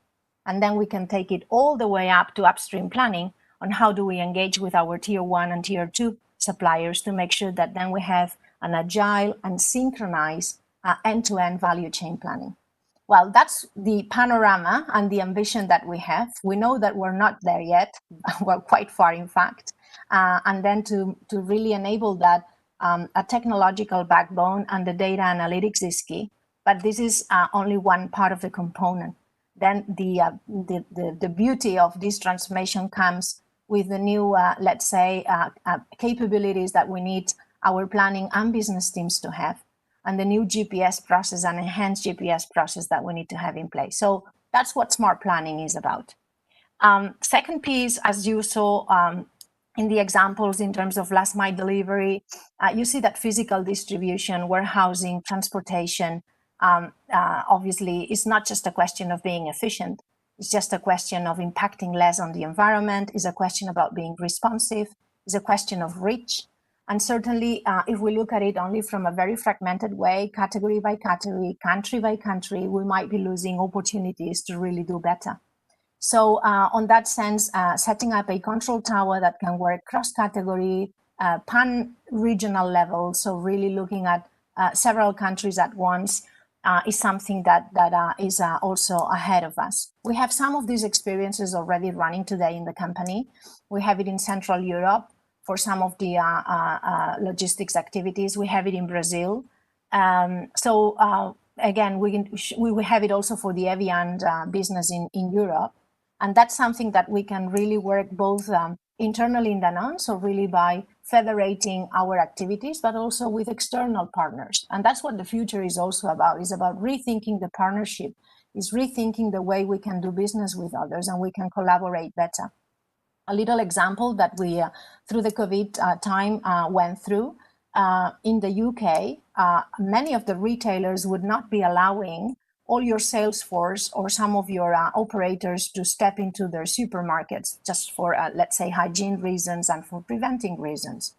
And then we can take it all the way up to upstream planning on how do we engage with our tier 1 and tier 2 suppliers to make sure that then we have an agile and synchronized end-to-end value chain planning. Well, that's the panorama and the ambition that we have. We know that we're not there yet. We're quite far, in fact. And then to really enable that, a technological backbone and the data analytics is key. But this is only one part of the component. Then the beauty of this transformation comes with the new, capabilities that we need our planning and business teams to have, and the new GPS process and enhanced GPS process that we need to have in place. So that's what smart planning is about. Second piece, as you saw in the examples in terms of last mile delivery, you see that physical distribution, warehousing, transportation, obviously is not just a question of being efficient. It's just a question of impacting less on the environment. It's a question about being responsive. It's a question of reach. And certainly, if we look at it only from a very fragmented way, category by category, country by country, we might be losing opportunities to really do better. So on that sense, setting up a control tower that can work cross-category, pan-regional level, so really looking at several countries at once, is something that is also ahead of us. We have some of these experiences already running today in the company. We have it in Central Europe for some of the logistics activities. We have it in Brazil. Again, we have it also for the Evian business in Europe. And that's something that we can really work both internally in Danone, so really by federating our activities, but also with external partners. And that's what the future is also about. It's about rethinking the partnership. It's rethinking the way we can do business with others and we can collaborate better. A little example that we, through the COVID time, went through. In the UK, many of the retailers would not be allowing all your sales force or some of your operators to step into their supermarkets just for, let's say, hygiene reasons and for preventing reasons.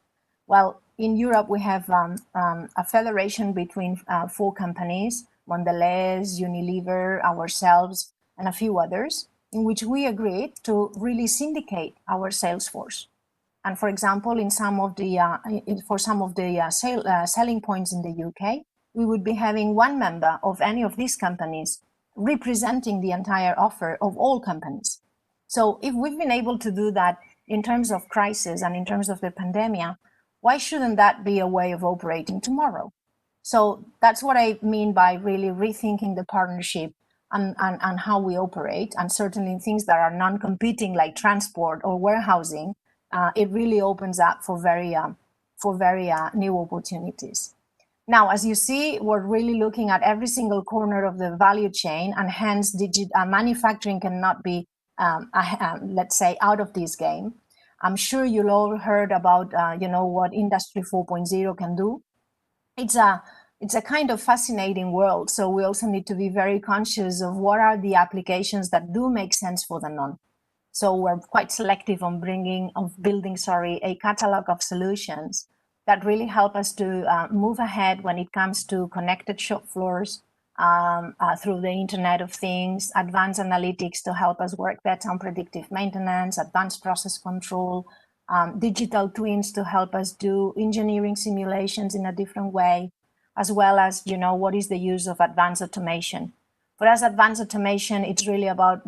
Well, in Europe, we have a federation between 4 companies, Mondelez, Unilever, ourselves, and a few others, in which we agreed to really syndicate our sales force. And for example, in some of the selling points in the UK, we would be having one member of any of these companies representing the entire offer of all companies. So if we've been able to do that in terms of crisis and in terms of the pandemic, why shouldn't that be a way of operating tomorrow? So that's what I mean by really rethinking the partnership and how we operate, and certainly things that are non-competing like transport or warehousing, it really opens up for very new opportunities. Now, as you see, we're really looking at every single corner of the value chain, and hence manufacturing cannot be, let's say, out of this game. I'm sure you'll all heard about, what Industry 4.0 can do. It's a kind of fascinating world. So we also need to be very conscious of what are the applications that do make sense for the non. So we're quite selective on building a catalog of solutions that really help us to move ahead when it comes to connected shop floors through the Internet of Things, advanced analytics to help us work better on predictive maintenance, advanced process control, digital twins to help us do engineering simulations in a different way, as well as, what is the use of advanced automation. For us, advanced automation, it's really about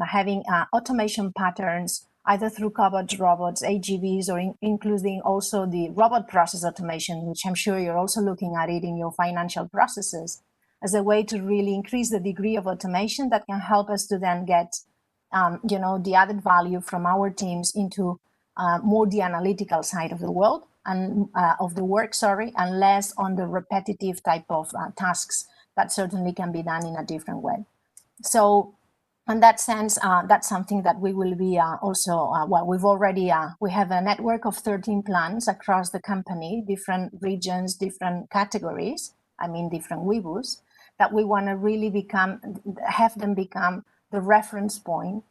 having automation patterns, either through cobots, robots, AGVs, or including also the robot process automation, which I'm sure you're also looking at it in your financial processes, as a way to really increase the degree of automation that can help us to then get, the added value from our teams into more the analytical side of the world and of the work, and less on the repetitive type of tasks that certainly can be done in a different way. So in that sense, that's something that we will be we have a network of 13 plants across the company, different regions, different categories, different WIBUs, that we want to really have them become the reference point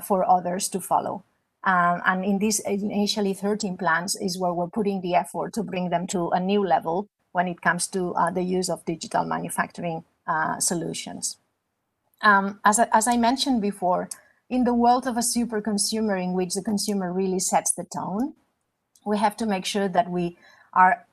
for others to follow. And in these initially 13 plants is where we're putting the effort to bring them to a new level when it comes to the use of digital manufacturing solutions. As I mentioned before, in the world of a super consumer in which the consumer really sets the tone, we have to make sure that we are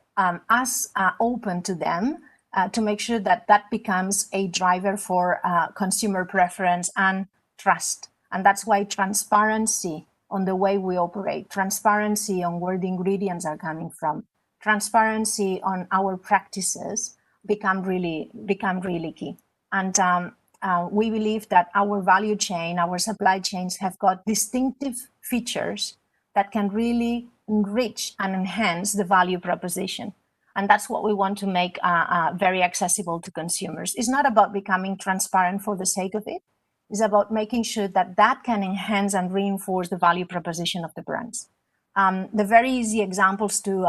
as open to them to make sure that that becomes a driver for consumer preference and trust. And that's why transparency on the way we operate, transparency on where the ingredients are coming from, transparency on our practices become really key. And we believe that our value chain, our supply chains have got distinctive features that can really enrich and enhance the value proposition. And that's what we want to make very accessible to consumers. It's not about becoming transparent for the sake of it. It's about making sure that that can enhance and reinforce the value proposition of the brands. The very easy examples to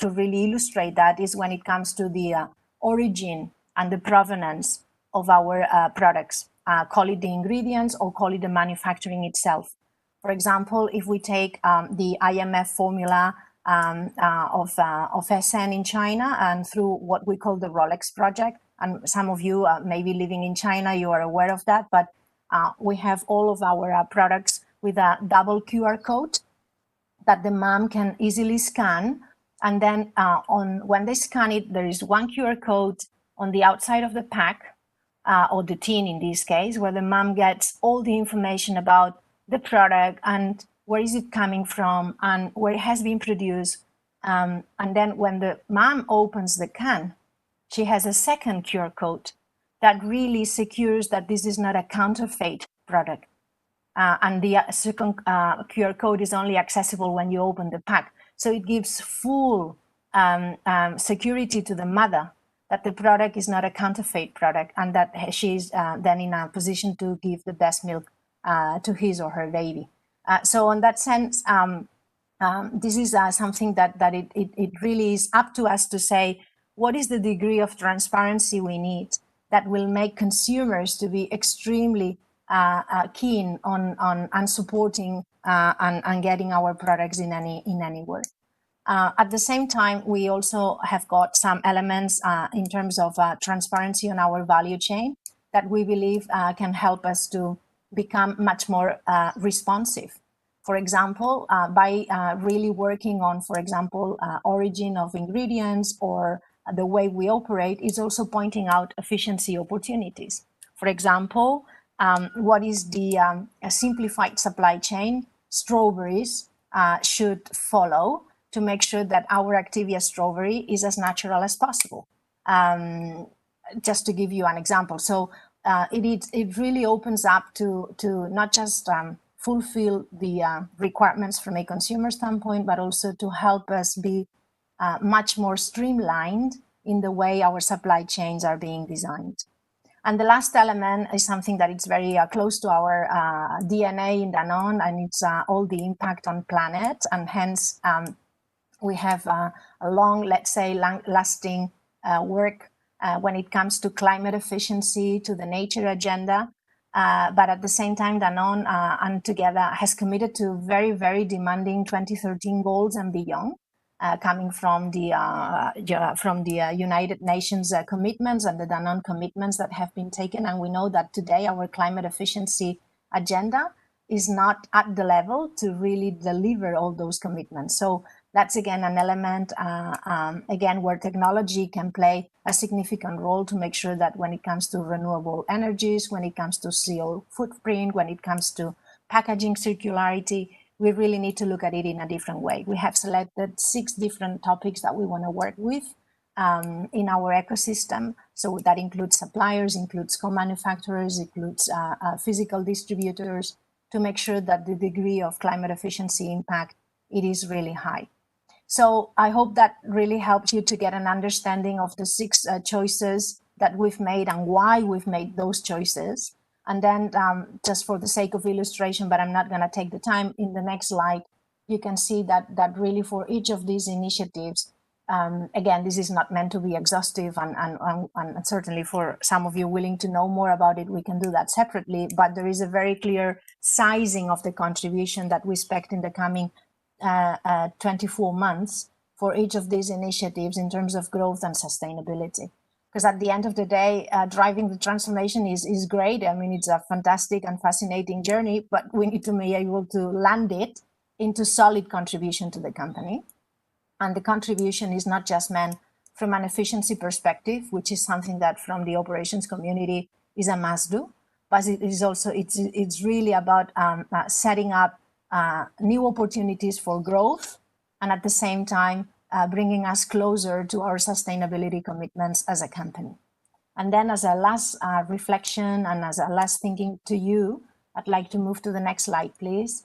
really illustrate that is when it comes to the origin and the provenance of our products, call it the ingredients or call it the manufacturing itself. For example, if we take the IMF formula of SN in China and through what we call the Rolex project, and some of you maybe living in China, you are aware of that, but we have all of our products with a double QR code that the mom can easily scan. And then when they scan it, there is one QR code on the outside of the pack, or the tin in this case, where the mom gets all the information about the product and where is it coming from and where it has been produced. And then when the mom opens the can, she has a second QR code that really secures that this is not a counterfeit product. And the second QR code is only accessible when you open the pack. So it gives full security to the mother that the product is not a counterfeit product and that she's then in a position to give the best milk to his or her baby. So in that sense, this is something that it really is up to us to say, what is the degree of transparency we need that will make consumers to be extremely keen on supporting and getting our products in any way. At the same time, we also have got some elements in terms of transparency on our value chain that we believe can help us to become much more responsive. For example, by really working on, for example, origin of ingredients or the way we operate, is also pointing out efficiency opportunities. For example, what is the simplified supply chain strawberries should follow to make sure that our Activia strawberry is as natural as possible. Just to give you an example. So it really opens up to not just fulfill the requirements from a consumer standpoint, but also to help us be much more streamlined in the way our supply chains are being designed. And the last element is something that is very close to our DNA in Danone, and it's all the impact on planet. And hence, we have a long, let's say, lasting work when it comes to climate efficiency, to the nature agenda. But at the same time, Danone and together has committed to very, very demanding 2013 goals and beyond, coming from the United Nations commitments and the Danone commitments that have been taken. And we know that today our climate efficiency agenda is not at the level to really deliver all those commitments. So that's again an element, again, where technology can play a significant role to make sure that when it comes to renewable energies, when it comes to CO footprint, when it comes to packaging circularity, we really need to look at it in a different way. We have selected 6 different topics that we want to work with in our ecosystem. So that includes suppliers, includes co-manufacturers, includes physical distributors, to make sure that the degree of climate efficiency impact, it is really high. So I hope that really helps you to get an understanding of the 6 choices that we've made and why we've made those choices. And then just for the sake of illustration, but I'm not going to take the time, in the next slide, you can see that really for each of these initiatives, again, this is not meant to be exhaustive, and certainly for some of you willing to know more about it, we can do that separately, but there is a very clear sizing of the contribution that we expect in the coming 24 months for each of these initiatives in terms of growth and sustainability. Because at the end of the day, driving the transformation is great. I mean, it's a fantastic and fascinating journey, but we need to be able to land it into solid contribution to the company. And the contribution is not just meant from an efficiency perspective, which is something that from the operations community is a must do, but it is also, it's really about setting up new opportunities for growth, and at the same time, bringing us closer to our sustainability commitments as a company. And then as a last reflection and as a last thinking to you, I'd like to move to the next slide, please.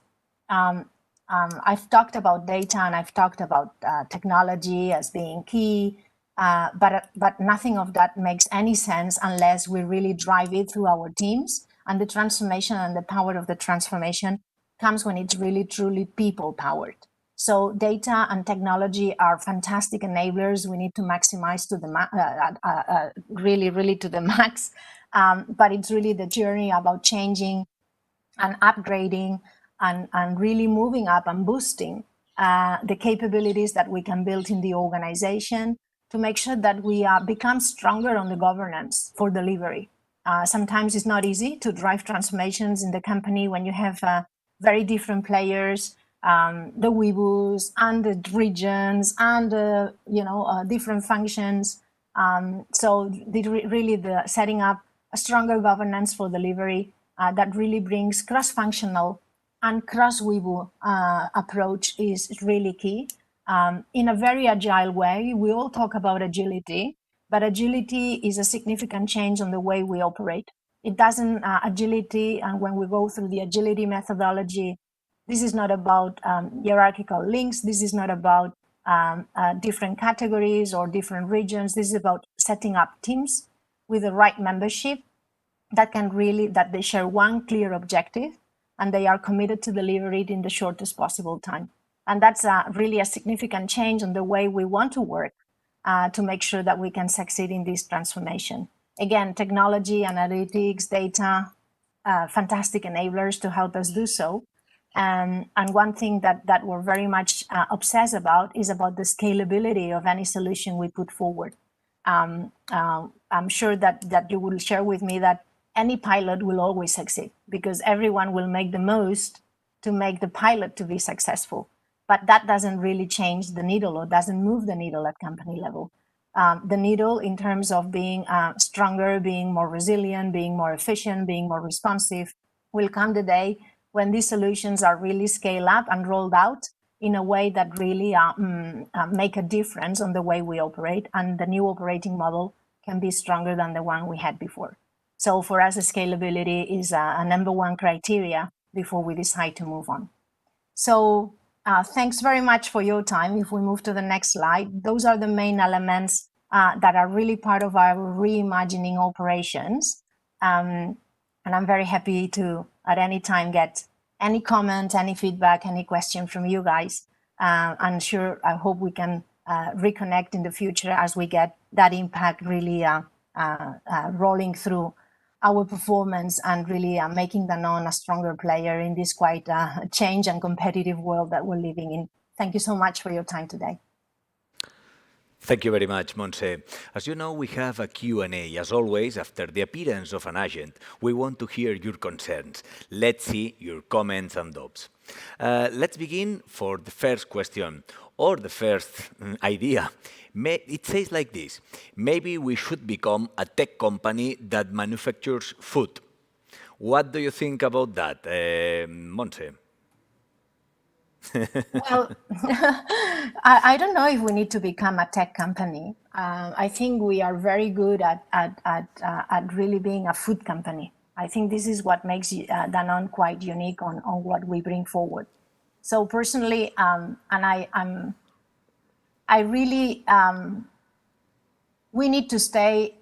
I've talked about data and I've talked about technology as being key, but nothing of that makes any sense unless we really drive it through our teams. And the transformation and the power of the transformation comes when it's really truly people powered. So data and technology are fantastic enablers. We need to maximize to the really to the max. But it's really the journey about changing and upgrading and really moving up and boosting the capabilities that we can build in the organization to make sure that we become stronger on the governance for delivery. Sometimes it's not easy to drive transformations in the company when you have very different players, the WIBUs and the regions and different functions. So really the setting up a stronger governance for delivery that really brings cross-functional and cross-WIBU approach is really key. In a very agile way, we all talk about agility, but agility is a significant change on the way we operate. It doesn't, agility, and when we go through the agility methodology, this is not about hierarchical links. This is not about different categories or different regions. This is about setting up teams with the right membership that they share one clear objective and they are committed to deliver it in the shortest possible time. And that's really a significant change on the way we want to work to make sure that we can succeed in this transformation. Again, technology, analytics, data, fantastic enablers to help us do so. And one thing that we're very much obsessed about is about the scalability of any solution we put forward. I'm sure that you will share with me that any pilot will always succeed because everyone will make the most to make the pilot to be successful. But that doesn't really change the needle or doesn't move the needle at company level. The needle in terms of being stronger, being more resilient, being more efficient, being more responsive will come the day when these solutions are really scaled up and rolled out in a way that really make a difference on the way we operate, and the new operating model can be stronger than the one we had before. So for us, scalability is a number one criteria before we decide to move on. So Thanks very much for your time. If we move to the next slide, those are the main elements that are really part of our reimagining operations. And I'm very happy to, at any time, get any comment, any feedback, any question from you guys. I'm sure, I hope we can reconnect in the future as we get that impact really rolling through our performance and really making Danone a stronger player in this quite change and competitive world that we're living in. Thank you so much for your time today. Thank you very much, Montse. As you know, we have a Q&A. As always, after the appearance of an agent, we want to hear your concerns. Let's see your comments and doubts. Let's begin for the first question, or the first idea. It says like this: maybe we should become a tech company that manufactures food. What do you think about that, Montse? Well, I don't know if we need to become a tech company. I think we are very good at really being a food company. I think this is what makes Danone quite unique on what we bring forward. So personally, I really, we need to stay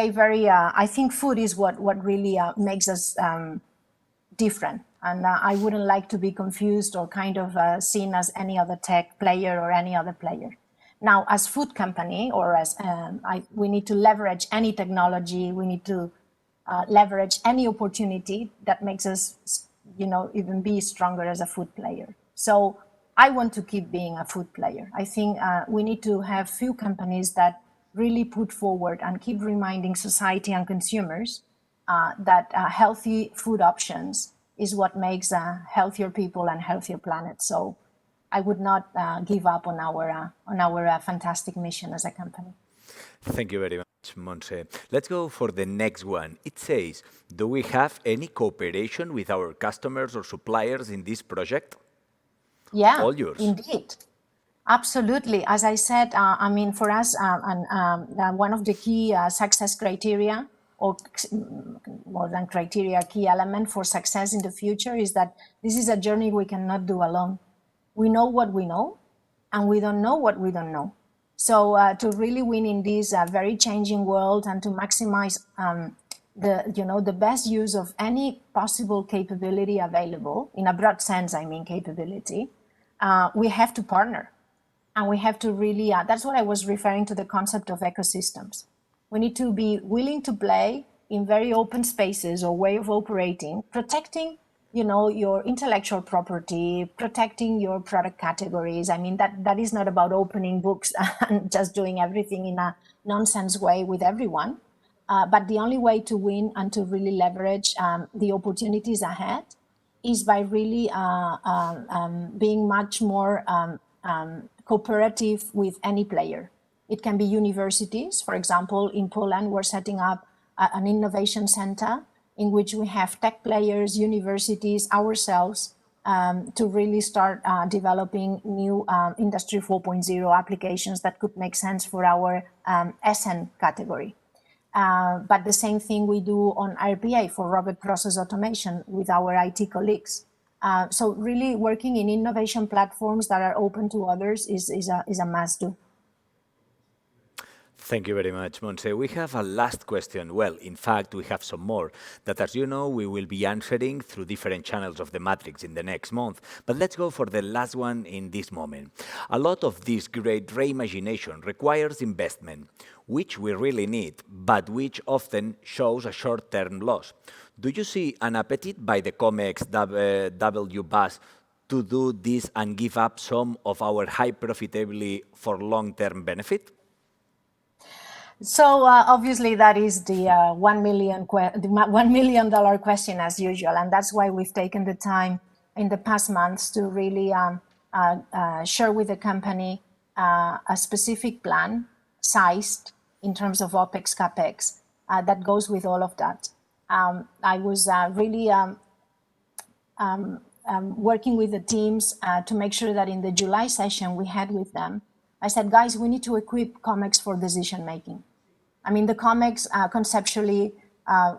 very, I think food is what really makes us different. And I wouldn't like to be confused or kind of seen as any other tech player or any other player. Now, as food company, or as we need to leverage any technology, we need to leverage any opportunity that makes us, even be stronger as a food player. So I want to keep being a food player. I think we need to have few companies that really put forward and keep reminding society and consumers that healthy food options is what makes healthier people and healthier planet. So I would not give up on our fantastic mission as a company. Thank you very much, Montse. Let's go for the next one. It says, do we have any cooperation with our customers or suppliers in this project? Yeah, all yours. Indeed. Absolutely. As I said, I mean, for us, one of the key success criteria, or more than criteria, key element for success in the future is that this is a journey we cannot do alone. We know what we know, and we don't know what we don't know. So to really win in this very changing world and to maximize the best use of any possible capability available, in a broad sense, I mean capability, we have to partner. And we have to really, that's what I was referring to, the concept of ecosystems. We need to be willing to play in very open spaces or way of operating, protecting, your intellectual property, protecting your product categories. I mean, that is not about opening books and just doing everything in a nonsense way with everyone. But the only way to win and to really leverage the opportunities ahead is by really being much more cooperative with any player. It can be universities. For example, in Poland, we're setting up an innovation center in which we have tech players, universities, ourselves, to really start developing new Industry 4.0 applications that could make sense for our SN category. But the same thing we do on RPA for robot process automation with our IT colleagues. So really working in innovation platforms that are open to others is a must do. Thank you very much, Montse. We have a last question. Well, in fact, we have some more that, as you know, we will be answering through different channels of the Matrix in the next month. But let's go for the last one in this moment. A lot of this great reimagination requires investment, which we really need, but which often shows a short-term loss. Do you see an appetite by the COMEX W Bus to do this and give up some of our high profitability for long-term benefit? So obviously that is the $1 million question as usual, and that's why we've taken the time in the past months to really share with the company a specific plan sized in terms of OPEX, CAPEX that goes with all of that. I was really working with the teams to make sure that in the July session we had with them, I said, guys, we need to equip COMEX for decision making. I mean, the COMEX conceptually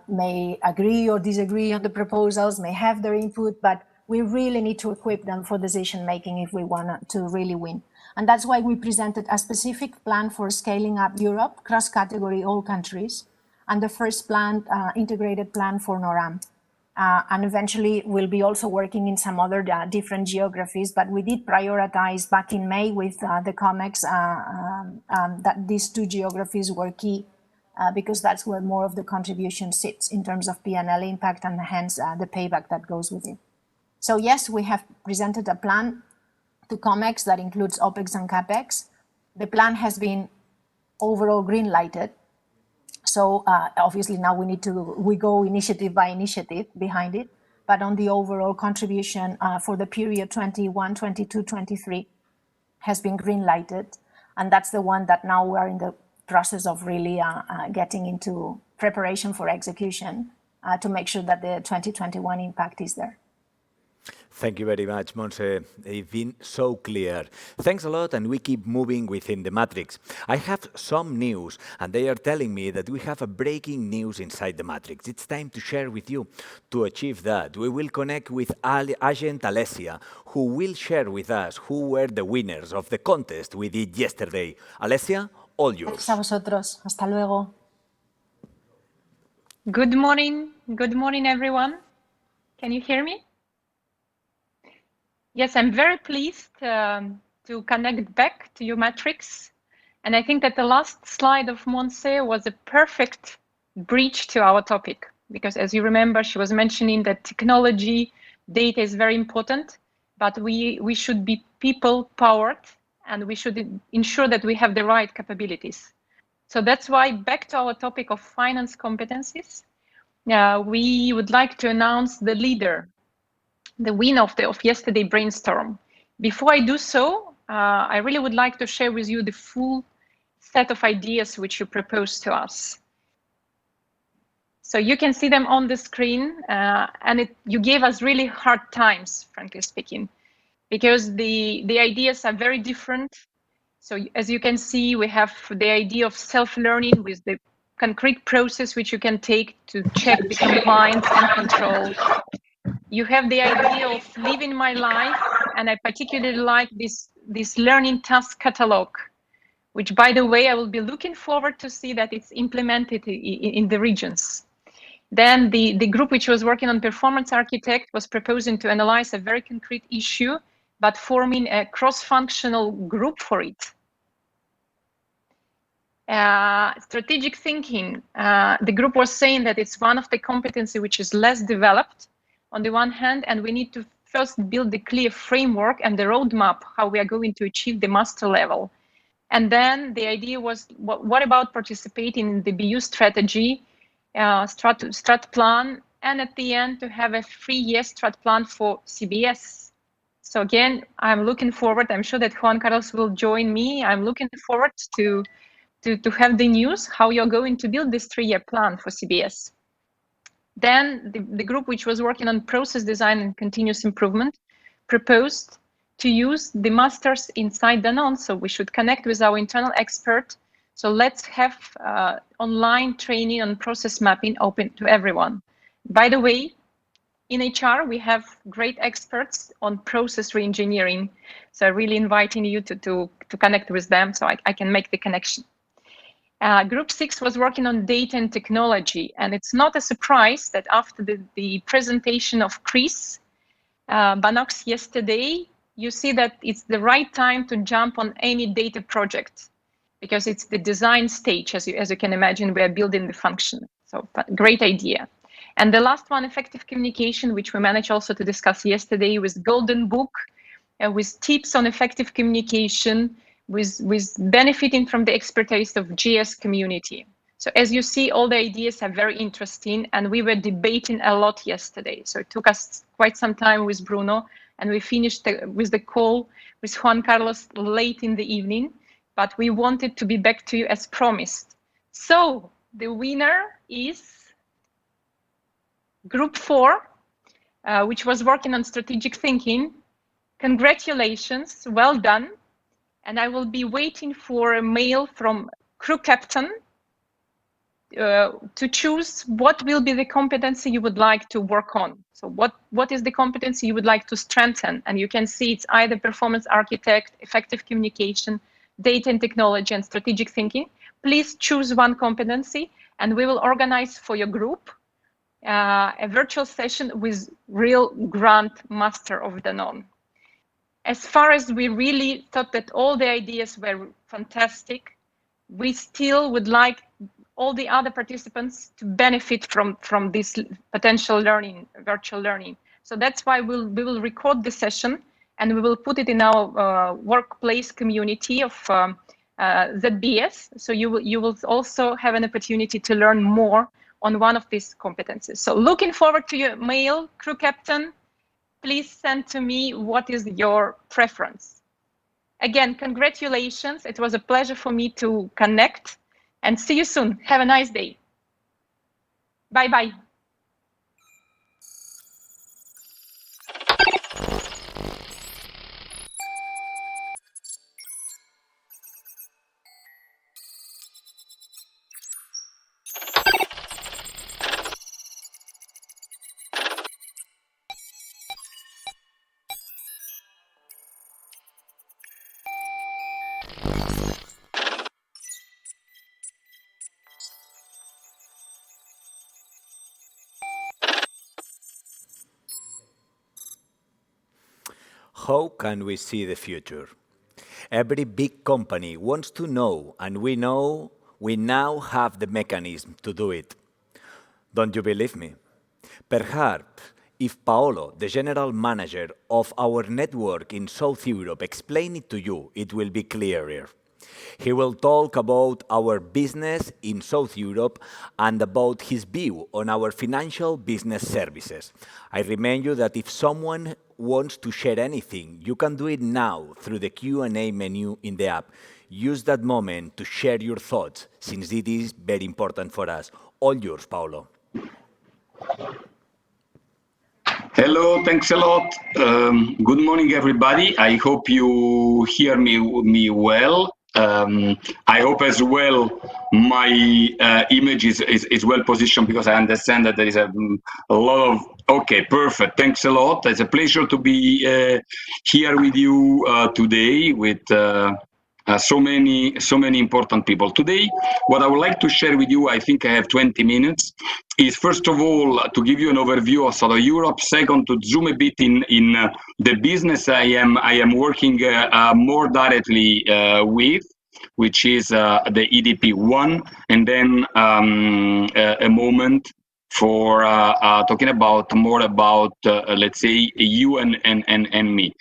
may agree or disagree on the proposals, may have their input, but we really need to equip them for decision making if we want to really win. And that's why we presented a specific plan for scaling up Europe, cross-category, all countries, and the first plan, integrated plan for NORAM. And eventually we'll be also working in some other different geographies, but we did prioritize back in May with the COMEX that these two geographies were key because that's where more of the contribution sits in terms of P&L impact and hence the payback that goes with it. So yes, we have presented a plan to COMEX that includes OPEX and CAPEX. The plan has been overall green lighted. So obviously now we go initiative by initiative behind it, but on the overall contribution for the period 21, 22, 23 has been green lighted. And that's the one that now we're in the process of really getting into preparation for execution to make sure that the 2021 impact is there. Thank you very much, Monse. You've been so clear. Thanks a lot, and we keep moving within the matrix. I have some news, and they are telling me that we have a breaking news inside the matrix. It's time to share with you. To achieve that, we will connect with Agent Alessia, who will share with us who were the winners of the contest we did yesterday. Alessia, all yours. Gracias a vosotros. Hasta luego. Good morning. Good morning, everyone. Can you hear me? Yes, I'm very pleased to connect back to your matrix. And I think that the last slide of Monse was a perfect bridge to our topic, because as you remember, she was mentioning that technology, data is very important, but we should be people powered and we should ensure that we have the right capabilities. So that's why back to our topic of finance competencies, we would like to announce the leader, the winner of yesterday brainstorm. Before I do so, I really would like to share with you the full set of ideas which you proposed to us. So you can see them on the screen, and you gave us really hard times, frankly speaking, because the ideas are very different. So as you can see, we have the idea of self-learning with the concrete process which you can take to check the compliance and control. You have the idea of living my life, and I particularly like this learning task catalog, which, by the way, I will be looking forward to see that it's implemented in the regions. Then the group which was working on performance architect was proposing to analyze a very concrete issue, but forming a cross-functional group for it. Strategic thinking, the group was saying that it's one of the competency which is less developed on the one hand, and we need to first build the clear framework and the roadmap, how we are going to achieve the master level. And then the idea was, what about participating in the BU strategy, strat plan, and at the end to have a 3-year strat plan for CBS. So again, I'm looking forward, I'm sure that Juan Carlos will join me. I'm looking forward to have the news, how you're going to build this 3-year plan for CBS. Then the group which was working on process design and continuous improvement proposed to use the masters inside Danone. So we should connect with our internal expert. So let's have online training on process mapping open to everyone. By the way, in HR, we have great experts on process reengineering. So I'm really inviting you to connect with them so I can make the connection. Group 6 was working on data and technology, and it's not a surprise that after the presentation of Chris Banox yesterday, you see that it's the right time to jump on any data project because it's the design stage, as you can imagine, we are building the function. So great idea. And the last one, effective communication, which we managed also to discuss yesterday with Golden Book, with tips on effective communication, with benefiting from the expertise of GS community. So as you see, all the ideas are very interesting, and we were debating a lot yesterday. So it took us quite some time with Bruno, and we finished with the call with Juan Carlos late in the evening, but we wanted to be back to you as promised. So the winner is Group 4, which was working on strategic thinking. Congratulations, well done. And I will be waiting for a mail from crew captain to choose what will be the competency you would like to work on. So what is the competency you would like to strengthen? And you can see it's either performance architect, effective communication, data and technology, and strategic thinking. Please choose one competency, and we will organize for your group a virtual session with real Grand Master of Danone. As far as we really thought that all the ideas were fantastic, we still would like all the other participants to benefit from this potential learning, virtual learning. So that's why we will record the session, and we will put it in our workplace community of ZBS. So you will also have an opportunity to learn more on one of these competencies. So looking forward to your mail, crew captain. Please send to me what is your preference. Again, congratulations. It was a pleasure for me to connect, and see you soon. Have a nice day. Bye-bye. How can we see the future? Every big company wants to know, and we know we now have the mechanism to do it. Don't you believe me? Perhaps if Paolo, the general manager of our network in South Europe, explain it to you, it will be clearer. He will talk about our business in South Europe and about his view on our financial business services. I remind you that if someone wants to share anything, you can do it now through the Q&A menu in the app. Use that moment to share your thoughts, since it is very important for us. All yours, Paolo. Hello, thanks a lot. Good morning, everybody. I hope you hear me well. I hope as well my image is well positioned, because I understand that there is a lot of... Okay, perfect. Thanks a lot. It's a pleasure to be here with you today with so many important people. Today, what I would like to share with you, I think I have 20 minutes, is first of all to give you an overview of Southern Europe. Second, to zoom a bit in the business I am working more directly with, which is the EDP one, and then a moment for talking about more about let's say you and me.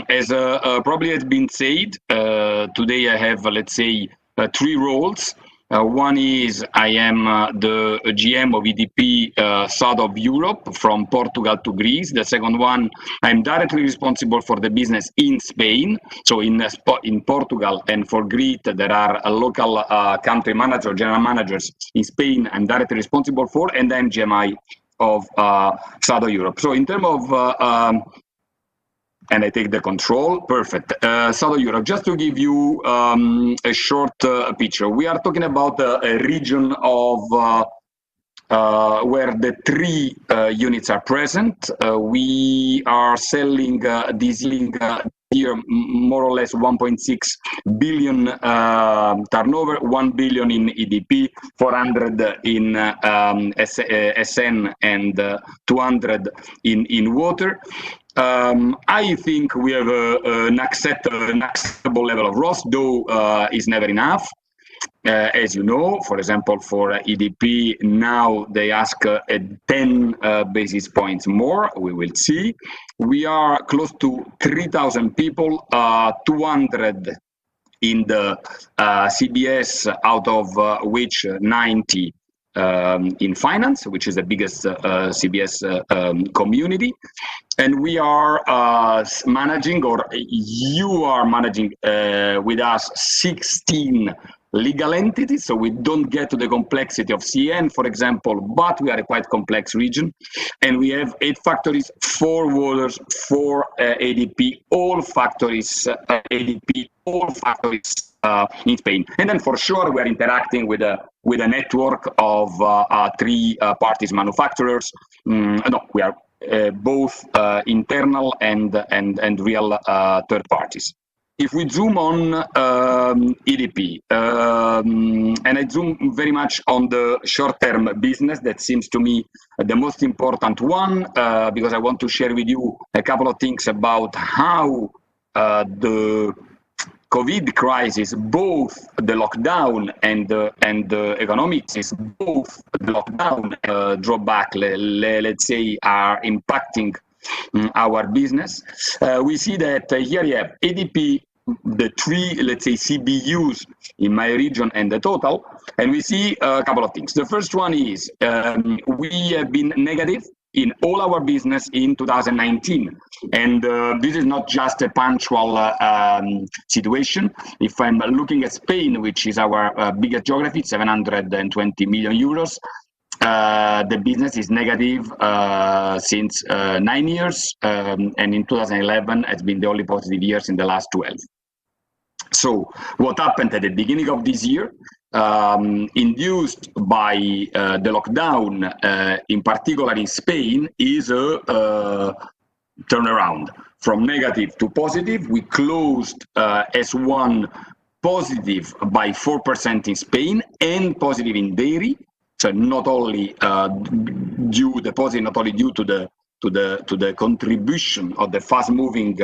As probably has been said, today I have let's say 3 roles. One is I am the GM of EDP South of Europe, from Portugal to Greece. The second one, I'm directly responsible for the business in Spain. So in Portugal and for Greece, there are local country managers, general managers. In Spain, I'm directly responsible for, and I'm GMI of South of Europe. So in terms of and I take the control. Perfect. Southern Europe, just to give you a short picture. We are talking about a region of where the 3 units are present. We are selling this year more or less 1.6 billion turnover, 1 billion in EDP, 400 in SN, and 200 in water. I think we have an acceptable level of ROS, though is never enough. As you know, for example, for EDP, now they ask 10 basis points more. We will see. We are close to 3,000 people, 200 in the CBS, out of which 90 in finance, which is the biggest CBS community. And we are managing, or you are managing with us, 16 legal entities, so we don't get to the complexity of CN, for example, but we are a quite complex region. And we have 8 factories, 4 waters, 4 ADP, all factories, ADP, all factories in Spain. And then for sure, we are interacting with a network of 3 parties manufacturers. No, we are both internal and real third parties. If we zoom on EDP, and I zoom very much on the short-term business, that seems to me the most important one, because I want to share with you a couple of things about how the COVID crisis, both the lockdown and the economics, is both the lockdown drawback, let's say, are impacting our business. We see that here you have ADP, the 3, let's say, CBUs in my region and the total, and we see a couple of things. The first one is we have been negative in all our business in 2019, and this is not just a punctual situation. If I'm looking at Spain, which is our biggest geography, 720 million euros, the business is negative since 9 years, and in 2011 has been the only positive years in the last 12. So what happened at the beginning of this year, induced by the lockdown, in particular in Spain, is a turnaround from negative to positive. We closed S1 positive by 4% in Spain and positive in dairy. So not only due to the contribution of the fast-moving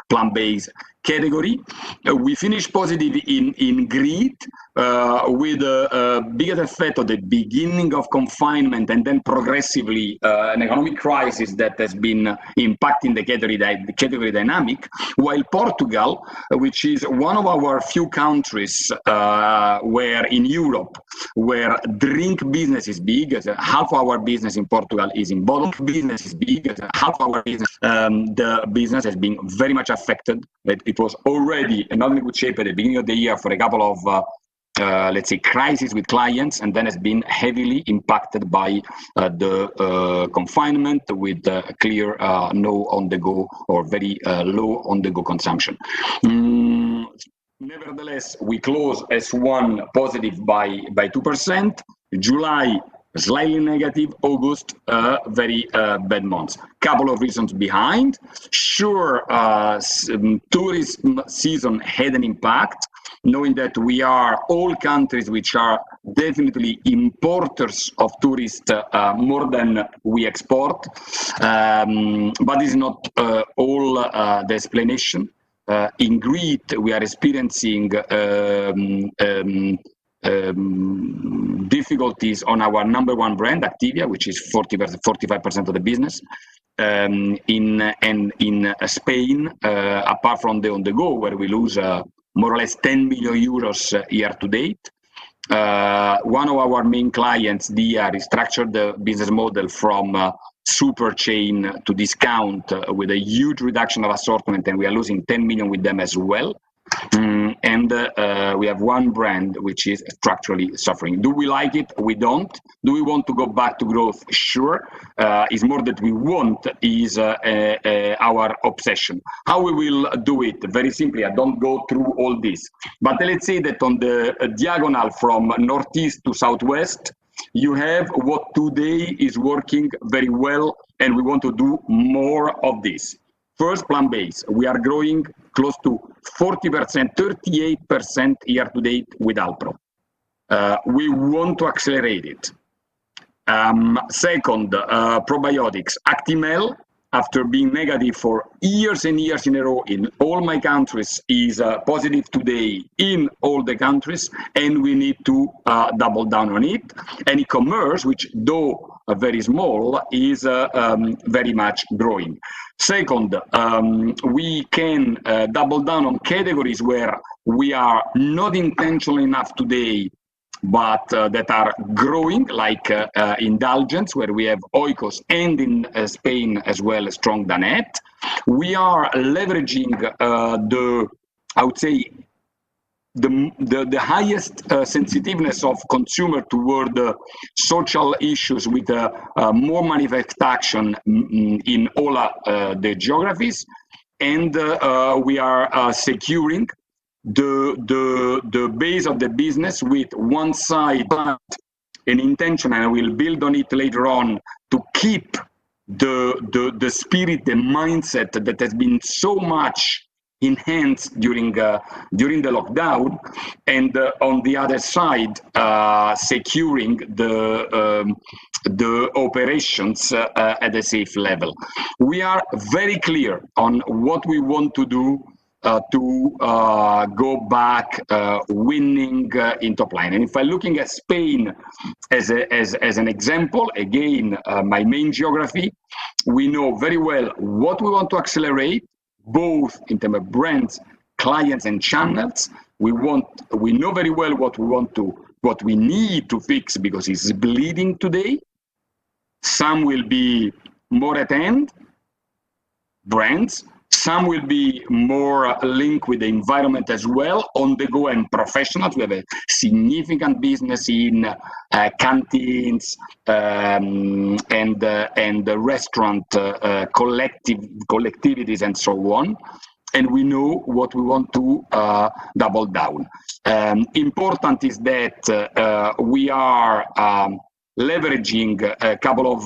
plant-based category. We finished positive in greed, with a bigger effect of the beginning of confinement and then progressively an economic crisis that has been impacting the category dynamic, while Portugal, which is one of our few countries where in Europe where drink business is big, half our business in Portugal is in bottle business is big, half our business, the business has been very much affected. It was already not in good shape at the beginning of the year for a couple of let's say crisis with clients, and then has been heavily impacted by the confinement with clear no on the go or very low on the go consumption. Nevertheless, we close S1 positive by 2%. July slightly negative, August very bad months. Couple of reasons behind. Sure, tourism season had an impact, knowing that we are all countries which are definitely importers of tourists more than we export, but this is not all the explanation. In Greece, we are experiencing difficulties on our number 1 brand, Activia, which is 45% of the business. In Spain, apart from the on the go, where we lose more or less 10 million euros year to date. One of our main clients, Dia, restructured the business model from super chain to discount with a huge reduction of assortment, and we are losing 10 million with them as well. And we have one brand which is structurally suffering. Do we like it? We don't. Do we want to go back to growth? Sure. It's more that we want is our obsession. How we will do it? Very simply, I don't go through all this. But let's say that on the diagonal from northeast to southwest, you have what today is working very well, and we want to do more of this. First, plant-based. We are growing close to 40%, 38% year-to-date with Alpro. We want to accelerate it. Second, probiotics. Actimel, after being negative for years and years in a row in all my countries, is positive today in all the countries, and we need to double down on it. And e-commerce, which though very small, is very much growing. Second, we can double down on categories where we are not intentional enough today, but that are growing, like indulgence, where we have Oikos, and in Spain as well, strong Danette. We are leveraging I would say, the highest sensitiveness of consumer toward social issues with more manifest action in all the geographies, and we are securing the base of the business with one side an intention, and I will build on it later on, to keep the spirit, the mindset that has been so much enhanced during the lockdown, and on the other side, securing the operations at a safe level. We are very clear on what we want to do to go back winning in top line. And if I'm looking at Spain as an example, again, my main geography, we know very well what we want to accelerate, both in terms of brands, clients, and channels. We know very well what we need to fix, because it's bleeding today. Some will be more at end, brands. Some will be more linked with the environment as well, on the go and professionals. We have a significant business in canteens and restaurant collectivities and so on. And we know what we want to double down. Important is that we are leveraging a couple of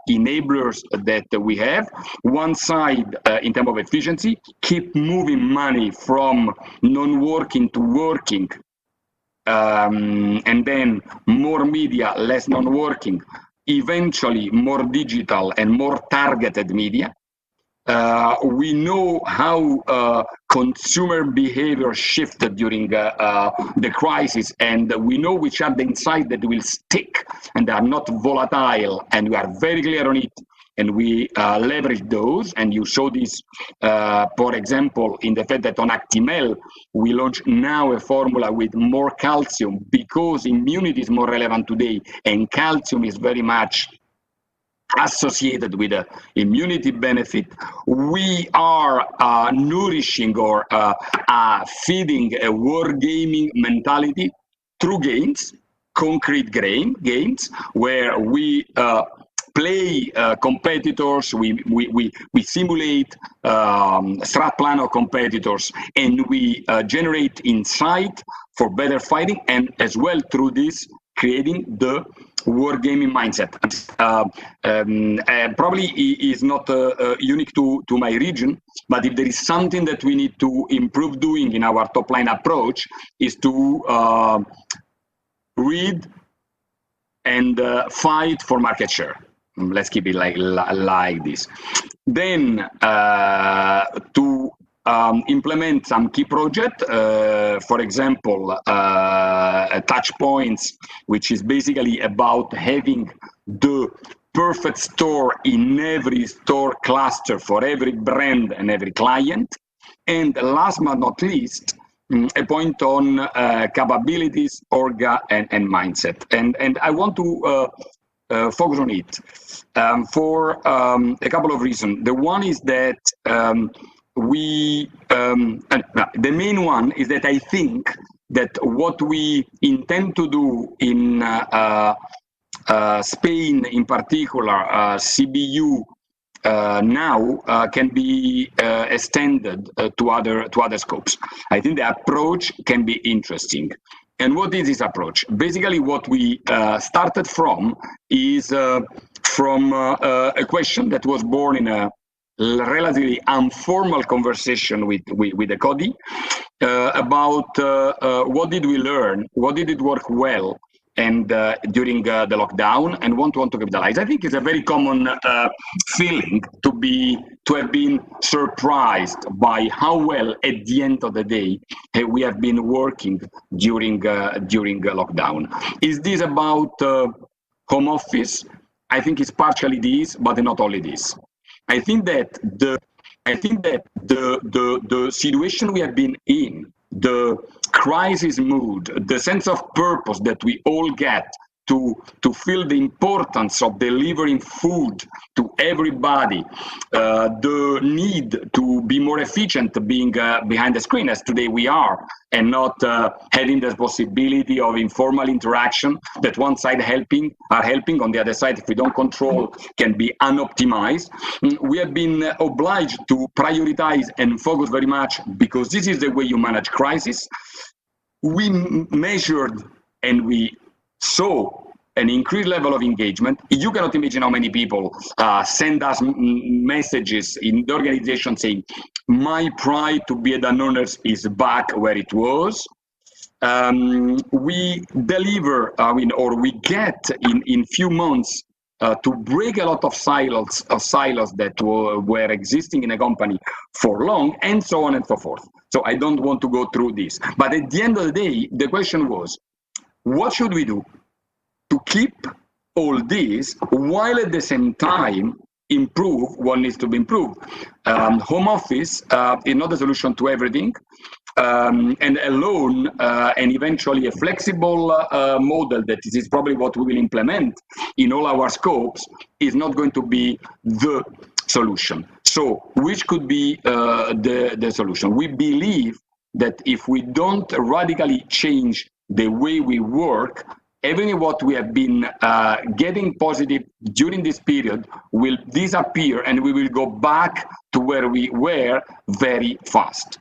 enablers that we have. One side, in terms of efficiency, keep moving money from non-working to working, and then more media, less non-working, eventually more digital and more targeted media. We know how consumer behavior shifted during the crisis, and we know which are the insights that will stick and are not volatile, and we are very clear on it, and we leverage those. And you saw this, for example, in the fact that on Actimel, we launch now a formula with more calcium, because immunity is more relevant today, and calcium is very much associated with the immunity benefit. We are nourishing or feeding a war gaming mentality through games, concrete games, where we play competitors, we simulate strat plan of competitors, and we generate insight for better fighting, and as well through this creating the wargaming mindset. Probably is not unique to my region, but if there is something that we need to improve doing in our top line approach, is to read and fight for market share. Let's keep it like this. Then to implement some key project, for example, Touchpoints, which is basically about having the perfect store in every store cluster for every brand and every client. And last but not least, a point on capabilities, orga, and mindset. And I want to focus on it for a couple of reasons. The one is that the main one is that I think that what we intend to do in Spain, in particular, CBU, now can be extended to other scopes. I think the approach can be interesting. And what is this approach? Basically, what we started from is from a question that was born in a relatively informal conversation with the Cody about what did we learn, what did it work well, and during the lockdown, and want to capitalize. I think it's a very common feeling to have been surprised by how well, at the end of the day, we have been working during lockdown. Is this about home office? I think it's partially this, but not only this. I think that the situation we have been in, the crisis mood, the sense of purpose that we all get to feel the importance of delivering food to everybody, the need to be more efficient being behind the screen, as today we are, and not having the possibility of informal interaction that one side are helping, on the other side, if we don't control, can be unoptimized. We have been obliged to prioritize and focus very much, because this is the way you manage crisis. We measured and we saw an increased level of engagement. You cannot imagine how many people send us messages in the organization saying, my pride to be a Danoner is back where it was. We deliver, or we get in few months to break a lot of silos that were existing in a company for long, and so on and so forth. So I don't want to go through this. But at the end of the day, the question was, what should we do to keep all this while at the same time improve what needs to be improved? Home office is not a solution to everything, and alone and eventually a flexible model that is probably what we will implement in all our scopes is not going to be the solution. So which could be the solution? We believe that if we don't radically change the way we work, even what we have been getting positive during this period will disappear, and we will go back to where we were very fast.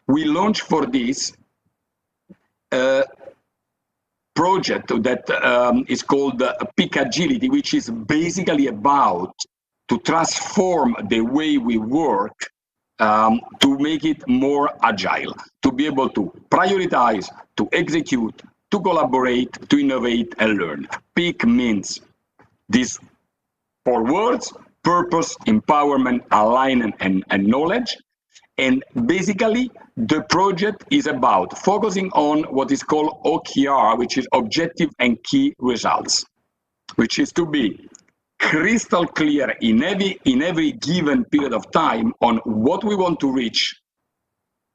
We launched for this project that is called Peak Agility, which is basically about to transform the way we work to make it more agile, to be able to prioritize, to execute, to collaborate, to innovate and learn. Peak means these 4 words: purpose, empowerment, alignment, and knowledge. And basically, the project is about focusing on what is called OKR, which is objective and key results, which is to be crystal clear in every given period of time on what we want to reach,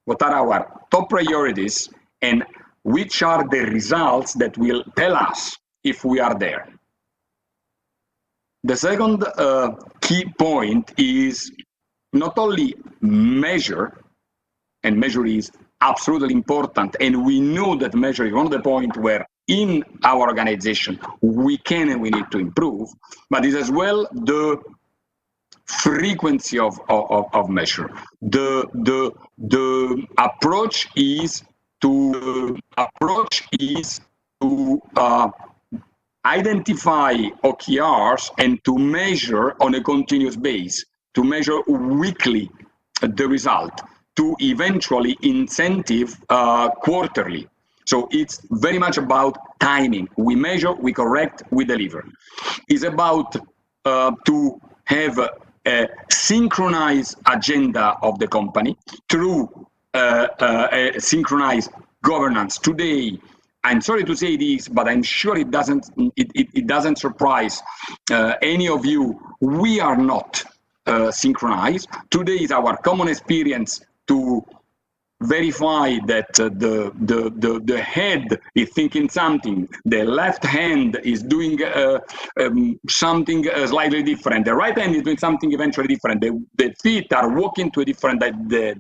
what are our top priorities, and which are the results that will tell us if we are there. The second key point is not only measure, and measure is absolutely important, and we know that measure is one of the points where in our organization we can and we need to improve, but it's as well the frequency of measure. The approach is to identify OKRs and to measure on a continuous basis, to measure weekly the result, to eventually incentive quarterly. So it's very much about timing. We measure, we correct, we deliver. It's about to have a synchronized agenda of the company through a synchronized governance. Today, I'm sorry to say this, but I'm sure it doesn't surprise any of you. We are not synchronized. Today is our common experience to verify that the head is thinking something, the left hand is doing something slightly different, the right hand is doing something eventually different, the feet are walking to a different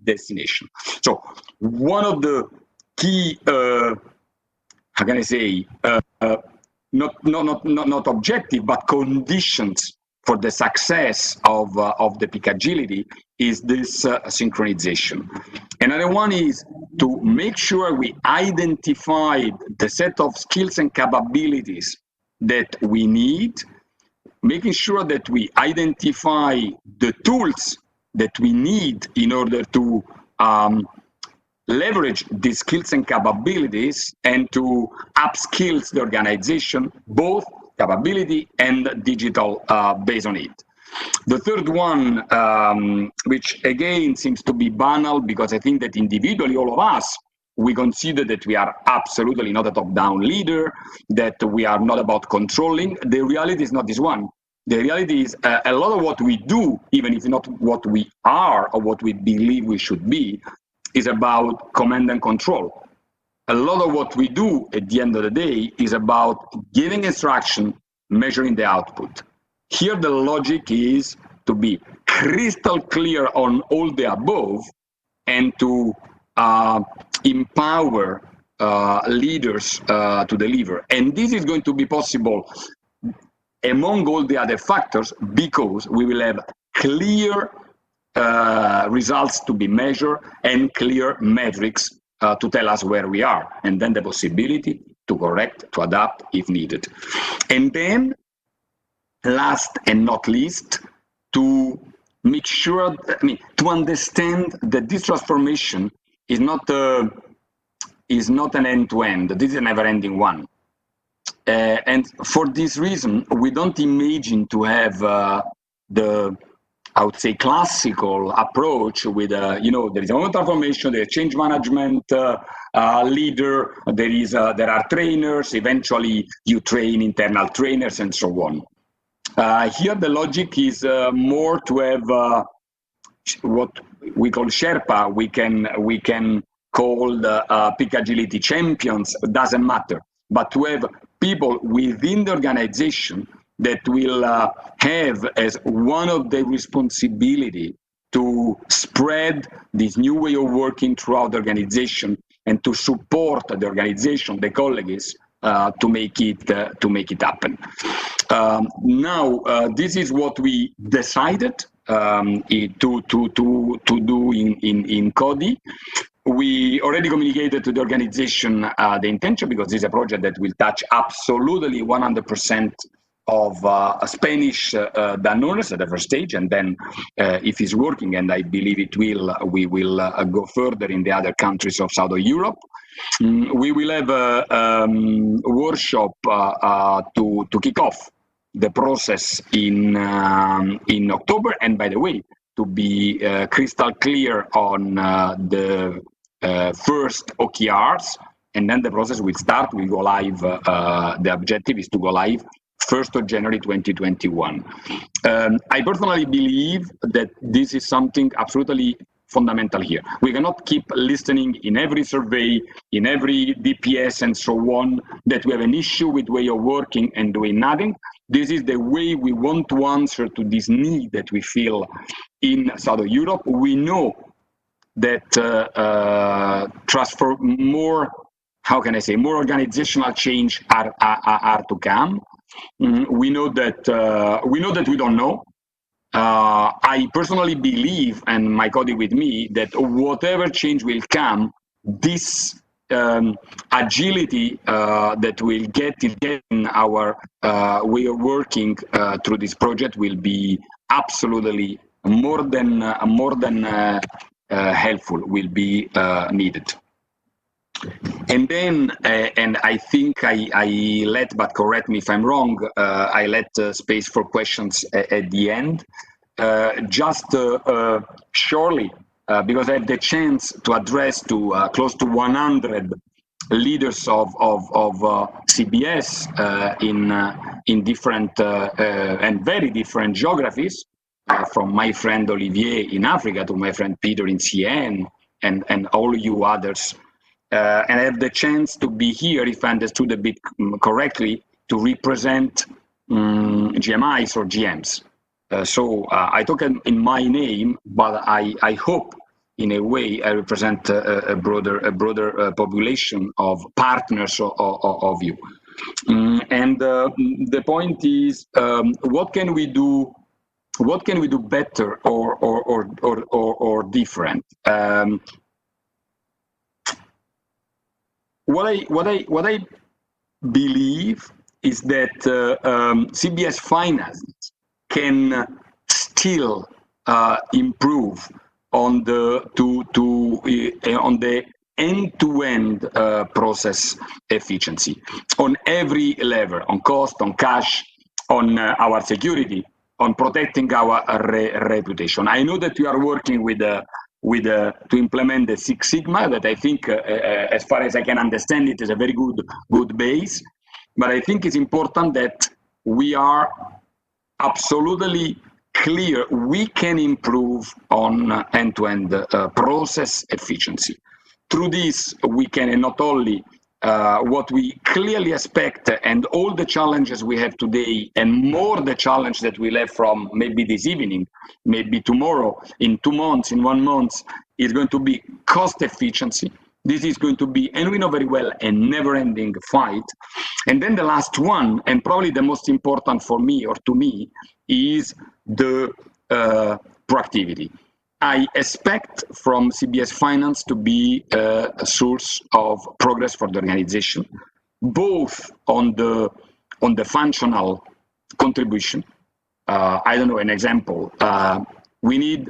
destination. So one of the key, how can I say, not objective, but conditions for the success of the peak agility is this synchronization. Another one is to make sure we identify the set of skills and capabilities that we need, making sure that we identify the tools that we need in order to leverage these skills and capabilities and to upskill the organization, both capability and digital based on it. The third one, which again seems to be banal, because I think that individually all of us, we consider that we are absolutely not a top-down leader, that we are not about controlling. The reality is not this one. The reality is a lot of what we do, even if not what we are or what we believe we should be, is about command and control. a lot of what we do at the end of the day is about giving instruction, measuring the output. Here, the logic is to be crystal clear on all the above and to empower leaders to deliver. And this is going to be possible among all the other factors because we will have clear results to be measured and clear metrics to tell us where we are, and then the possibility to correct, to adapt if needed. And then, last and not least, to make sure, to understand that this transformation is not an end-to-end. This is a never-ending one. And for this reason, we don't imagine to have I would say, classical approach with, there is a moment transformation, there is change management leader, there are trainers, eventually you train internal trainers and so on. Here the logic is more to have what we call Sherpa, we can call the peak agility champions, doesn't matter, but to have people within the organization that will have as one of their responsibility to spread this new way of working throughout the organization and to support the organization, the colleagues, to make it happen. Now, this is what we decided to do in CODI. We already communicated to the organization the intention, because this is a project that will touch absolutely 100% of Spanish Danones at the first stage, and then if it's working, and I believe it will, we will go further in the other countries of Southern Europe. We will have a workshop to kick off the process in October, and by the way, to be crystal clear on the first OKRs, and then the process will start, we go live, the objective is to go live 1st of January 2021. I personally believe that this is something absolutely fundamental here. We cannot keep listening in every survey, in every DPS and so on, that we have an issue with way of working and doing nothing. This is the way we want to answer to this need that we feel in Southern Europe. We know that more organizational change are to come. We know that we don't know. I personally believe, and my colleague with me, that whatever change will come, this agility that we'll get in our way of working through this project will be absolutely more than helpful, will be needed. And then, and I think I let, but correct me if I'm wrong, I let space for questions at the end. Just surely, because I have the chance to address to close to 100 leaders of CBS in different and very different geographies, from my friend Olivier in Africa to my friend Peter in CN and all you others. And I have the chance to be here, if I understood a bit correctly, to represent GMIs or GMs. So I talk in my name, but I hope, in a way, I represent a broader population of partners of you. And the point is, what can we do? What can we do better or different? What I believe is that CBS Finance can still improve on the end-to-end process efficiency on every level, on cost, on cash, on our security, on protecting our reputation. I know that you are working to implement the Six Sigma, that I think, as far as I can understand it, is a very good base. But I think it's important that we are absolutely clear we can improve on end-to-end process efficiency. through this, we can not only what we clearly expect and all the challenges we have today and more the challenge that we'll have from maybe this evening, maybe tomorrow, in 2 months, in 1 month, is going to be cost efficiency. This is going to be, and we know very well, a never-ending fight. And then the last one, and probably the most important for me or to me, is the proactivity. I expect from CBS Finance to be a source of progress for the organization, both on the functional contribution. I don't know, an example. We need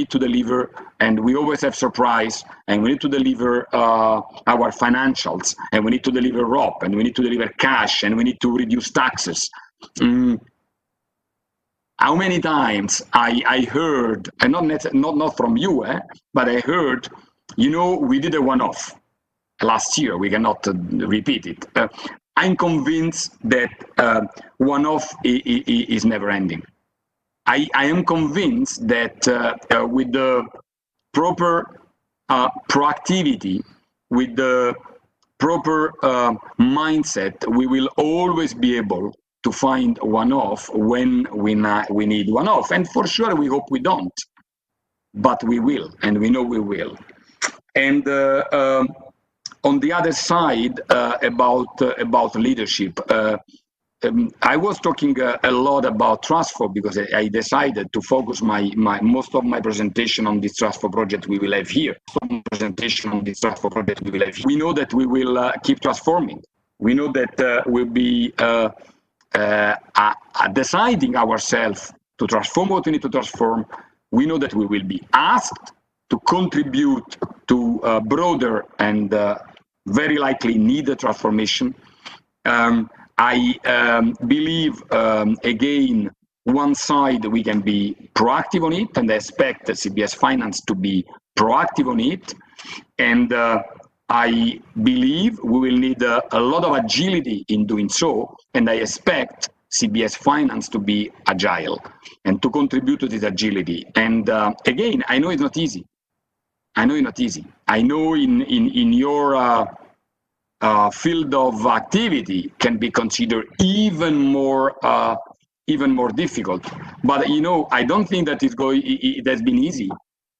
to deliver, and we always have surprise, and we need to deliver our financials, and we need to deliver ROP, and we need to deliver cash, and we need to reduce taxes. How many times I heard, and not from you, but I heard, we did a one-off last year. We cannot repeat it. I'm convinced that one-off is never-ending. I am convinced that with the proper proactivity, with the proper mindset, we will always be able to find one-off when we need one-off. And for sure, we hope we don't, but we will, and we know we will. And on the other side, about leadership, I was talking a lot about Transfer because I decided to focus most of my presentation on this Transfer project we will have here. We know that we will keep transforming. We know that we'll be deciding ourselves to transform what we need to transform. We know that we will be asked to contribute to a broader and very likely needed transformation. I believe, again, one side we can be proactive on it, and I expect CBS Finance to be proactive on it. And I believe we will need a lot of agility in doing so, and I expect CBS Finance to be agile and to contribute to this agility. And again, I know it's not easy. I know in your field of activity can be considered even more difficult. But I don't think that it has been easy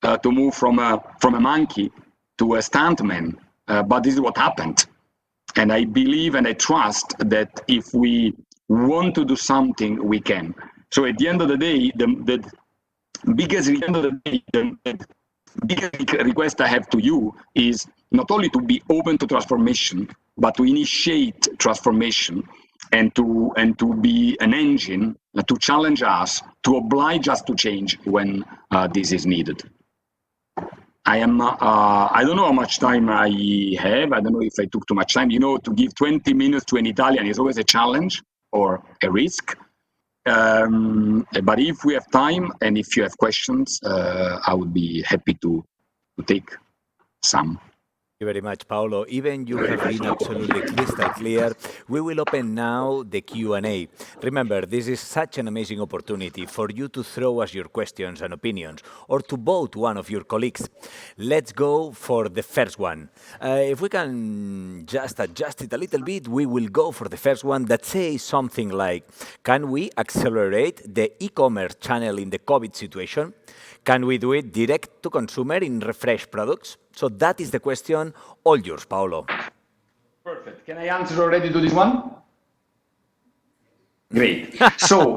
to move from a monkey to a stuntman. But this is what happened. And I believe and I trust that if we want to do something, we can. So at the end of the day, the biggest request I have to you is not only to be open to transformation, but to initiate transformation and to be an engine to challenge us, to oblige us to change when this is needed. I don't know how much time I have. I don't know if I took too much time. To give 20 minutes to an Italian is always a challenge or a risk. But if we have time and if you have questions, I would be happy to take some. Thank you very much, Paolo. Even you have been absolutely crystal clear. We will open now the Q&A. Remember, this is such an amazing opportunity for you to throw us your questions and opinions, or to vote one of your colleagues. Let's go for the first one. If we can just adjust it a little bit, we will go for the first one that says something like, can we accelerate the e-commerce channel in the COVID situation? Can we do it direct to consumer in refreshed products? So that is the question. All yours, Paolo. Perfect. Can I answer already to this one? Great. So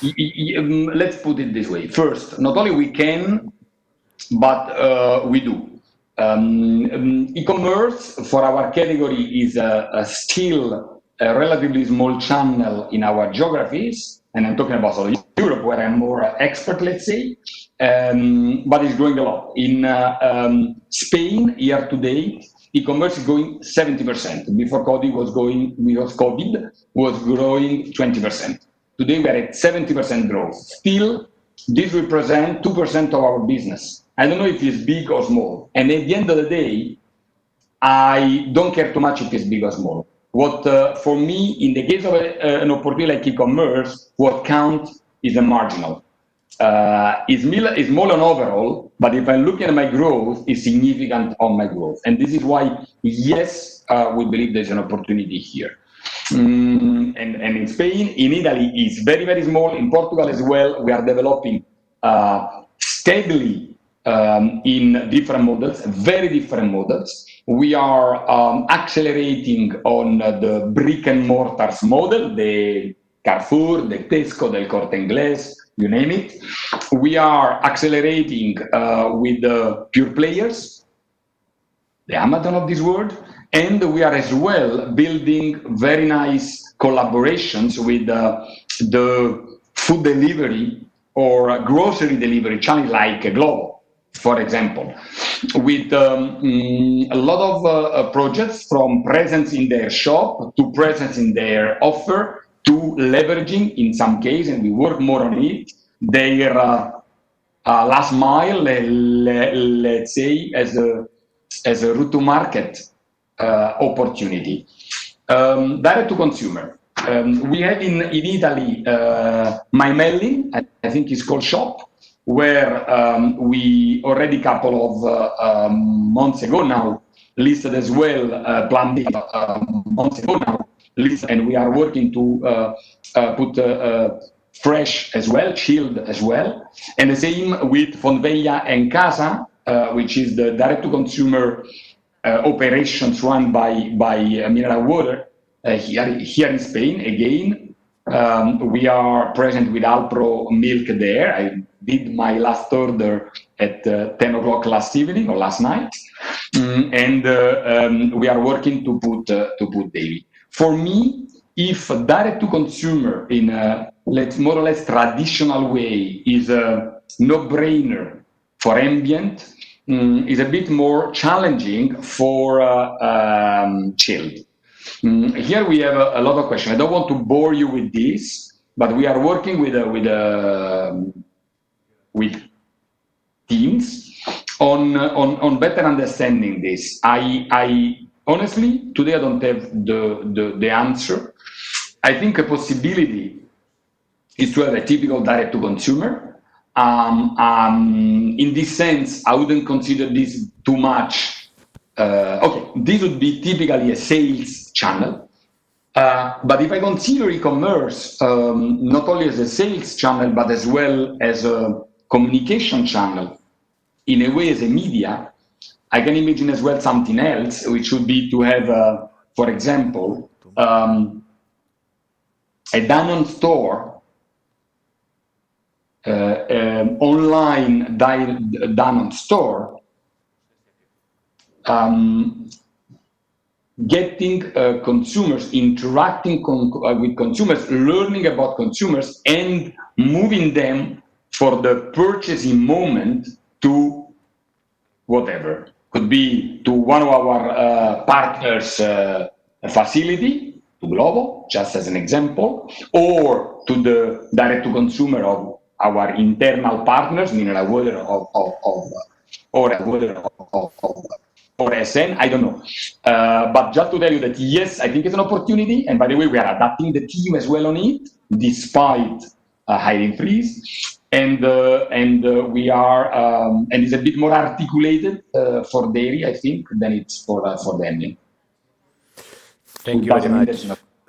let's put it this way. First, not only we can, but we do. E-commerce for our category is still a relatively small channel in our geographies, and I'm talking about Europe, where I'm more expert, let's say, but it's growing a lot. In Spain, year to date, e-commerce is growing 70%. Before COVID was growing 20%. Today we are at 70% growth. Still, this represents 2% of our business. I don't know if it's big or small. And at the end of the day, I don't care too much if it's big or small. What for me, in the case of an opportunity like e-commerce, what counts is the marginal. is small on overall, but if I'm looking at my growth, is significant on my growth. And this is why, yes, we believe there's an opportunity here. And in Spain, in Italy, is very, very small. In Portugal as well, we are developing steadily in different models, very different models. We are accelerating on the brick and mortars model, the Carrefour, the Tesco, the Corte Inglés, you name it. We are accelerating with the pure players, the Amazon of this world, and we are as well building very nice collaborations with the food delivery or grocery delivery channel like Glovo, for example, with a lot of projects from presence in their shop to presence in their offer to leveraging in some case, and we work more on it, their last mile, let's say, as a route to market opportunity. Direct to consumer. We have in Italy My Melli, I think it's called Shop, where we already couple of months ago now listed as well, Plan B months ago now, listed, and we are working to put fresh as well, chilled as well, and the same with Fonveia and Casa, which is the direct-to-consumer operations run by Mineral Water here in Spain. Again, we are present with Alpro Milk there. I did my last order at 10 o'clock last evening or last night, and we are working to put daily. For me, if direct to consumer in a more or less traditional way is a no-brainer for ambient, is a bit more challenging for chilled. Here we have a lot of questions. I don't want to bore you with this, but we are working with teams on better understanding this. I honestly today I don't have the answer. I think a possibility is to have a typical direct to consumer. In this sense, I wouldn't consider this too much. Okay, this would be typically a sales channel. But if I consider e-commerce not only as a sales channel, but as well as a communication channel, in a way as a media, I can imagine as well something else, which would be to have, for example, a Danone store, online Danone store, getting consumers, interacting with consumers, learning about consumers, and moving them for the purchasing moment to whatever. Could be to one of our partners' facility, to Glovo, just as an example, or to the direct-to-consumer of our internal partners, Mineral Water or SN, I don't know. But just to tell you that, yes, I think it's an opportunity. And by the way, we are adapting the team as well on it, despite a hiring freeze. And we are, and it's a bit more articulated for dairy, I think, than it's for the ending. Thank you very much.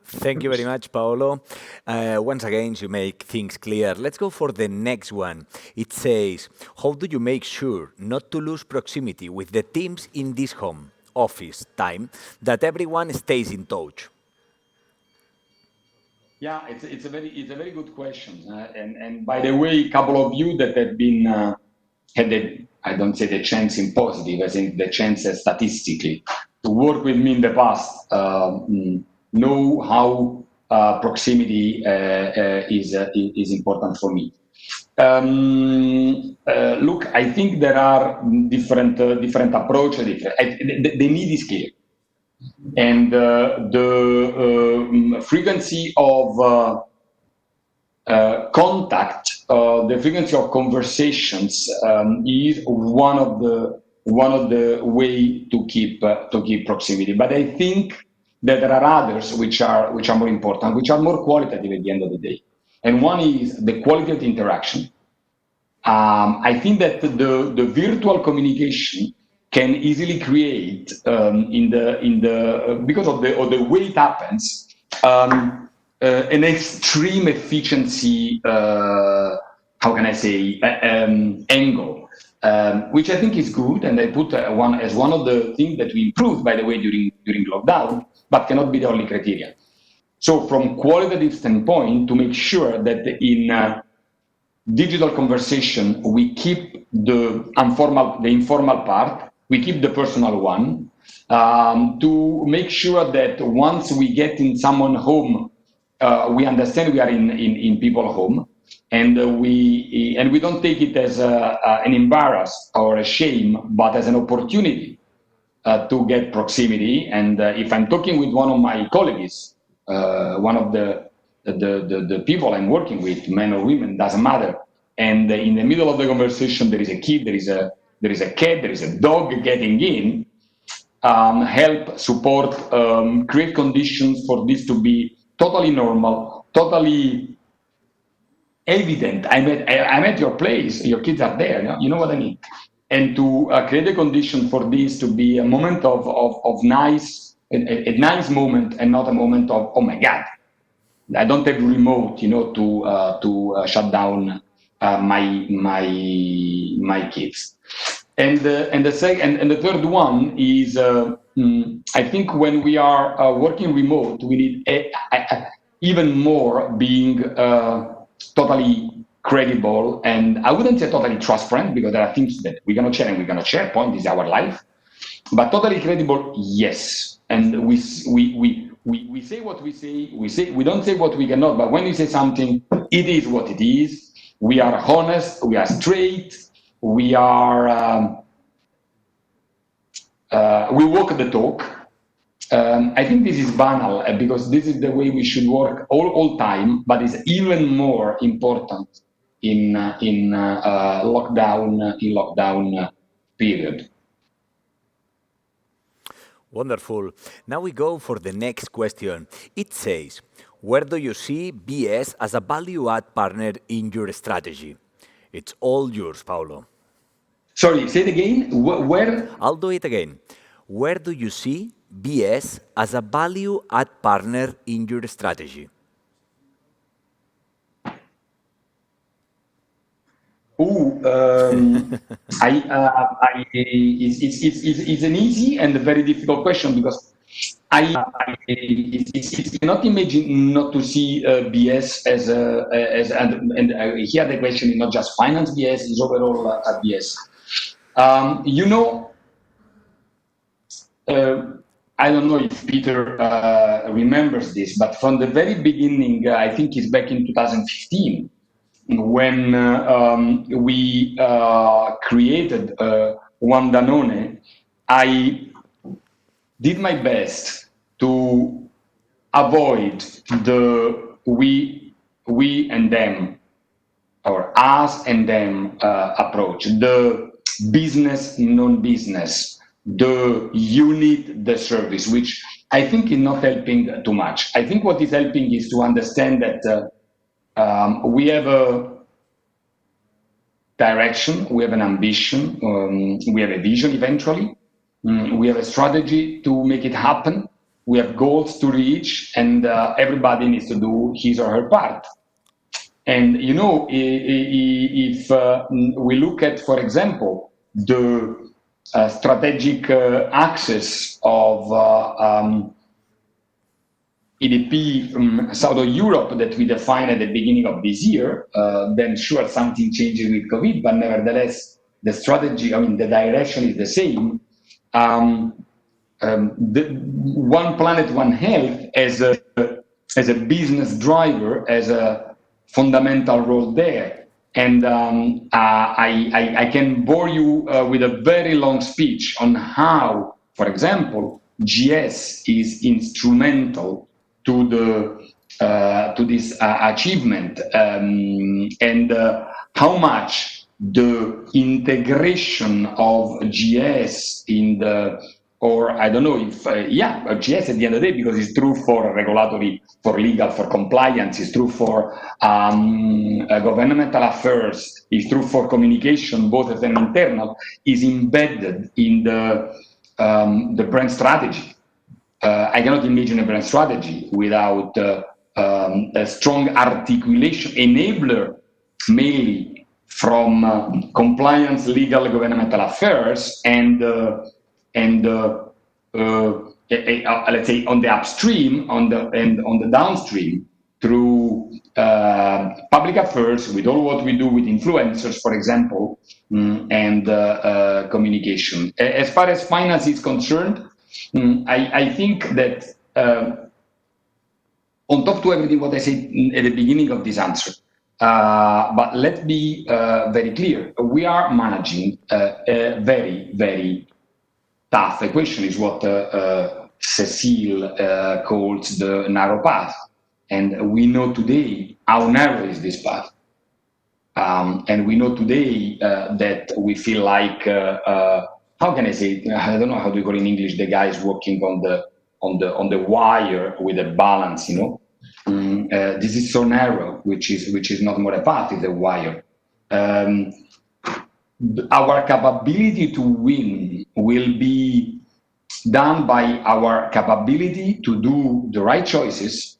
Thank you very much, Paolo. Once again, you make things clear. Let's go for the next one. It says, how do you make sure not to lose proximity with the teams in this home office time, that everyone stays in touch? Yeah, it's a very good question. And by the way, a couple of you that have been had the, I don't say the chance in positive, I think the chance statistically to work with me in the past, know how proximity is important for me. Look, I think there are different approaches. The need is clear, and the frequency of contact, the frequency of conversations is one of the way to keep proximity. But I think that there are others which are more important, which are more qualitative at the end of the day. And one is the quality of the interaction. I think that the virtual communication can easily create because of the way it happens an extreme efficiency. How can I say angle, which I think is good, and I put one of the things that we improved, by the way, during lockdown, but cannot be the only criteria. So, from qualitative standpoint, to make sure that in digital conversation, we keep the informal part, we keep the personal one, to make sure that once we get in someone home, we understand we are in people home, and we don't take it as an embarrass or a shame, but as an opportunity to get proximity. And if I'm talking with one of my colleagues, one of the people I'm working with, men or women, doesn't matter, and in the middle of the conversation there is a kid, there is a cat, there is a dog getting in, help, support, create conditions for this to be totally normal, totally evident. I'm at your place, your kids are there, you know what I mean? And to create a condition for this to be a moment of nice, a nice moment, and not a moment of, oh my God, I don't have remote, to shut down my kids. And the third one is, I think when we are working remote, we need even more being totally credible, and I wouldn't say totally transparent, because there are things that we're gonna share and we're gonna share. Point is our life, but totally credible, yes. And we say what we say. We don't say what we cannot. But when we say something, it is what it is. We are honest. We are straight. We are. We walk the talk. I think this is banal because this is the way we should work all time. But it's even more important in lockdown period. Wonderful. Now we go for the next question. It says, where do you see BS as a value-add partner in your strategy? It's all yours, Paulo. Sorry, say it again. Where? I'll do it again. Where do you see BS as a value-add partner in your strategy? It's an easy and a very difficult question, because I cannot imagine not to see BS as and here the question is not just finance BS, it's overall BS. I don't know if Peter remembers this, but from the very beginning, I think it's back in 2015, when we created One Danone, I did my best to avoid the we and them, or us and them approach, the business, non-business, the unit, the service, which I think is not helping too much. I think what is helping is to understand that we have a direction, we have an ambition, we have a vision eventually, we have a strategy to make it happen, we have goals to reach, and everybody needs to do his or her part. And if we look at, for example, the strategic axis of EDP Southern Europe that we defined at the beginning of this year, then sure, something changes with COVID, but nevertheless, the strategy, the direction is the same. The One Planet, One Health as a business driver, as a fundamental role there. And I can bore you with a very long speech on how, for example, GS is instrumental to this achievement, and how much the integration of GS in the or I don't know if, yes, at the end of the day, because it's true for regulatory, for legal, for compliance, it's true for governmental affairs, it's true for communication, both as an internal, is embedded in the brand strategy. I cannot imagine a brand strategy without a strong articulation, enabler, mainly from compliance, legal, governmental affairs, and let's say on the upstream, on the downstream, through public affairs, with all what we do with influencers, for example, and communication. As far as finance is concerned, I think that on top to everything what I said at the beginning of this answer, but let's be very clear. We are managing a very, very tough equation, is what Cecile calls the narrow path. And we know today how narrow is this path. And we know today that we feel like, how can I say it? I don't know how to call it in English, the guys walking on the wire with a balance, you know. This is so narrow, which is not more a path, it's a wire. Our capability to win will be done by our capability to do the right choices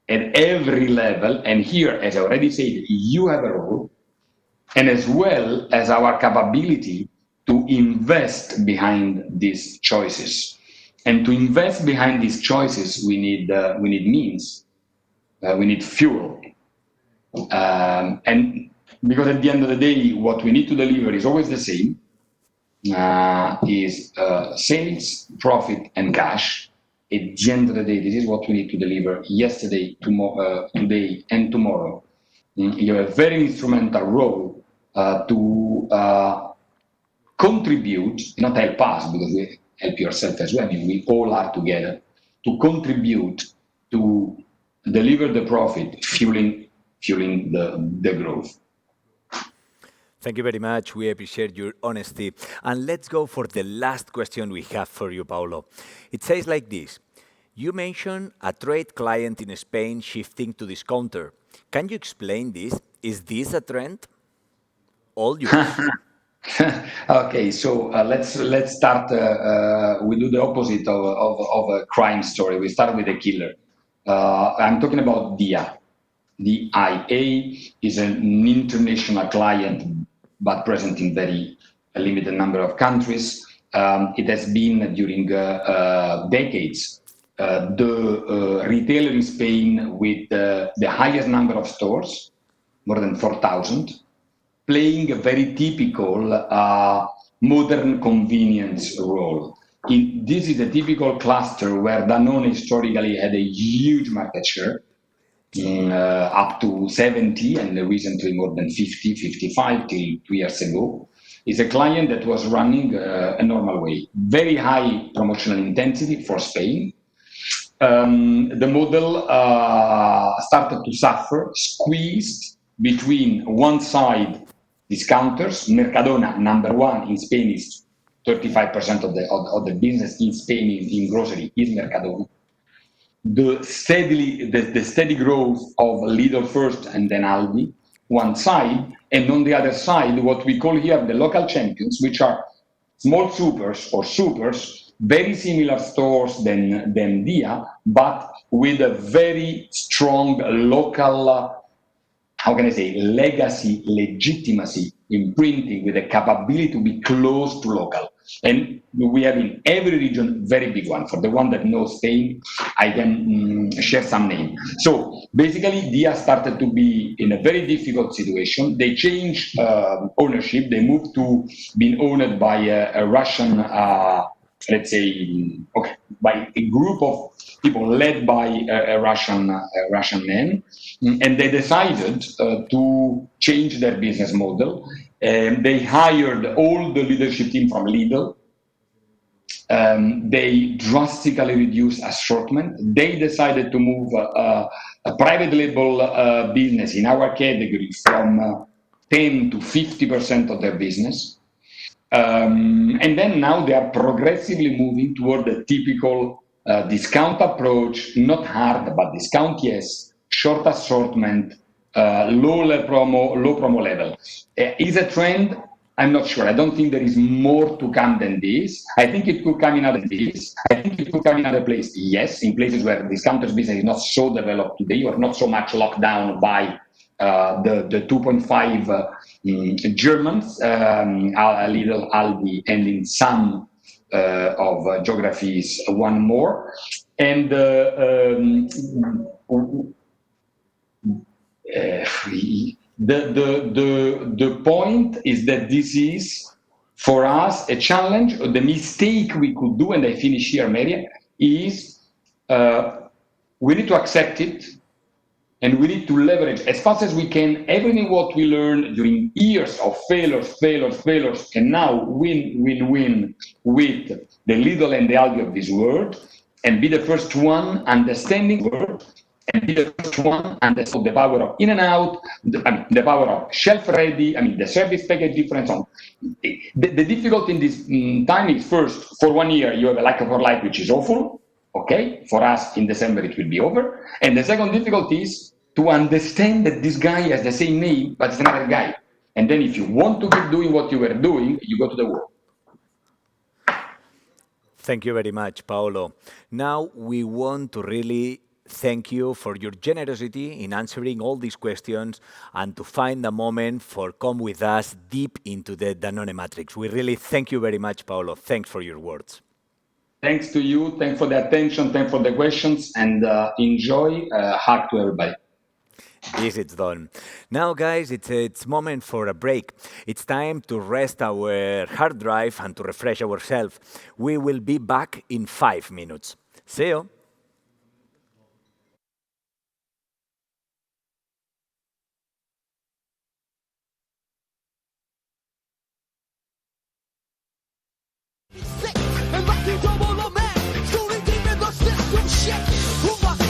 at every level. And here, as I already said, you have a role, and as well as our capability to invest behind these choices. And to invest behind these choices, we need means, we need fuel. And because at the end of the day, what we need to deliver is always the same, is sales, profit, and cash. At the end of the day, this is what we need to deliver yesterday, tomorrow, today, and tomorrow. You have a very instrumental role to contribute, not help us, because we help yourself as well. I mean, we all are together to contribute to deliver the profit, fueling the growth. Thank you very much. We appreciate your honesty. And let's go for the last question we have for you, Paulo. It says like this. You mentioned a trade client in Spain shifting to discounter. Can you explain this? Is this a trend? All yours. Okay, so let's start. We do the opposite of a crime story. We start with a killer. I'm talking about DIA. DIA is an international client, but present in very limited number of countries. It has been during decades the retailer in Spain with the highest number of stores, more than 4,000, playing a very typical modern convenience role. This is a typical cluster where Danone historically had a huge market share, up to 70 and recently more than 50, 55 till 2 years ago. Is a client that was running a normal way. Very high promotional intensity for Spain. The model started to suffer, squeezed between one side discounters. Mercadona, number one in Spain, is 35% of the business in Spain in grocery is Mercadona. The steady growth of Lidl first and then Aldi, one side, and on the other side, what we call here the local champions, which are small supers or supers, very similar stores than Dia, but with a very strong local, how can I say, legacy, legitimacy in printing, with a capability to be close to local. And we have in every region very big one. For the one that knows Spain, I can share some name. So basically, Dia started to be in a very difficult situation. They changed ownership. They moved to being owned by a Russian, let's say, okay, by a group of people led by a Russian man, and they decided to change their business model. They hired all the leadership team from Lidl. They drastically reduced assortment. They decided to move a private label business in our category from 10 to 50% of their business. And then now they are progressively moving toward the typical discount approach, not hard, but discount yes, short assortment, low promo level. Is a trend? I'm not sure. I don't think there is more to come than this. I think it could come in other places. Yes, in places where discounters business is not so developed today or not so much locked down by the 2.5 Germans, a little Aldi, and in some of geographies, one more. And the point is that this is, for us, a challenge. The mistake we could do, and I finish here, Maria, is we need to accept it, and we need to leverage as fast as we can everything what we learned during years of failures, and now win with the Lidl and the Aldi of this world, and be the first one understanding the world, and be the first one understand the power of in and out, the power of shelf ready, the service package difference. The difficulty in this time is, first, for 1 year, you have a lack of life, which is awful. Okay, for us in December it will be over. And the second difficulty is to understand that this guy has the same name, but it's another guy. And then if you want to keep doing what you were doing, you go to the world. Thank you very much, Paolo. Now we want to really thank you for your generosity in answering all these questions and to find a moment for come with us deep into the Danone Matrix. We really thank you very much, Paolo. Thanks for your words. Thanks to you. Thanks for the attention. Thanks for the questions. And enjoy. Hug to everybody. This is done. Now, guys, it's moment for a break. It's time to rest our hard drive and to refresh ourselves. We will be back in 5 minutes. See you.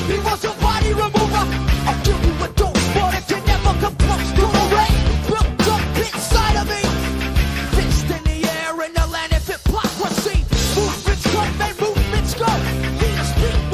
He was a body remover. I'll give you a dose, but it can never come close to a ray built up inside of me. Fist in the air in the land of hypocrisy. Movements come and movements go. Leaders speak.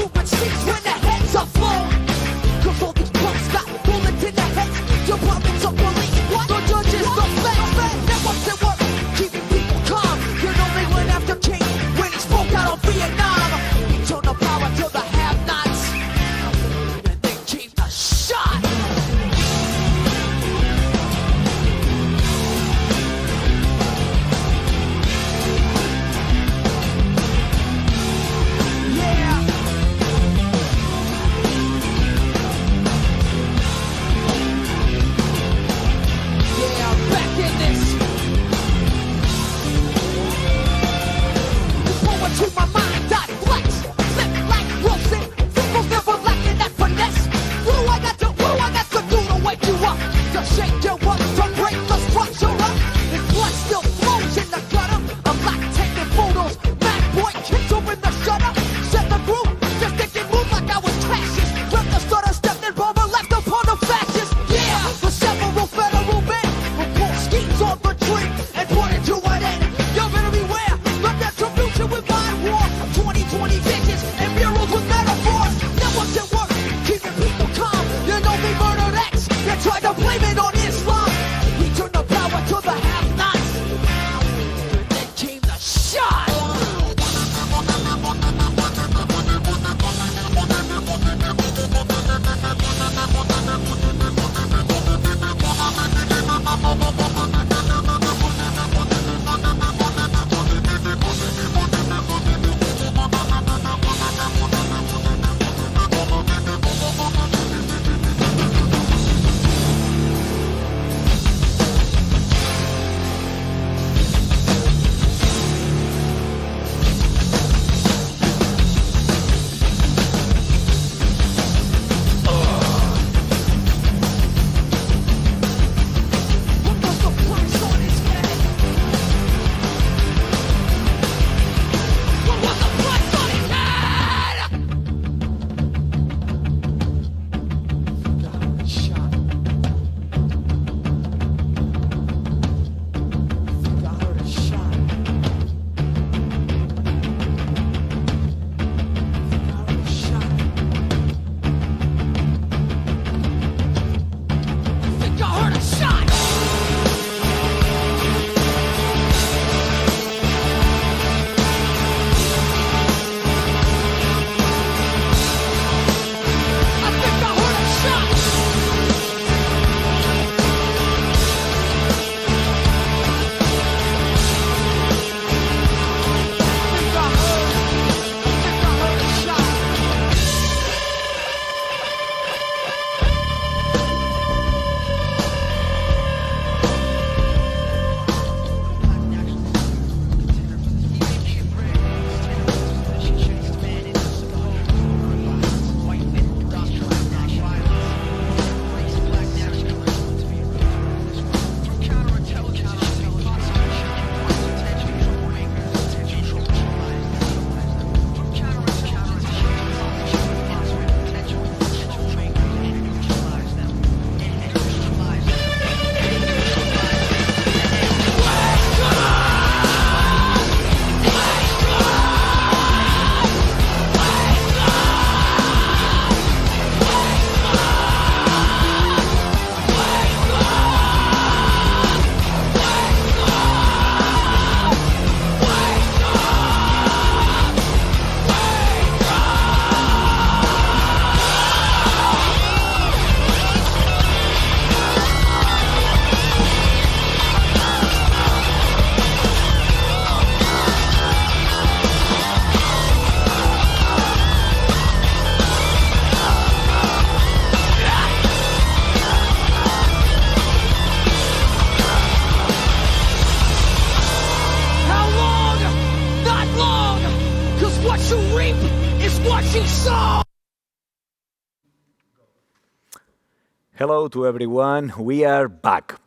Hello to everyone. We are back.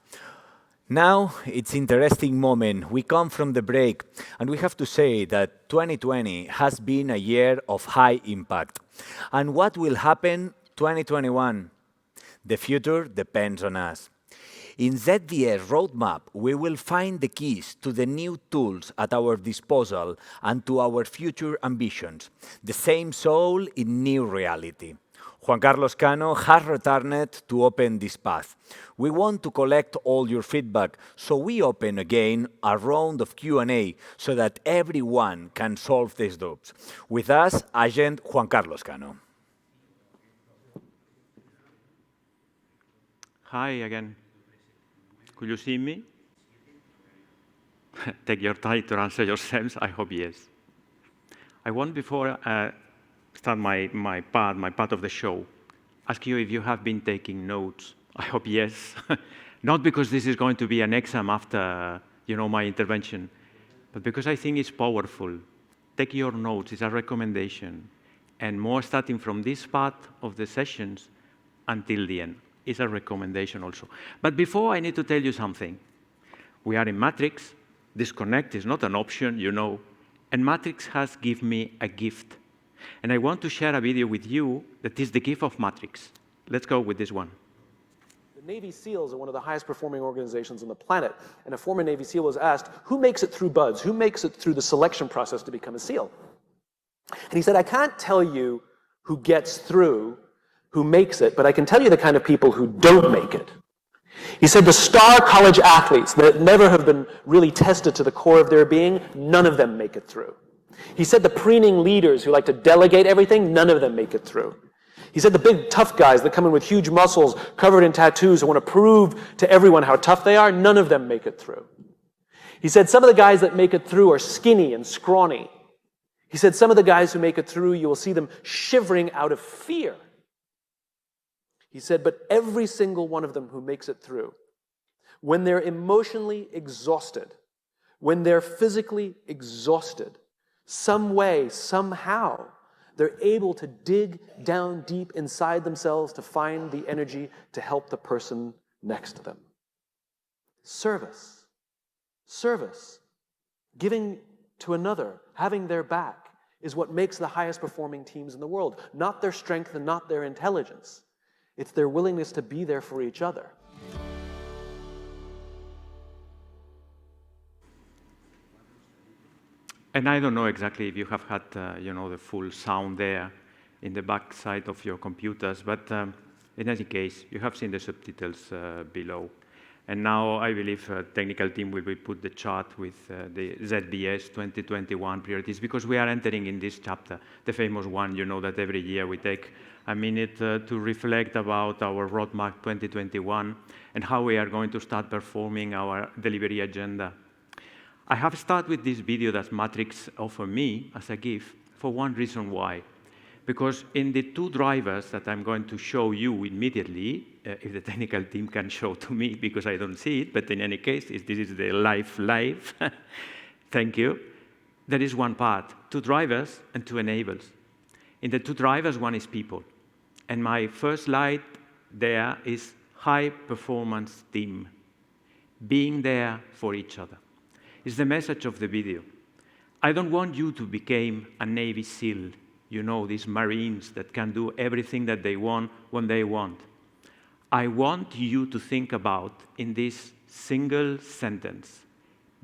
Now it's interesting moment. We come from the break, and we have to say that 2020 has been a year of high impact. And what will happen 2021? The future depends on us. In ZBS Roadmap, we will find the keys to the new tools at our disposal and to our future ambitions. The same soul in new reality. Juan Carlos Cano has returned to open this path. We want to collect all your feedback, so we open again a round of Q&A so that everyone can solve these doubts. With us, Agent Juan Carlos Cano. Hi again. Could you see me? Take your time to answer yourselves. I hope yes. I want, before start my part of the show, ask you if you have been taking notes. I hope yes. Not because this is going to be an exam after my intervention, but because I think it's powerful. Take your notes. It's a recommendation, and more starting from this part of the sessions until the end. It's a recommendation also. But before, I need to tell you something. We are in Matrix. Disconnect is not an option, and Matrix has given me a gift. And I want to share a video with you that is the gift of Matrix. Let's go with this one. The Navy SEALs are one of the highest performing organizations on the planet, and a former Navy SEAL was asked, who makes it through BUDS? Who makes it through the selection process to become a SEAL? And he said, I can't tell you who gets through, who makes it, but I can tell you the kind of people who don't make it. He said the star college athletes that never have been really tested to the core of their being, none of them make it through. He said the preening leaders who like to delegate everything, none of them make it through. He said the big tough guys that come in with huge muscles, covered in tattoos, who want to prove to everyone how tough they are, none of them make it through. He said some of the guys that make it through are skinny and scrawny. He said some of the guys who make it through, you will see them shivering out of fear. He said, but every single one of them who makes it through, when they're emotionally exhausted, when they're physically exhausted, some way, somehow, they're able to dig down deep inside themselves to find the energy to help the person next to them. Service. Service. Giving to another, having their back, is what makes the highest performing teams in the world. Not their strength and not their intelligence. It's their willingness to be there for each other. And I don't know exactly if you have had, the full sound there in the back side of your computers, but in any case, you have seen the subtitles below. And now I believe technical team will put the chart with the ZBS 2021 priorities, because we are entering in this chapter, the famous one, that every year we take a minute to reflect about our roadmap 2021 and how we are going to start performing our delivery agenda. I have started with this video that Matrix offered me as a gift for one reason why. Because in the two drivers that I'm going to show you immediately, if the technical team can show to me, because I don't see it, but in any case, this is the live. Thank you. There is one part, two drivers and two enablers. In the two drivers, one is people. And my first slide there is high performance team, being there for each other. It's the message of the video. I don't want you to become a Navy SEAL, these Marines that can do everything that they want when they want. I want you to think about, in this single sentence,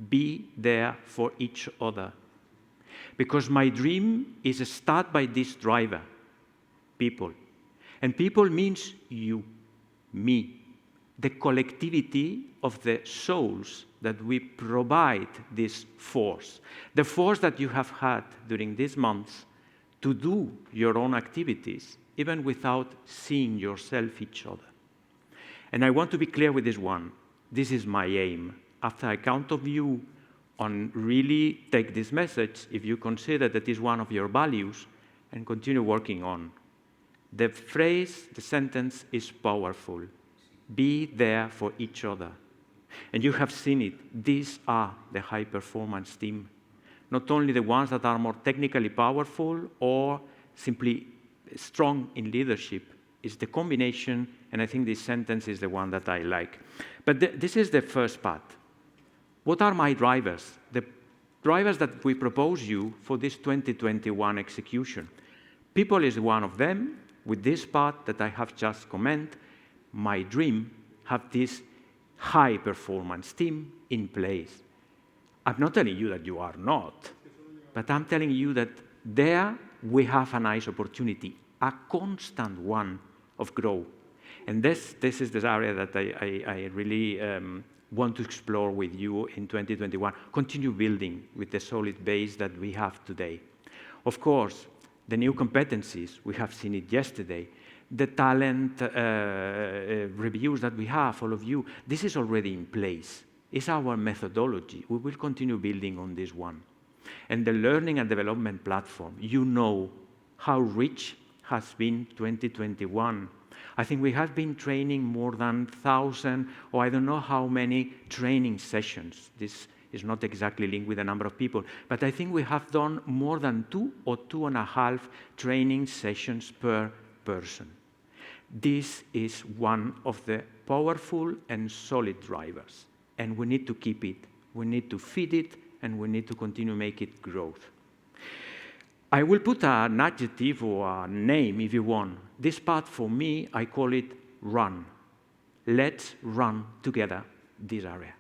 be there for each other. Because my dream is to start by this driver, people. And people means you, me, the collectivity of the souls that we provide this force. The force that you have had during these months to do your own activities, even without seeing yourself each other. And I want to be clear with this one. This is my aim. After I count of you on really take this message, if you consider that is one of your values, and continue working on. The phrase, the sentence is powerful. Be there for each other. And you have seen it. These are the high-performance team. Not only the ones that are more technically powerful or simply strong in leadership, It's the combination, and I think this sentence is the one that I like. But this is the first part. What are my drivers? The drivers that we propose you for this 2021 execution. People is one of them. With this part that I have just commented, my dream have this high-performance team in place. I'm not telling you that you are not, but I'm telling you that there we have a nice opportunity, a constant one of growth. And this is the area that I really want to explore with you in 2021. Continue building with the solid base that we have today. Of course, the new competencies, we have seen it yesterday, the talent reviews that we have, all of you, this is already in place. It's our methodology. We will continue building on this one. And the learning and development platform, you know how rich has been 2021. I think we have been training more than 1,000, or I don't know how many training sessions. This is not exactly linked with the number of people, but I think we have done more than 2 or 2.5 training sessions per person. This is one of the powerful and solid drivers, and we need to keep it. We need to feed it, and we need to continue to make it growth. I will put an adjective or a name if you want. This part for me, I call it run. Let's run together this area.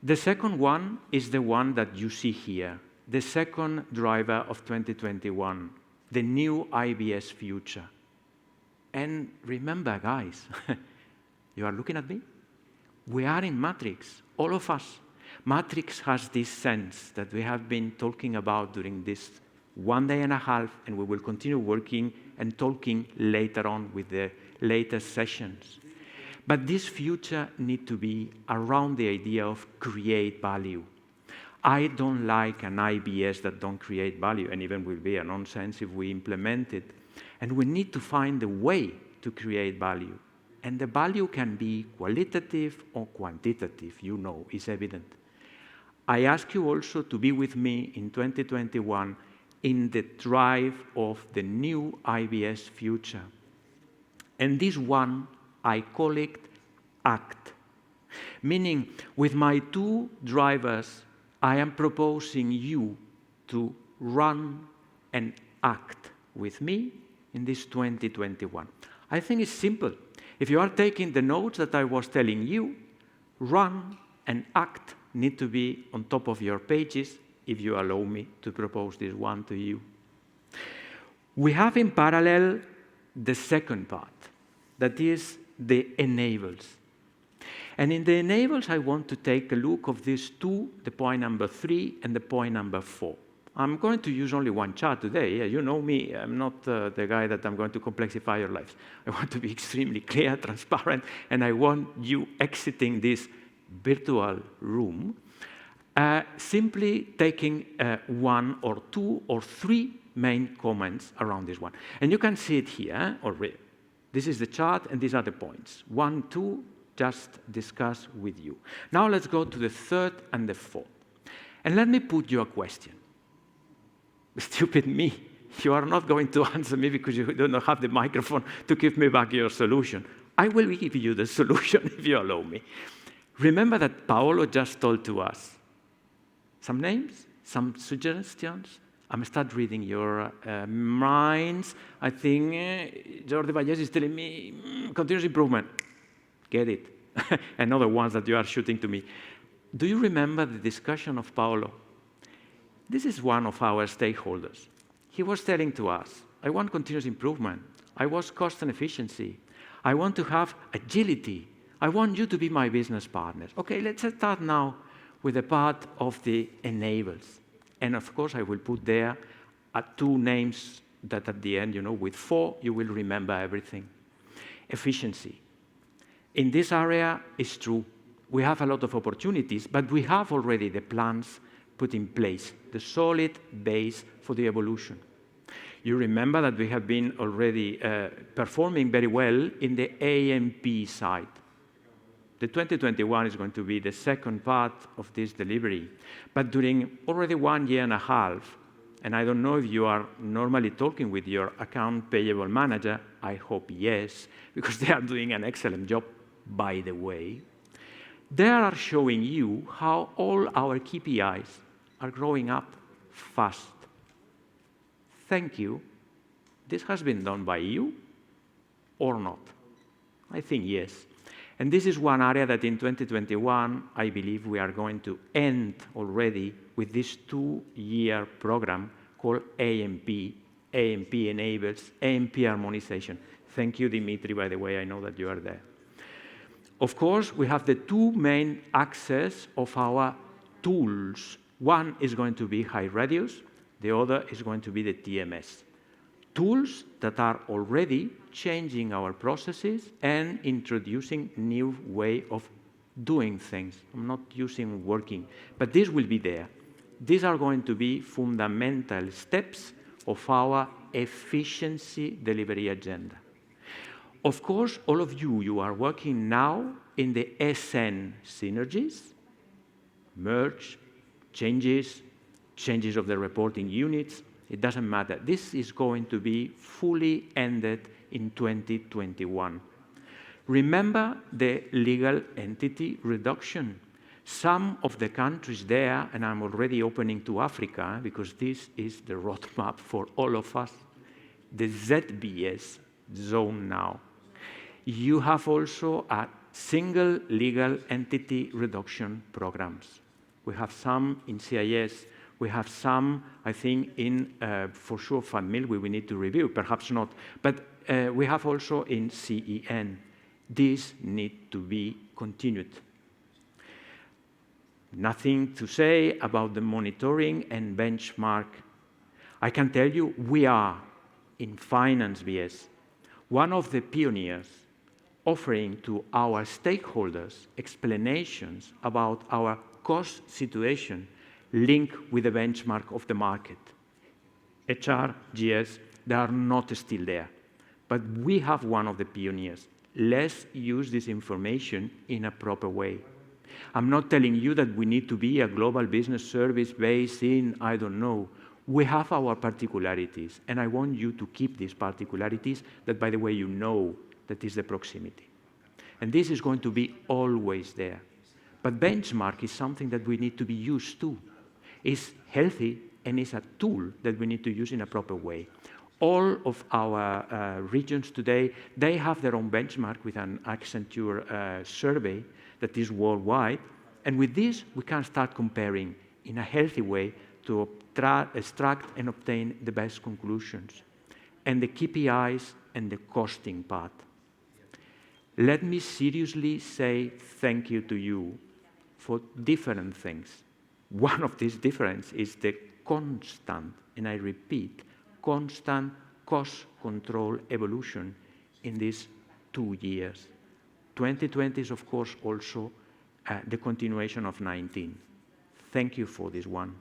The second one is the one that you see here, the second driver of 2021, the new IBS future. And remember, guys, you are looking at me? We are in Matrix, all of us. Matrix has this sense that we have been talking about during this 1.5 days, and we will continue working and talking later on with the latest sessions. But this future needs to be around the idea of create value. I don't like an IBS that don't create value, and even will be a nonsense if we implement it. And we need to find a way to create value. And the value can be qualitative or quantitative, you know, it's evident. I ask you also to be with me in 2021 in the drive of the new IBS future. And this one, I call it ACT. Meaning, with my 2 drivers, I am proposing you to run and act with me in this 2021. I think it's simple. If you are taking the notes that I was telling you, run and act need to be on top of your pages, if you allow me to propose this one to you. We have in parallel the second part, that is the enables. And in the enables, I want to take a look of these 2, the point number 3 and the point number 4. I'm going to use only one chart today. You know me, I'm not the guy that I'm going to complexify your lives. I want to be extremely clear, transparent, and I want you exiting this virtual room simply taking 1 or 2 or 3 main comments around this one. And you can see it here already. This is the chart, and these are the points. 1, 2, just discuss with you. Now let's go to the third and the fourth. And let me put you a question. Stupid me. You are not going to answer me because you do not have the microphone to give me back your solution. I will give you the solution if you allow me. Remember that Paolo just told to us some names, some suggestions. I'm start reading your minds. I think Jordi Valles is telling me continuous improvement. Get it. And other ones that you are shooting to me. Do you remember the discussion of Paolo? This is one of our stakeholders. He was telling to us, I want continuous improvement. I want cost and efficiency. I want to have agility. I want you to be my business partners. Okay, let's start now with the part of the enables. And of course, I will put there 2 names that at the end, with 4, you will remember everything. Efficiency. In this area, it's true. We have a lot of opportunities, but we have already the plans put in place, the solid base for the evolution. You remember that we have been already performing very well in the AMP side. The 2021 is going to be the second part of this delivery. But during already 1.5 years, And I don't know if you are normally talking with your account payable manager. I hope yes, because they are doing an excellent job, by the way. They are showing you how all our KPIs are growing up fast. Thank you. This has been done by you or not? I think yes. And this is one area that in 2021, I believe we are going to end already with this 2-year program called AMP. AMP enables AMP harmonization. Thank you, Dimitri, by the way, I know that you are there. Of course, we have the two main axes of our tools. One is going to be high radius, the other is going to be the TMS. Tools that are already changing our processes and introducing new way of doing things. I'm not using working, but this will be there. These are going to be fundamental steps of our efficiency delivery agenda. Of course, all of you are working now in the SN synergies, merge, changes of the reporting units. It doesn't matter. This is going to be fully ended in 2021. Remember the legal entity reduction. Some of the countries there, and I'm already opening to Africa because this is the roadmap for all of us, the ZBS zone now. You have also a single legal entity reduction programs. We have some in CIS. We have some, I think, in, for sure, FAMIL, we need to review, perhaps not. But we have also in CEN. These need to be continued. Nothing to say about the monitoring and benchmark. I can tell you we are, in Finance BS, one of the pioneers offering to our stakeholders explanations about our cost situation linked with the benchmark of the market. HR, GS, they are not still there. But we have one of the pioneers. Let's use this information in a proper way. I'm not telling you that we need to be a global business service based in, I don't know. We have our particularities, and I want you to keep these particularities that, by the way, you know that is the proximity. And this is going to be always there. But benchmark is something that we need to be used to. It's healthy, and it's a tool that we need to use in a proper way. All of our regions today, they have their own benchmark with an Accenture survey that is worldwide. And with this, we can start comparing in a healthy way to extract and obtain the best conclusions. And the KPIs and the costing part. Let me seriously say thank you to you for different things. One of these differences is the constant, and I repeat, constant cost control evolution in these 2 years. 2020 is, of course, also the continuation of 19. Thank you for this one.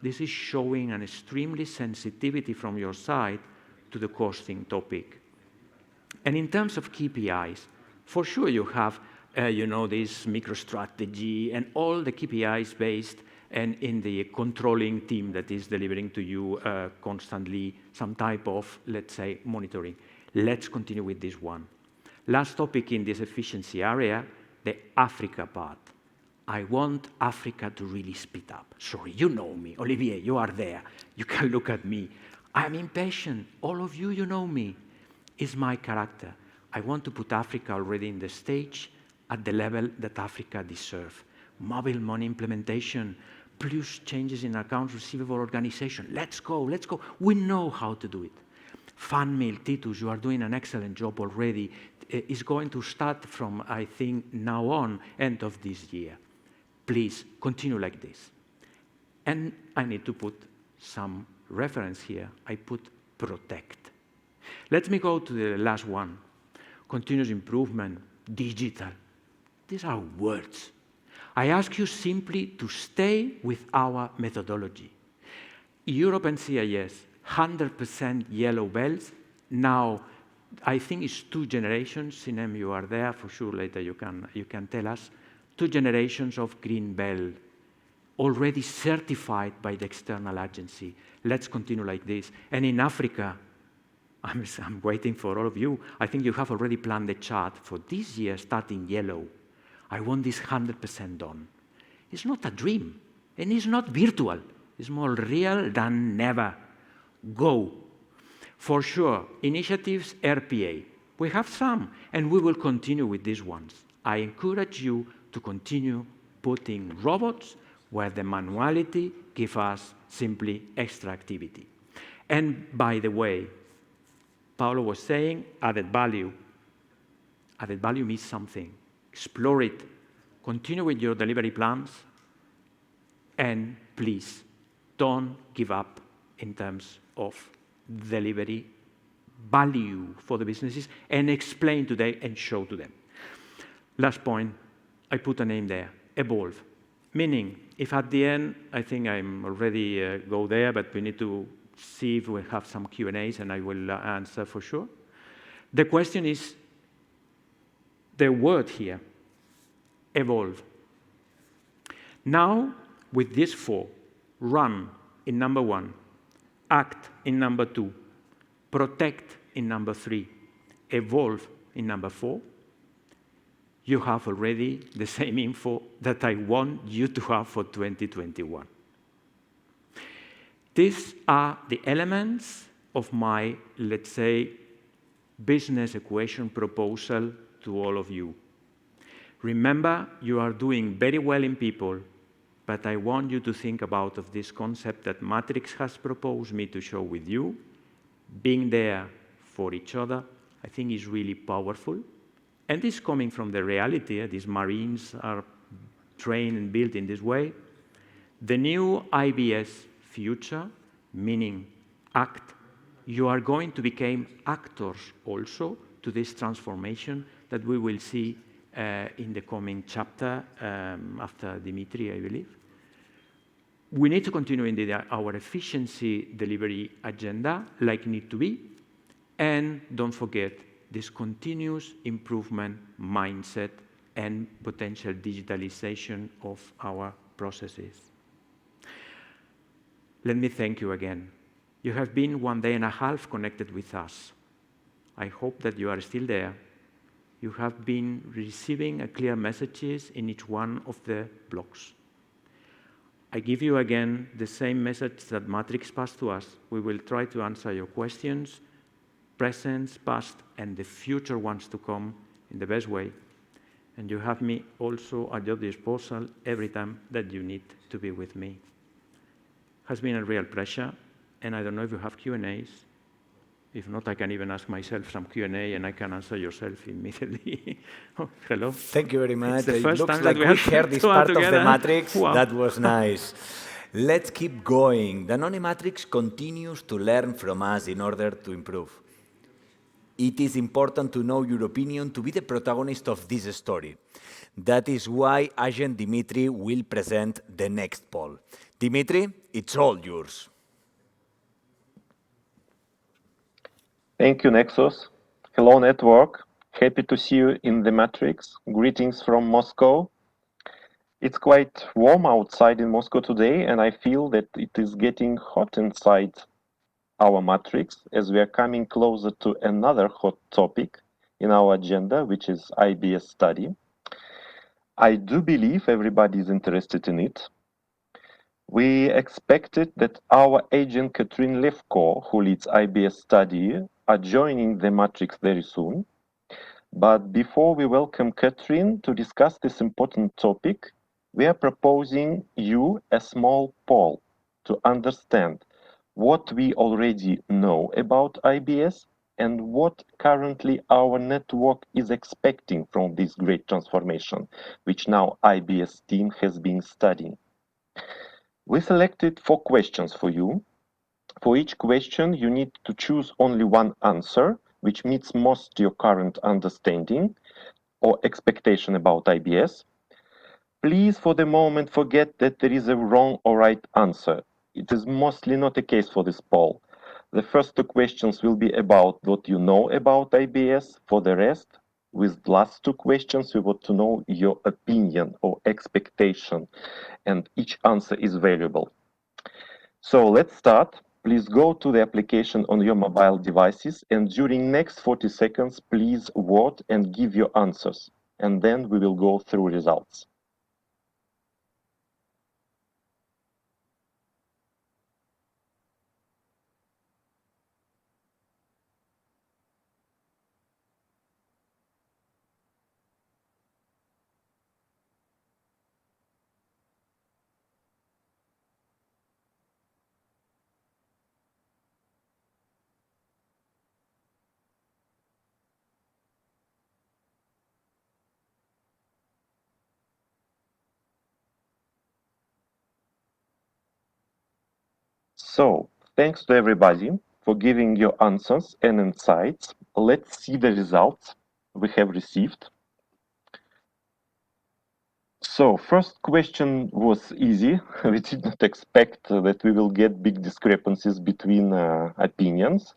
This is showing an extremely sensitivity from your side to the costing topic. And in terms of KPIs, for sure you have, this micro-strategy and all the KPIs based and in the controlling team that is delivering to you constantly some type of, let's say, monitoring. Let's continue with this one. Last topic in this efficiency area, the Africa part. I want Africa to really speed up. Sorry, you know me. Olivier, you are there. You can look at me. I'm impatient. All of you, you know me. It's my character. I want to put Africa already in the stage at the level that Africa deserves. Mobile money implementation, plus changes in accounts receivable organization. Let's go, let's go. We know how to do it. FANMIL, Titus, you are doing an excellent job already. It's going to start from, I think, now on, end of this year. Please, continue like this. And I need to put some reference here. I put protect. Let me go to the last one. Continuous improvement, digital. These are words. I ask you simply to stay with our methodology. Europe and CIS, 100% yellow belts. Now, I think it's 2 generations. Sinem, you are there for sure. Later you can tell us. 2 generations of green belt. already certified by the external agency. Let's continue like this. And in Africa, I'm waiting for all of you. I think you have already planned the chart for this year, starting yellow. I want this 100% done. It's not a dream, and it's not virtual. It's more real than never. Go. For sure, initiatives RPA. We have some, and we will continue with these ones. I encourage you to continue putting robots where the manuality gives us simply extra activity. And by the way, Paolo was saying added value. Added value means something. Explore it. Continue with your delivery plans. And please, don't give up in terms of delivery value for the businesses, and explain to them and show to them. Last point, I put a name there, evolve. Meaning, if at the end, I think I'm already go there, but we need to see if we have some Q&As, and I will answer for sure. The question is, the word here, evolve. Now, with these four, run in number 1, act in number 2, protect in number 3, evolve in number 4, you have already the same info that I want you to have for 2021. These are the elements of my, let's say, business equation proposal to all of you. Remember, you are doing very well in people, but I want you to think about of this concept that Matrix has proposed me to show with you. Being there for each other, I think is really powerful. And this coming from the reality, these Marines are trained and built in this way. The new IBS future, meaning act, you are going to become actors also to this transformation that we will see in the coming chapter after Dimitri, I believe. We need to continue in our efficiency delivery agenda like need to be, and don't forget this continuous improvement mindset and potential digitalization of our processes. Let me thank you again. You have been 1.5 days connected with us. I hope that you are still there. You have been receiving clear messages in each one of the blocks. I give you again the same message that Matrix passed to us. We will try to answer your questions, present, past, and the future ones to come in the best way. And you have me also at your disposal every time that you need to be with me. It has been a real pleasure, and I don't know if you have Q&As. If not, I can even ask myself some Q&A, and I can answer yourself immediately. Oh, hello. Thank you very much. It looks like we shared this part of the Matrix. Wow. That was nice. Let's keep going. Danone Matrix continues to learn from us in order to improve. It is important to know your opinion to be the protagonist of this story. That is why Agent Dimitri will present the next poll. Dimitri, it's all yours. Thank you, Nexus. Hello, network. Happy to see you in the Matrix. Greetings from Moscow. It's quite warm outside in Moscow today, and I feel that it is getting hot inside our Matrix as we are coming closer to another hot topic in our agenda, which is IBS study. I do believe everybody is interested in it. We expected that our agent Catherine Levko, who leads IBS study, are joining the Matrix very soon. But before we welcome Catherine to discuss this important topic, we are proposing you a small poll to understand what we already know about IBS and what currently our network is expecting from this great transformation, which now IBS team has been studying. We selected 4 questions for you. For each question, you need to choose only one answer, which meets most your current understanding or expectation about IBS. Please, for the moment, forget that there is a wrong or right answer. It is mostly not the case for this poll. The first 2 questions will be about what you know about IBS. For the rest, with the last two questions, we want to know your opinion or expectation, and each answer is valuable. So let's start. Please go to the application on your mobile devices, and during next 40 seconds, please vote and give your answers, and then we will go through results. So, thanks to everybody for giving your answers and insights. Let's see the results we have received. So, first question was easy. We did not expect that we will get big discrepancies between opinions.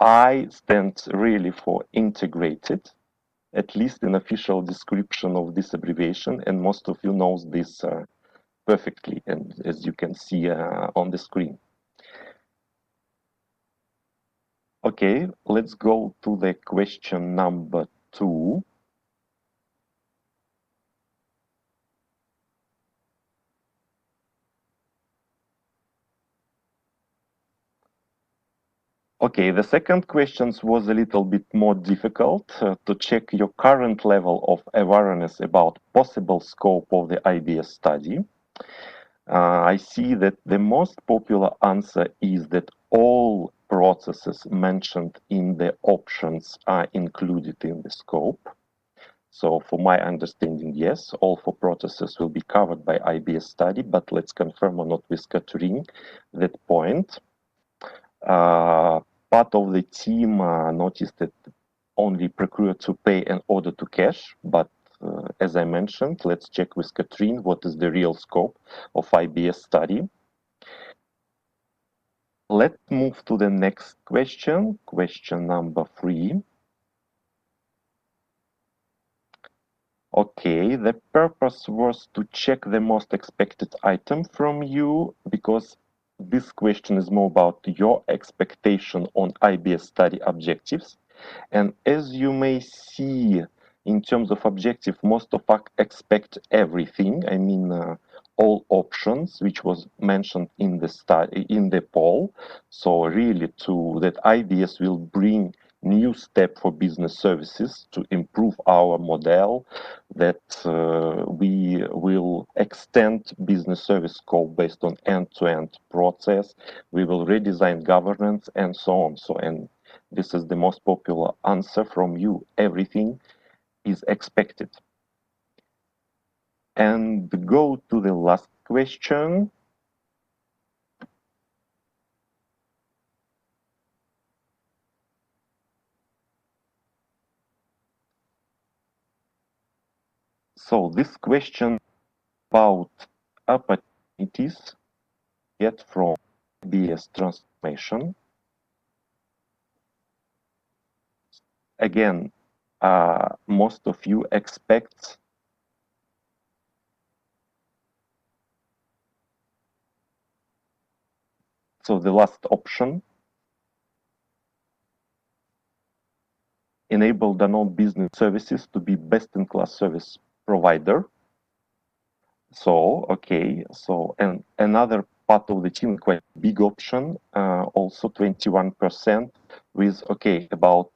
I stand really for integrated, at least in official description of this abbreviation, and most of you knows this perfectly, and as you can see on the screen. Okay, let's go to the question number 2. Okay, the second question was a little bit more difficult to check your current level of awareness about possible scope of the IBS study. I see that the most popular answer is that all processes mentioned in the options are included in the scope. So for my understanding, yes, all 4 processes will be covered by IBS study, but let's confirm or not with Catherine that point. Part of the team noticed that only procure to pay and order to cash, but as I mentioned, let's check with Catherine what is the real scope of IBS study. Let's move to the next question, question number 3. Okay, the purpose was to check the most expected item from you, because this question is more about your expectation on IBS study objectives. And as you may see, in terms of objective, most of us expect everything. I mean, all options, which was mentioned in the study, in the poll. So really, that IBS will bring new step for business services to improve our model, that we will extend business service scope based on end-to-end process. We will redesign governance and so on. So, and this is the most popular answer from you. Everything is expected. And go to the last question. So this question about opportunities get from IBS transformation. Again, most of you expect so the last option, enable Danone Business Services to be best-in-class service provider. So, okay, so, and another part of the team, quite big option, also 21% with, okay, about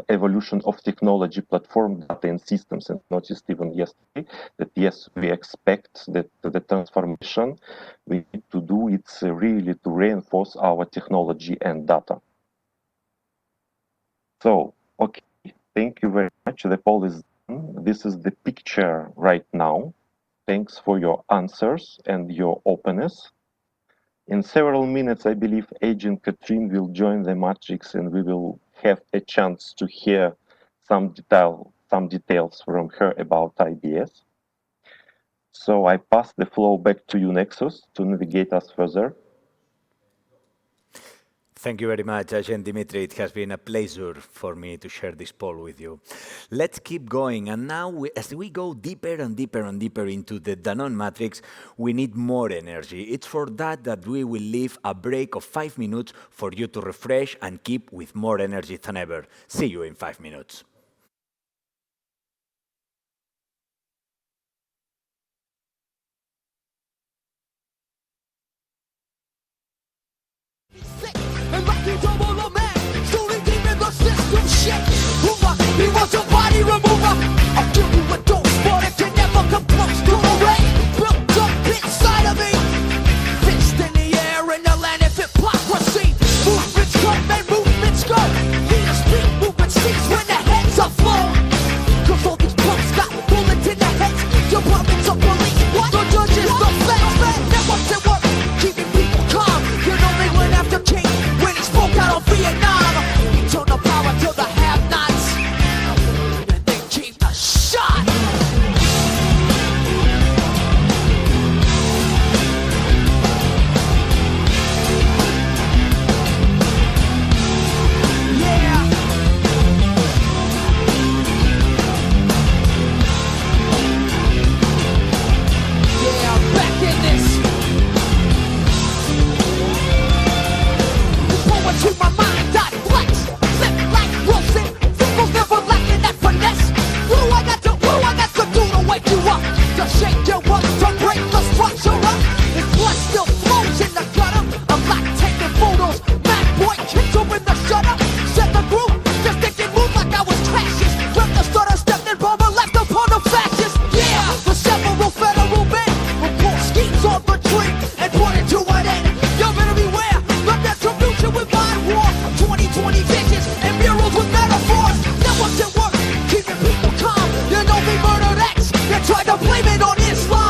evolution of technology platform, data and systems, and noticed even yesterday that yes, we expect that the transformation we need to do, it's really to reinforce our technology and data. So, okay, thank you very much. The poll is done. This is the picture right now. Thanks for your answers and your openness. In several minutes, I believe Agent Catherine will join the matrix, and we will have a chance to hear some details from her about IBS. So I pass the floor back to you, Nexus, to navigate us further. Thank you very much, Agent Dimitri. It has been a pleasure for me to share this poll with you. Let's keep going. And now, as we go deeper and deeper and deeper into the Danone matrix, we need more energy. It's for that we will leave a break of 5 minutes for you to refresh and keep with more energy than ever. See you in 5 minutes. And Rocky double a man, slowly demon the system shake. He wants a body remover. I'll give you a dose, but it can never come close to a ray. Built up inside of me. Fist in the air in the land of hypocrisy. Movements come and movements go. Need a speed movement cease when the heads are flown. Cause all these punks got bullets in their heads. Your province of police, what? The judges, the feds, networks at work. Keeping people calm. You know they went after King when he spoke out on Vietnam. He turned the power to the have-nots, and they keep the shot. Yeah. Yeah, back in this. Poetry, my mind, dot flex. Flip like Wilson. Symbols never lacking that finesse. What do I got to do to wake you up? To shake your up, to break the structure up. His blood still flows in the gutter. I'm like taking photos. Mad boy kicks open the shutter. Set the groove, just thinking move like I was crashes. Grab the stutter, stepped in, bomber left upon the fascists. Yeah, the several federal men will pull schemes off the tree and put it to an end. You better beware, the retribution with mind war. 2020 visions and murals with metaphors. Networks at work, keeping people calm. You know we murdered X, they tried to blame it on Islam.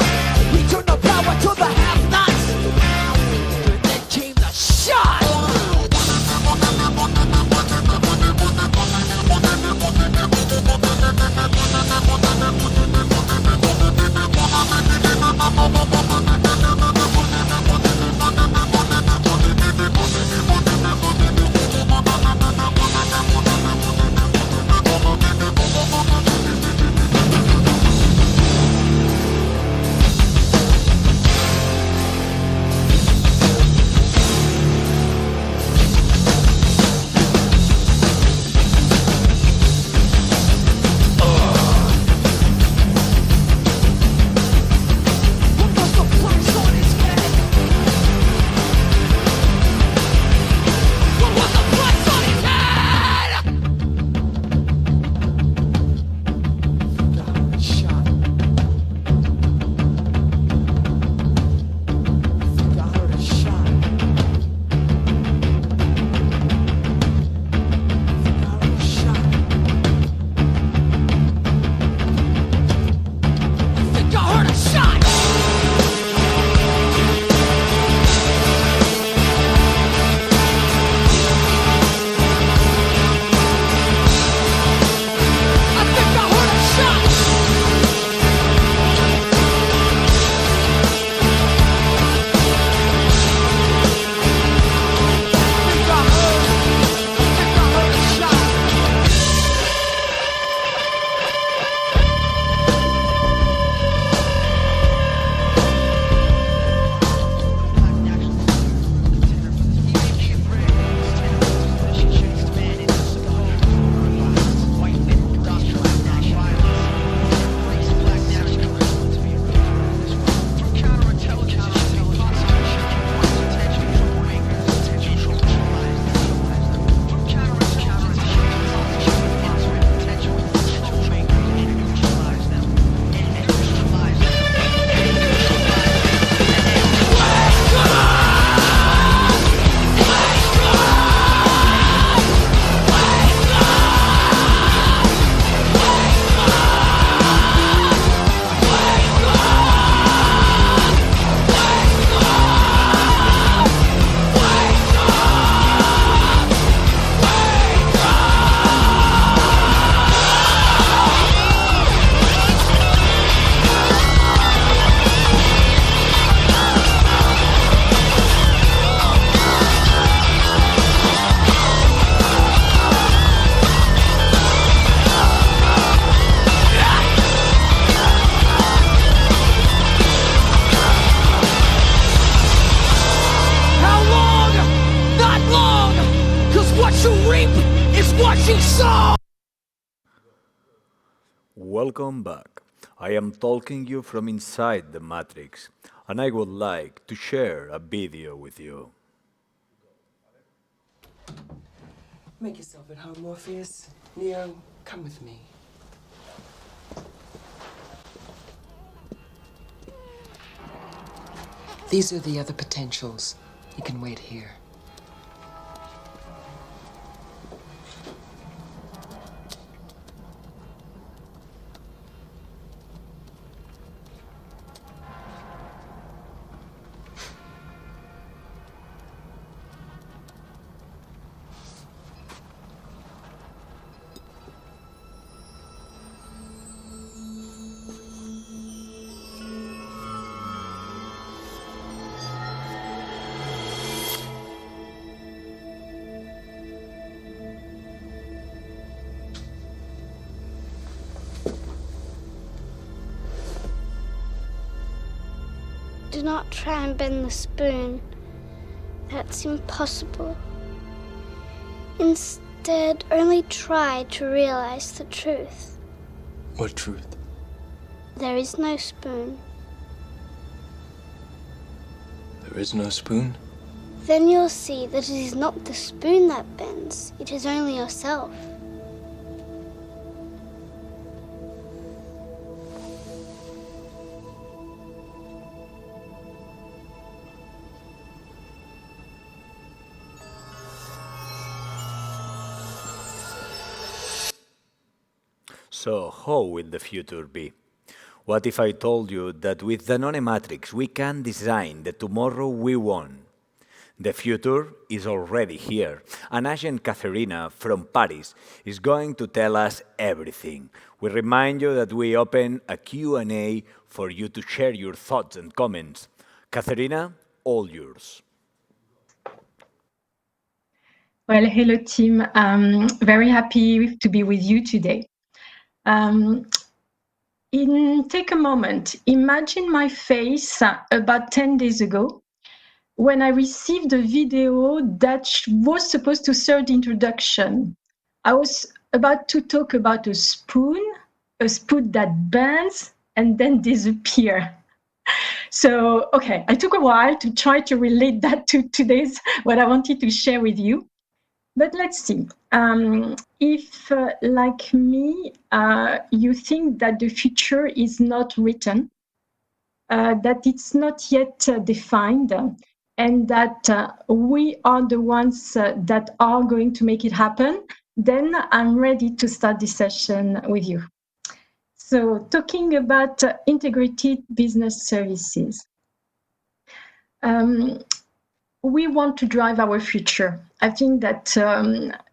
Welcome back. I am talking you from inside the Matrix, and I would like to share a video with you. Make yourself at home, Morpheus. Neo, come with me. These are the other potentials. You can wait here. Do not try and bend the spoon. That's impossible. Instead, only try to realize the truth. What truth? There is no spoon. There is no spoon? Then you'll see that it is not the spoon that bends, it is only yourself. So, how will the future be? What if I told you that with the Danone Matrix we can design the tomorrow we want? The future is already here, and Agent Katharina from Paris is going to tell us everything. We remind you that we open a Q&A for you to share your thoughts and comments. Katharina, all yours. Well, hello team. I'm very happy to be with you today. Take a moment. Imagine my face about 10 days ago when I received a video that was supposed to serve the introduction. I was about to talk about a spoon that bends and then disappears. So, okay, I took a while to try to relate that to today's what I wanted to share with you. But let's see. If, like me, you think that the future is not written, that it's not yet defined, and that we are the ones that are going to make it happen, then I'm ready to start this session with you. So, talking about integrated business services. We want to drive our future. I think that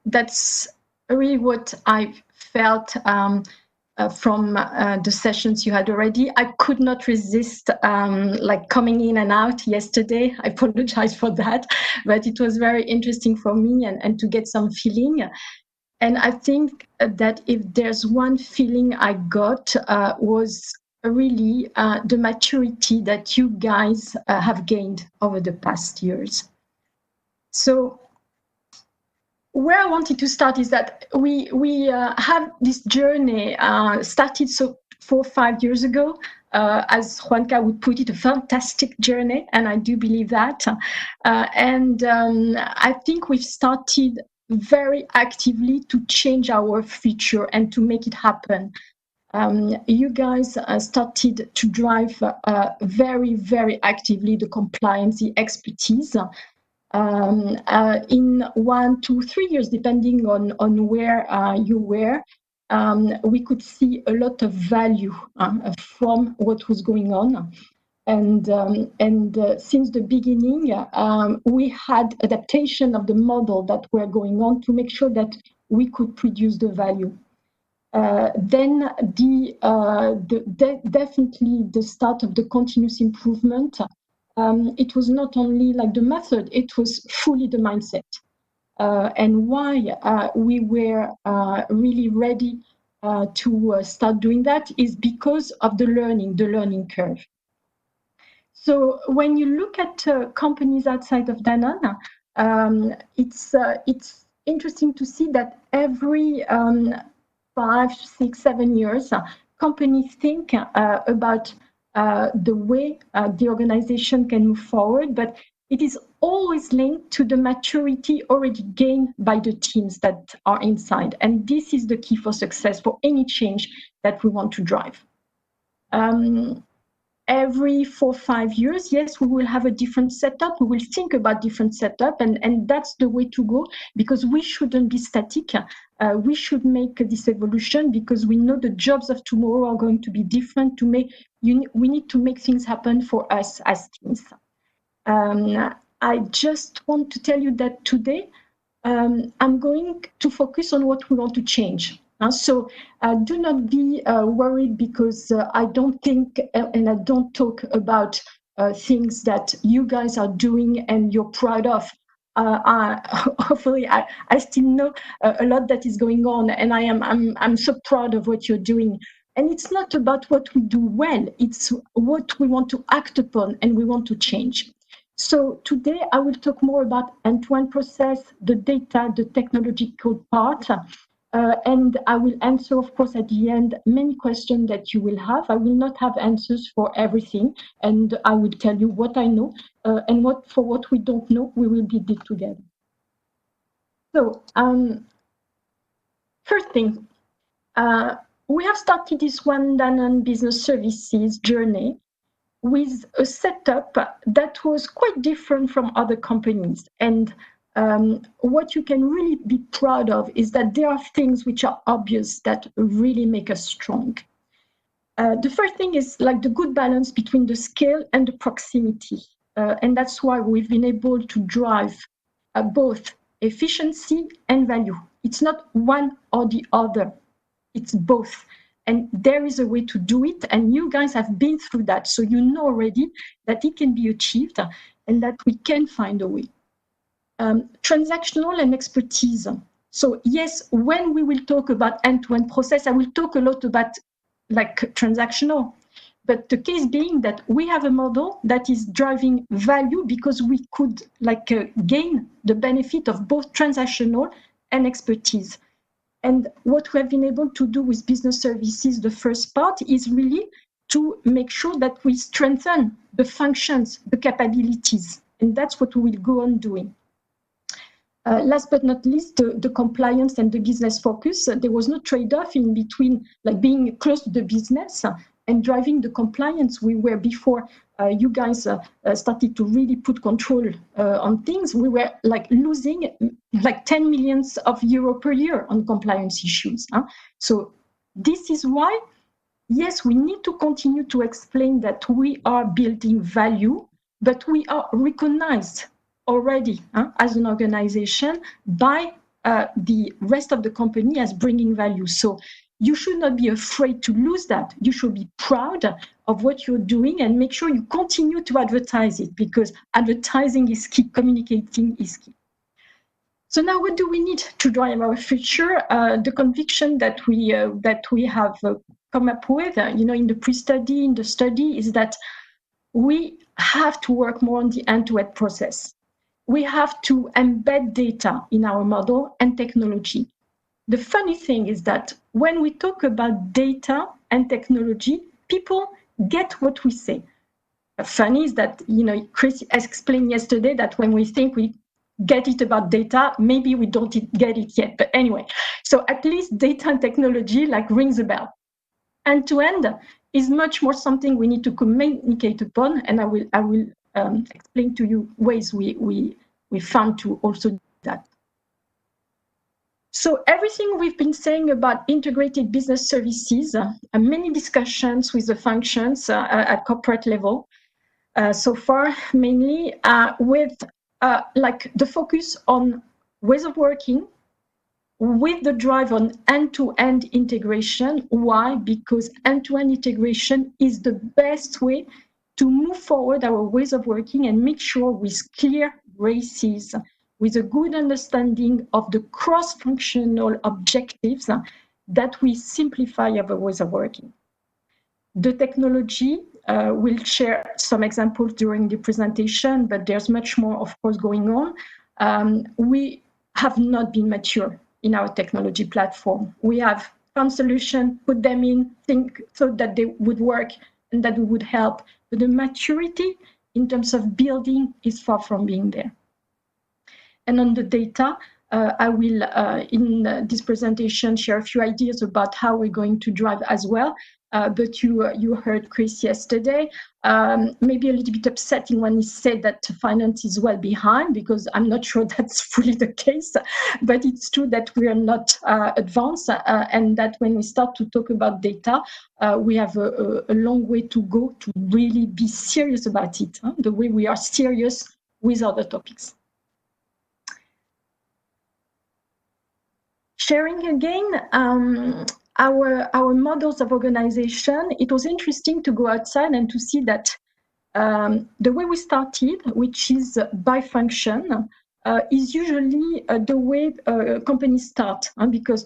that's really what I felt from the sessions you had already. I could not resist like coming in and out yesterday. I apologize for that, but it was very interesting for me and to get some feeling. And I think that if there's one feeling I got was really the maturity that you guys have gained over the past years. So where I wanted to start is that we have this journey started 4 or 5 years ago, as Juanca would put it, a fantastic journey, and I do believe that. I think we've started very actively to change our future and to make it happen. You guys started to drive very, very actively the compliance, the expertise. In 1, 2, 3 years, depending on where you were, we could see a lot of value from what was going on. And since the beginning, we had adaptation of the model that were going on to make sure that we could produce the value. Then definitely the start of the continuous improvement. It was not only like the method, it was fully the mindset. And why we were really ready to start doing that is because of the learning curve. So when you look at companies outside of Danone, it's interesting to see that every 5, 6, 7 years, companies think about the way the organization can move forward, but it is always linked to the maturity already gained by the teams that are inside. And this is the key for success for any change that we want to drive. Every 4 or 5 years, yes, we will have a different setup. We will think about different setup, and that's the way to go, because we shouldn't be static. We should make this evolution, because we know the jobs of tomorrow are going to be different. We need to make things happen for us as teams. I just want to tell you that today I'm going to focus on what we want to change. So do not be worried, because I don't think and I don't talk about things that you guys are doing and you're proud of. Hopefully, I still know a lot that is going on, and I'm so proud of what you're doing. And it's not about what we do well; it's what we want to act upon and we want to change. So today I will talk more about end-to-end process, the data, the technological part. And I will answer, of course, at the end, many questions that you will have. I will not have answers for everything, and I will tell you what I know, and for what we don't know, we will build it together. So, first thing, we have started this One Danone Business Services journey with a setup that was quite different from other companies. And what you can really be proud of is that there are things which are obvious that really make us strong. The first thing is like the good balance between the scale and the proximity. And that's why we've been able to drive both efficiency and value. It's not one or the other, it's both. And there is a way to do it, and you guys have been through that, so you know already that it can be achieved and that we can find a way. Transactional and expertise. So yes, when we will talk about end-to-end process, I will talk a lot about like transactional, but the case being that we have a model that is driving value because we could gain the benefit of both transactional and expertise. And what we have been able to do with business services, the first part, is really to make sure that we strengthen the functions, the capabilities, and that's what we will go on doing. Last but not least, the compliance and the business focus. There was no trade-off in between being close to the business and driving the compliance. We were before you guys started to really put control on things. We were losing 10 million euro per year on compliance issues. So this is why, yes, we need to continue to explain that we are building value, but we are recognized already as an organization by the rest of the company as bringing value. So you should not be afraid to lose that. You should be proud of what you're doing and make sure you continue to advertise it, because advertising is key, communicating is key. So now what do we need to drive our future? The conviction that we have come up with, in the pre-study, in the study, is that we have to work more on the end-to-end process. We have to embed data in our model and technology. The funny thing is that when we talk about data and technology, people get what we say. Funny is that, Chris explained yesterday that when we think we get it about data, maybe we don't get it yet. But anyway, so at least data and technology rings a bell. End-to-end is much more something we need to communicate upon, and I will explain to you ways we found to also do that. So everything we've been saying about integrated business services, many discussions with the functions at corporate level so far, mainly with the focus on ways of working, with the drive on end-to-end integration. Why? Because end-to-end integration is the best way to move forward our ways of working and make sure with clear races, with a good understanding of the cross-functional objectives, that we simplify our ways of working. The technology, we'll share some examples during the presentation, but there's much more, of course, going on. We have not been mature in our technology platform. We have found solution, put them in, thought that they would work and that we would help. But the maturity in terms of building is far from being there. And on the data, I will, in this presentation, share a few ideas about how we're going to drive as well. But you heard Chris yesterday, maybe a little bit upsetting when he said that finance is well behind, because I'm not sure that's fully the case. But it's true that we are not advanced, and that when we start to talk about data, we have a long way to go to really be serious about it, the way we are serious with other topics. Sharing again, our models of organization, it was interesting to go outside and to see that the way we started, which is by function, is usually the way companies start, because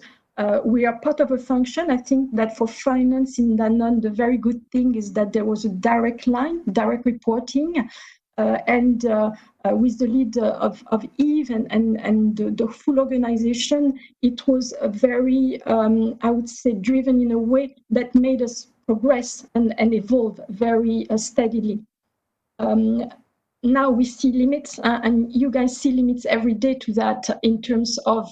we are part of a function. I think that for finance in Danone, the very good thing is that there was a direct line, direct reporting, and with the lead of Yves and the full organization, it was a very, I would say, driven in a way that made us progress and evolve very steadily. Now we see limits, and you guys see limits every day to that in terms of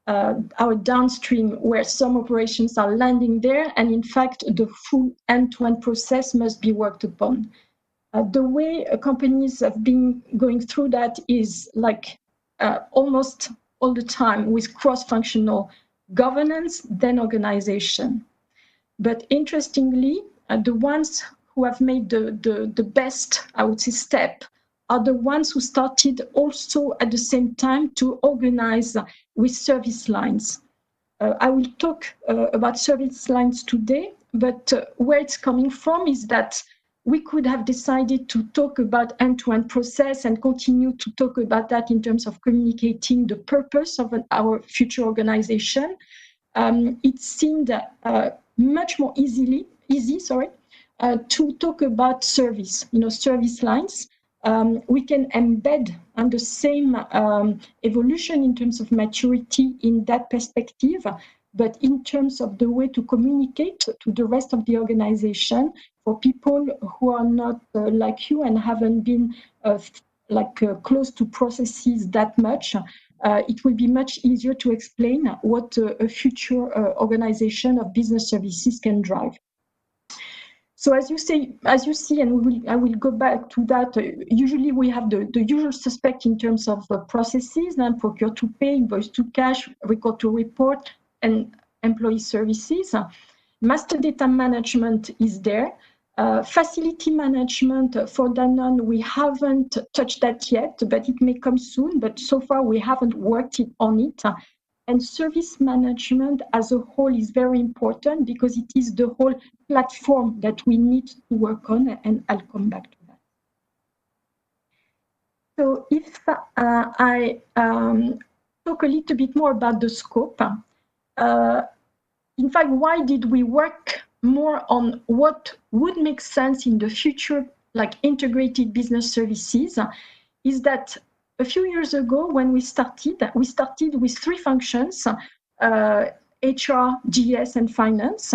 our downstream, where some operations are landing there, and in fact, the full end-to-end process must be worked upon. The way companies have been going through that is like almost all the time with cross-functional governance, then organization. But interestingly, the ones who have made the best, I would say, step are the ones who started also at the same time to organize with service lines. I will talk about service lines today, but where it's coming from is that we could have decided to talk about end-to-end process and continue to talk about that in terms of communicating the purpose of our future organization. It seemed much more easy, to talk about service, service lines. We can embed on the same evolution in terms of maturity in that perspective, but in terms of the way to communicate to the rest of the organization, for people who are not like you and haven't been close to processes that much, it will be much easier to explain what a future organization of business services can drive. So as you see, and I will go back to that, usually we have the usual suspect in terms of processes, and procure to pay, invoice to cash, record to report, and employee services. Master data management is there. Facility management for Danone, we haven't touched that yet, but it may come soon, but so far we haven't worked on it. And service management as a whole is very important because it is the whole platform that we need to work on, and I'll come back to that. So if I talk a little bit more about the scope, in fact, why did we work more on what would make sense in the future, like integrated business services, is that a few years ago when we started with three functions, HR, GS, and finance,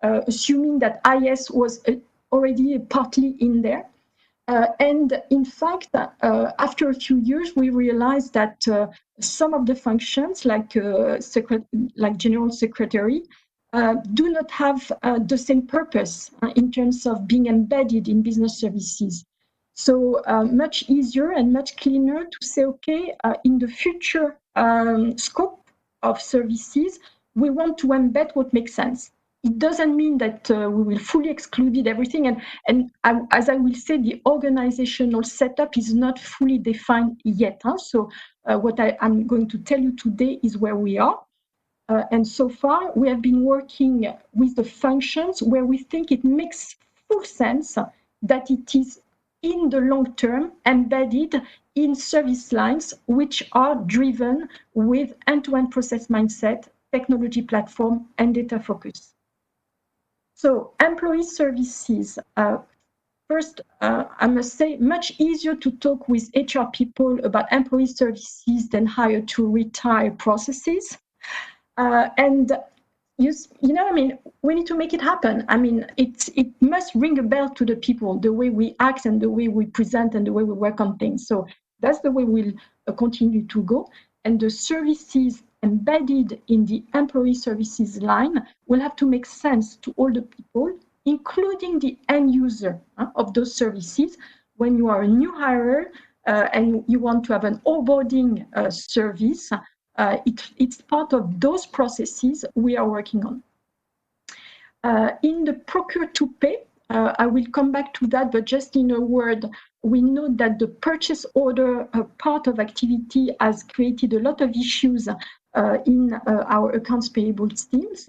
assuming that IS was already partly in there. And in fact, after a few years, we realized that some of the functions, like general secretary, do not have the same purpose in terms of being embedded in business services. So much easier and much cleaner to say, okay, in the future scope of services, we want to embed what makes sense. It doesn't mean that we will fully exclude everything. And as I will say, the organizational setup is not fully defined yet. So what I'm going to tell you today is where we are. And so far, we have been working with the functions where we think it makes full sense that it is in the long term embedded in service lines, which are driven with end-to-end process mindset, technology platform, and data focus. So employee services, first, I must say, much easier to talk with HR people about employee services than hire to retire processes. And I mean, we need to make it happen. I mean, it must ring a bell to the people, the way we act and the way we present and the way we work on things. So that's the way we'll continue to go. And the services embedded in the employee services line will have to make sense to all the people, including the end user of those services. When you are a new hirer and you want to have an onboarding service, it's part of those processes we are working on. In the procure to pay, I will come back to that, but just in a word, we know that the purchase order part of activity has created a lot of issues in our accounts payable teams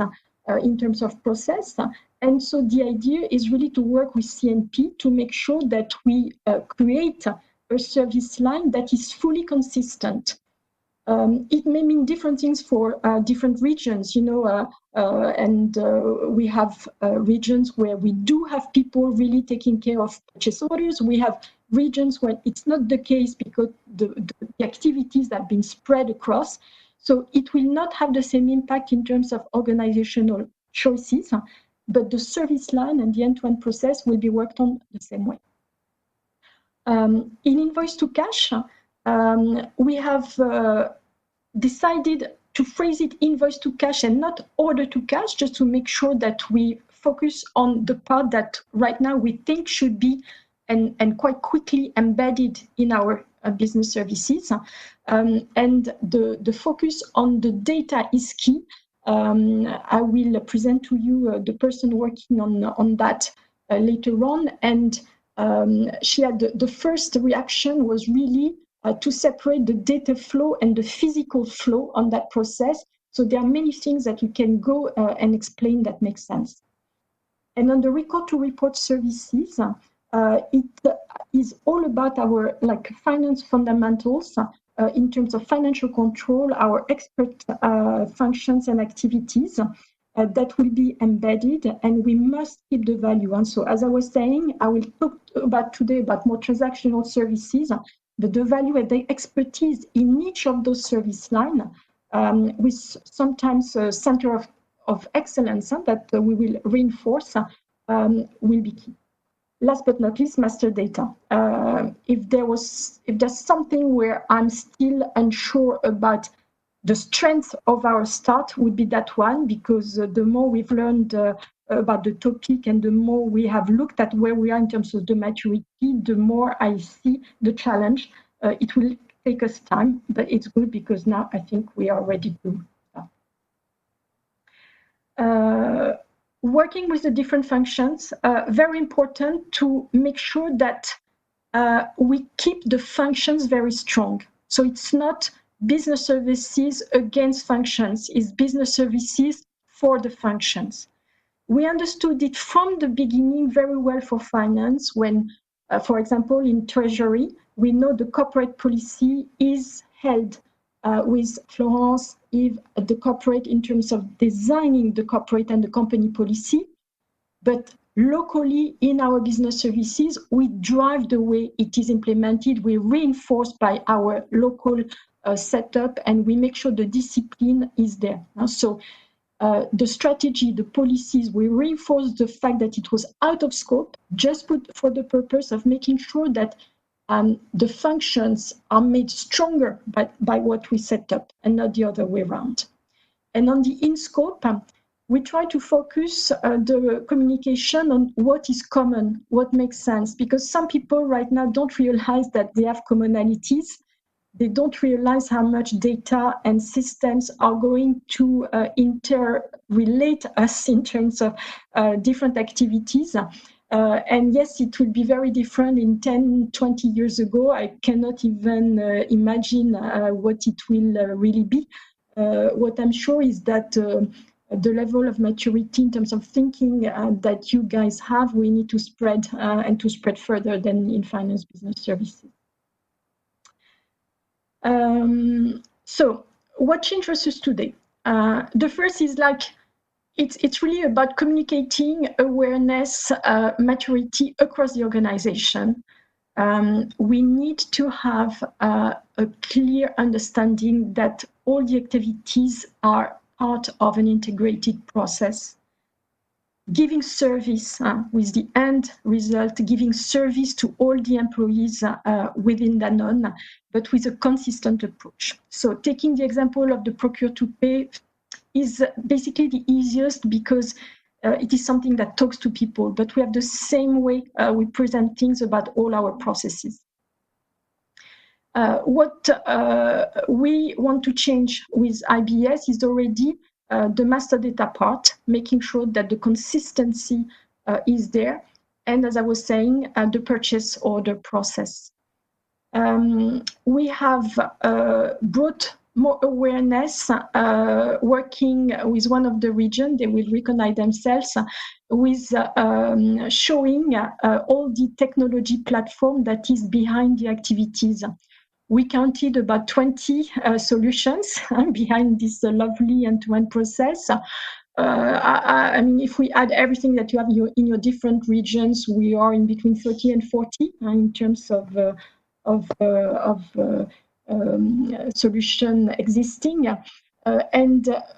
in terms of process. And so the idea is really to work with CNP to make sure that we create a service line that is fully consistent. It may mean different things for different regions, and we have regions where we do have people really taking care of purchase orders. We have regions where it's not the case because the activities have been spread across. So it will not have the same impact in terms of organizational choices, but the service line and the end-to-end process will be worked on the same way. In invoice to cash, we have decided to phrase it invoice to cash and not order to cash, just to make sure that we focus on the part that right now we think should be and quite quickly embedded in our business services. And the focus on the data is key. I will present to you the person working on that later on. And she had the first reaction was really to separate the data flow and the physical flow on that process. So there are many things that you can go and explain that make sense. And on the record to report services, it is all about our finance fundamentals in terms of financial control, our expert functions and activities that will be embedded, and we must keep the value. And so as I was saying, I will talk about today about more transactional services, but the value and the expertise in each of those service lines with sometimes a center of excellence that we will reinforce will be key. Last but not least, master data. If there's something where I'm still unsure about the strength of our start, would be that one, because the more we've learned about the topic and the more we have looked at where we are in terms of the maturity, the more I see the challenge. It will take us time, but it's good because now I think we are ready to start. Working with the different functions, very important to make sure that we keep the functions very strong. So it's not business services against functions, it's business services for the functions. We understood it from the beginning very well for finance when, for example, in treasury, we know the corporate policy is held with Florence, Yves, the corporate in terms of designing the corporate and the company policy. But locally in our business services, we drive the way it is implemented. We reinforce by our local setup, and we make sure the discipline is there. So the strategy, the policies, we reinforce the fact that it was out of scope, just for the purpose of making sure that the functions are made stronger by what we set up and not the other way around. And on the in-scope, we try to focus the communication on what is common, what makes sense, because some people right now don't realize that they have commonalities. They don't realize how much data and systems are going to interrelate us in terms of different activities. And yes, it will be very different in 10, 20 years ago. I cannot even imagine what it will really be. What I'm sure is that the level of maturity in terms of thinking that you guys have, we need to spread and to spread further than in finance business services. So what changes us today? The first is it's really about communicating awareness, maturity across the organization. We need to have a clear understanding that all the activities are part of an integrated process, giving service with the end result, giving service to all the employees within Danone, but with a consistent approach. So taking the example of the procure to pay is basically the easiest because it is something that talks to people, but we have the same way we present things about all our processes. What we want to change with IBS is already the master data part, making sure that the consistency is there. And as I was saying, the purchase order process. We have brought more awareness, working with one of the region, they will recognize themselves, with showing all the technology platform that is behind the activities. We counted about 20 solutions behind this lovely end-to-end process. I mean, if we add everything that you have in your different regions, we are in between 30 and 40 in terms of solution existing.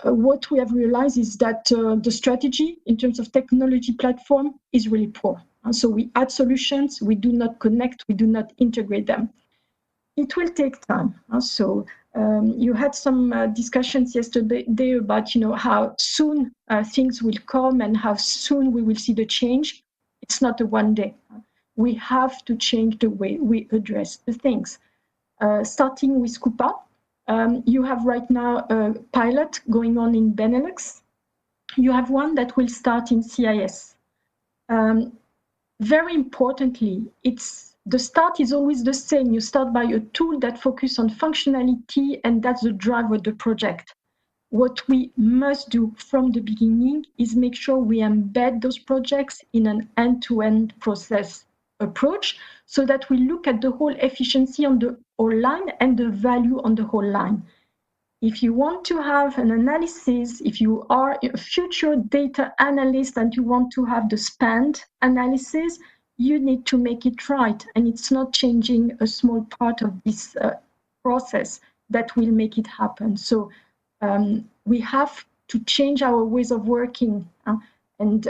What we have realized is that the strategy in terms of technology platform is really poor. So we add solutions, we do not connect, we do not integrate them. It will take time. So you had some discussions yesterday about, how soon things will come and how soon we will see the change. It's not a one day. We have to change the way we address the things. Starting with Coupa, you have right now a pilot going on in Benelux. You have one that will start in CIS. Very importantly, the start is always the same. You start by a tool that focuses on functionality, and that's the driver of the project. What we must do from the beginning is make sure we embed those projects in an end-to-end process approach so that we look at the whole efficiency on the whole line and the value on the whole line. If you want to have an analysis, if you are a future data analyst and you want to have the spend analysis, you need to make it right. And it's not changing a small part of this process that will make it happen. So we have to change our ways of working. And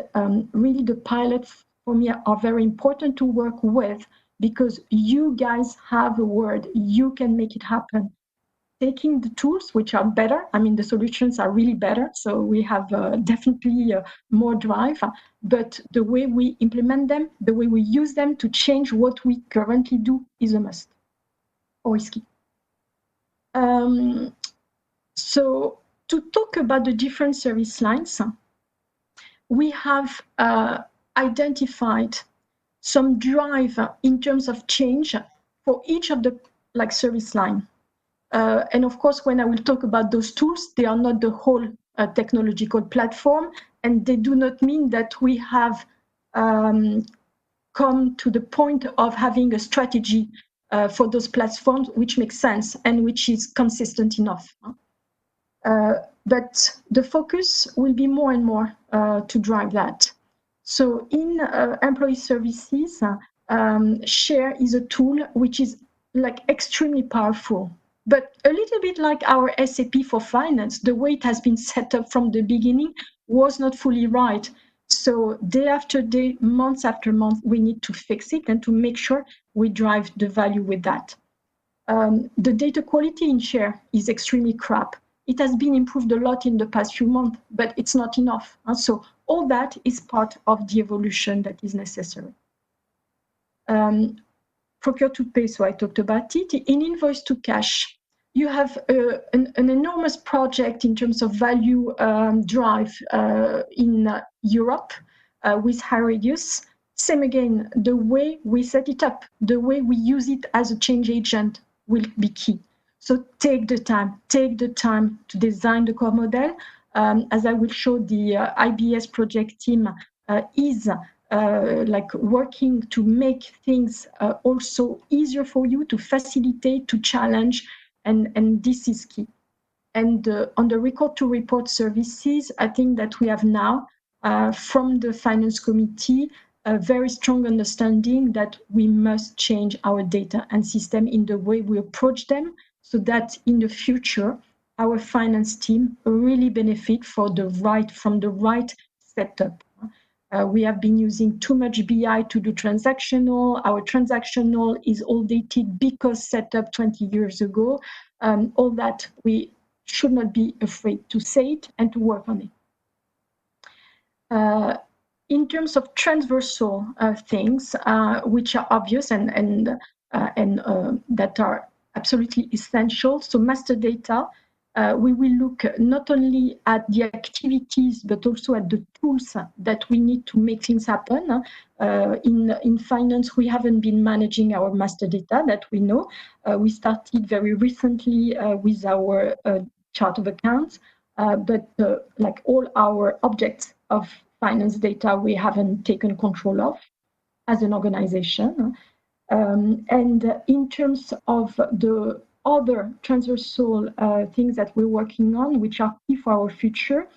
really the pilots for me are very important to work with because you guys have a word, you can make it happen. Taking the tools, which are better, I mean, the solutions are really better, so we have definitely more drive, but the way we implement them, the way we use them to change what we currently do is a must, or is key. So to talk about the different service lines, we have identified some drive in terms of change for each of the service line. And of course, when I will talk about those tools, they are not the whole technological platform, and they do not mean that we have come to the point of having a strategy for those platforms, which makes sense and which is consistent enough. But the focus will be more and more to drive that. So in employee services, Share is a tool which is extremely powerful. But a little bit like our SAP for finance, the way it has been set up from the beginning was not fully right. So day after day, month after month, we need to fix it and to make sure we drive the value with that. The data quality in Share is extremely crap. It has been improved a lot in the past few months, but it's not enough. So all that is part of the evolution that is necessary. Procure to pay, so I talked about it. In invoice to cash, you have an enormous project in terms of value drive in Europe with High-Radius. Same again, the way we set it up, the way we use it as a change agent will be key. So take the time to design the core model. As I will show, the IBS project team is working to make things also easier for you, to facilitate, to challenge, and this is key. And on the record to report services, I think that we have now, from the finance committee, a very strong understanding that we must change our data and system in the way we approach them, so that in the future, our finance team really benefit from the right setup. We have been using too much BI to do transactional. Our transactional is all dated because set up 20 years ago. All that, we should not be afraid to say it and to work on it. In terms of transversal things, which are obvious and that are absolutely essential, so master data, we will look not only at the activities, but also at the tools that we need to make things happen. In finance, we haven't been managing our master data that we know. We started very recently with our chart of accounts, but like all our objects of finance data, we haven't taken control of as an organization. And in terms of the other transversal things that we're working on, which are key for our future,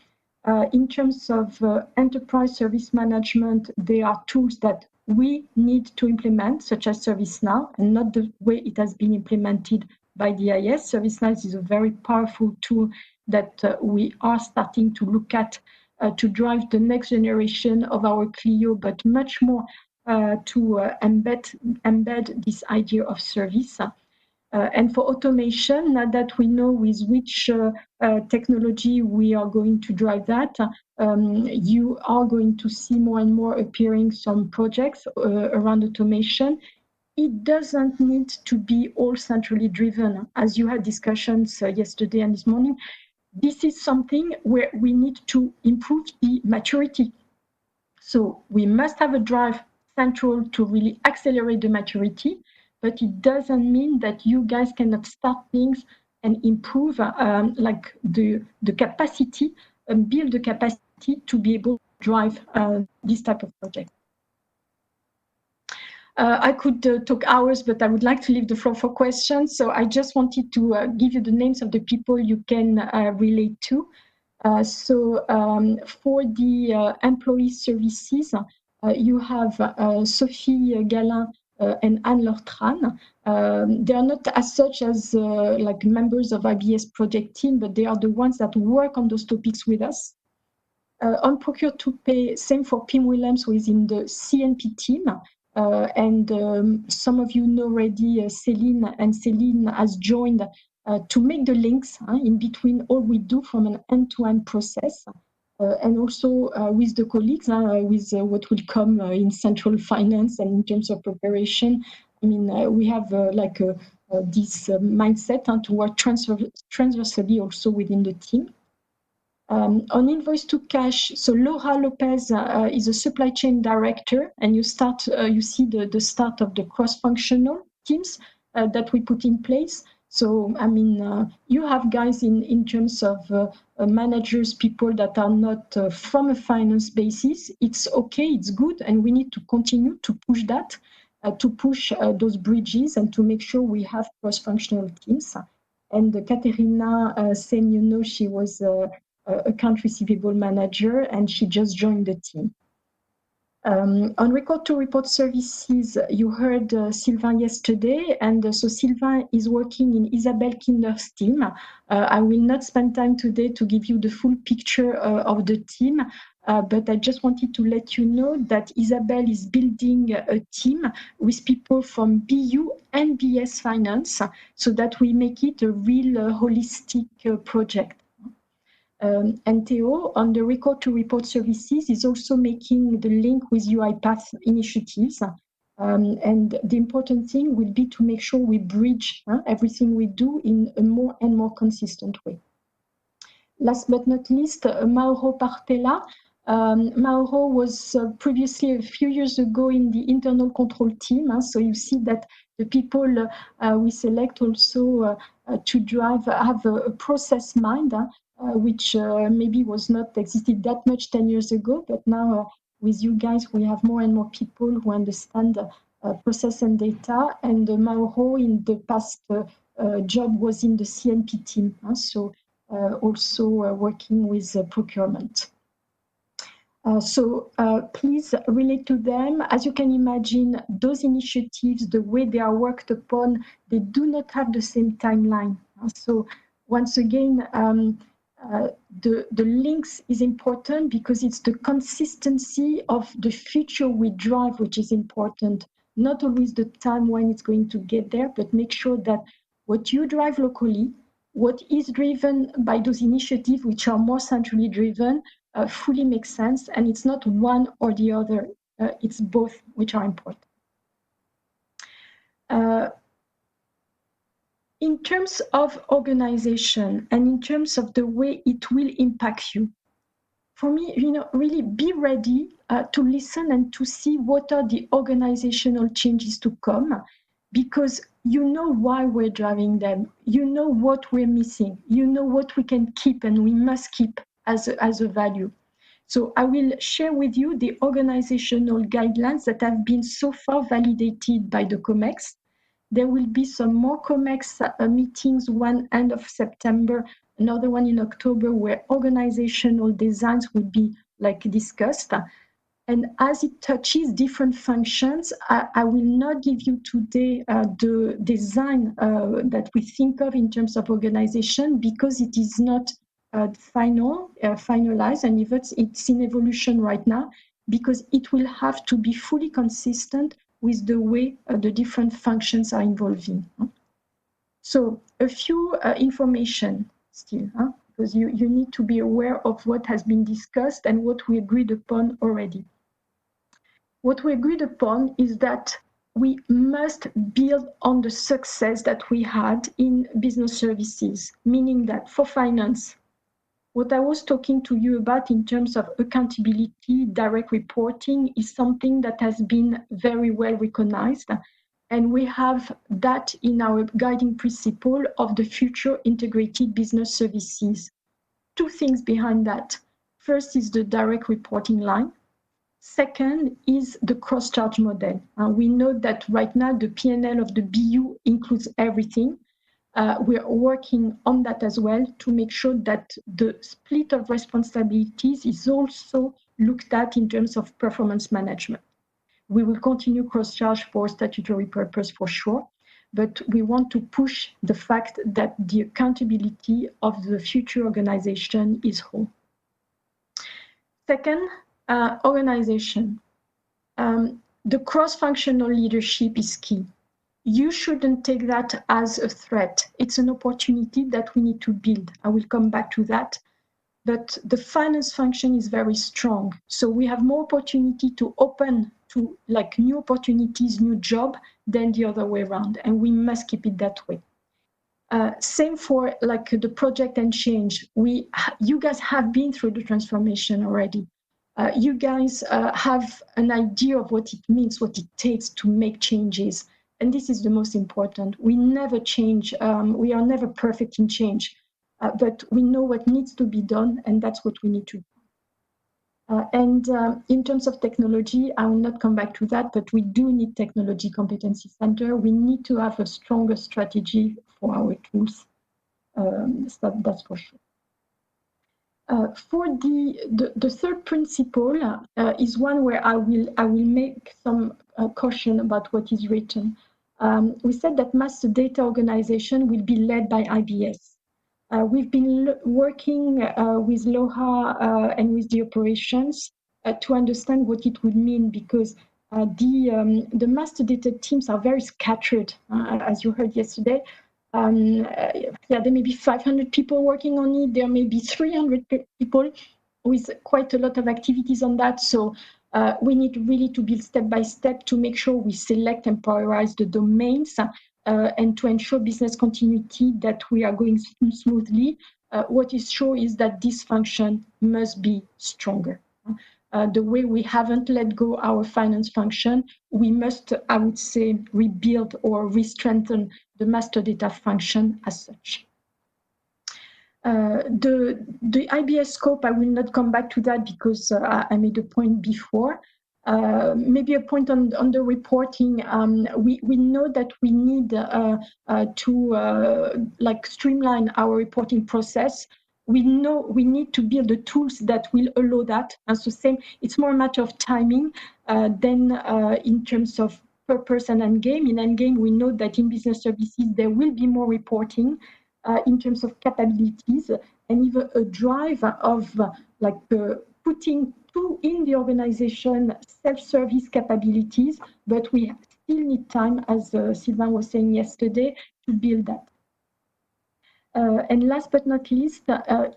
in terms of enterprise service management, there are tools that we need to implement, such as ServiceNow, and not the way it has been implemented by the IS. ServiceNow is a very powerful tool that we are starting to look at to drive the next generation of our Clio, but much more to embed this idea of service. And for automation, now that we know with which technology we are going to drive that, you are going to see more and more appearing some projects around automation. It doesn't need to be all centrally driven, as you had discussions yesterday and this morning. This is something where we need to improve the maturity. So we must have a drive central to really accelerate the maturity, but it doesn't mean that you guys cannot start things and improve like the capacity and build the capacity to be able to drive this type of project. I could talk hours, but I would like to leave the floor for questions. So I just wanted to give you the names of the people you can relate to. So for the employee services, you have Sophie Galin and Anne Lortran. They are not as such as like members of IBS project team, but they are the ones that work on those topics with us. On Procure to Pay, same for Pim Willems, who is in the CNP team. And some of you know already Céline, and Céline has joined to make the links in between all we do from an end-to-end process. And also with the colleagues, with what will come in central finance and in terms of preparation. I mean, we have this mindset to work transversally also within the team. On invoice to cash, so Laura Lopez is a supply chain director, and you see the start of the cross-functional teams that we put in place. So, I mean, you have guys in terms of managers, people that are not from a finance basis. It's okay, it's good, and we need to continue to push that, to push those bridges and to make sure we have cross-functional teams. And Katerina, same, you know, she was account receivable manager, and she just joined the team. On record to report services, you heard Sylvain yesterday, and so Sylvain is working in Isabelle Kinder's team. I will not spend time today to give you the full picture of the team, but I just wanted to let you know that Isabelle is building a team with people from BU and BS Finance so that we make it a real holistic project. And Theo, on the record to report services, is also making the link with UiPath initiatives. And the important thing will be to make sure we bridge everything we do in a more and more consistent way. Last but not least, Mauro Partella. Mauro was previously, a few years ago, in the internal control team. So you see that the people we select also to drive have a process mind, which maybe was not existed that much 10 years ago, but now with you guys, we have more and more people who understand process and data. And Mauro, in the past job, was in the CNP team, so also working with procurement. So please relate to them. As you can imagine, those initiatives, the way they are worked upon, they do not have the same timeline. So once again, the links is important because it's the consistency of the future we drive, which is important. Not always the time when it's going to get there, but make sure that what you drive locally, what is driven by those initiatives which are more centrally driven, fully makes sense. And it's not one or the other. It's both which are important. In terms of organization and in terms of the way it will impact you, for me, really be ready to listen and to see what are the organizational changes to come, because you know why we're driving them, you know what we're missing, you know what we can keep and we must keep as a value. So I will share with you the organizational guidelines that have been so far validated by the COMEX. There will be some more COMEX meetings, one end of September, another one in October, where organizational designs will be discussed. And as it touches different functions, I will not give you today the design that we think of in terms of organization, because it is not finalized, and if it's in evolution right now, because it will have to be fully consistent with the way the different functions are evolving. So a few information still, because you need to be aware of what has been discussed and what we agreed upon already. What we agreed upon is that we must build on the success that we had in business services, meaning that for finance, what I was talking to you about in terms of accountability, direct reporting, is something that has been very well recognized. And we have that in our guiding principle of the future integrated business services. Two things behind that. First is the direct reporting line. Second is the cross-charge model. We know that right now the P&L of the BU includes everything. We are working on that as well to make sure that the split of responsibilities is also looked at in terms of performance management. We will continue cross-charge for statutory purpose for sure, but we want to push the fact that the accountability of the future organization is whole. Second, organization. The cross-functional leadership is key. You shouldn't take that as a threat. It's an opportunity that we need to build. I will come back to that. But the finance function is very strong. So we have more opportunity to open to new opportunities, new job, than the other way around. And we must keep it that way. Same for the project and change. You guys have been through the transformation already. You guys have an idea of what it means, what it takes to make changes. And this is the most important. We never change. We are never perfect in change. But we know what needs to be done, and that's what we need to do. And in terms of technology, I will not come back to that, but we do need technology competency center. We need to have a stronger strategy for our tools. That's for sure. For the third principle is one where I will make some caution about what is written. We said that master data organization will be led by IBS. We've been working with LOHA and with the operations to understand what it would mean, because the master data teams are very scattered, as you heard yesterday. There may be 500 people working on it. There may be 300 people with quite a lot of activities on that. So we need really to build step by step to make sure we select and prioritize the domains and to ensure business continuity, that we are going smoothly. What is sure is that this function must be stronger. The way we haven't let go our finance function, we must, I would say, rebuild or re-strengthen the master data function as such. The IBS scope, I will not come back to that because I made a point before. Maybe a point on the reporting. We know that we need to streamline our reporting process. We know we need to build the tools that will allow that. And so it's more a matter of timing than in terms of purpose and endgame. In endgame, we know that in business services, there will be more reporting. in terms of capabilities, and even a drive of putting in the organization self-service capabilities, but we still need time, as Sylvain was saying yesterday, to build that. And last but not least,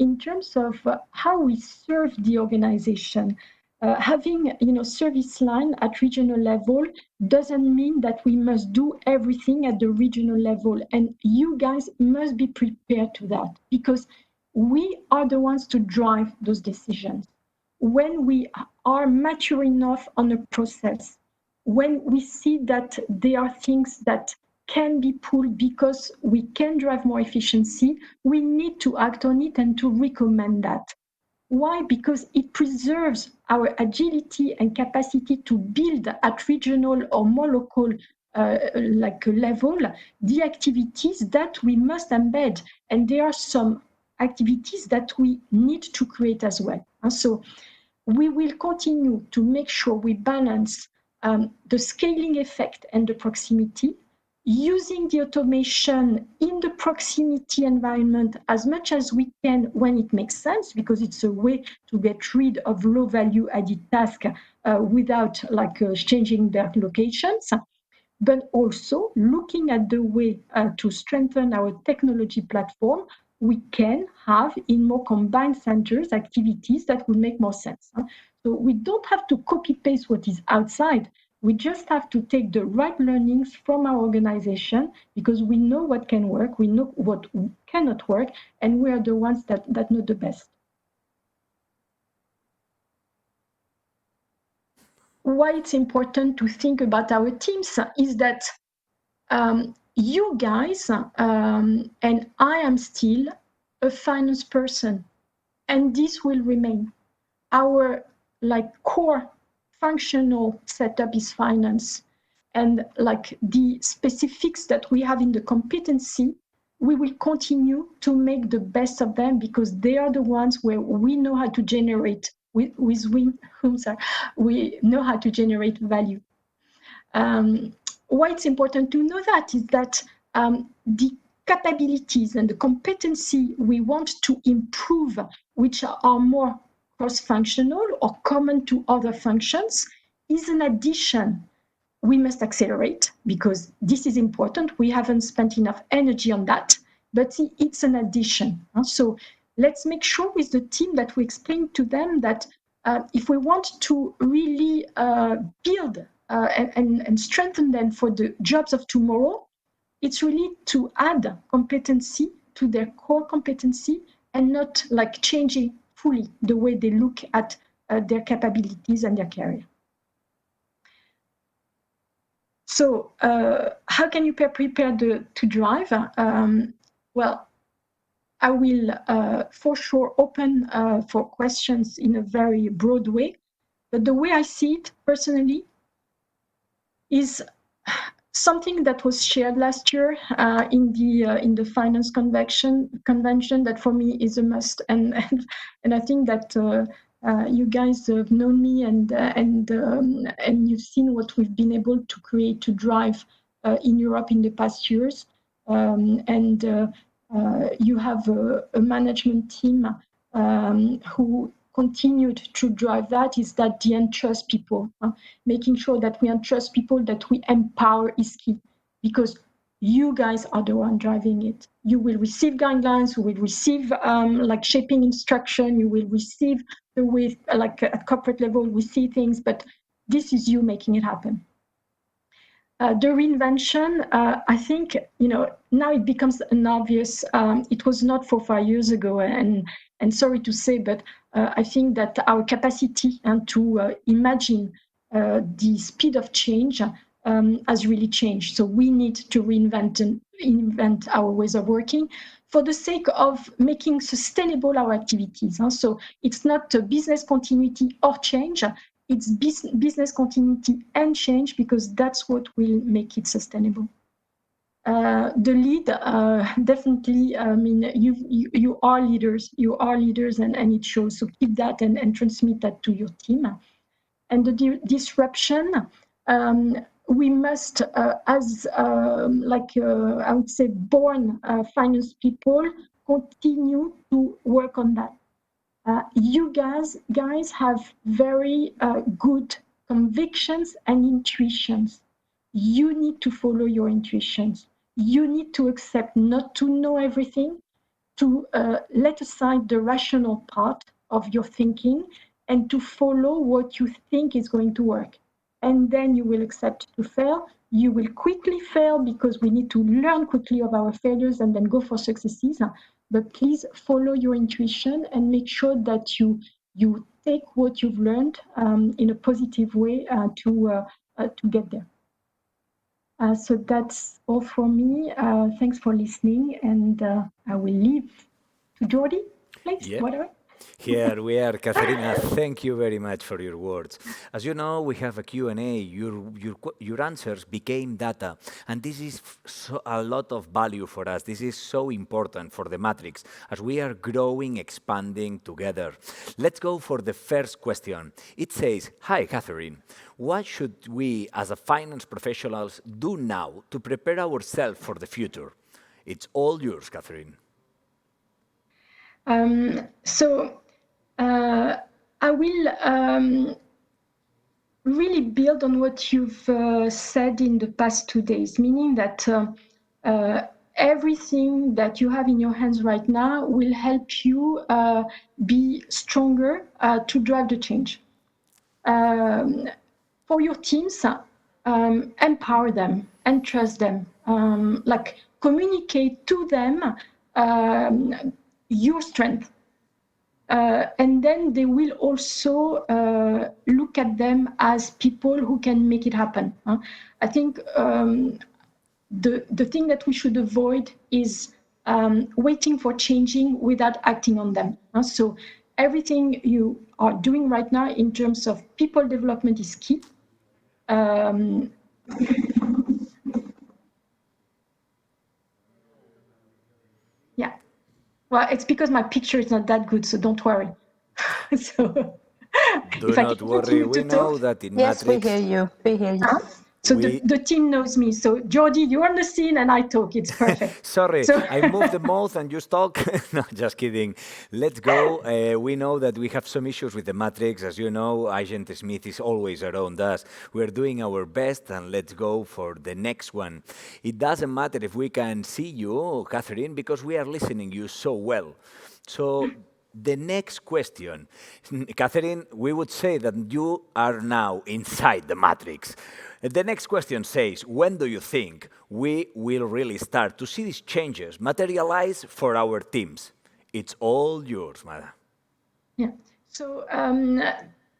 in terms of how we serve the organization, having service line at regional level doesn't mean that we must do everything at the regional level, and you guys must be prepared to that, because we are the ones to drive those decisions. When we are mature enough on a process, when we see that there are things that can be pulled because we can drive more efficiency, we need to act on it and to recommend that. Why? Because it preserves our agility and capacity to build at regional or more local level the activities that we must embed. And there are some activities that we need to create as well. And so we will continue to make sure we balance the scaling effect and the proximity, using the automation in the proximity environment as much as we can when it makes sense, because it's a way to get rid of low value added tasks without changing their locations, but also looking at the way to strengthen our technology platform. We can have in more combined centers activities that would make more sense. So we don't have to copy paste what is outside. We just have to take the right learnings from our organization, because we know what can work, we know what cannot work, and we are the ones that know the best. Why it's important to think about our teams is that you guys and I am still a finance person, and this will remain. Our core functional setup is finance, and the specifics that we have in the competency, we will continue to make the best of them, because they are the ones where we know how to generate we know how to generate value. Why it's important to know that is that the capabilities and the competency we want to improve, which are more cross-functional or common to other functions, is an addition. We must accelerate, because this is important. We haven't spent enough energy on that, but it's an addition. So let's make sure with the team that we explain to them that if we want to really build and strengthen them for the jobs of tomorrow, it's really to add competency to their core competency, and not changing fully the way they look at their capabilities and their career. So how can you prepare to drive? Well, I will for sure open for questions in a very broad way, but the way I see it personally is something that was shared last year in the finance convention that for me is a must, and I think that you guys have known me and you've seen what we've been able to create to drive in Europe in the past years, and you have a management team who continued to drive that, is that the entrust people, making sure that we entrust people, that we empower is key, because you guys are the one driving it. You will receive guidelines, you will receive shaping instruction, you will receive the way at corporate level we see things, but this is you making it happen. The reinvention, I think, now it becomes an obvious. It was not 5 years ago, and sorry to say, but I think that our capacity to imagine the speed of change has really changed. So we need to reinvent and invent our ways of working for the sake of making sustainable our activities. So it's not a business continuity or change. It's business continuity and change, because that's what will make it sustainable. The lead, definitely, I mean, you are leaders, and it shows. So keep that and transmit that to your team. And the disruption, we must, as I would say, born finance people, continue to work on that. You guys have very good convictions and intuitions. You need to follow your intuitions. You need to accept not to know everything, to let aside the rational part of your thinking and to follow what you think is going to work. And then you will accept to fail. You will quickly fail because we need to learn quickly of our failures and then go for successes. But please follow your intuition and make sure that you take what you've learned in a positive way to get there. So that's all for me. Thanks for listening, and I will leave to Jordi, please, Yeah. whatever. Here we are, Katharina. Thank you very much for your words. As you know, we have a Q&A. Your answers became data, and this is a lot of value for us. This is so important for the Matrix as we are growing, expanding together. Let's go for the first question. It says, "Hi, Catherine. What should we, as a finance professionals, do now to prepare ourselves for the future?" It's all yours, Catherine. I will really build on what you've said in the past 2 days, meaning that everything that you have in your hands right now will help you be stronger to drive the change. For your teams, empower them and trust them. Communicate to them your strength. And then they will also look at them as people who can make it happen. I think the thing that we should avoid is waiting for changing without acting on them. So everything you are doing right now in terms of people development is key. Yeah. Well, it's because my picture is not that good, so don't worry. So Do not worry. We know that in Matrix... Yes, we hear you. We hear you. So the team knows me. So Jordi, you're on the scene and I talk. It's perfect. Sorry, I moved the mouth and you talk. No, just kidding. Let's go. We know that we have some issues with the Matrix. As you know, Agent Smith is always around us. We're doing our best, and let's go for the next one. It doesn't matter if we can see you, Catherine, because we are listening you so well. So the next question, Catherine, we would say that you are now inside the Matrix. The next question says, when do you think we will really start to see these changes materialize for our teams? It's all yours, Mada. Yeah. So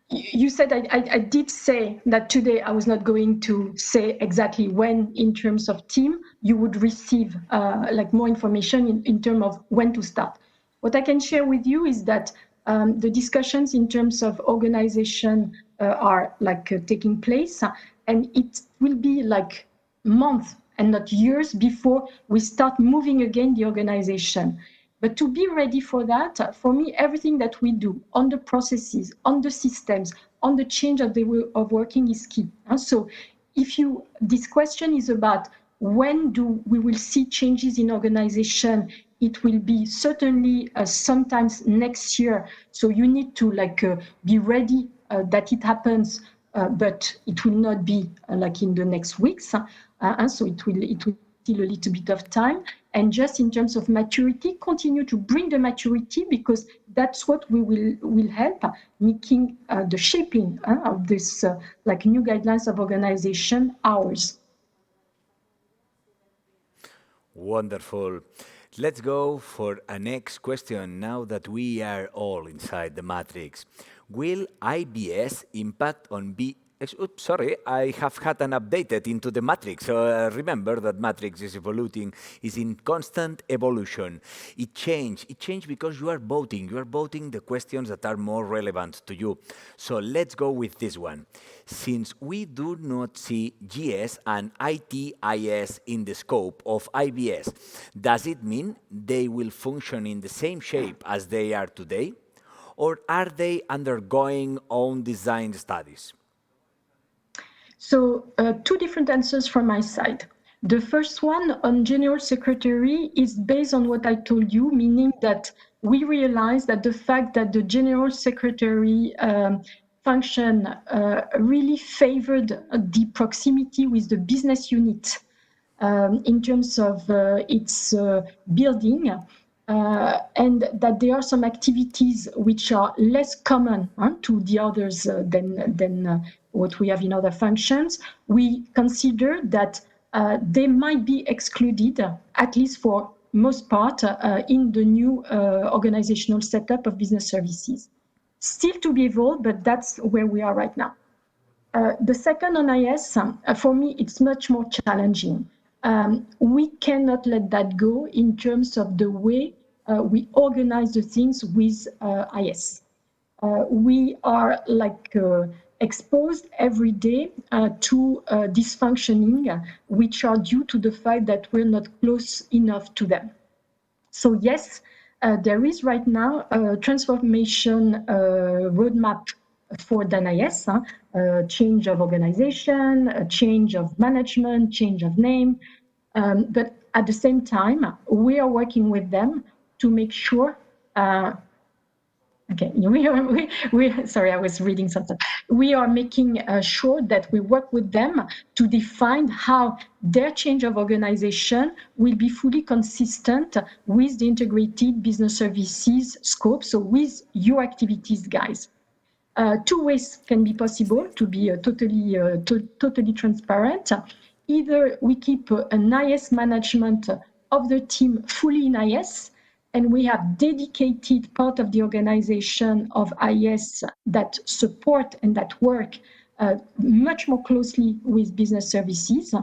you said I did say that today I was not going to say exactly when, in terms of team, you would receive more information in terms of when to start. What I can share with you is that the discussions in terms of organization are taking place, and it will be months and not years before we start moving again the organization. But to be ready for that, for me, everything that we do on the processes, on the systems, on the change of the way of working is key. So this question is about when we will see changes in organization, it will be certainly sometimes next year. So you need to be ready that it happens, but it will not be in the next weeks. So it will still a little bit of time. And just in terms of maturity, continue to bring the maturity, because that's what we will help making the shaping of this new guidelines of organization ours. Wonderful. Let's go for a next question now that we are all inside the Matrix. Will IBS impact on Oops, sorry, I have had an updated into the Matrix. So remember that Matrix is evolving, is in constant evolution. It changed because you are voting. You are voting the questions that are more relevant to you. So let's go with this one. Since we do not see GS and ITIS in the scope of IBS, does it mean they will function in the same shape as they are today? Or are they undergoing own design studies? So two different answers from my side. The first one on General Secretary is based on what I told you, meaning that we realize that the fact that the General Secretary function really favored the proximity with the business unit in terms of its building, and that there are some activities which are less common to the others than what we have in other functions. We consider that they might be excluded, at least for most part, in the new organizational setup of business services. Still to be evolved, but that's where we are right now. The second on IS, for me, it's much more challenging. We cannot let that go in terms of the way we organize the things with IS. We are exposed every day to dysfunctioning, which are due to the fact that we're not close enough to them. So yes, there is right now a transformation roadmap for DANIS, change of organization, a change of management, change of name. But at the same time, we are working with them to make sure okay, sorry, I was reading something. We are making sure that we work with them to define how their change of organization will be fully consistent with the integrated business services scope, so with your activities, guys. Two ways can be possible to be totally transparent. Either we keep an IS management of the team fully in IS, and we have dedicated part of the organization of IS that support and that work much more closely with business services,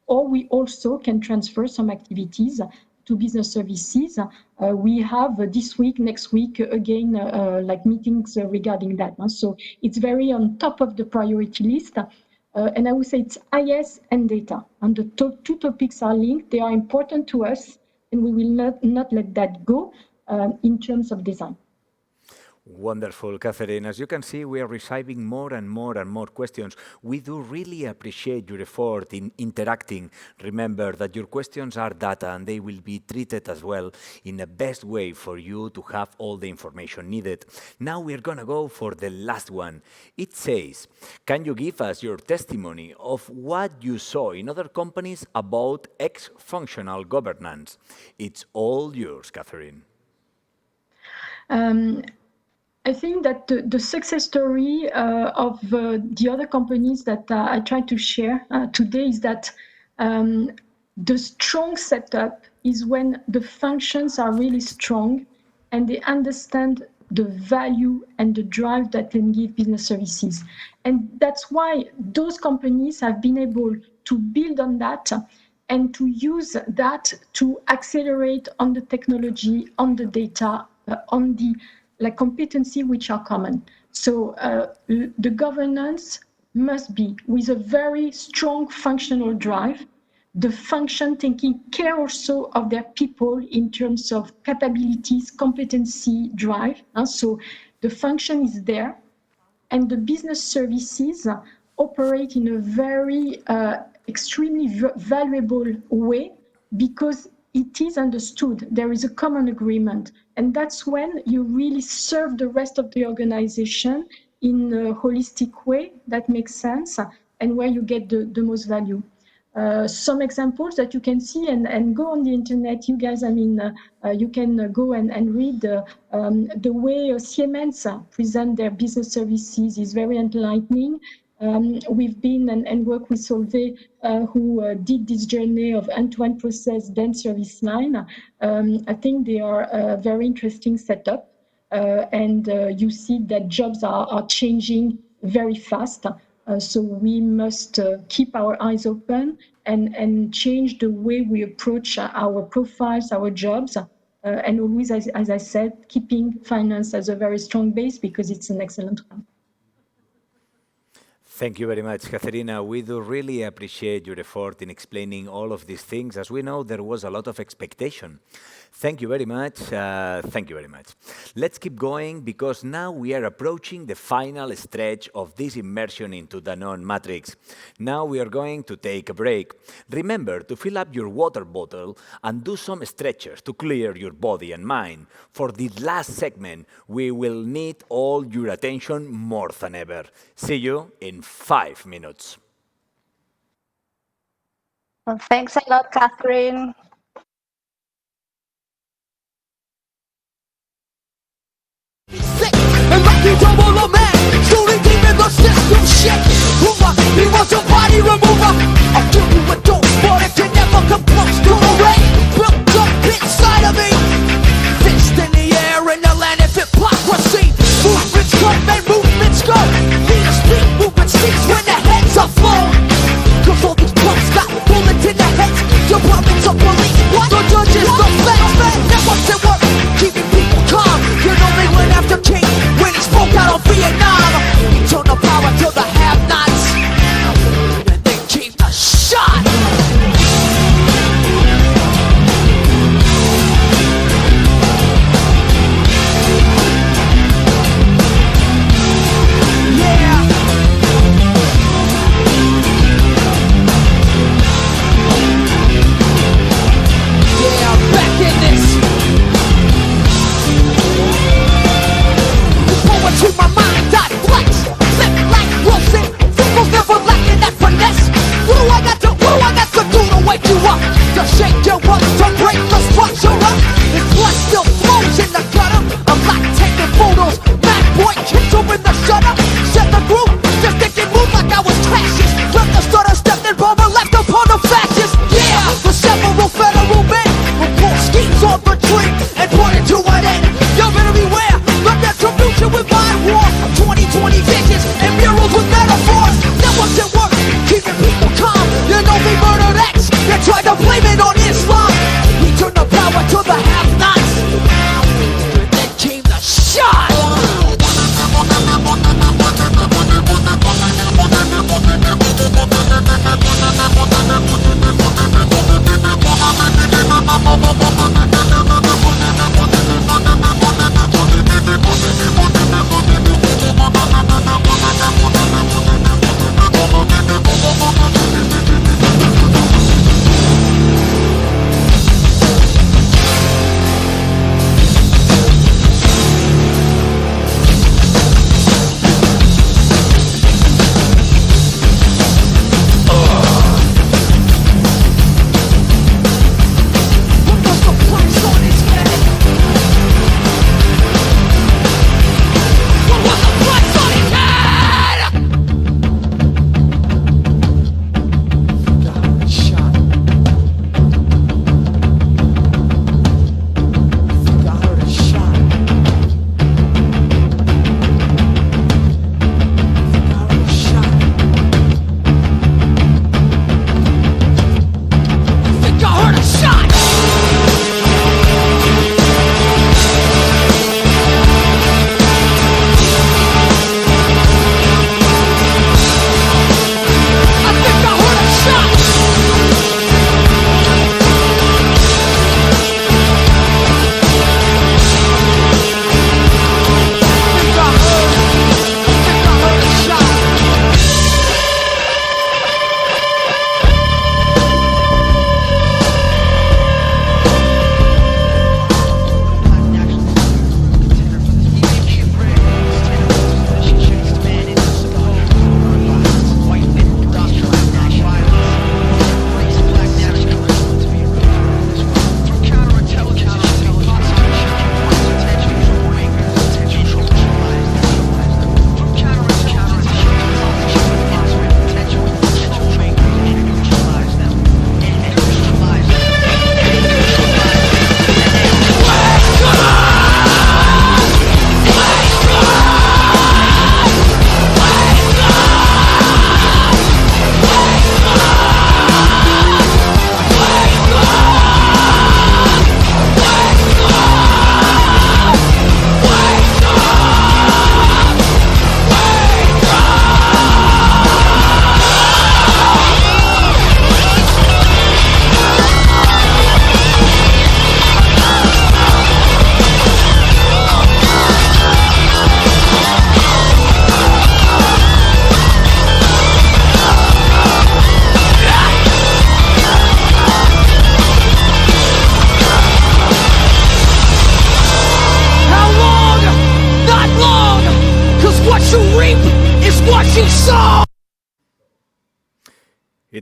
or we also can transfer some activities to business services. We have this week, next week, again, like meetings regarding that. So it's very on top of the priority list. And I would say it's IS and data. And the two topics are linked. They are important to us, and we will not let that go in terms of design. Wonderful, Catherine. As you can see, we are receiving more and more questions. We do really appreciate your effort in interacting. Remember that your questions are data and they will be treated as well in the best way for you to have all the information needed. Now we're going to go for the last one. It says, can you give us your testimony of what you saw in other companies about ex-functional governance? It's all yours, Catherine. I think that the success story of the other companies that I tried to share today is that the strong setup is when the functions are really strong and they understand the value and the drive that can give business services. And that's why those companies have been able to build on that and to use that to accelerate on the technology, on the data, on the competency which are common. So the governance must be with a very strong functional drive, the function taking care also of their people in terms of capabilities, competency, drive. So the function is there, and the business services operate in a very extremely valuable way because it is understood. There is a common agreement. And that's when you really serve the rest of the organization in a holistic way that makes sense and where you get the most value. Some examples that you can see and go on the internet, you guys, I mean, you can go and read the way Siemens present their business services is very enlightening. We've been and worked with Solvay, who did this journey of end-to-end process, then service line. I think they are a very interesting setup. And you see that jobs are changing very fast. So we must keep our eyes open and change the way we approach our profiles, our jobs, and always, as I said, keeping finance as a very strong base because it's an excellent one. Thank you very much, Katharina. We do really appreciate your effort in explaining all of these things. As we know, there was a lot of expectation. Thank you very much. Thank you very much. Let's keep going because now we are approaching the final stretch of this immersion into Danone Matrix. Now we are going to take a break. Remember to fill up your water bottle and do some stretches to clear your body and mind. For this last segment, we will need all your attention more than ever. See you in 5 minutes. Well, thanks a lot, Catherine. And like you double a man, slowly keeping the system shaking. He wants a body remover. I'll give you a dose, but it can never come close to a ray built up inside of me. Fist in the air in the land of hypocrisy. Movements come and movements go. Need a speed, movement cease when the heads are flown. Cause all these punks got bullets in their heads. Departments of police, what? The judges, the feds, networks at work, keeping people calm. You know they went after King when he spoke out on Vietnam. Turn the power to the have-not.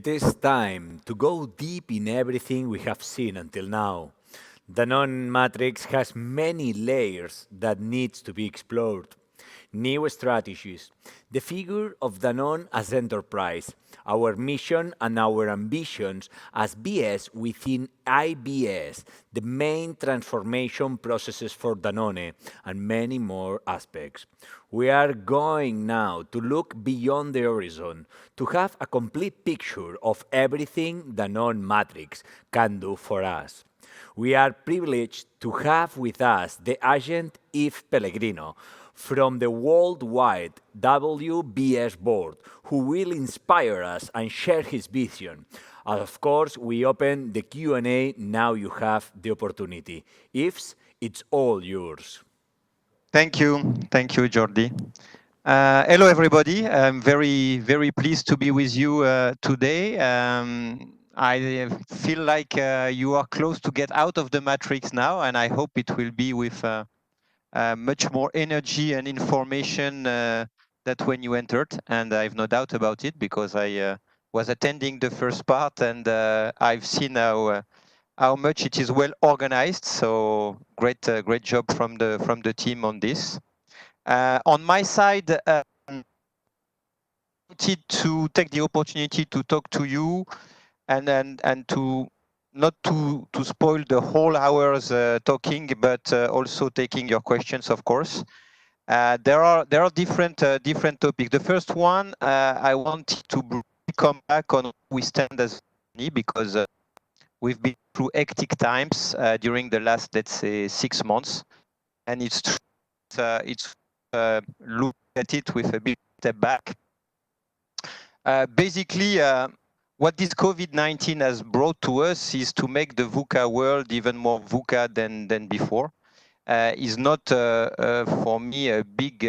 it is time to go deep in everything we have seen until now. Danone Matrix has many layers that needs to be explored. New strategies, the figure of Danone as enterprise, our mission and our ambitions as BS within IBS, the main transformation processes for Danone, and many more aspects. We are going now to look beyond the horizon, to have a complete picture of everything Danone Matrix can do for us. We are privileged to have with us the agent Yves Pellegrino from the worldwide WBS board, who will inspire us and share his vision. And of course, we open the Q&A. Now you have the opportunity. Yves, it's all yours. Thank you, Jordi. Hello, everybody. I'm very pleased to be with you today. I feel like you are close to get out of the matrix now, and I hope it will be with much more energy and information that when you entered. And I have no doubt about it because I was attending the first part, and I've seen how much it is well organized. So great job from the team on this. On my side, wanted to take the opportunity to talk to you and to not to spoil the whole hours talking, but also taking your questions, of course. There are different topics. The first one, I want to come back on where we stand as a company, because we've been through hectic times during the last, let's say, 6 months, and it's look at it with a big step back. Basically, what this COVID-19 has brought to us is to make the VUCA world even more VUCA than before. Is not for me a big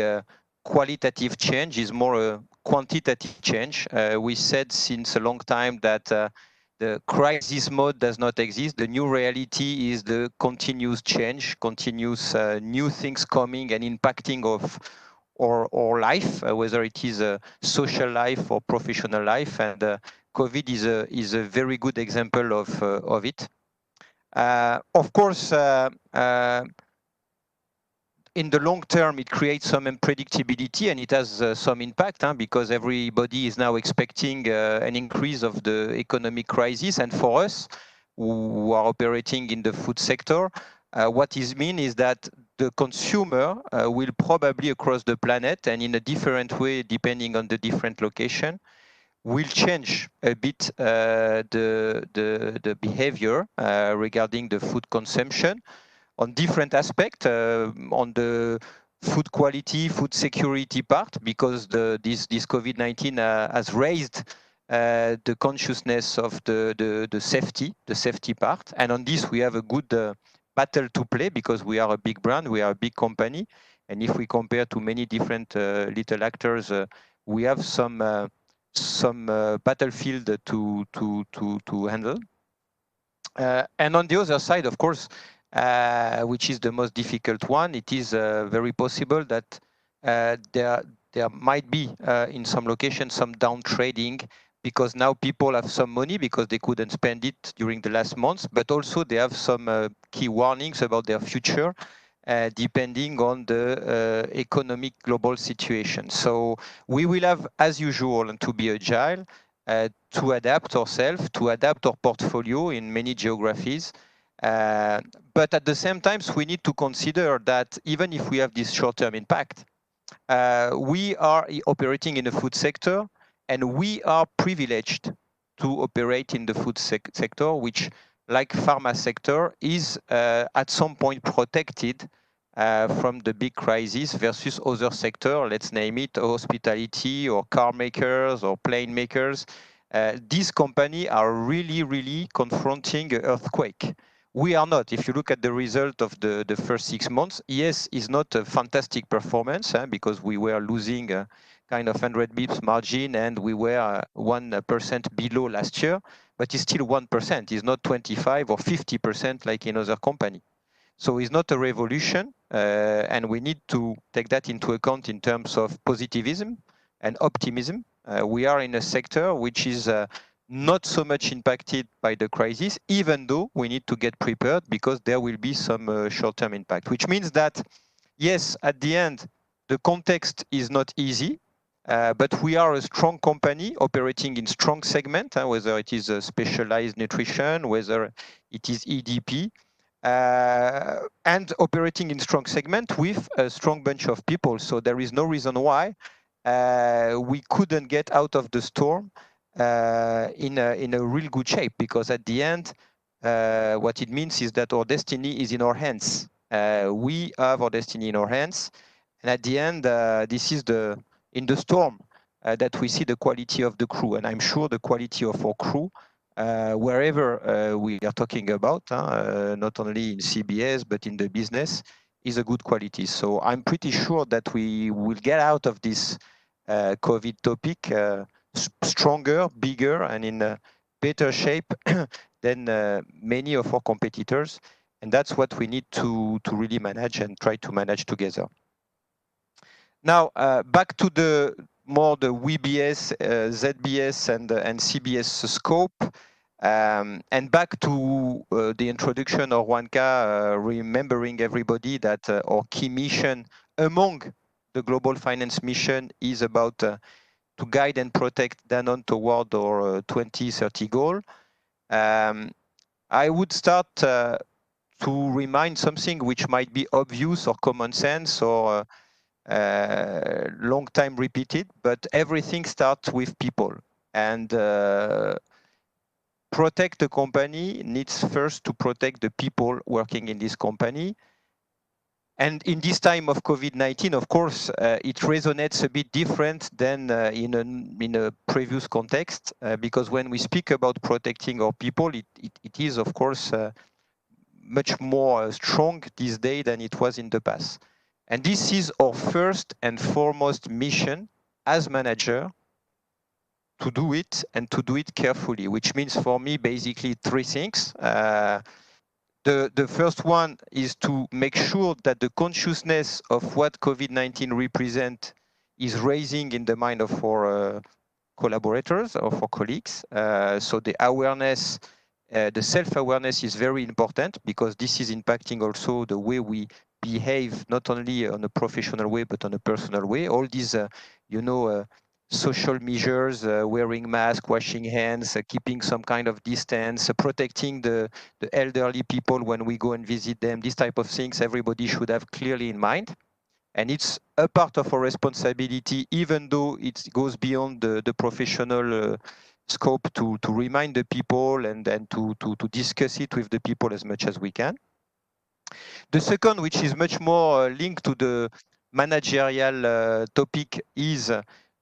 qualitative change, is more a quantitative change. We said since a long time that the crisis mode does not exist. The new reality is the continuous change, continuous new things coming and impacting of our life, whether it is a social life or professional life, and COVID is a very good example of it. Of course, in the long term, it creates some unpredictability, and it has some impact, because everybody is now expecting an increase of the economic crisis. And for us, who are operating in the food sector, what is mean is that the consumer will probably across the planet, and in a different way depending on the different location, will change a bit the behavior regarding the food consumption on different aspects, on the food quality, food security part, because this COVID-19 has raised the consciousness of the safety part. And on this, we have a good battle to play, because we are a big brand, we are a big company. And if we compare to many different little actors, we have some battlefield to handle. And on the other side, of course, which is the most difficult one, it is very possible that there might be in some locations some down trading, because now people have some money because they couldn't spend it during the last months, but also they have some key warnings about their future, depending on the economic global situation. So we will have, as usual, and to be agile, to adapt ourselves, to adapt our portfolio in many geographies. But at the same time, we need to consider that even if we have this short-term impact, we are operating in the food sector, and we are privileged to operate in the food sector, which, like pharma sector, is at some point protected from the big crisis versus other sector, let's name it hospitality or car makers or plane makers. These companies are really confronting an earthquake. We are not. If you look at the result of the first 6 months, yes, it's not a fantastic performance, because we were losing kind of 100 bips margin, and we were 1% below last year, but it's still 1%. It's not 25 or 50% like in other company. So it's not a revolution, and we need to take that into account in terms of positivism and optimism. We are in a sector which is not so much impacted by the crisis, even though we need to get prepared because there will be some short-term impact, which means that, yes, at the end, the context is not easy, but we are a strong company operating in strong segment, whether it is a specialized nutrition, whether it is EDP, and operating in strong segment with a strong bunch of people. So there is no reason why we couldn't get out of the storm in a real good shape, because at the end, what it means is that our destiny is in our hands. We have our destiny in our hands, and at the end, this is in the storm that we see the quality of the crew, and I'm sure the quality of our crew, wherever we are talking about, not only in CBS but in the business, is a good quality. So I'm pretty sure that we will get out of this COVID topic stronger, bigger, and in a better shape than many of our competitors. And that's what we need to really manage and try to manage together. Now, back to the WBS, ZBS, and CBS scope. And back to the introduction of Juanca, remembering everybody that our key mission among the global finance mission is about to guide and protect Danone toward our 2030 goal. I would start to remind something which might be obvious or common sense or long time repeated, but everything starts with people. And protect the company needs first to protect the people working in this company. And in this time of COVID-19, of course, it resonates a bit different than in a previous context, because when we speak about protecting our people, it is, of course, much more strong this day than it was in the past. And this is our first and foremost mission as manager, to do it and to do it carefully, which means for me basically three things. The first one is to make sure that the consciousness of what COVID-19 represents is raising in the mind of our collaborators or for colleagues. So the awareness, the self-awareness is very important, because this is impacting also the way we behave, not only on a professional way, but on a personal way. All these, social measures, wearing masks, washing hands, keeping some kind of distance, protecting the elderly people when we go and visit them, these type of things, everybody should have clearly in mind. And it's a part of our responsibility, even though it goes beyond the professional scope, to remind the people and to discuss it with the people as much as we can. The second, which is much more linked to the managerial topic, is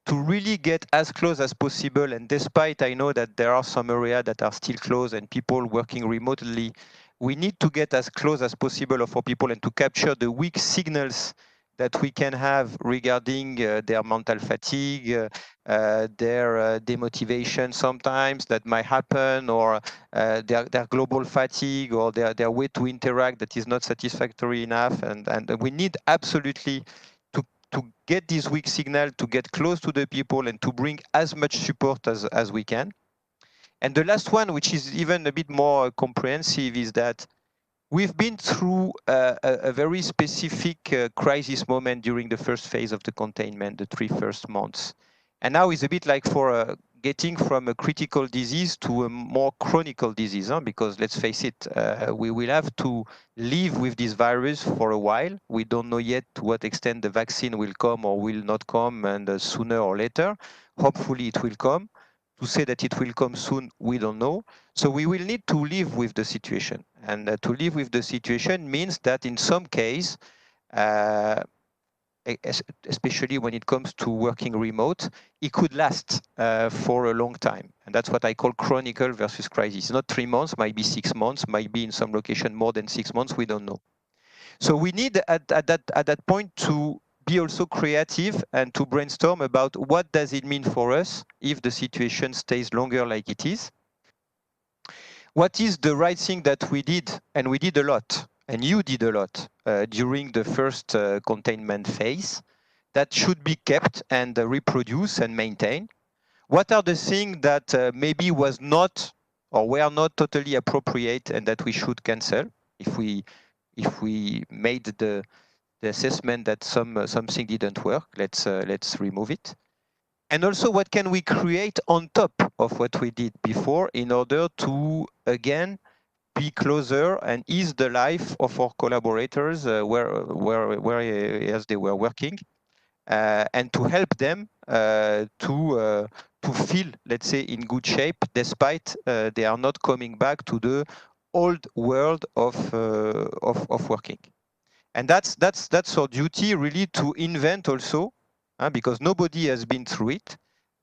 to really get as close as possible. And despite I know that there are some areas that are still closed and people working remotely, we need to get as close as possible of our people and to capture the weak signals that we can have regarding their mental fatigue, their demotivation sometimes that might happen, or their global fatigue, or their way to interact that is not satisfactory enough. And we need absolutely to get this weak signal, to get close to the people and to bring as much support as we can. And the last one, which is even a bit more comprehensive, is that we've been through a very specific crisis moment during the first phase of the containment, the 3 first months. And now it's a bit like for getting from a critical disease to a more chronic disease, because let's face it, we will have to live with this virus for a while. We don't know yet to what extent the vaccine will come or will not come, and sooner or later. Hopefully it will come. To say that it will come soon, we don't know. So we will need to live with the situation. And to live with the situation means that in some case, especially when it comes to working remote, it could last for a long time. And that's what I call chronic versus crisis. Not 3 months, might be 6 months, might be in some location more than 6 months, we don't know. So we need at that point to be also creative and to brainstorm about what does it mean for us if the situation stays longer like it is. What is the right thing that we did? And we did a lot, and you did a lot during the first containment phase that should be kept and reproduced and maintained. What are the things that maybe was not or were not totally appropriate and that we should cancel if we made the assessment that something didn't work? Let's remove it. And also, what can we create on top of what we did before in order to again be closer and ease the life of our collaborators where as they were working, and to help them to feel, let's say, in good shape, despite they are not coming back to the old world of working. And that's our duty, really, to invent also, because nobody has been through it,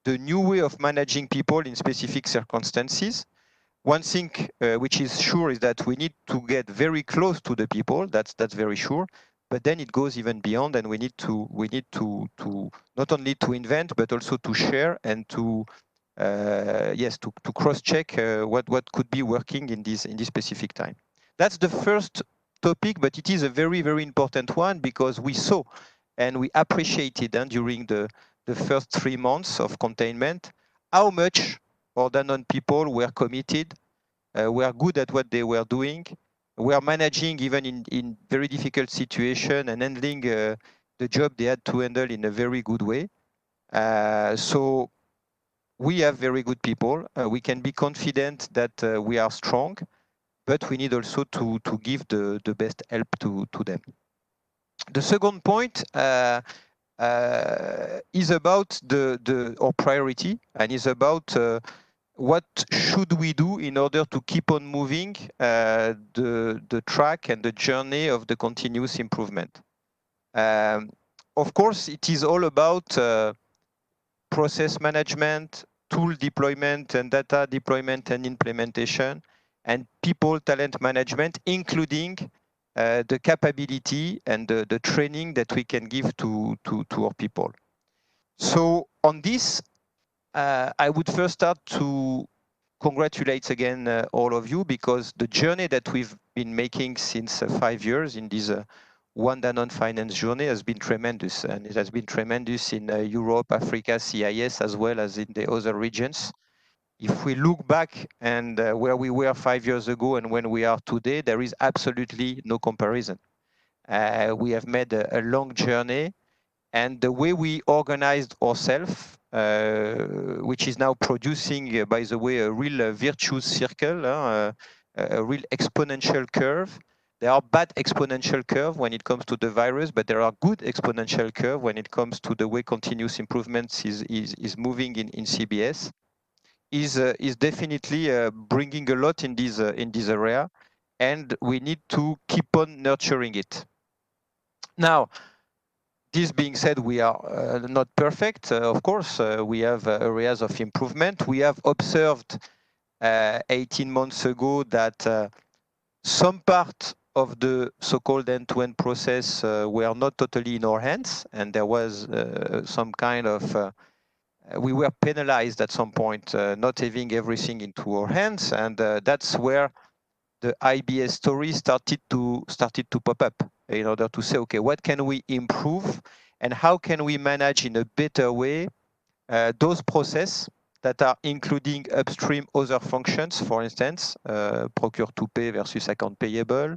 the new way of managing people in specific circumstances. One thing which is sure is that we need to get very close to the people. That's very sure. But then it goes even beyond, and we need to not only to invent but also to share and to to cross-check what could be working in this specific time. That's the first topic, but it is a very important one because we saw and we appreciated during the first 3 months of containment how much our Danone people were committed, were good at what they were doing, were managing even in very difficult situation and handling the job they had to handle in a very good way. So we have very good people. We can be confident that we are strong, but we need also to give the best help to them. The second point is about our priority and is about what should we do in order to keep on moving the track and the journey of the continuous improvement. Of course, it is all about process management, tool deployment and data deployment and implementation, and people talent management, including the capability and the training that we can give to our people. So on this, I would first start to congratulate again all of you, because the journey that we've been making since 5 years in this One Danone Finance journey has been tremendous, and it has been tremendous in Europe, Africa, CIS, as well as in the other regions. If we look back and where we were 5 years ago and when we are today, there is absolutely no comparison. We have made a long journey, and the way we organized ourselves, which is now producing, by the way, a real virtuous circle, a real exponential curve. There are bad exponential curve when it comes to the virus, but there are good exponential curve when it comes to the way continuous improvements is moving in CBS. Is definitely bringing a lot in this area, and we need to keep on nurturing it. Now, this being said, we are not perfect. Of course, we have areas of improvement. We have observed 18 months ago that some part of the so-called end-to-end process were not totally in our hands, and there was some kind of we were penalized at some point, not having everything into our hands, and that's where the IBS story started to pop up in order to say, okay, what can we improve and how can we manage in a better way those processes that are including upstream other functions, for instance, procure to pay versus account payable,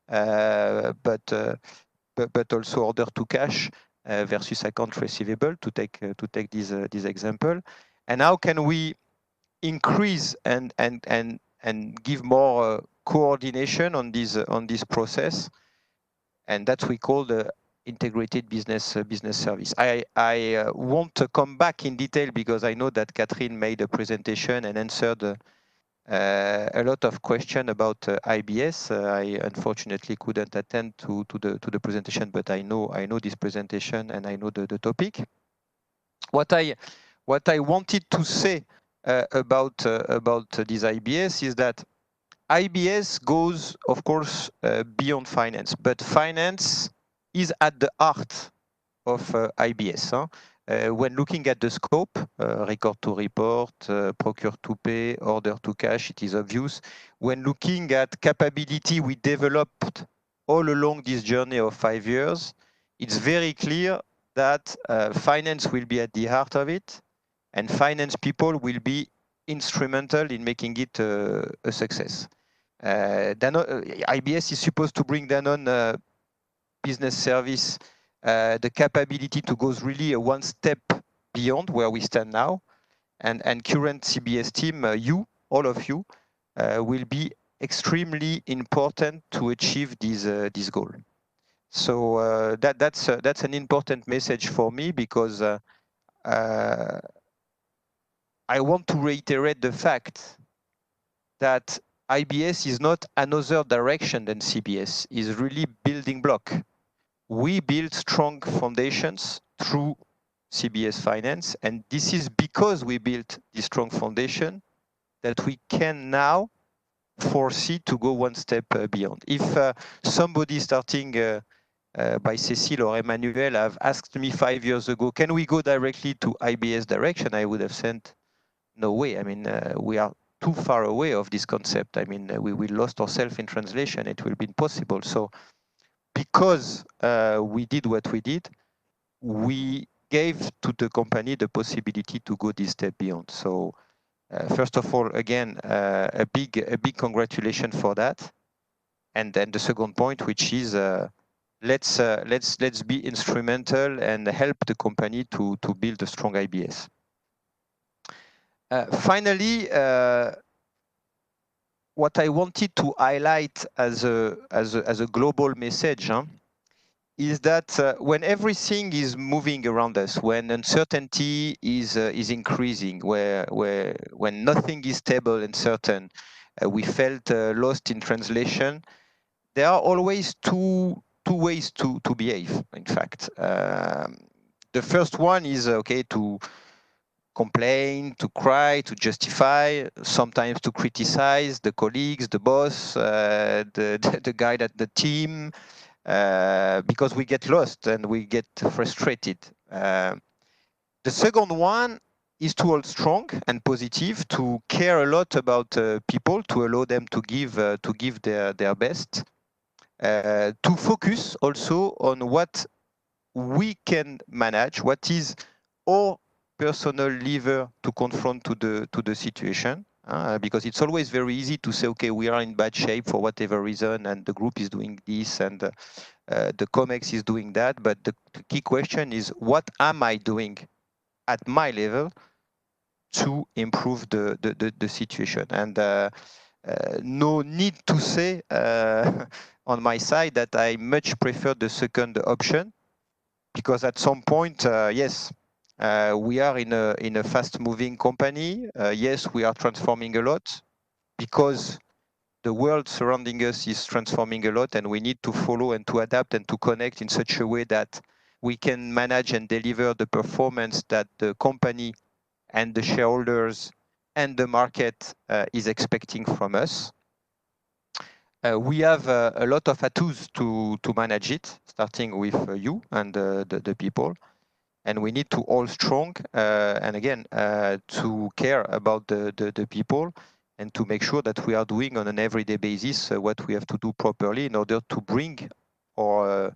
but also order to cash versus account receivable, to take this example. And how can we increase and give more coordination on this process, and that we call the integrated business service. I won't come back in detail because I know that Catherine made a presentation and answered a lot of questions about IBS. I unfortunately couldn't attend to the presentation, but I know this presentation and I know the topic. What I wanted to say about this IBS is that IBS goes, of course, beyond finance, but finance is at the heart of IBS. When looking at the scope, record to report, procure to pay, order to cash, it is obvious. When looking at capability we developed all along this journey of 5 years, it's very clear that finance will be at the heart of it, and finance people will be instrumental in making it a success. IBS is supposed to bring Danone business service the capability to go really one step beyond where we stand now. And current CBS team, all of you, will be extremely important to achieve this goal. So that's an important message for me, because I want to reiterate the fact that IBS is not another direction than CBS, is really building block. We build strong foundations through CBS Finance, and this is because we built this strong foundation that we can now foresee to go one step beyond. If somebody starting by Cécile or Emmanuel have asked me 5 years ago, can we go directly to IBS direction? I would have said, no way. I mean, we are too far away of this concept. I mean, we lost ourselves in translation. It will be impossible. So because we did what we did, we gave to the company the possibility to go this step beyond. So first of all, again, a big congratulations for that. And then the second point, which is let's be instrumental and help the company to build a strong IBS. Finally, what I wanted to highlight as a global message is that when everything is moving around us, when uncertainty is increasing, when nothing is stable and certain, we felt lost in translation. There are always two ways to behave. In fact, the first one is to complain, to cry, to justify, sometimes to criticize the colleagues, the boss, the guy at the team, because we get lost and we get frustrated. The second one is to hold strong and positive, to care a lot about people, to allow them to give their best, to focus also on what we can manage, what is our personal lever to confront to the situation, because it's always very easy to say, okay, we are in bad shape for whatever reason, and the group is doing this, and the COMEX is doing that. But the key question is, what am I doing at my level to improve the situation? And no need to say on my side that I much prefer the second option, because at some point, yes, we are in a fast-moving company. Yes, we are transforming a lot, because the world surrounding us is transforming a lot, and we need to follow and to adapt and to connect in such a way that we can manage and deliver the performance that the company and the shareholders and the market is expecting from us. We have a lot of atouts to manage it, starting with you and the people. And we need to hold strong and again to care about the people, and to make sure that we are doing on an everyday basis what we have to do properly in order to bring our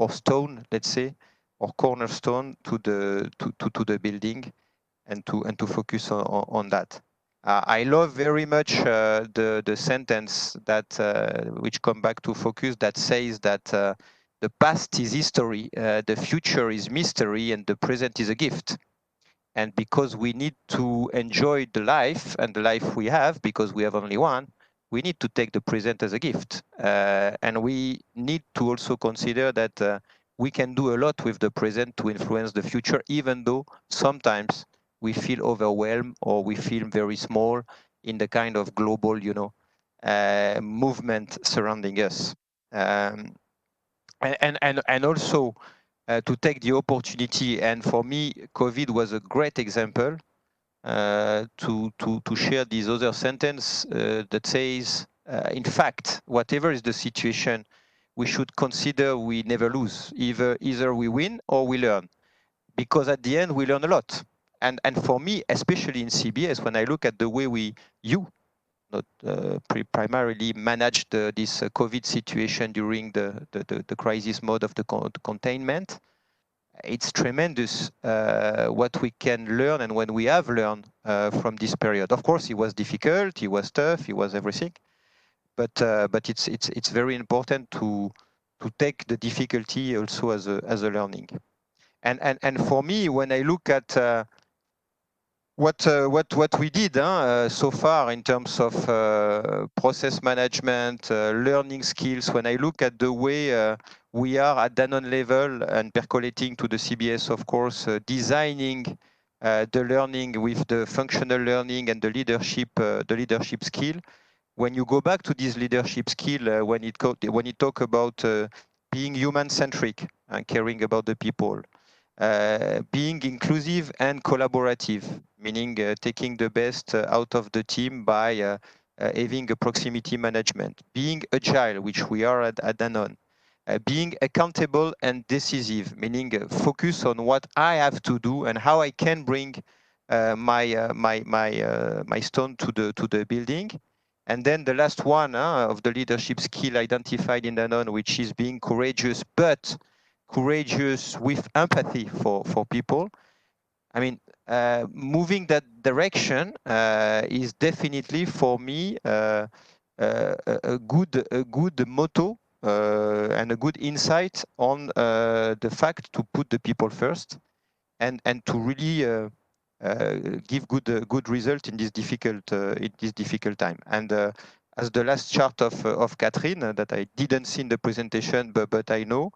stone, let's say, or cornerstone to the building, and to focus on that. I love very much the sentence that which come back to focus, that says that the past is history, the future is mystery, and the present is a gift. And because we need to enjoy the life and the life we have, because we have only one, we need to take the present as a gift. And we need to also consider that we can do a lot with the present to influence the future, even though sometimes we feel overwhelmed or we feel very small in the kind of global, movement surrounding us. And also to take the opportunity, and for me, COVID was a great example to share this other sentence that says, in fact, whatever is the situation, we should consider we never lose. Either we win or we learn, because at the end we learn a lot. And for me, especially in CBS, when I look at the way primarily managed this COVID situation during the crisis mode of the containment, it's tremendous what we can learn and when we have learned from this period. Of course, it was difficult, it was tough, it was everything, but it's very important to take the difficulty also as a learning. And for me, when I look at what we did so far in terms of process management, learning skills, when I look at the way we are at Danone level and percolating to the CBS, of course, designing the learning with the functional learning and the leadership skill. When you go back to this leadership skill, when you talk about being human-centric and caring about the people, being inclusive and collaborative, meaning taking the best out of the team by having a proximity management, being agile, which we are at Danone, being accountable and decisive, meaning focus on what I have to do and how I can bring my stone to the building. And then the last one of the leadership skill identified in Danone, which is being courageous, but courageous with empathy for people. I mean, moving that direction is definitely for me a good motto and a good insight on the fact to put the people first and to really give good result in this difficult time. And as the last chart of Catherine that I didn't see in the presentation, but I know,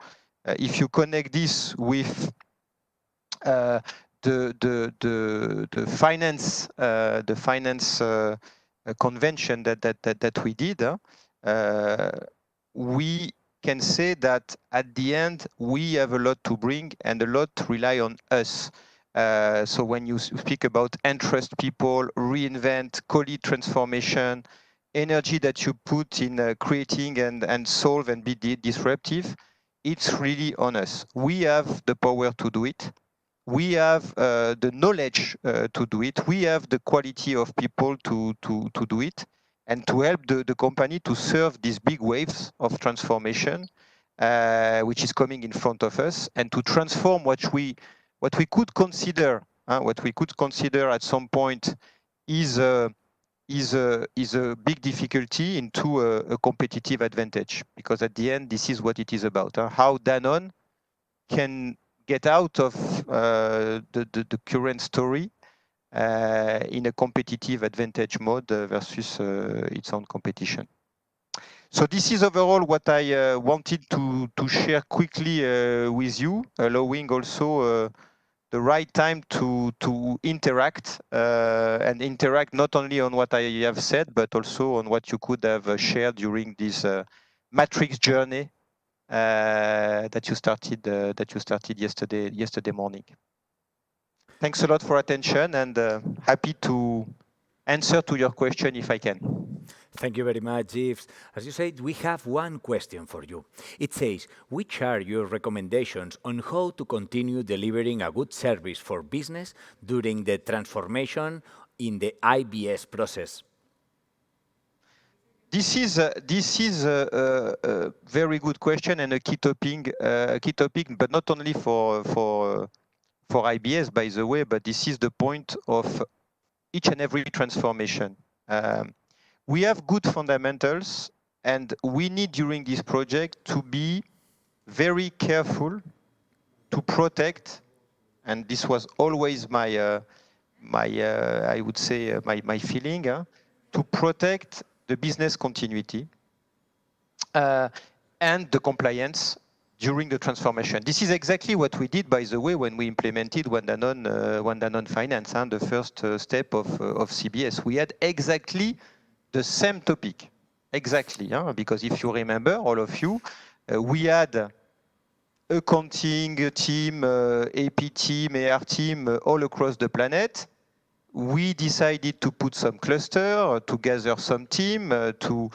if you connect this with the finance convention that we did, we can say that at the end we have a lot to bring and a lot rely on us. So when you speak about entrust people, reinvent, co-lead transformation, energy that you put in creating and solve and be disruptive, it's really on us. We have the power to do it. We have the knowledge to do it. We have the quality of people to do it and to help the company to serve these big waves of transformation, which is coming in front of us, and to transform what we could consider at some point is a big difficulty into a competitive advantage. Because at the end, this is what it is about. How Danone can get out of the current story in a competitive advantage mode versus its own competition. So this is overall what I wanted to share quickly with you, allowing also the right time to interact and interact not only on what I have said, but also on what you could have shared during this matrix journey that you started yesterday morning. Thanks a lot for attention and happy to answer to your question if I can. Thank you very much, Yves. As you said, we have one question for you. It says, which are your recommendations on how to continue delivering a good service for business during the transformation in the IBS process? This is a very good question and a key topic, but not only for IBS, by the way, but this is the point of each and every transformation. We have good fundamentals, and we need during this project to be very careful to protect, and this was always my I would say my feeling, to protect the business continuity and the compliance during the transformation. This is exactly what we did, by the way, when we implemented One Danone Finance, the first step of CBS. We had exactly the same topic, exactly, because if you remember, all of you, we had accounting team, AP team, AR team, all across the planet. We decided to put some cluster, to gather some team, to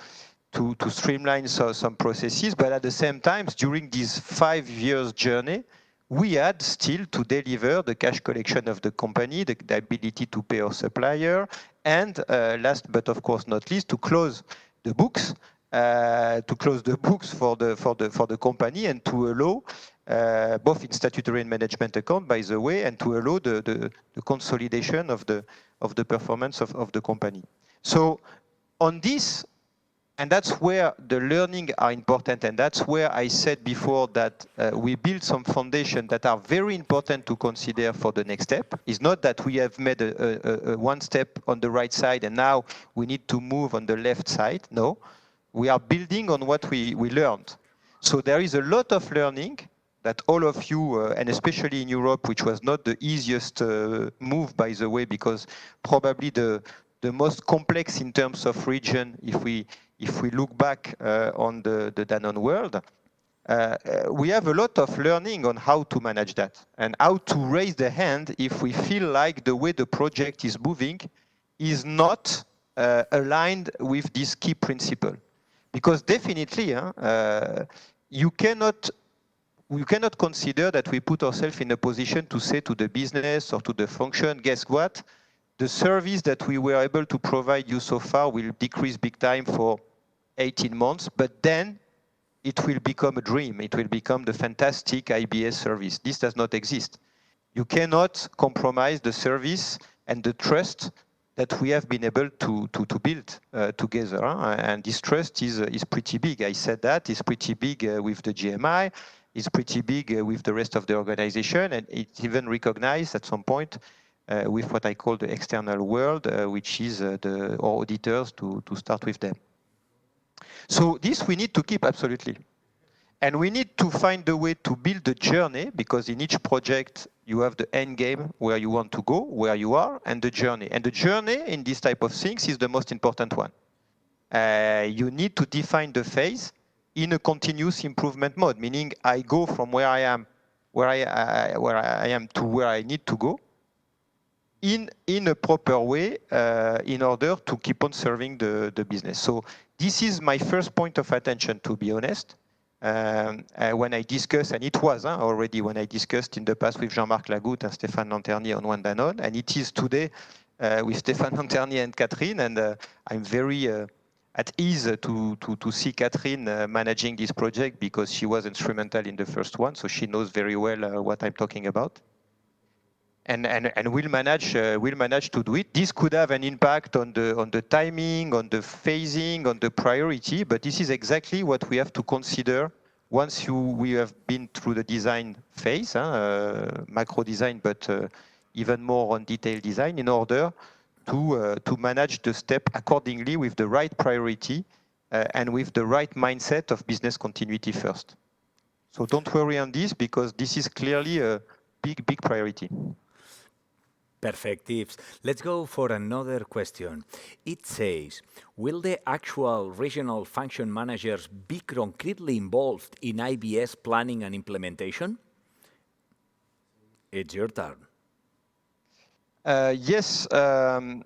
streamline some processes, but at the same time, during this 5 years journey, we had still to deliver the cash collection of the company, the ability to pay our supplier, and last but of course not least, to close the books for the company and to allow both in statutory and management account, by the way, and to allow the consolidation of the performance of the company. So on this, and that's where the learning are important, and that's where I said before that we build some foundation that are very important to consider for the next step. It's not that we have made a one step on the right side and now we need to move on the left side. No, we are building on what we learned. So there is a lot of learning that all of you, and especially in Europe, which was not the easiest move, by the way, because probably the most complex in terms of region, if we look back on the Danone world, we have a lot of learning on how to manage that and how to raise the hand if we feel like the way the project is moving is not aligned with this key principle. Because definitely, you cannot consider that we put ourselves in a position to say to the business or to the function, guess what? The service that we were able to provide you so far will decrease big time for 18 months, but then it will become a dream. It will become the fantastic IBS service. This does not exist. You cannot compromise the service and the trust that we have been able to build together. And this trust is pretty big. I said that. It's pretty big with the GMI. It's pretty big with the rest of the organization. And it's even recognized at some point with what I call the external world, which is our auditors to start with them. So this we need to keep absolutely. And we need to find a way to build the journey, because in each project you have the end game where you want to go, where you are, and the journey. And the journey in this type of things is the most important one. You need to define the phase in a continuous improvement mode, meaning I go from where I am to where I need to go in a proper way in order to keep on serving the business. So this is my first point of attention, to be honest. When I discussed, and it was already when I discussed in the past with Jean-Marc Lagoutte and Stéphane Lanternier on One Danone, and it is today with Stéphane Lanternier and Catherine, and I'm very at ease to see Catherine managing this project, because she was instrumental in the first one, so she knows very well what I'm talking about. And we'll manage to do it. This could have an impact on the timing, on the phasing, on the priority, but this is exactly what we have to consider once we have been through the design phase, macro design, but even more on detailed design, in order to manage the step accordingly with the right priority and with the right mindset of business continuity first. So don't worry on this, because this is clearly a big priority. Perfect tips. Let's go for another question. It says, will the actual regional function managers be concretely involved in IBS planning and implementation? It's your turn. Yes, the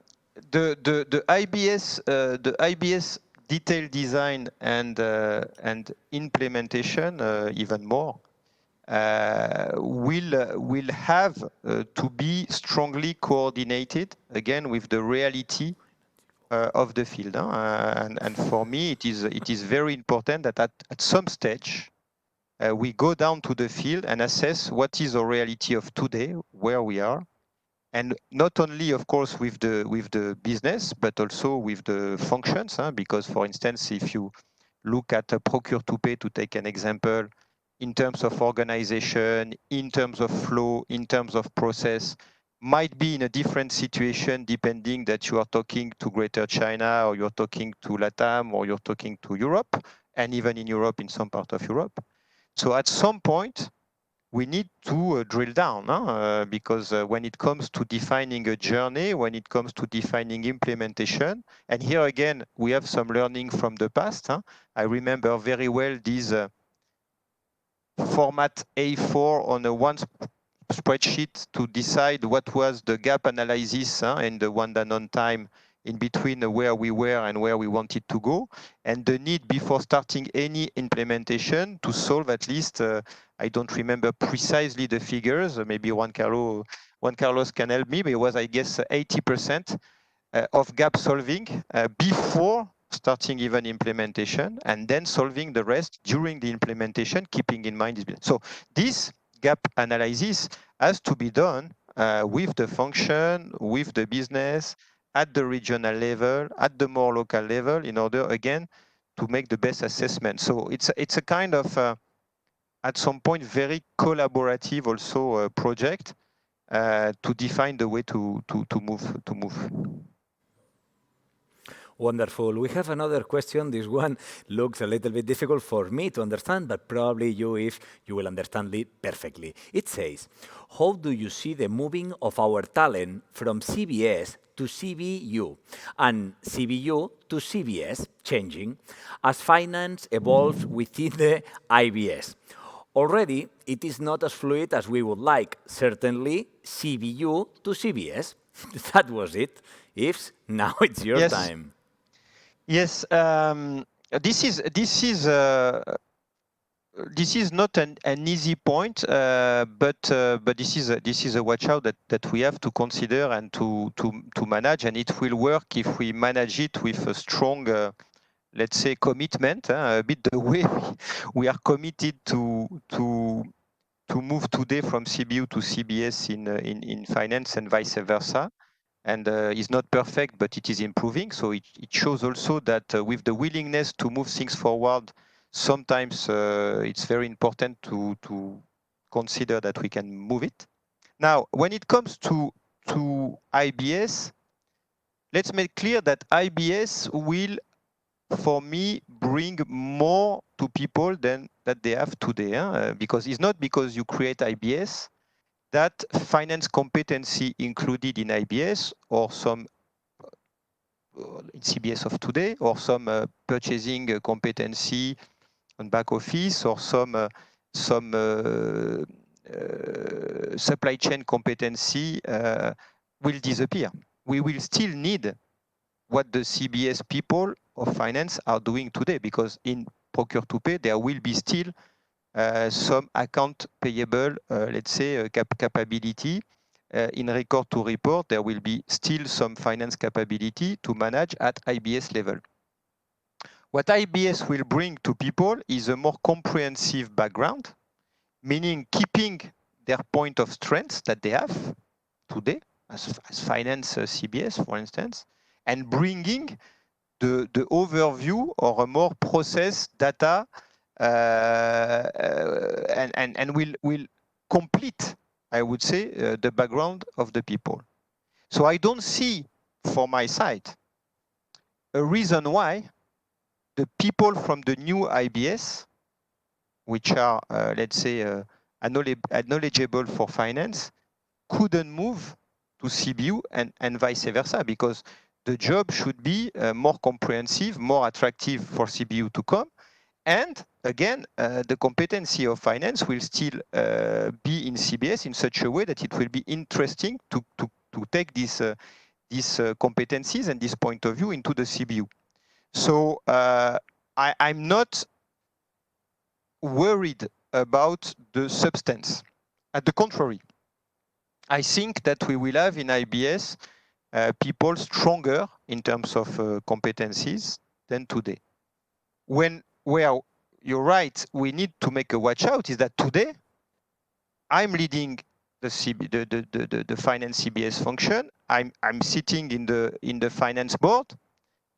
IBS detailed design and implementation even more will have to be strongly coordinated again with the reality of the field. And for me, it is very important that at some stage we go down to the field and assess what is the reality of today, where we are, and not only, of course, with the business, but also with the functions. Because, for instance, if you look at procure to pay, to take an example, in terms of organization, in terms of flow, in terms of process, might be in a different situation depending that you are talking to Greater China, or you're talking to LATAM, or you're talking to Europe, and even in Europe, in some part of Europe. So at some point, we need to drill down, because when it comes to defining a journey, when it comes to defining implementation, and here again, we have some learning from the past. I remember very well this format A4 on a one spreadsheet to decide what was the gap analysis in the One Danone time in between where we were and where we wanted to go, and the need before starting any implementation to solve at least, I don't remember precisely the figures, maybe Juan Carlos can help me, but it was, I guess, 80% of gap solving before starting even implementation, and then solving the rest during the implementation, keeping in mind this. So this gap analysis has to be done with the function, with the business, at the regional level, at the more local level, in order, again, to make the best assessment. So it's a kind of, at some point, very collaborative also project to define the way to move. Wonderful. We have another question. This one looks a little bit difficult for me to understand, but probably you, if you will understand it perfectly. It says, how do you see the moving of our talent from CBS to CBU and CBU to CBS changing as finance evolves within the IBS? Already, it is not as fluid as we would like. Certainly, CBU to CBS. That was it. Ifs, now it's your time. Yes, this is not an easy point, but this is a watch out that we have to consider and to manage, and it will work if we manage it with a strong, let's say, commitment, a bit the way we are committed to move today from CBU to CBS in finance and vice versa. And it's not perfect, but it is improving. So it shows also that with the willingness to move things forward, sometimes it's very important to consider that we can move it. Now, when it comes to IBS, let's make clear that IBS will, for me, bring more to people than that they have today. Because it's not because you create IBS that finance competency included in IBS or some in CBS of today, or some purchasing competency on back office, or some supply chain competency will disappear. We will still need what the CBS people of finance are doing today, because in procure to pay, there will be still some account payable, let's say, capability. In record to report, there will be still some finance capability to manage at IBS level. What IBS will bring to people is a more comprehensive background, meaning keeping their point of strength that they have today as finance CBS, for instance, and bringing the overview or a more process data and will complete, I would say, the background of the people. So I don't see, for my side, a reason why the people from the new IBS, which are, let's say, knowledgeable for finance, couldn't move to CBU and vice versa, because the job should be more comprehensive, more attractive for CBU to come. And again, the competency of finance will still be in CBS in such a way that it will be interesting to take these competencies and this point of view into the CBU. So I'm not worried about the substance. At the contrary, I think that we will have in IBS people stronger in terms of competencies than today. Where you're right, we need to make a watch out is that today I'm leading the finance CBS function. I'm sitting in the finance board,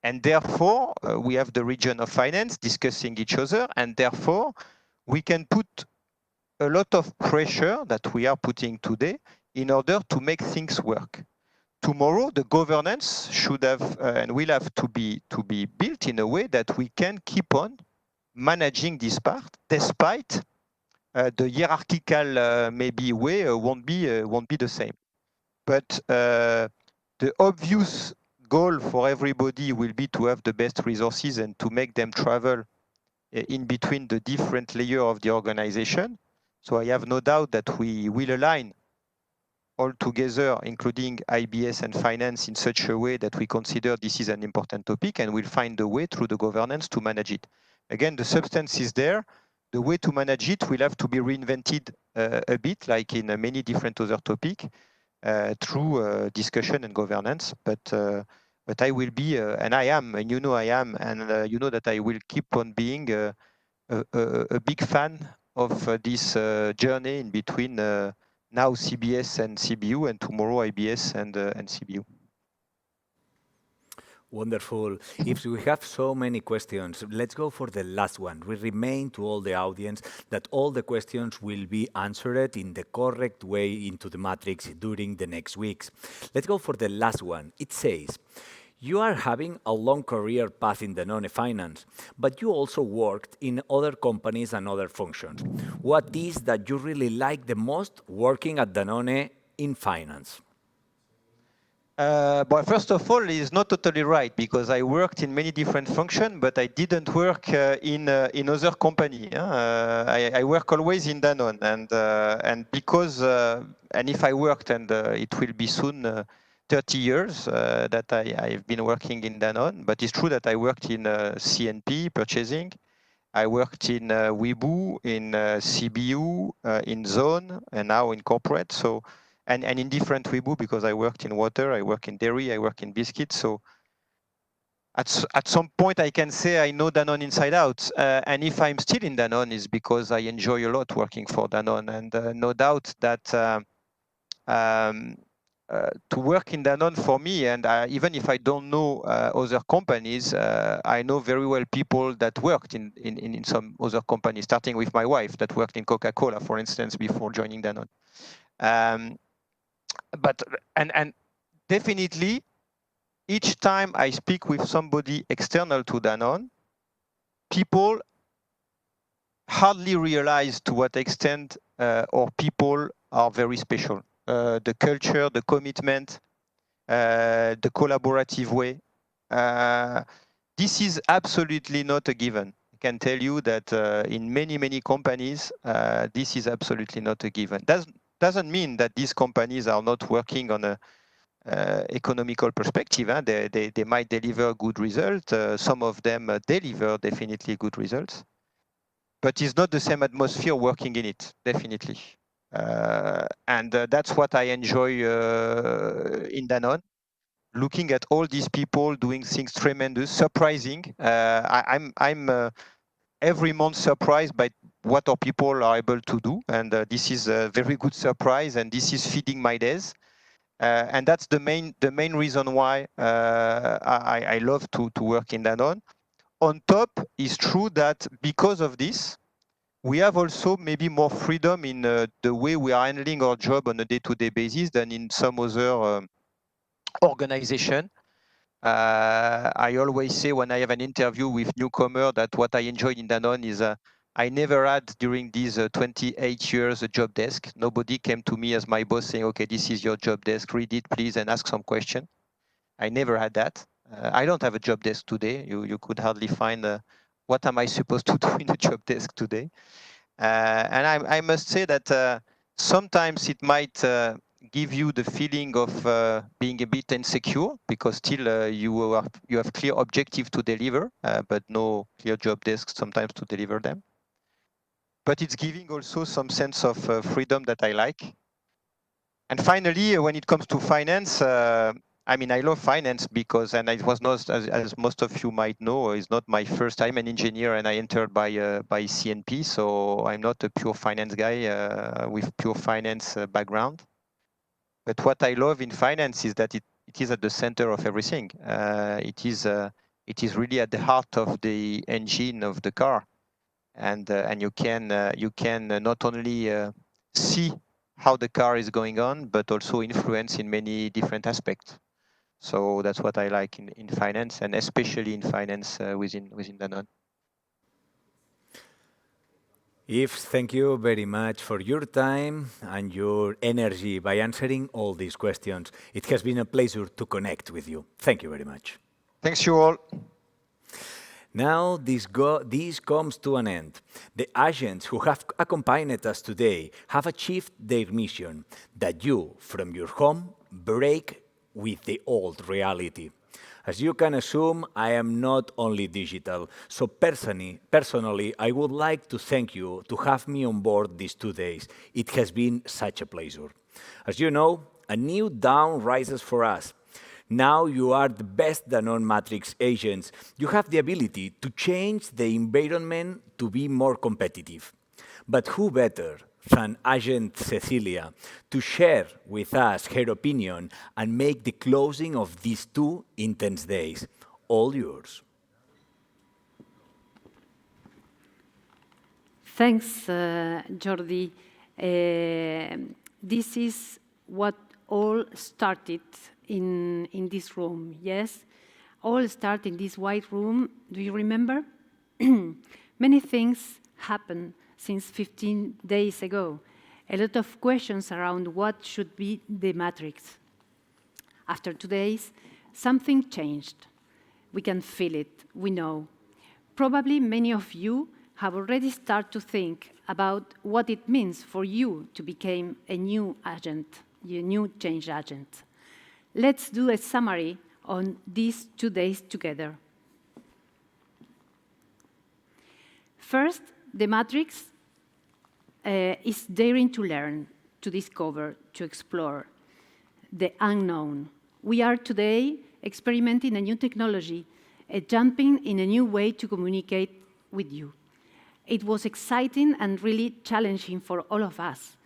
and therefore we have the region of finance discussing each other, and therefore we can put a lot of pressure that we are putting today in order to make things work. Tomorrow, the governance should have and will have to be built in a way that we can keep on managing this part, despite the hierarchical maybe way won't be the same. But the obvious goal for everybody will be to have the best resources and to make them travel in between the different layers of the organization. So I have no doubt that we will align all together, including IBS and finance, in such a way that we consider this is an important topic, and we'll find a way through the governance to manage it. Again, the substance is there. The way to manage it will have to be reinvented a bit, like in many different other topics, through discussion and governance. But But I will be, and I am, and you know I am, and you know that I will keep on being a big fan of this journey in between now CBS and CBU, and tomorrow IBS and CBU. Wonderful. If we have so many questions, let's go for the last one. We remain to all the audience that all the questions will be answered in the correct way into the matrix during the next weeks. Let's go for the last one. It says, you are having a long career path in Danone Finance, but you also worked in other companies and other functions. What is that you really like the most working at Danone in finance? But first of all, it's not totally right because I worked in many different functions, but I didn't work in other company. I work always in Danone, and because and if I worked, and it will be soon 30 years that I've been working in Danone, but it's true that I worked in CNP purchasing. I worked in Weibo, in CBU, in Zone, and now in corporate. So. And in different Weibo because I worked in water, I work in dairy, I work in biscuits. So at some point I can say I know Danone inside out. And if I'm still in Danone, is because I enjoy a lot working for Danone. And no doubt that to work in Danone for me, and even if I don't know other companies, I know very well people that worked in some other companies, starting with my wife that worked in Coca-Cola, for instance, before joining Danone. But and definitely each time I speak with somebody external to Danone, people hardly realize to what extent our people are very special. The culture, the commitment, the collaborative way. This is absolutely not a given. I can tell you that in many companies, this is absolutely not a given. Doesn't mean that these companies are not working on a economical perspective. They might deliver good results. Some of them deliver definitely good results. But it's not the same atmosphere working in it, definitely. And that's what I enjoy in Danone. Looking at all these people doing things tremendous, surprising. I'm every month surprised by what our people are able to do. And this is a very good surprise, and this is feeding my days. And that's the main reason why I love to work in Danone. On top, it's true that because of this, we have also maybe more freedom in the way we are handling our job on a day-to-day basis than in some other organization. I always say when I have an interview with newcomer that what I enjoyed in Danone is I never had during these 28 years a job desk. Nobody came to me as my boss saying, okay, this is your job desk, read it please and ask some question. I never had that. I don't have a job desk today. You could hardly find what am I supposed to do in a job desk today. And I must say that sometimes it might give you the feeling of being a bit insecure because still you have clear objective to deliver, but no clear job desk sometimes to deliver them. But it's giving also some sense of freedom that I like. And finally, when it comes to finance, I mean, I love finance because, and it was not, as most of you might know, it's not my first time an engineer, and I entered by CNP, so I'm not a pure finance guy with pure finance background. But what I love in finance is that it is at the center of everything. It is really at the heart of the engine of the car, and you can not only see how the car is going on, but also influence in many different aspects. So that's what I like in finance, and especially in finance within Danone. Yves, thank you very much for your time and your energy by answering all these questions. It has been a pleasure to connect with you. Thank you very much. Thanks you all. Now this comes to an end. The agents who have accompanied us today have achieved their mission, that you, from your home, break with the old reality. As you can assume, I am not only digital, so personally, I would like to thank you to have me on board these 2 days. It has been such a pleasure. As you know, a new dawn rises for us. Now you are the best Danone Matrix agents. You have the ability to change the environment to be more competitive. But who better than Agent Cecilia to share with us her opinion and make the closing of these 2 intense days? All yours. Thanks, Jordi. This is what all started in this room, yes? All started in this white room. Do you remember? Many things happened since 15 days ago. A lot of questions around what should be the matrix. After 2 days, something changed. We can feel it, we know. Probably many of you have already started to think about what it means for you to become a new agent, a new change agent. Let's do a summary on these 2 days together. First, the matrix is daring to learn, to discover, to explore the unknown. We are today experimenting a new technology, jumping in a new way to communicate with you. It was exciting and really challenging for all of us.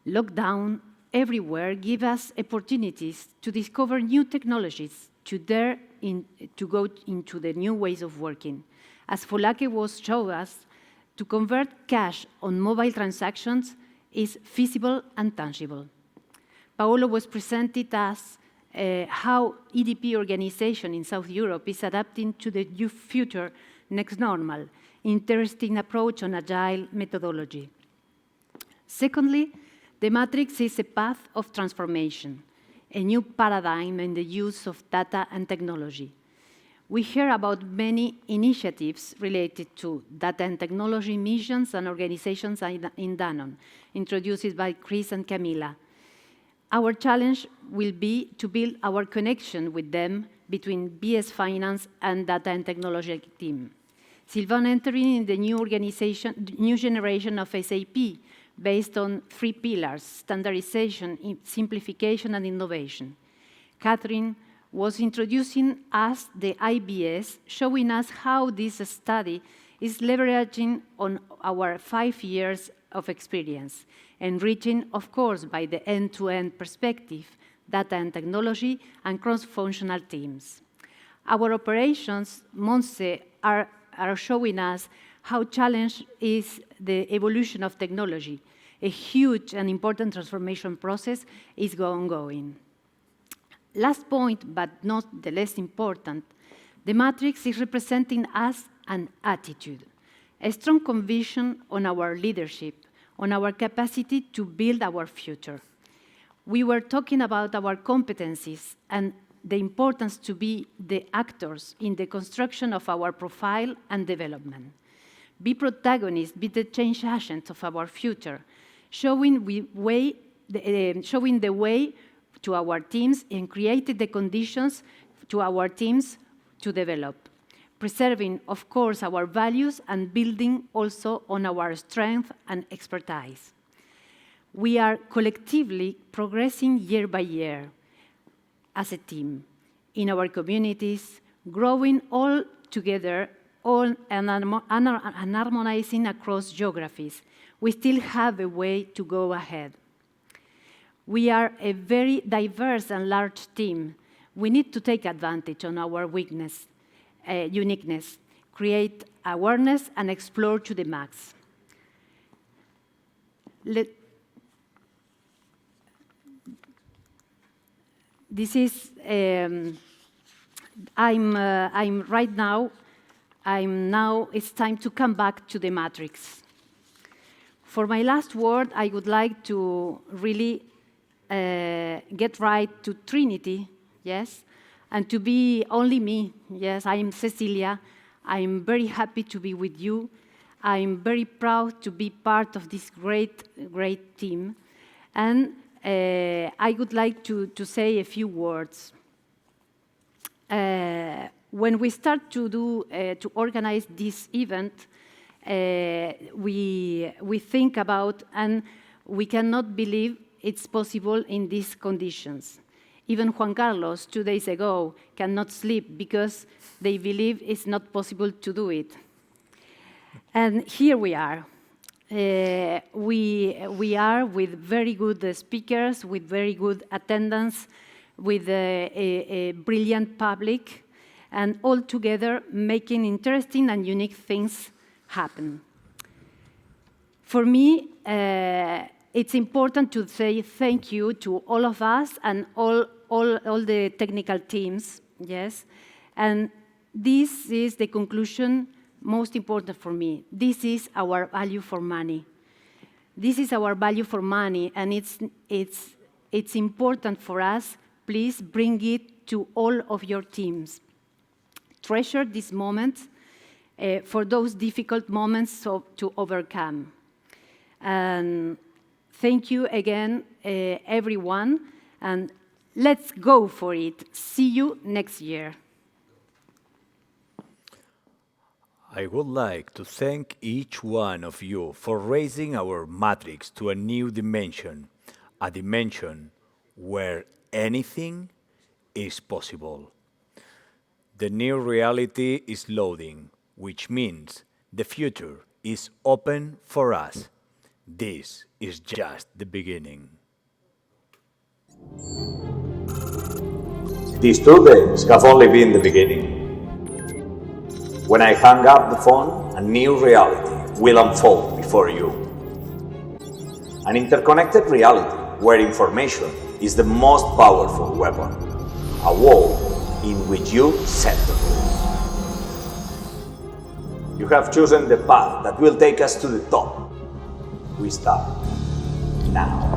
Lockdown everywhere give us opportunities to discover new technologies, to go into the new ways of working. As Folake was showing us, to convert cash on mobile transactions is feasible and tangible. Paolo was presented as how EDP organization in South Europe is adapting to the new future next normal, interesting approach on agile methodology. Secondly, the matrix is a path of transformation, a new paradigm in the use of data and technology. We hear about many initiatives related to data and technology missions and organizations in Danone, introduced by Chris and Camila. Our challenge will be to build our connection with them between BS Finance and data and technology team. Sylvain entering in the new generation of SAP, based on 3 pillars: standardization, simplification, and innovation. Catherine was introducing us the IBS, showing us how this study is leveraging on our 5 years of experience, enriching, of course, by the end-to-end perspective, data and technology, and cross-functional teams. Our operations, Monse, are showing us how challenged is the evolution of technology. A huge and important transformation process is ongoing. Last point, but not the less important, the matrix is representing us an attitude, a strong conviction on our leadership, on our capacity to build our future. We were talking about our competencies and the importance to be the actors in the construction of our profile and development. Be protagonists, be the change agents of our future, showing the way to our teams and creating the conditions to our teams to develop, preserving, of course, our values and building also on our strength and expertise. We are collectively progressing year by year as a team in our communities, growing all together and harmonizing across geographies. We still have a way to go ahead. We are a very diverse and large team. We need to take advantage on our uniqueness, create awareness, and explore to the max. It's time to come back to the matrix. For my last word, I would like to really get right to Trinity, yes, and to be only me. Yes, I'm Cecilia. I'm very happy to be with you. I'm very proud to be part of this great team. And I would like to say a few words. When we start to organize this event, we think about, and we cannot believe it's possible in these conditions. Even Juan Carlos, 2 days ago, cannot sleep because they believe it's not possible to do it. And here we are. We are with very good speakers, with very good attendance, with a brilliant public, and all together making interesting and unique things happen. For me, it's important to say thank you to all of us and all the technical teams, yes? And this is the conclusion most important for me. This is our value for money. This is our value for money, and it's important for us. Please bring it to all of your teams. Treasure this moment for those difficult moments to overcome. And thank you again, everyone, and let's go for it. See you next year. I would like to thank each one of you for raising our matrix to a new dimension, a dimension where anything is possible. The new reality is loading, which means the future is open for us. This is just the beginning. These 2 days have only been the beginning. When I hang up the phone, a new reality will unfold before you. An interconnected reality where information is the most powerful weapon. A world in which you set the rules. You have chosen the path that will take us to the top. We start now.